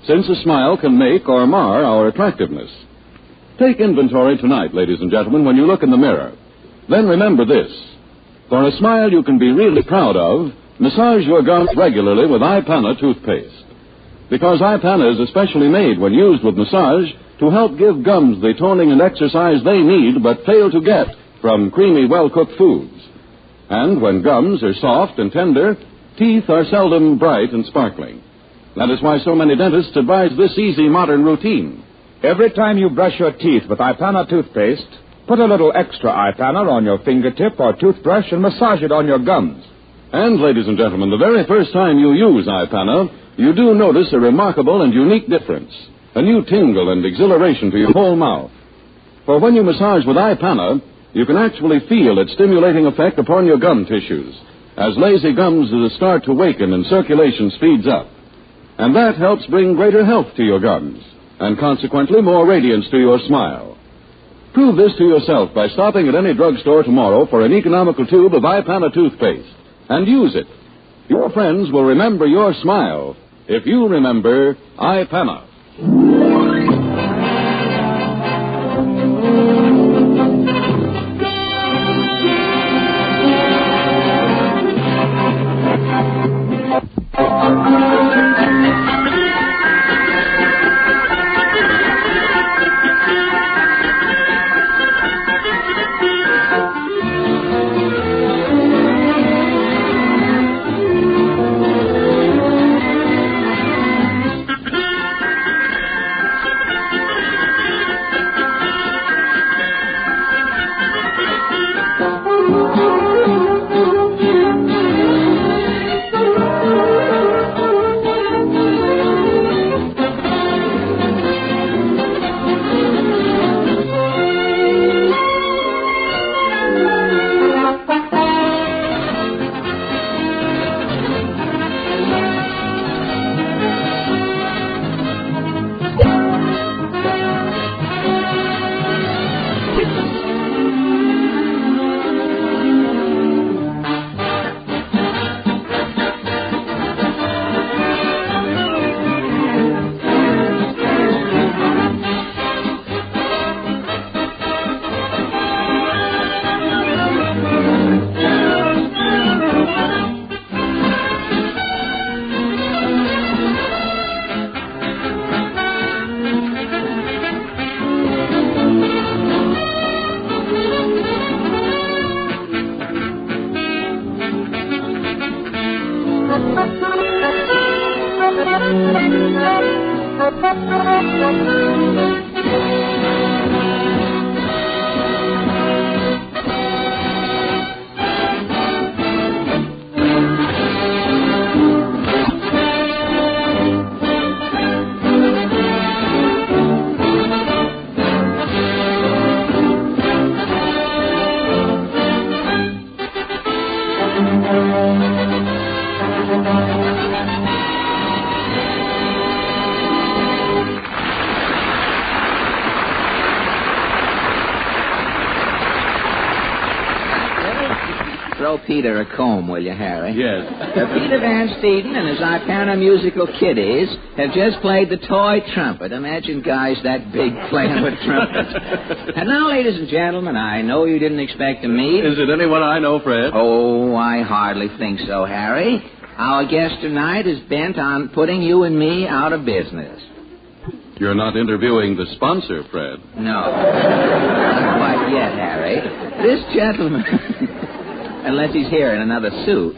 since a smile can make or mar our attractiveness. Take inventory tonight, ladies and gentlemen, when you look in the mirror. Then remember this. For a smile you can be really proud of, massage your gums regularly with iPana toothpaste. Because iPana is especially made when used with massage to help give gums the toning and exercise they need but fail to get from creamy, well-cooked foods. And when gums are soft and tender, teeth are seldom bright and sparkling. That is why so many dentists advise this easy modern routine. Every time you brush your teeth with iPana toothpaste, put a little extra iPana on your fingertip or toothbrush and massage it on your gums. And, ladies and gentlemen, the very first time you use iPana, you do notice a remarkable and unique difference. A new tingle and exhilaration to your whole mouth. For when you massage with iPana, you can actually feel its stimulating effect upon your gum tissues, as lazy gums start to waken and circulation speeds up. And that helps bring greater health to your gums, and consequently more radiance to your smile. Prove this to yourself by stopping at any drugstore tomorrow for an economical tube of iPana toothpaste, and use it. Your friends will remember your smile if you remember iPana. Throw Peter a comb, will you, Harry? Yes. Peter Van Steeden and his Ipana musical kiddies have just played the toy trumpet. Imagine guys that big playing with trumpets. And now, ladies and gentlemen, I know you didn't expect to meet. Is it anyone I know, Fred? Oh, I hardly think so, Harry. Our guest tonight is bent on putting you and me out of business. You're not interviewing the sponsor, Fred. No. Not quite yet, Harry. This gentleman... Unless he's here in another suit.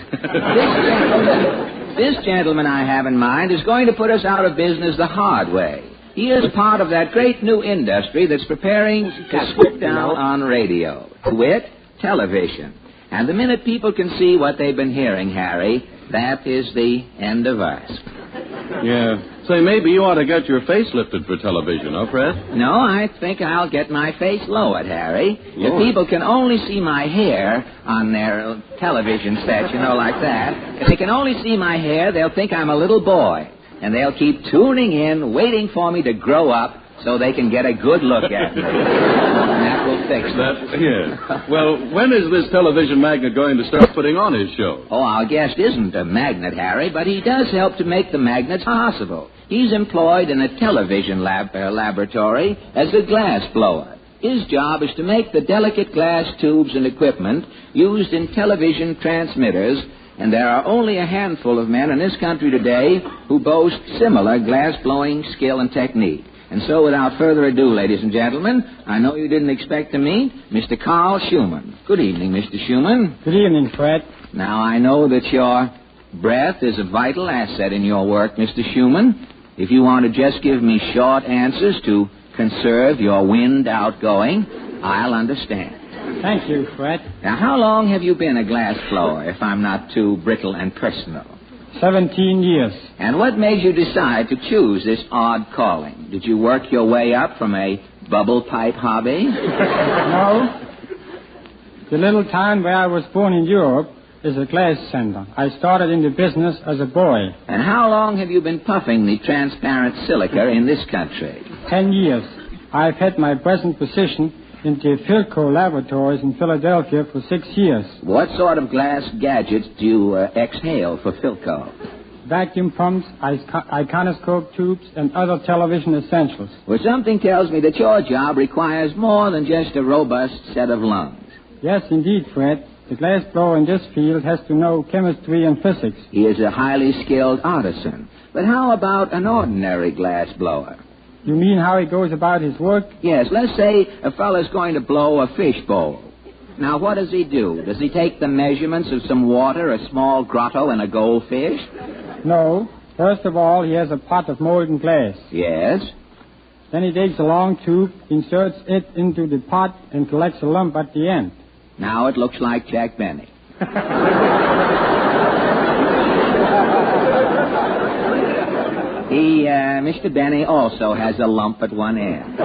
This gentleman I have in mind is going to put us out of business the hard way. He is part of that great new industry that's preparing to swoop down on radio. To wit, television. And the minute people can see what they've been hearing, Harry, that is the end of us. Yeah. Say, maybe you ought to get your face lifted for television, huh, Fred? No, I think I'll get my face lowered, Harry. Lowered? If people can only see my hair on their television set, like that, if they can only see my hair, they'll think I'm a little boy. And they'll keep tuning in, waiting for me to grow up so they can get a good look at me. And that will fix it. Yeah. Well, when is this television magnate going to start putting on his show? Oh, our guest isn't a magnet, Harry, but he does help to make the magnets possible. He's employed in a television laboratory as a glass blower. His job is to make the delicate glass tubes and equipment used in television transmitters, and there are only a handful of men in this country today who boast similar glass-blowing skill and technique. And so, without further ado, ladies and gentlemen, I know you didn't expect to meet Mr. Carl Schumann. Good evening, Mr. Schumann. Good evening, Fred. Now, I know that your breath is a vital asset in your work, Mr. Schumann. If you want to just give me short answers to conserve your wind outgoing, I'll understand. Thank you, Fred. Now, how long have you been a glass blower, if I'm not too brittle and personal? 17 years. And what made you decide to choose this odd calling? Did you work your way up from a bubble pipe hobby? No. The little town where I was born in Europe is a glass center. I started in the business as a boy. And how long have you been puffing the transparent silica in this country? 10 years. I've had my present position in the Philco laboratories in Philadelphia for 6 years. What sort of glass gadgets do you exhale for Philco? Vacuum pumps, iconoscope tubes, and other television essentials. Well, something tells me that your job requires more than just a robust set of lungs. Yes, indeed, Fred. The glass blower in this field has to know chemistry and physics. He is a highly skilled artisan. But how about an ordinary glass blower? You mean how he goes about his work? Yes, let's say a fellow's going to blow a fish bowl. Now, what does he do? Does he take the measurements of some water, a small grotto, and a goldfish? No. First of all, he has a pot of molten glass. Yes. Then he takes a long tube, inserts it into the pot, and collects a lump at the end. Now it looks like Jack Benny. Mr. Benny also has a lump at one end.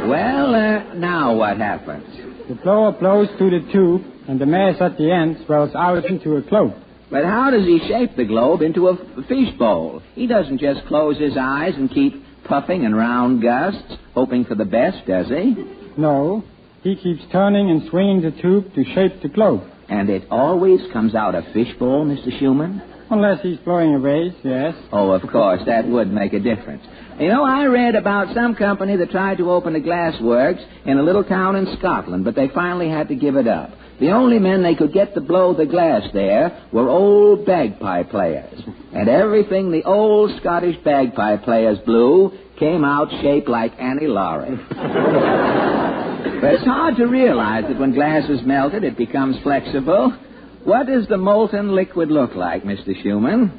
Well, now what happens? The blower blows through the tube, and the mass at the end swells out into a globe. But how does he shape the globe into a fish bowl? He doesn't just close his eyes and keep puffing in round gusts, hoping for the best, does he? No. He keeps turning and swinging the tube to shape the globe. And it always comes out a fishbowl, Mr. Schumann? Unless he's blowing a vase, yes. Oh, of course, that would make a difference. You know, I read about some company that tried to open a glass works in a little town in Scotland, but they finally had to give it up. The only men they could get to blow the glass there were old bagpipe players. And everything the old Scottish bagpipe players blew came out shaped like Annie Laurie. But it's hard to realize that when glass is melted, it becomes flexible. What does the molten liquid look like, Mr. Schumann?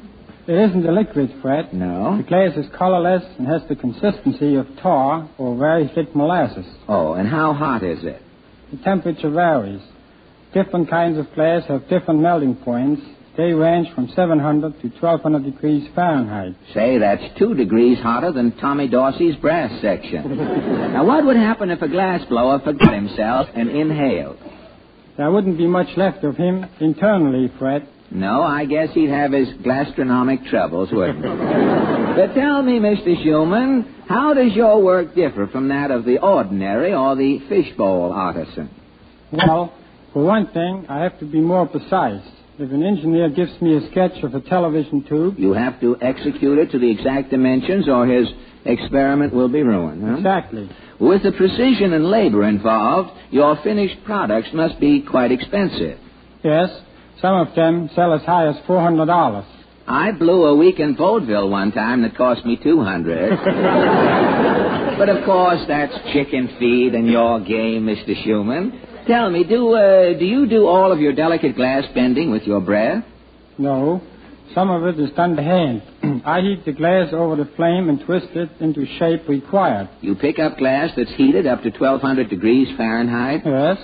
It isn't a liquid, Fred. No? The glass is colorless and has the consistency of tar or very thick molasses. Oh, and how hot is it? The temperature varies. Different kinds of glass have different melting points. They range from 700 to 1200 degrees Fahrenheit. Say, that's 2 degrees hotter than Tommy Dorsey's brass section. Now, what would happen if a glassblower forgot himself and inhaled? There wouldn't be much left of him internally, Fred. No, I guess he'd have his gastronomic troubles, wouldn't he? But tell me, Mr. Schumann, how does your work differ from that of the ordinary or the fishbowl artisan? Well, for one thing, I have to be more precise. If an engineer gives me a sketch of a television tube... You have to execute it to the exact dimensions or his experiment will be ruined, huh? Exactly. With the precision and labor involved, your finished products must be quite expensive. Yes, some of them sell as high as $400. I blew a week in Vaudeville one time that cost me $200. But, of course, that's chicken feed and your game, Mr. Schumann. Tell me, do you do all of your delicate glass bending with your breath? No. Some of it is done by hand. I heat the glass over the flame and twist it into shape required. You pick up glass that's heated up to 1200 degrees Fahrenheit? Yes.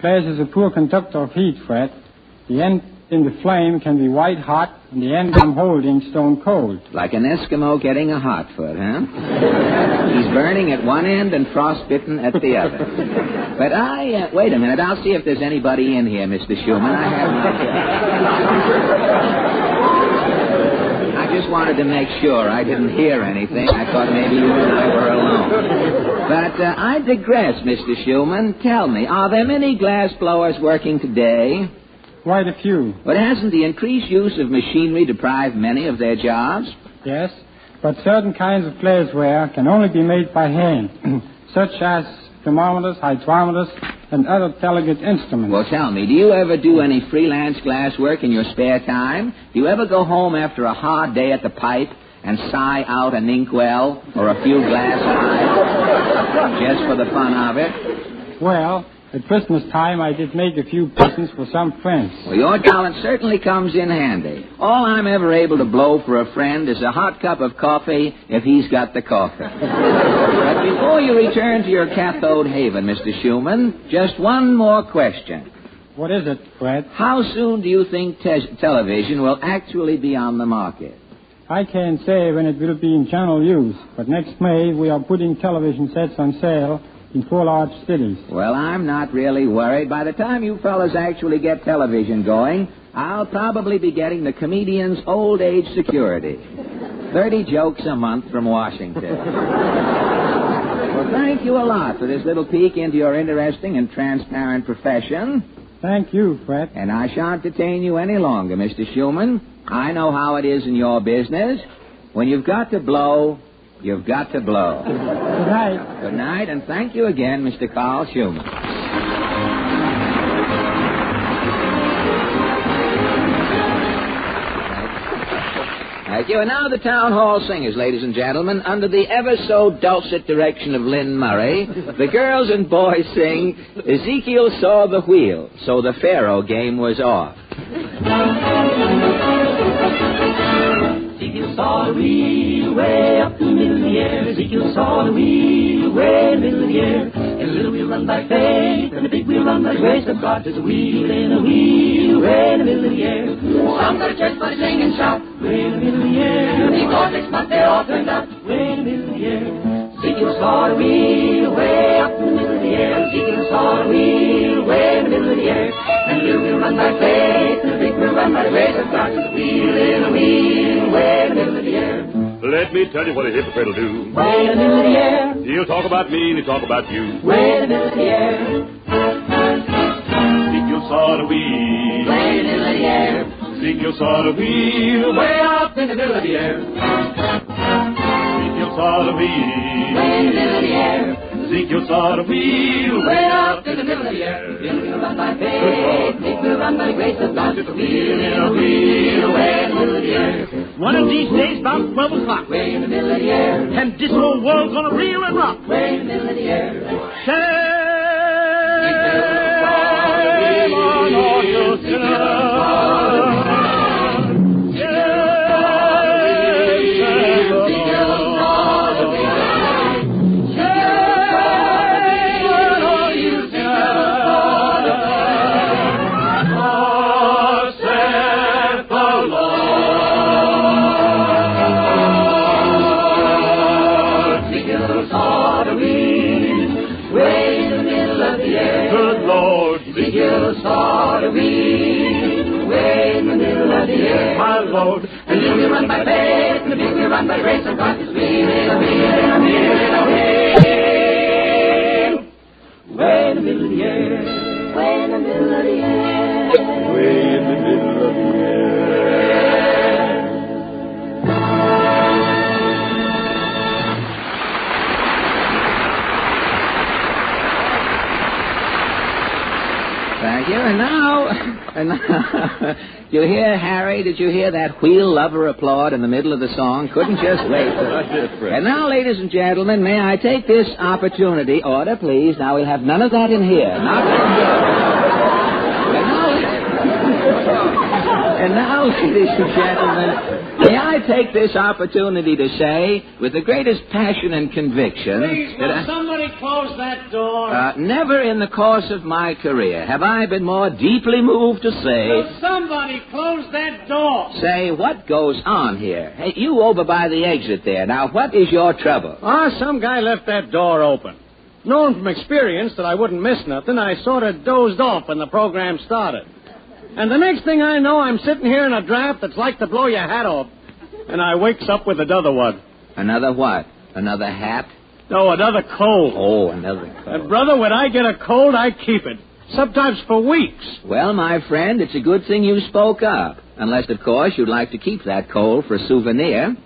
Glass is a poor conductor of heat, Fred. The end in the flame can be white hot, and the end I'm holding stone cold. Like an Eskimo getting a hot foot, huh? He's burning at one end and frostbitten at the other. But wait a minute, I'll see if there's anybody in here, Mr. Schumann. I just wanted to make sure I didn't hear anything. I thought maybe you and I were alone. But I digress, Mr. Schumann. Tell me, are there many glass blowers working today? Quite a few. But hasn't the increased use of machinery deprived many of their jobs? Yes, but certain kinds of glassware can only be made by hand, such as thermometers, hydrometers, and other delicate instruments. Well, tell me, do you ever do any freelance glass work in your spare time? Do you ever go home after a hard day at the pipe and sigh out an inkwell or a few glass eyes just for the fun of it? Well, at Christmas time, I did make a few presents for some friends. Well, your talent certainly comes in handy. All I'm ever able to blow for a friend is a hot cup of coffee if he's got the coffee. But before you return to your cathode haven, Mr. Schumann, just one more question. What is it, Fred? How soon do you think television will actually be on the market? I can't say when it will be in general use, but next May we are putting television sets on sale in 4 large cities. Well, I'm not really worried. By the time you fellas actually get television going, I'll probably be getting the comedian's old age security. 30 jokes a month from Washington. Well, thank you a lot for this little peek into your interesting and transparent profession. Thank you, Fred. And I shan't detain you any longer, Mr. Schumann. I know how it is in your business. When you've got to blow, you've got to blow. Good night. Good night, and thank you again, Mr. Carl Schumann. Thank you. And now the Town Hall Singers, ladies and gentlemen. Under the ever-so-dulcet direction of Lynn Murray, the girls and boys sing, Ezekiel saw the wheel, so the Pharaoh game was off. Ezekiel saw the wheel way up in the middle of the air. Ezekiel saw the wheel way in the middle of the air. And a little wheel run by faith, and a big wheel run by the grace of God. There's a wheel in a wheel way in the middle of the air. Some go to church but sing and shout way in the middle of the air. Before 6 months they all turned out way in the middle of the air. Ezekiel saw the wheel way up in the middle of the air. Ezekiel saw the wheel way in the middle of the air. And a little wheel run by faith, and a big wheel run by the grace of God. There's a wheel in a wheel way in the middle of the air. Let me tell you what a hypocrite will do. Way in the middle of the air. He'll talk about me and he'll talk about you. Way in the middle of the air. Ezekiel saw the wheel. Way in the middle of the air. Ezekiel saw the wheel. Way up in the middle of the air. Ezekiel saw the wheel. Way in the middle of the air. Ezekiel saw the wheel. Way up in the middle of the air. Big wheel run by faith. Big wheel run by the grace of God. Just a wheel in a wheel. Way in the middle of the air. One of these days, about 12 o'clock. Way in the middle of the air. And this whole world's gonna reel and rock. Way in the middle of the air. Shame on all you sinners. Shame Lord. Big hills for the wheel, way in the middle of the year, My Lord. and little we run by faith, and the big we run by grace, and God is wheel, in a wheel, in a wheel, in a wheel. Way in the middle of the year, way in the middle of the year, Way in the middle of the year. Thank you. And now, you hear, Harry? Did you hear that wheel lover applaud in the middle of the song? Couldn't just wait. And now, ladies and gentlemen, may I take this opportunity? Order, please. Now, we'll have none of that in here. Not in here. And now, ladies and gentlemen, may I take this opportunity to say, with the greatest passion and conviction, Please, will somebody close that door? never in the course of my career have I been more deeply moved to say... Will somebody close that door? Say, what goes on here? Hey, you over by the exit there. Now, what is your trouble? Some guy left that door open. Knowing from experience that I wouldn't miss nothing, I sort of dozed off when the program started. And the next thing I know, I'm sitting here in a draft that's like to blow your hat off. And I wakes up with another one. Another what? Another hat? No, another cold. Oh, another cold. And, brother, when I get a cold, I keep it. Sometimes for weeks. Well, my friend, it's a good thing you spoke up. Unless, of course, you'd like to keep that cold for a souvenir.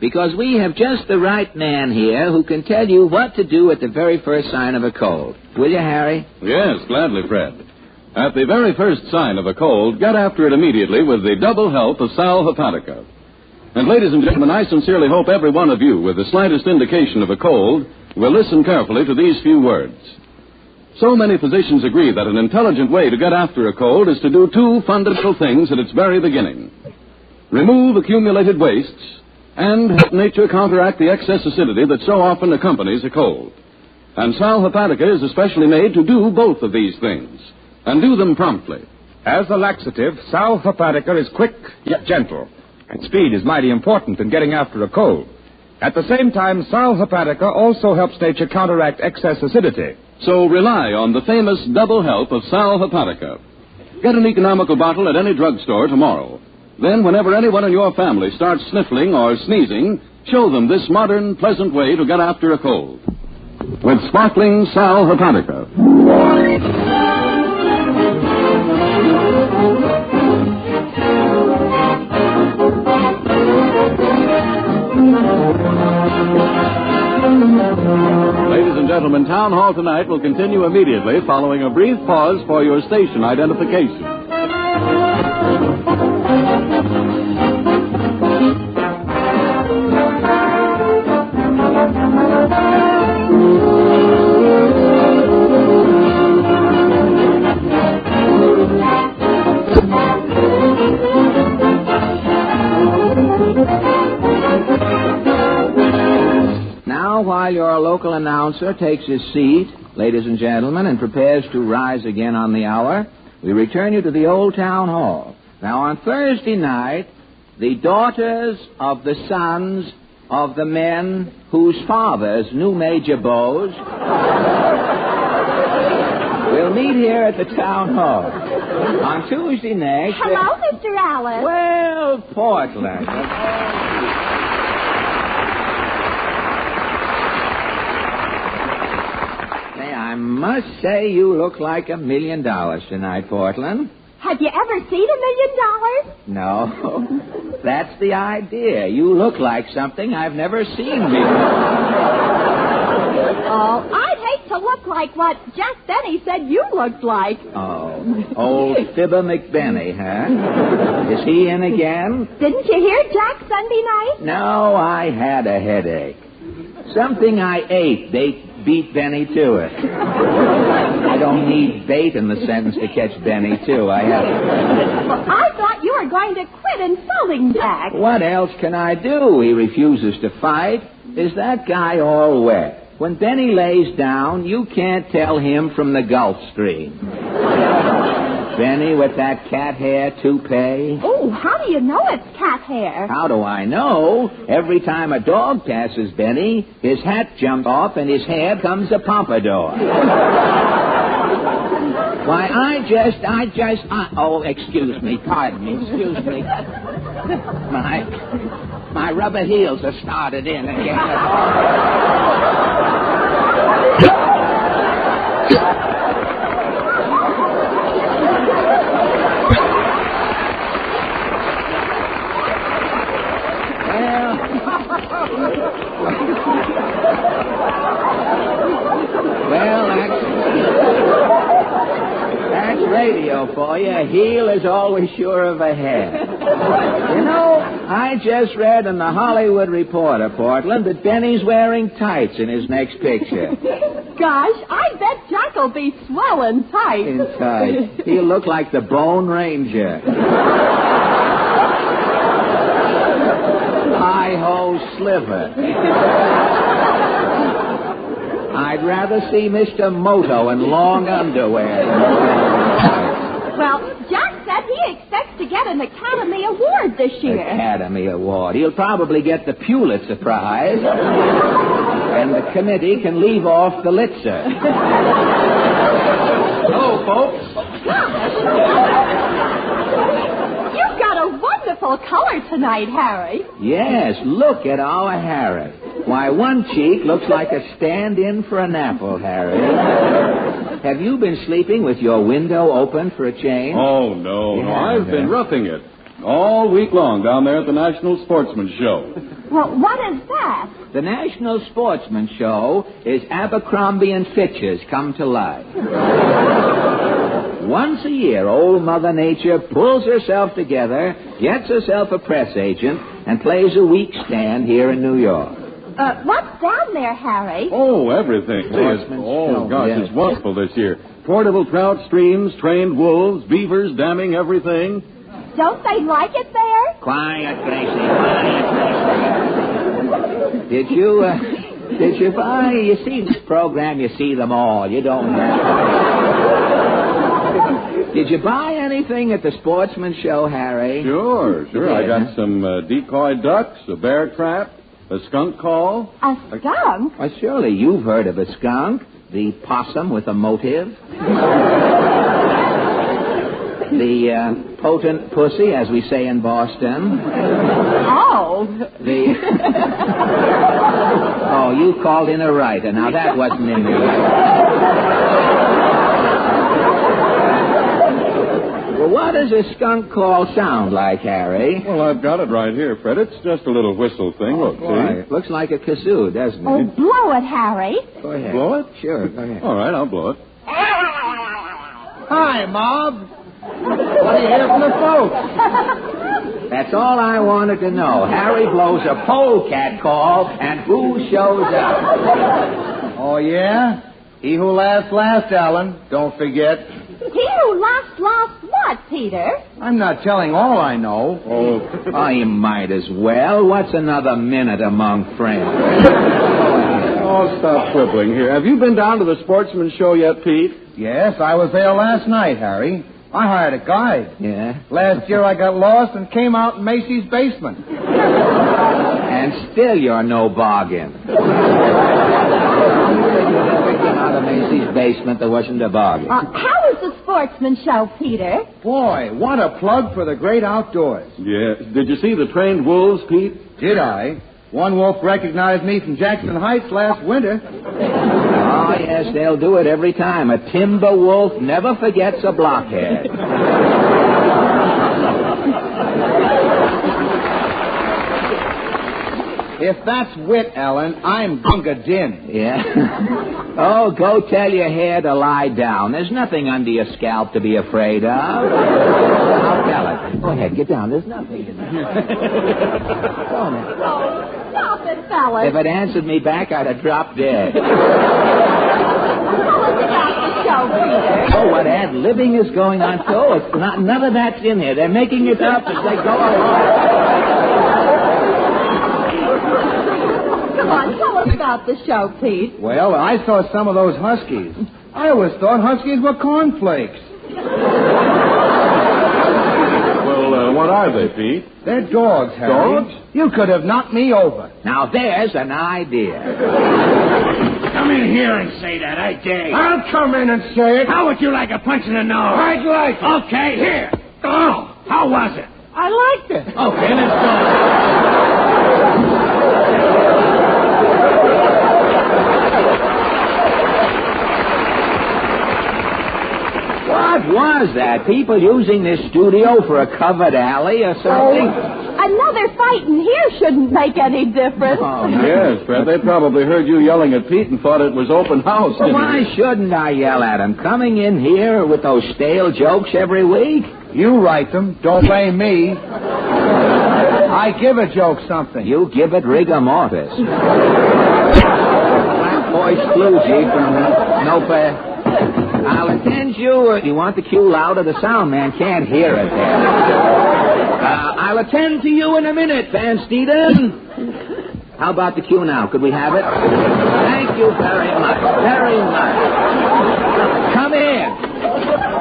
Because we have just the right man here who can tell you what to do at the very first sign of a cold. Will you, Harry? Yes, gladly, Fred. At the very first sign of a cold, get after it immediately with the double help of Sal Hepatica. And, ladies and gentlemen, I sincerely hope every one of you, with the slightest indication of a cold, will listen carefully to these few words. So many physicians agree that an intelligent way to get after a cold is to do two fundamental things at its very beginning. Remove accumulated wastes and help nature counteract the excess acidity that so often accompanies a cold. And Sal Hepatica is especially made to do both of these things, and do them promptly. As a laxative, Sal Hepatica is quick yet gentle, and speed is mighty important in getting after a cold. At the same time, Sal Hepatica also helps nature counteract excess acidity. So rely on the famous double help of Sal Hepatica. Get an economical bottle at any drugstore tomorrow. Then, whenever anyone in your family starts sniffling or sneezing, show them this modern, pleasant way to get after a cold. With sparkling Sal Hepatica. Ladies and gentlemen, Town Hall tonight will continue immediately following a brief pause for your station identification. While your local announcer takes his seat, ladies and gentlemen, and prepares to rise again on the hour, we return you to the old town hall. Now, on Thursday night, the daughters of the sons of the men whose fathers knew Major Bowes will meet here at the town hall. On Tuesday next... Hello, Mr. Allen. Well, Portland. I must say you look like $1 million tonight, Portland. Have you ever seen $1 million? No. That's the idea. You look like something I've never seen before. Oh, I'd hate to look like what Jack Benny said you looked like. Oh, old Fibber McBenny, huh? Is he in again? Didn't you hear Jack Sunday night? No, I had a headache. Something I ate, they beat Benny to it. I don't need bait in the sentence to catch Benny, too. I have. Well, I thought you were going to quit insulting Jack. What else can I do? He refuses to fight. Is that guy all wet? When Benny lays down, you can't tell him from the Gulf Stream. Benny with that cat hair toupee. Oh, how do you know it's cat hair? How do I know? Every time a dog passes Benny, his hat jumps off and his hair comes a pompadour. Why, oh, excuse me, pardon me, excuse me. My rubber heels are started in again. Well, that's radio for you. A heel is always sure of a head. You know, I just read in the Hollywood Reporter, Portland, that Benny's wearing tights in his next picture. Gosh, I bet Jack'll be swelling tight. In tights. He'll look like the Bone Ranger. Hi-ho sliver. I'd rather see Mr. Moto in long underwear. Well, Jack said he expects to get an Academy Award this year. Academy Award. He'll probably get the Pulitzer Prize. And the committee can leave off the Litzer. Hello, folks. You've got a wonderful color tonight, Harry. Yes, look at our Harry. Why, one cheek looks like a stand-in for an apple, Harry. Have you been sleeping with your window open for a change? Oh, no. I've been roughing it all week long down there at the National Sportsman Show. Well, what is that? The National Sportsman Show is Abercrombie and Fitch's come to life. Once a year, old Mother Nature pulls herself together, gets herself a press agent, and plays a week stand here in New York. What's down there, Harry? Oh, everything. It's wonderful this year. Portable trout streams, trained wolves, beavers damming everything. Don't they like it there? Quiet, Gracie, quiet. Did you buy, you see this program, you see them all. You don't have. Did you buy anything at the Sportsman Show, Harry? Sure. Yeah. I got some decoy ducks, a bear trap, a skunk call. A skunk? Why, surely you've heard of a skunk. The possum with a motive. The potent pussy, as we say in Boston. Oh. Oh, you called in a writer. Now, that wasn't in the... Well, what does a skunk call sound like, Harry? Well, I've got it right here, Fred. It's just a little whistle thing. Look, see? It looks like a kazoo, doesn't it? Oh, blow it, Harry. Go ahead. Blow it? Sure, go ahead. All right, I'll blow it. Hi, Mob. What do you hear from the folks? That's all I wanted to know. Harry blows a polecat call, and who shows up? Oh, yeah? He who laughs last, Alan. Don't forget. He who laughs last what, Peter? I'm not telling all I know. Oh, you might as well. What's another minute among friends? Oh, stop quibbling here. Have you been down to the Sportsman Show yet, Pete? Yes, I was there last night, Harry. I hired a guide. Yeah? Last year I got lost and came out in Macy's basement. And still you're no bargain. Out of Macy's basement, there wasn't a bargain. How is the Sportsman Show, Peter? Boy, what a plug for the great outdoors. Yeah. Did you see the trained wolves, Pete? Did I? One wolf recognized me from Jackson Heights last winter. Oh, yes, they'll do it every time. A timber wolf never forgets a blockhead. If that's wit, Ellen, I'm Gunga Din. Yeah? Oh, go tell your hair to lie down. There's nothing under your scalp to be afraid of. I'll tell it. Go ahead, get down. There's nothing in there. Go on. Stop it, fellas. If it answered me back, I'd have dropped dead. Tell us about the show, Peter. Oh, what ad-libbing is going on? So it's not, none of that's in here. They're making it up as they go along. Come on, tell us about the show, Pete. Well, I saw some of those huskies. I always thought huskies were cornflakes. Well, what are they, Pete? They're dogs, Harry. Dogs? You could have knocked me over. Now, there's an idea. Come in here and say that, I dare you. I'll come in and say it. How would you like a punch in the nose? I'd like it. Okay, here. Oh, how was it? I liked it. Okay, let's go. What was that? People using this studio for a covered alley or something? Another fight in here shouldn't make any difference. Oh, Yes, Fred. They probably heard you yelling at Pete and thought it was open house. Well, didn't why they? shouldn't I yell at him? Coming in here with those stale jokes every week? You write them. Don't blame me. I give a joke something. You give it rigor mortis. Flat boy Scroogey from Nopa. I'll attend you. You want the cue louder? The sound man can't hear it there. I'll attend to you in a minute, Van Steeden. How about the cue now? Could we have it? Thank you very much. Very much. Come in.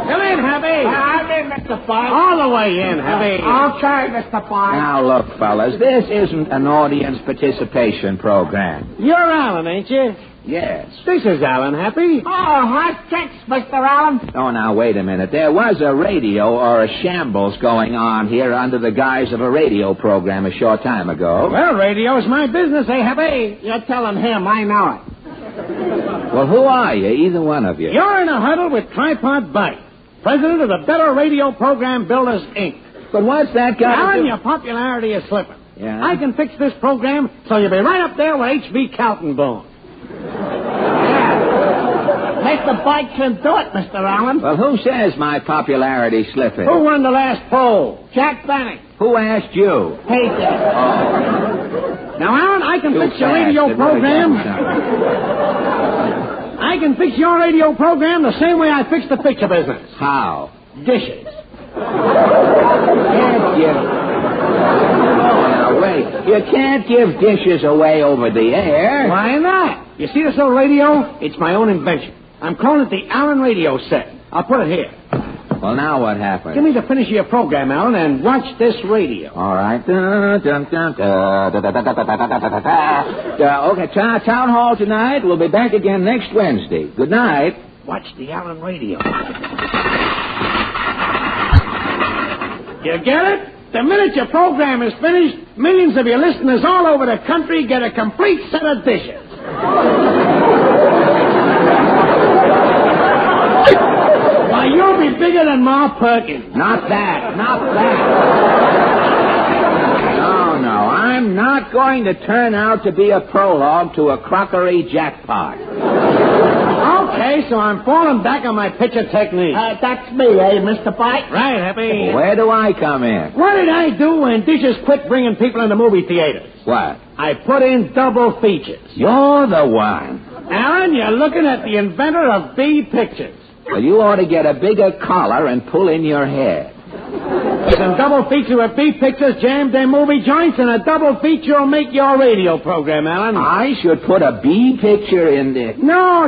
Come in, Happy. I'm in, Mr. Fox. All the way in, Happy. Okay, Mr. Fox. Now, look, fellas, this isn't an audience participation program. You're Alan, ain't you? Yes. This is Alan, Happy. Oh, hot checks, Mr. Allen. Oh, now, wait a minute. There was a radio or a shambles going on here under the guise of a radio program a short time ago. Well, radio's my business, eh, Happy? You're telling him, I know it. Well, who are you, either one of you? You're in a huddle with Tripod Bite, president of the Better Radio Program Builders, Inc. But what's that got to Alan, do? your popularity is slipping. Yeah? I can fix this program so you'll be right up there with H.V. Kaltenbaum. Mr. Bike can do it, Mr. Allen. Well, who says my popularity slipping? Who won the last poll? Jack Bannock. Who asked you? He did. Oh. Now, Alan, I can Too fix your fast. radio It really program. got something. I can fix your radio program the same way I fix the picture business. How? Dishes. Can't give... Oh, now, wait. You can't give dishes away over the air. Why not? You see this old radio? It's my own invention. I'm calling it the Allen Radio Set. I'll put it here. Well, now what happened? Give me the finish of your program, Alan, and watch this radio. All right. Okay, town hall tonight. We'll be back again next Wednesday. Good night. Watch the Allen Radio. You get it? The minute your program is finished, millions of your listeners all over the country get a complete set of dishes. Why, you'll be bigger than Ma Perkins. Not that. Not that. No, I'm not going to turn out to be a prologue to a crockery jackpot. Okay, so I'm falling back on my picture technique. That's me, eh, Mr. Bike? Right, Happy. Where do I come in? What did I do when dishes quit bringing people into movie theaters? What? I put in double features. You're the one. Alan, you're looking at the inventor of B Pictures. Well, you ought to get a bigger collar and pull in your hair. Some double feature with B Pictures, jam them movie joints, and a double feature will make your radio program, Alan. I should put a B picture in there. No,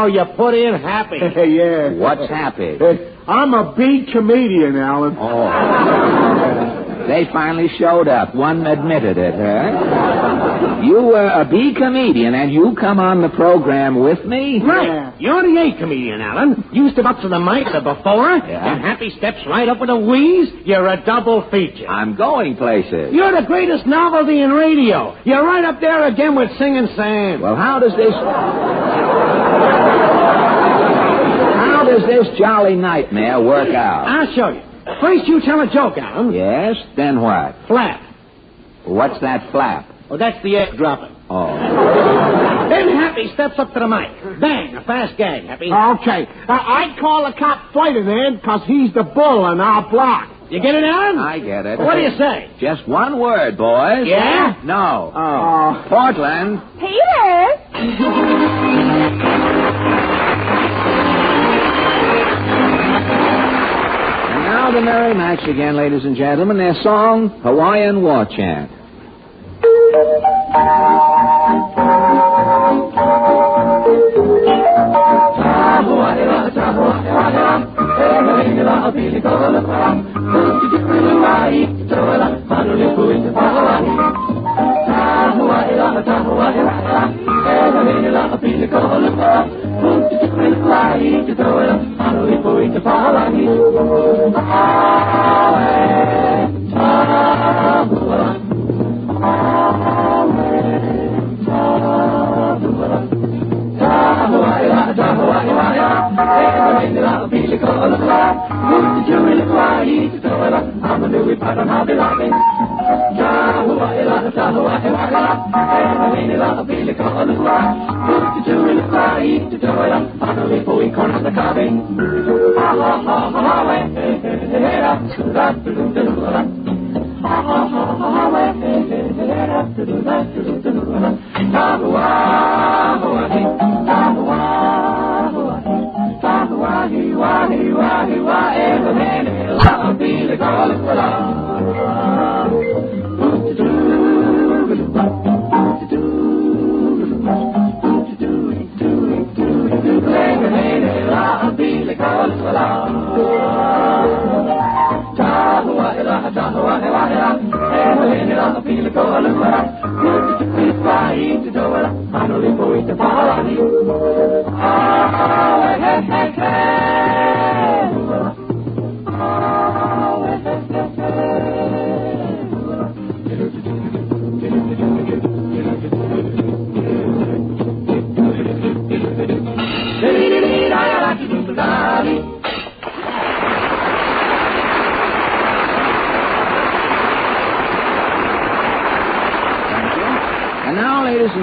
you put in Happy. Yeah. What's happy? I'm a B comedian, Alan. Oh. They finally showed up. One admitted it, huh? You were a B comedian, and you come on the program with me? Right. Yeah. You're the A comedian, Alan. You step up to the mic the before, Yeah. and Happy steps right up with a wheeze. You're a double feature. I'm going places. You're the greatest novelty in radio. You're right up there again with Singing Sam. Well, how does this jolly nightmare work out? I'll show you. First, you tell a joke, Alan. Yes? Then what? Flap. What's that flap? Oh, that's the egg dropping. Oh. Then Happy steps up to the mic. Bang, a fast gag, Happy. Okay. I'd call the cop fighting in because he's the bull in our block. You get it, Alan? I get it. What do you say? Just one word, boys. Yeah? No. Oh. Portland. Peter! And now the Merry Macs again, ladies and gentlemen. Their song, Hawaiian War Chant.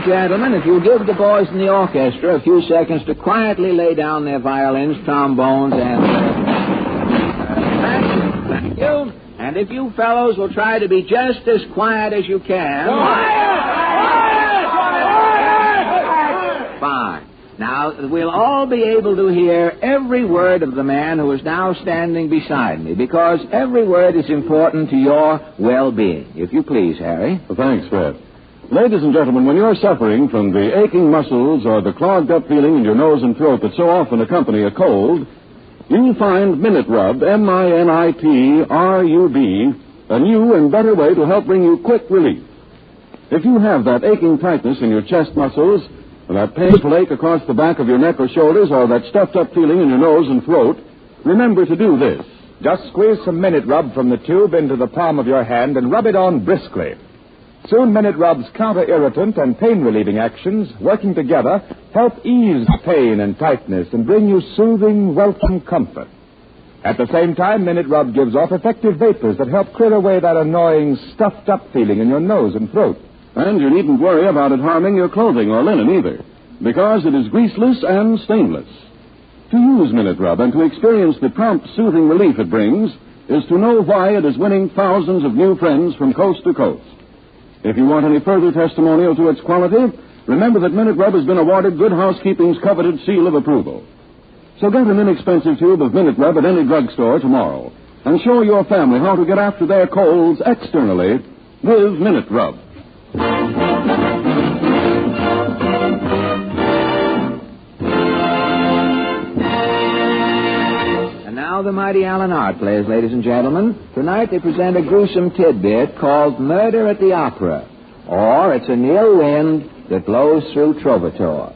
Gentlemen, if you'll give the boys in the orchestra a few seconds to quietly lay down their violins, trombones, and... Thank you. And if you fellows will try to be just as quiet as you can... Fine. Now, we'll all be able to hear every word of the man who is now standing beside me, because every word is important to your well-being. If you please, Harry. Well, thanks, Fred. Ladies and gentlemen, when you're suffering from the aching muscles or the clogged-up feeling in your nose and throat that so often accompany a cold, you'll find Minute Rub, MINITRUB, a new and better way to help bring you quick relief. If you have that aching tightness in your chest muscles, or that painful ache across the back of your neck or shoulders, or that stuffed-up feeling in your nose and throat, remember to do this. Just squeeze some Minute Rub from the tube into the palm of your hand and rub it on briskly. Soon Minute Rub's counter-irritant and pain-relieving actions, working together, help ease pain and tightness and bring you soothing, welcome comfort. At the same time, Minute Rub gives off effective vapors that help clear away that annoying, stuffed-up feeling in your nose and throat. And you needn't worry about it harming your clothing or linen either, because it is greaseless and stainless. To use Minute Rub and to experience the prompt, soothing relief it brings is to know why it is winning thousands of new friends from coast to coast. If you want any further testimonial to its quality, remember that Minute Rub has been awarded Good Housekeeping's coveted seal of approval. So get an inexpensive tube of Minute Rub at any drugstore tomorrow and show your family how to get after their colds externally with Minute Rub. And now the mighty Alan Hart plays, ladies and gentlemen. Tonight they present a gruesome tidbit called Murder at the Opera, or It's a Near Wind That Blows Through Trovatore.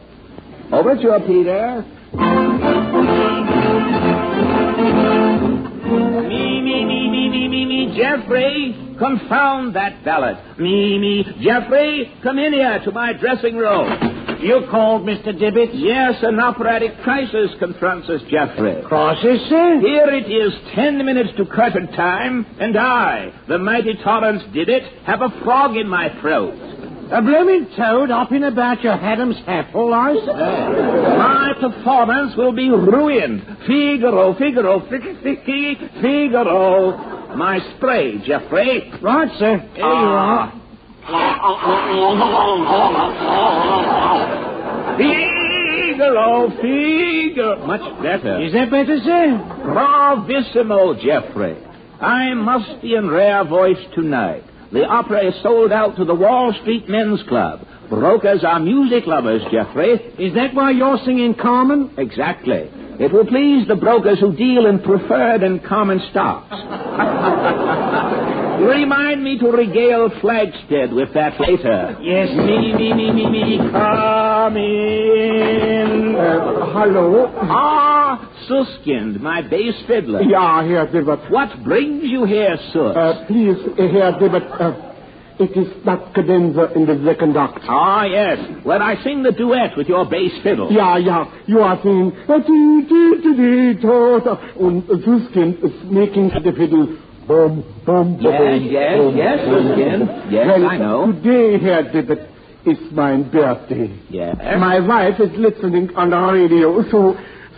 Overture, Peter. Me, Jeffrey, confound that ballad. Me, Jeffrey, come in here to my dressing room. You called, Mr. Dibbit? Yes, an operatic crisis confronts us, Jeffrey. Crisis, sir? Here it is, 10 minutes to curtain time, and I, the mighty Torrance Dibbit, have a frog in my throat. A blooming toad hopping about your Adam's apple, I say. My performance will be ruined. Figaro. My spray, Jeffrey. Right, sir. Here you are. Figaro. Much better. Is that better, sir? Bravissimo, Jeffrey. I must be in rare voice tonight. The opera is sold out to the Wall Street Men's Club. Brokers are music lovers, Jeffrey. Is that why you're singing Carmen? Exactly. It will please the brokers who deal in preferred and common stocks. Remind me to regale Flagstead with that later. Yes. Me, come in. Hello? Ah, Suskind, my bass fiddler. Yeah, Herr Dibbet. What brings you here, Sus? Please, Herr Dibbet, it is that cadenza in the second act. Ah, yes. Well, I sing the duet with your bass fiddle. Yeah. You are singing... And Suskind is making the fiddle... Boom, boom, boom. Yes, Suskind. Yes, well, I know. Today, Herr Dibbet, is my birthday. Yes. My wife is listening on the radio, so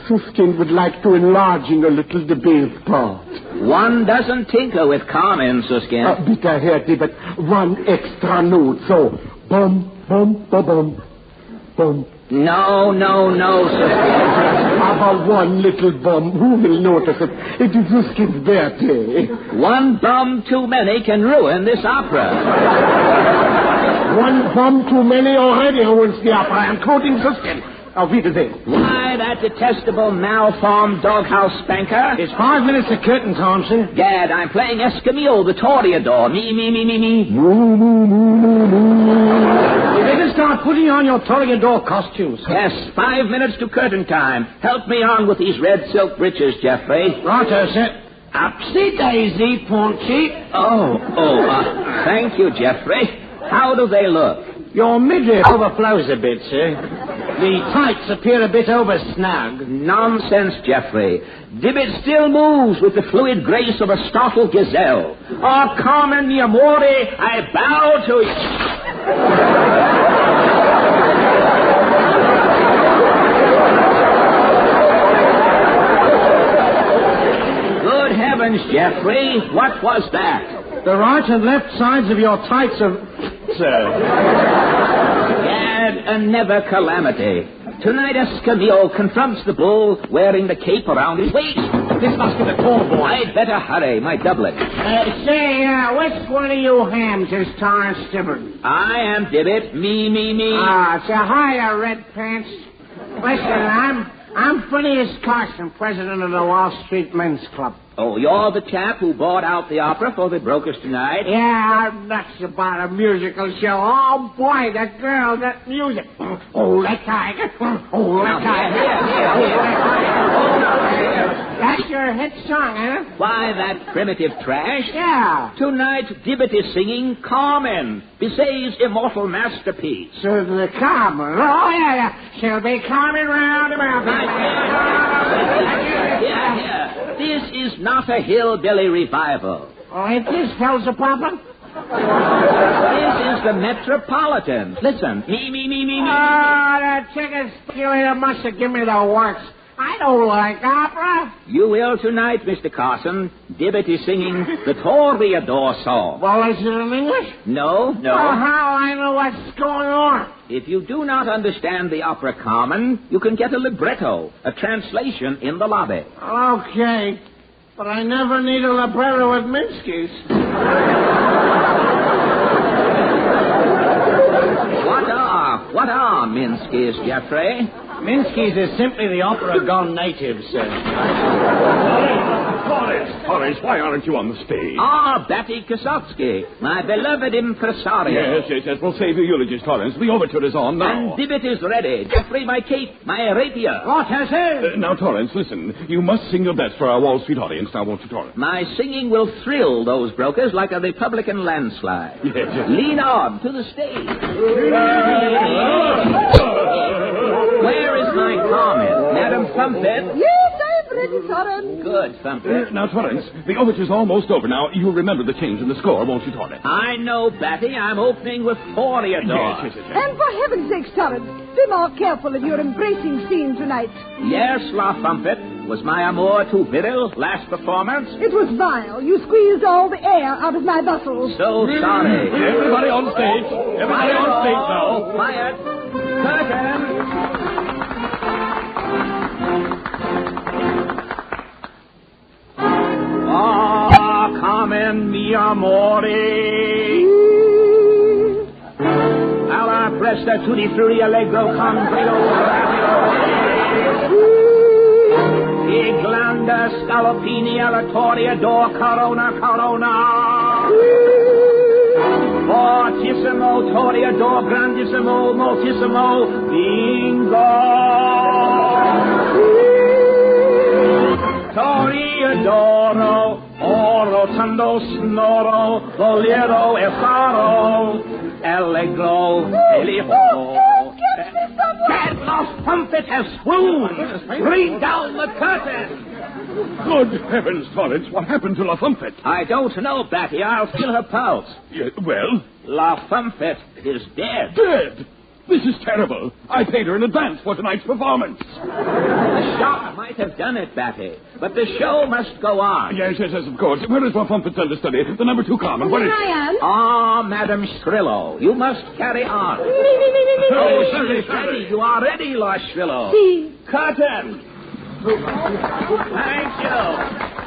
Suskind would like to enlarging a little the bass part. One doesn't tinker with Carmen, Suskind. Bitte, Herr Dibbet, one extra note, so bum, bum, bum, bum, bum. No, Suskind. About one little bum, who will notice it? It is Suskind's birthday. One bum too many can ruin this opera. One bum too many already ruins the opera. I'm quoting Suskind. Auf Wiedersehen. Why, that detestable malformed doghouse spanker. It's 5 minutes to curtain, Thompson. Gad, I'm playing Escamille, the Toreador. Me. You better start putting on your Toreador costumes. Yes, 5 minutes to curtain time. Help me on with these red silk breeches, Jeffrey. Righto, sir. Upsy daisy, Paunchy. Thank you, Jeffrey. How do they look? Your midriff overflows a bit, sir. The tights appear a bit over-snug. Nonsense, Jeffrey. Dibbet still moves with the fluid grace of a startled gazelle. Oh, Carmen, mi amore, I bow to you. Good heavens, Jeffrey, what was that? The right and left sides of your tights are... Sir. Gad, a never calamity. Tonight Escamille confronts the bull wearing the cape around his waist. This must be the tall boy. I'd better hurry, my doublet. Which one of you hams is Torrance Dibbet? I am Dibbet. Me. So hiya, Red Pants. Listen, I'm Phineas Carson, president of the Wall Street Men's Club. Oh, you're the chap who bought out the opera for the brokers tonight? Yeah, I'm nuts about a musical show. Oh, boy, that girl, that music. Oh, that tiger. Oh, that tiger. That's your hit song, huh? Why, that primitive trash? Yeah. Tonight, Dibbet is singing Carmen, Bizet's immortal masterpiece. So the Carmen. Oh, yeah. She'll be coming round about. Yeah. This is not a hillbilly revival. Oh, ain't this hell's a papa? This is the Metropolitan. Listen. Me. Oh, that chicken speculator must have given me the works. I don't like opera. You will tonight, Mr. Carson. Dibbet is singing the Toreador song. Well, is it in English? No. Well, how I know what's going on? If you do not understand the opera Carmen, you can get a libretto, a translation in the lobby. Okay, but I never need a libretto at Minsky's. What are Minsky's, Jeffrey? Minsky's is simply the opera gone native, sir. Torrance, why aren't you on the stage? Betty Kosatsky, my beloved impresario. Yes. We'll save your eulogies, Torrance. The overture is on now. And Dibbet is ready. Jeffrey, my cape, my rapier. What has it? Now, Torrance, listen. You must sing your best for our Wall Street audience. Now, won't you, Torrance? My singing will thrill those brokers like a Republican landslide. Yes. Lean on to the stage. Where is my Carmen? Madam Thumpet? Yes, I'm ready, Torrance. Good, Thumpet. Now, Torrance, the overture's almost over. Now, you'll remember the change in the score, won't you, Torrance? I know, Batty. I'm opening with Toreador. Yes. And for heaven's sakes, Torrance, be more careful of your embracing scene tonight. Yes, La Thumpet. Was my amour too virile last performance? It was vile. You squeezed all the air out of my muscles. So sorry. Everybody on stage. Everybody on stage now. Quiet. Curtain. Carmen, mi amore. Alla presta tutti frutti allegro con brio rapido. E glanda scalopini alla Toreador corona. Fortissimo Toreador grandissimo moltissimo bingo. rotundo, snoro, bolero, efaro, allegro, elijo. That lost trumpet has swooned. Bring down the curtain. Good heavens, Torrance, what happened to La Fumpet? I don't know, Batty. I'll feel her pulse. Well? La Fumpet is dead. Dead? This is terrible. I paid her in advance for tonight's performance. The shock might have done it, Batty, but the show must go on. Yes, of course. Where is La Fumpet's understudy? The number 2 Carmen. Where is she? I am. Ah, Madame Shrillo, you must carry on. Oh, Shirley, ready. You are ready, La Shrillo. Si. Curtain.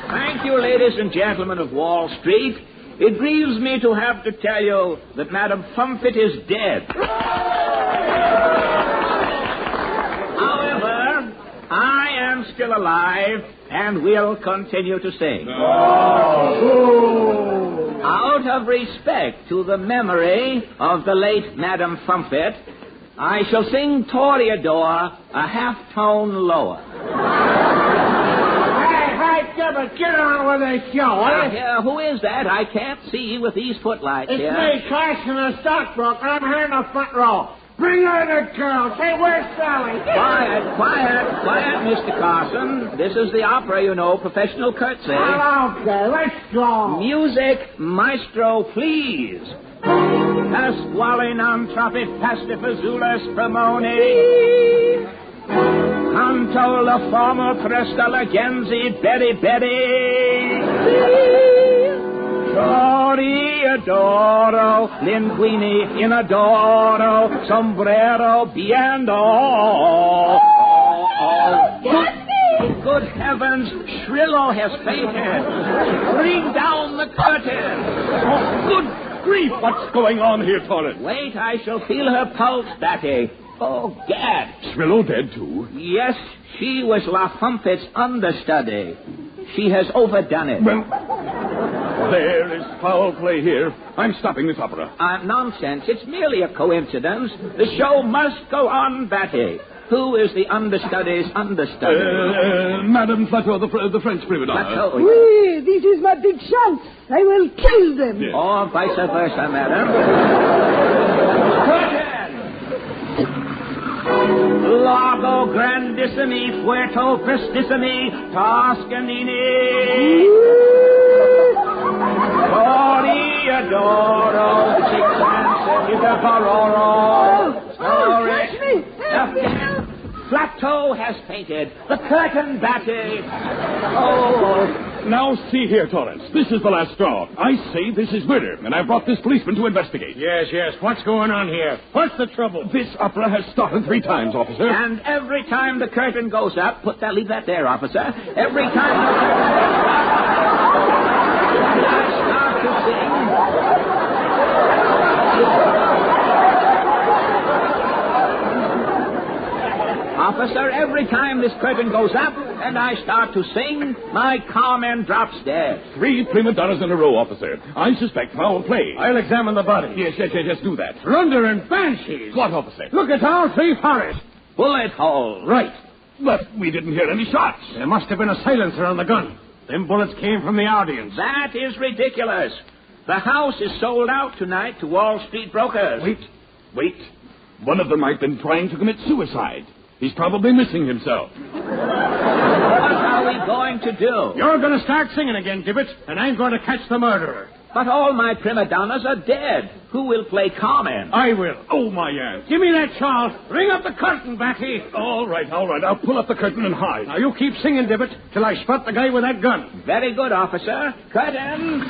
Thank you, ladies and gentlemen of Wall Street. It grieves me to have to tell you that Madame Fumpet is dead. However, I am still alive and will continue to sing. Out of respect to the memory of the late Madame Fumpet, I shall sing Toreador a half-tone lower. Get on with the show, eh? Who is that? I can't see with these footlights It's here. me, Carson, the stockbroker. I'm here in the front row. Bring her the girl. Say, where's Sally? Quiet, Mr. Carson. This is the opera, you know, professional curtsy. Okay, let's go. Music, maestro, please. Pasquale non troppi pastifazulas premoni. Canto la forma cresta la genzi beri beri. Toreadoro, linguini in adoro, sombrero biendo. Good heavens, Shrillo has fainted. Bring down the curtain. Good grief, what's going on here, Torrance? Wait, I shall feel her pulse, Batty. Oh, gad. Shrillo dead, too? Yes, she was La Fumpet's understudy. She has overdone it. Well, there is foul play here. I'm stopping this opera. Nonsense. It's merely a coincidence. The show must go on, Batty. Who is the understudy's understudy? Madame Plateau, the French prima donna. Plateau. Oui, this is my big chance. I will kill them. Yes. Or vice versa, madam. Largo grandissimi, fuerto prestissimi, Toscanini. Toreadoro, Plateau has fainted. The curtain, Batty. Oh. Now, see here, Torrance. This is the last straw. I say this is murder, and I brought this policeman to investigate. Yes. What's going on here? What's the trouble? This opera has started 3 times, officer. And every time the curtain goes up, leave that there, officer. Every time I start to sing. Officer, every time this curtain goes up and I start to sing, my Carmen drops dead. 3 prima donnas in a row, officer. I suspect foul play. I'll examine the body. Yes, do that. Thunder and banshees. What, officer? Look at all 3 forest. Bullet hole. Right. But we didn't hear any shots. There must have been a silencer on the gun. Them bullets came from the audience. That is ridiculous. The house is sold out tonight to Wall Street brokers. Wait. One of them might have been trying to commit suicide. He's probably missing himself. What are we going to do? You're going to start singing again, Gibbet, and I'm going to catch the murderer. But all my prima donnas are dead. Who will play Carmen? I will. Oh, my aunt. Give me that shawl. Ring up the curtain, Batty. All right. I'll pull up the curtain and hide. Now, you keep singing, Gibbet, till I spot the guy with that gun. Very good, officer. Curtain.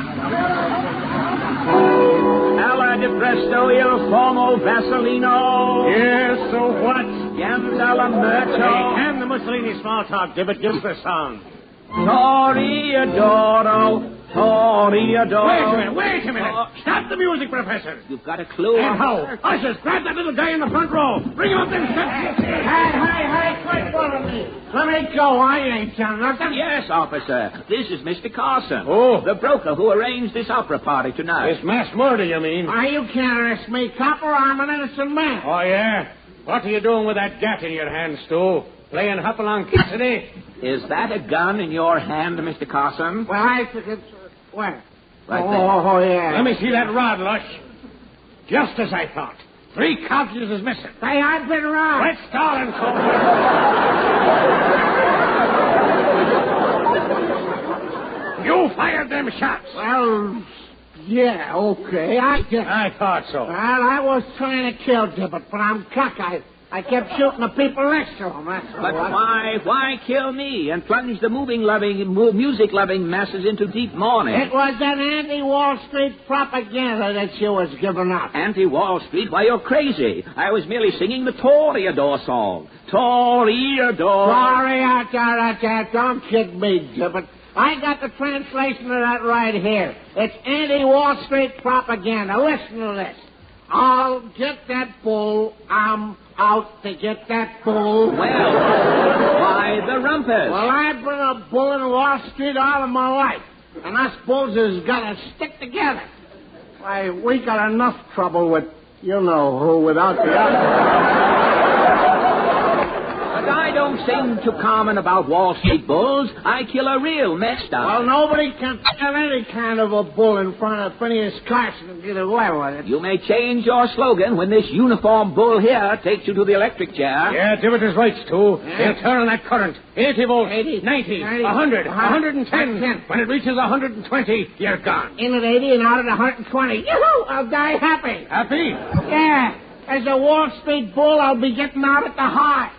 Alla di presto il formo Vaselino. Yes, so what? Gandala Murto. And the Mussolini small talk, Gibbet. Give us the song. Toreadoro. Wait a minute. Stop the music, Professor. You've got a clue? And how? Ushers, grab that little guy in the front row. Bring him up there. Hey, quit following me. Let me go. I ain't done nothing. Yes, officer. This is Mr. Carson. Oh. The broker who arranged this opera party tonight. This mass murder, you mean? You can't arrest me, copper. I'm an innocent man. Oh, yeah? What are you doing with that gat in your hand, Stu? Playing Hopalong Cassidy? Is that a gun in your hand, Mr. Carson? Well, I think it's... Where? Right Oh, yeah. Let me see that rod, Lush. Just as I thought. 3 cartridges is missing. Hey, I've been wrong. Let's stall him, Cole. You fired them shots. Well, yeah, okay. I thought so. Well, I was trying to kill Tibbet, but I'm cock. I kept shooting the people next to him, that's all. But why kill me and plunge the music-loving masses into deep mourning? It was an anti-Wall Street propaganda that you was giving up. Anti-Wall Street? Why, you're crazy. I was merely singing the Toreador song. Toreador. Toreador, don't kid me, Tibbet. I got the translation of that right here. It's anti-Wall Street propaganda. Listen to this. I'll get that bull. I'm out to get that bull. Well, why the rumpus? Well, I've been a bull in Wall Street all of my life. And us bulls has got to stick together. Why, we got enough trouble with you-know-who without the other. But I don't sing to Carmen about Wall Street bulls. I kill a real mess down. Well, nobody can kill any kind of a bull in front of Phineas Carson and get away with it. You may change your slogan when this uniform bull here takes you to the electric chair. Yeah, Tibbet is right, Stu. He'll turn on that current. 80 volts, 90, 100, 110. When it reaches 120, you're gone. In at 80 and out at 120. Yoo-hoo! I'll die happy. Happy? Yeah. As a Wall Street bull, I'll be getting out at the heart.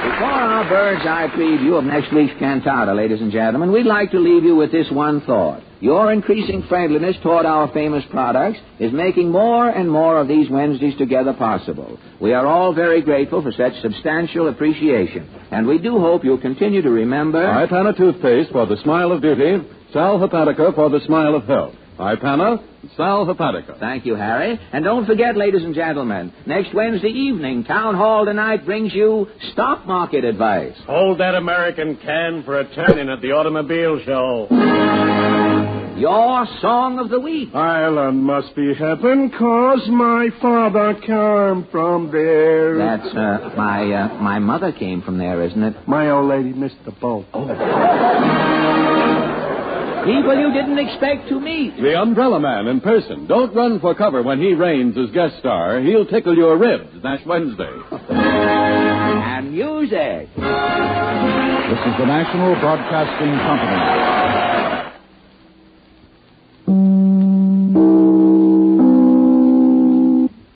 Before our bird's eye preview of next week's cantata, ladies and gentlemen, we'd like to leave you with this one thought. Your increasing friendliness toward our famous products is making more and more of these Wednesdays together possible. We are all very grateful for such substantial appreciation, and we do hope you'll continue to remember... Ipana toothpaste for the smile of beauty, Sal Hepatica for the smile of health. Ipana, Sal Hepatica. Thank you, Harry. And don't forget, ladies and gentlemen, next Wednesday evening, Town Hall Tonight brings you stock market advice. Hold that American can for a turning at the automobile show. Your song of the week. Ireland must be heaven, 'cause my father came from there. That's, my mother came from there, isn't it? My old lady missed the boat. Oh. People you didn't expect to meet. The Umbrella Man in person. Don't run for cover when he reigns as guest star. He'll tickle your ribs next Wednesday. And music. This is the National Broadcasting Company.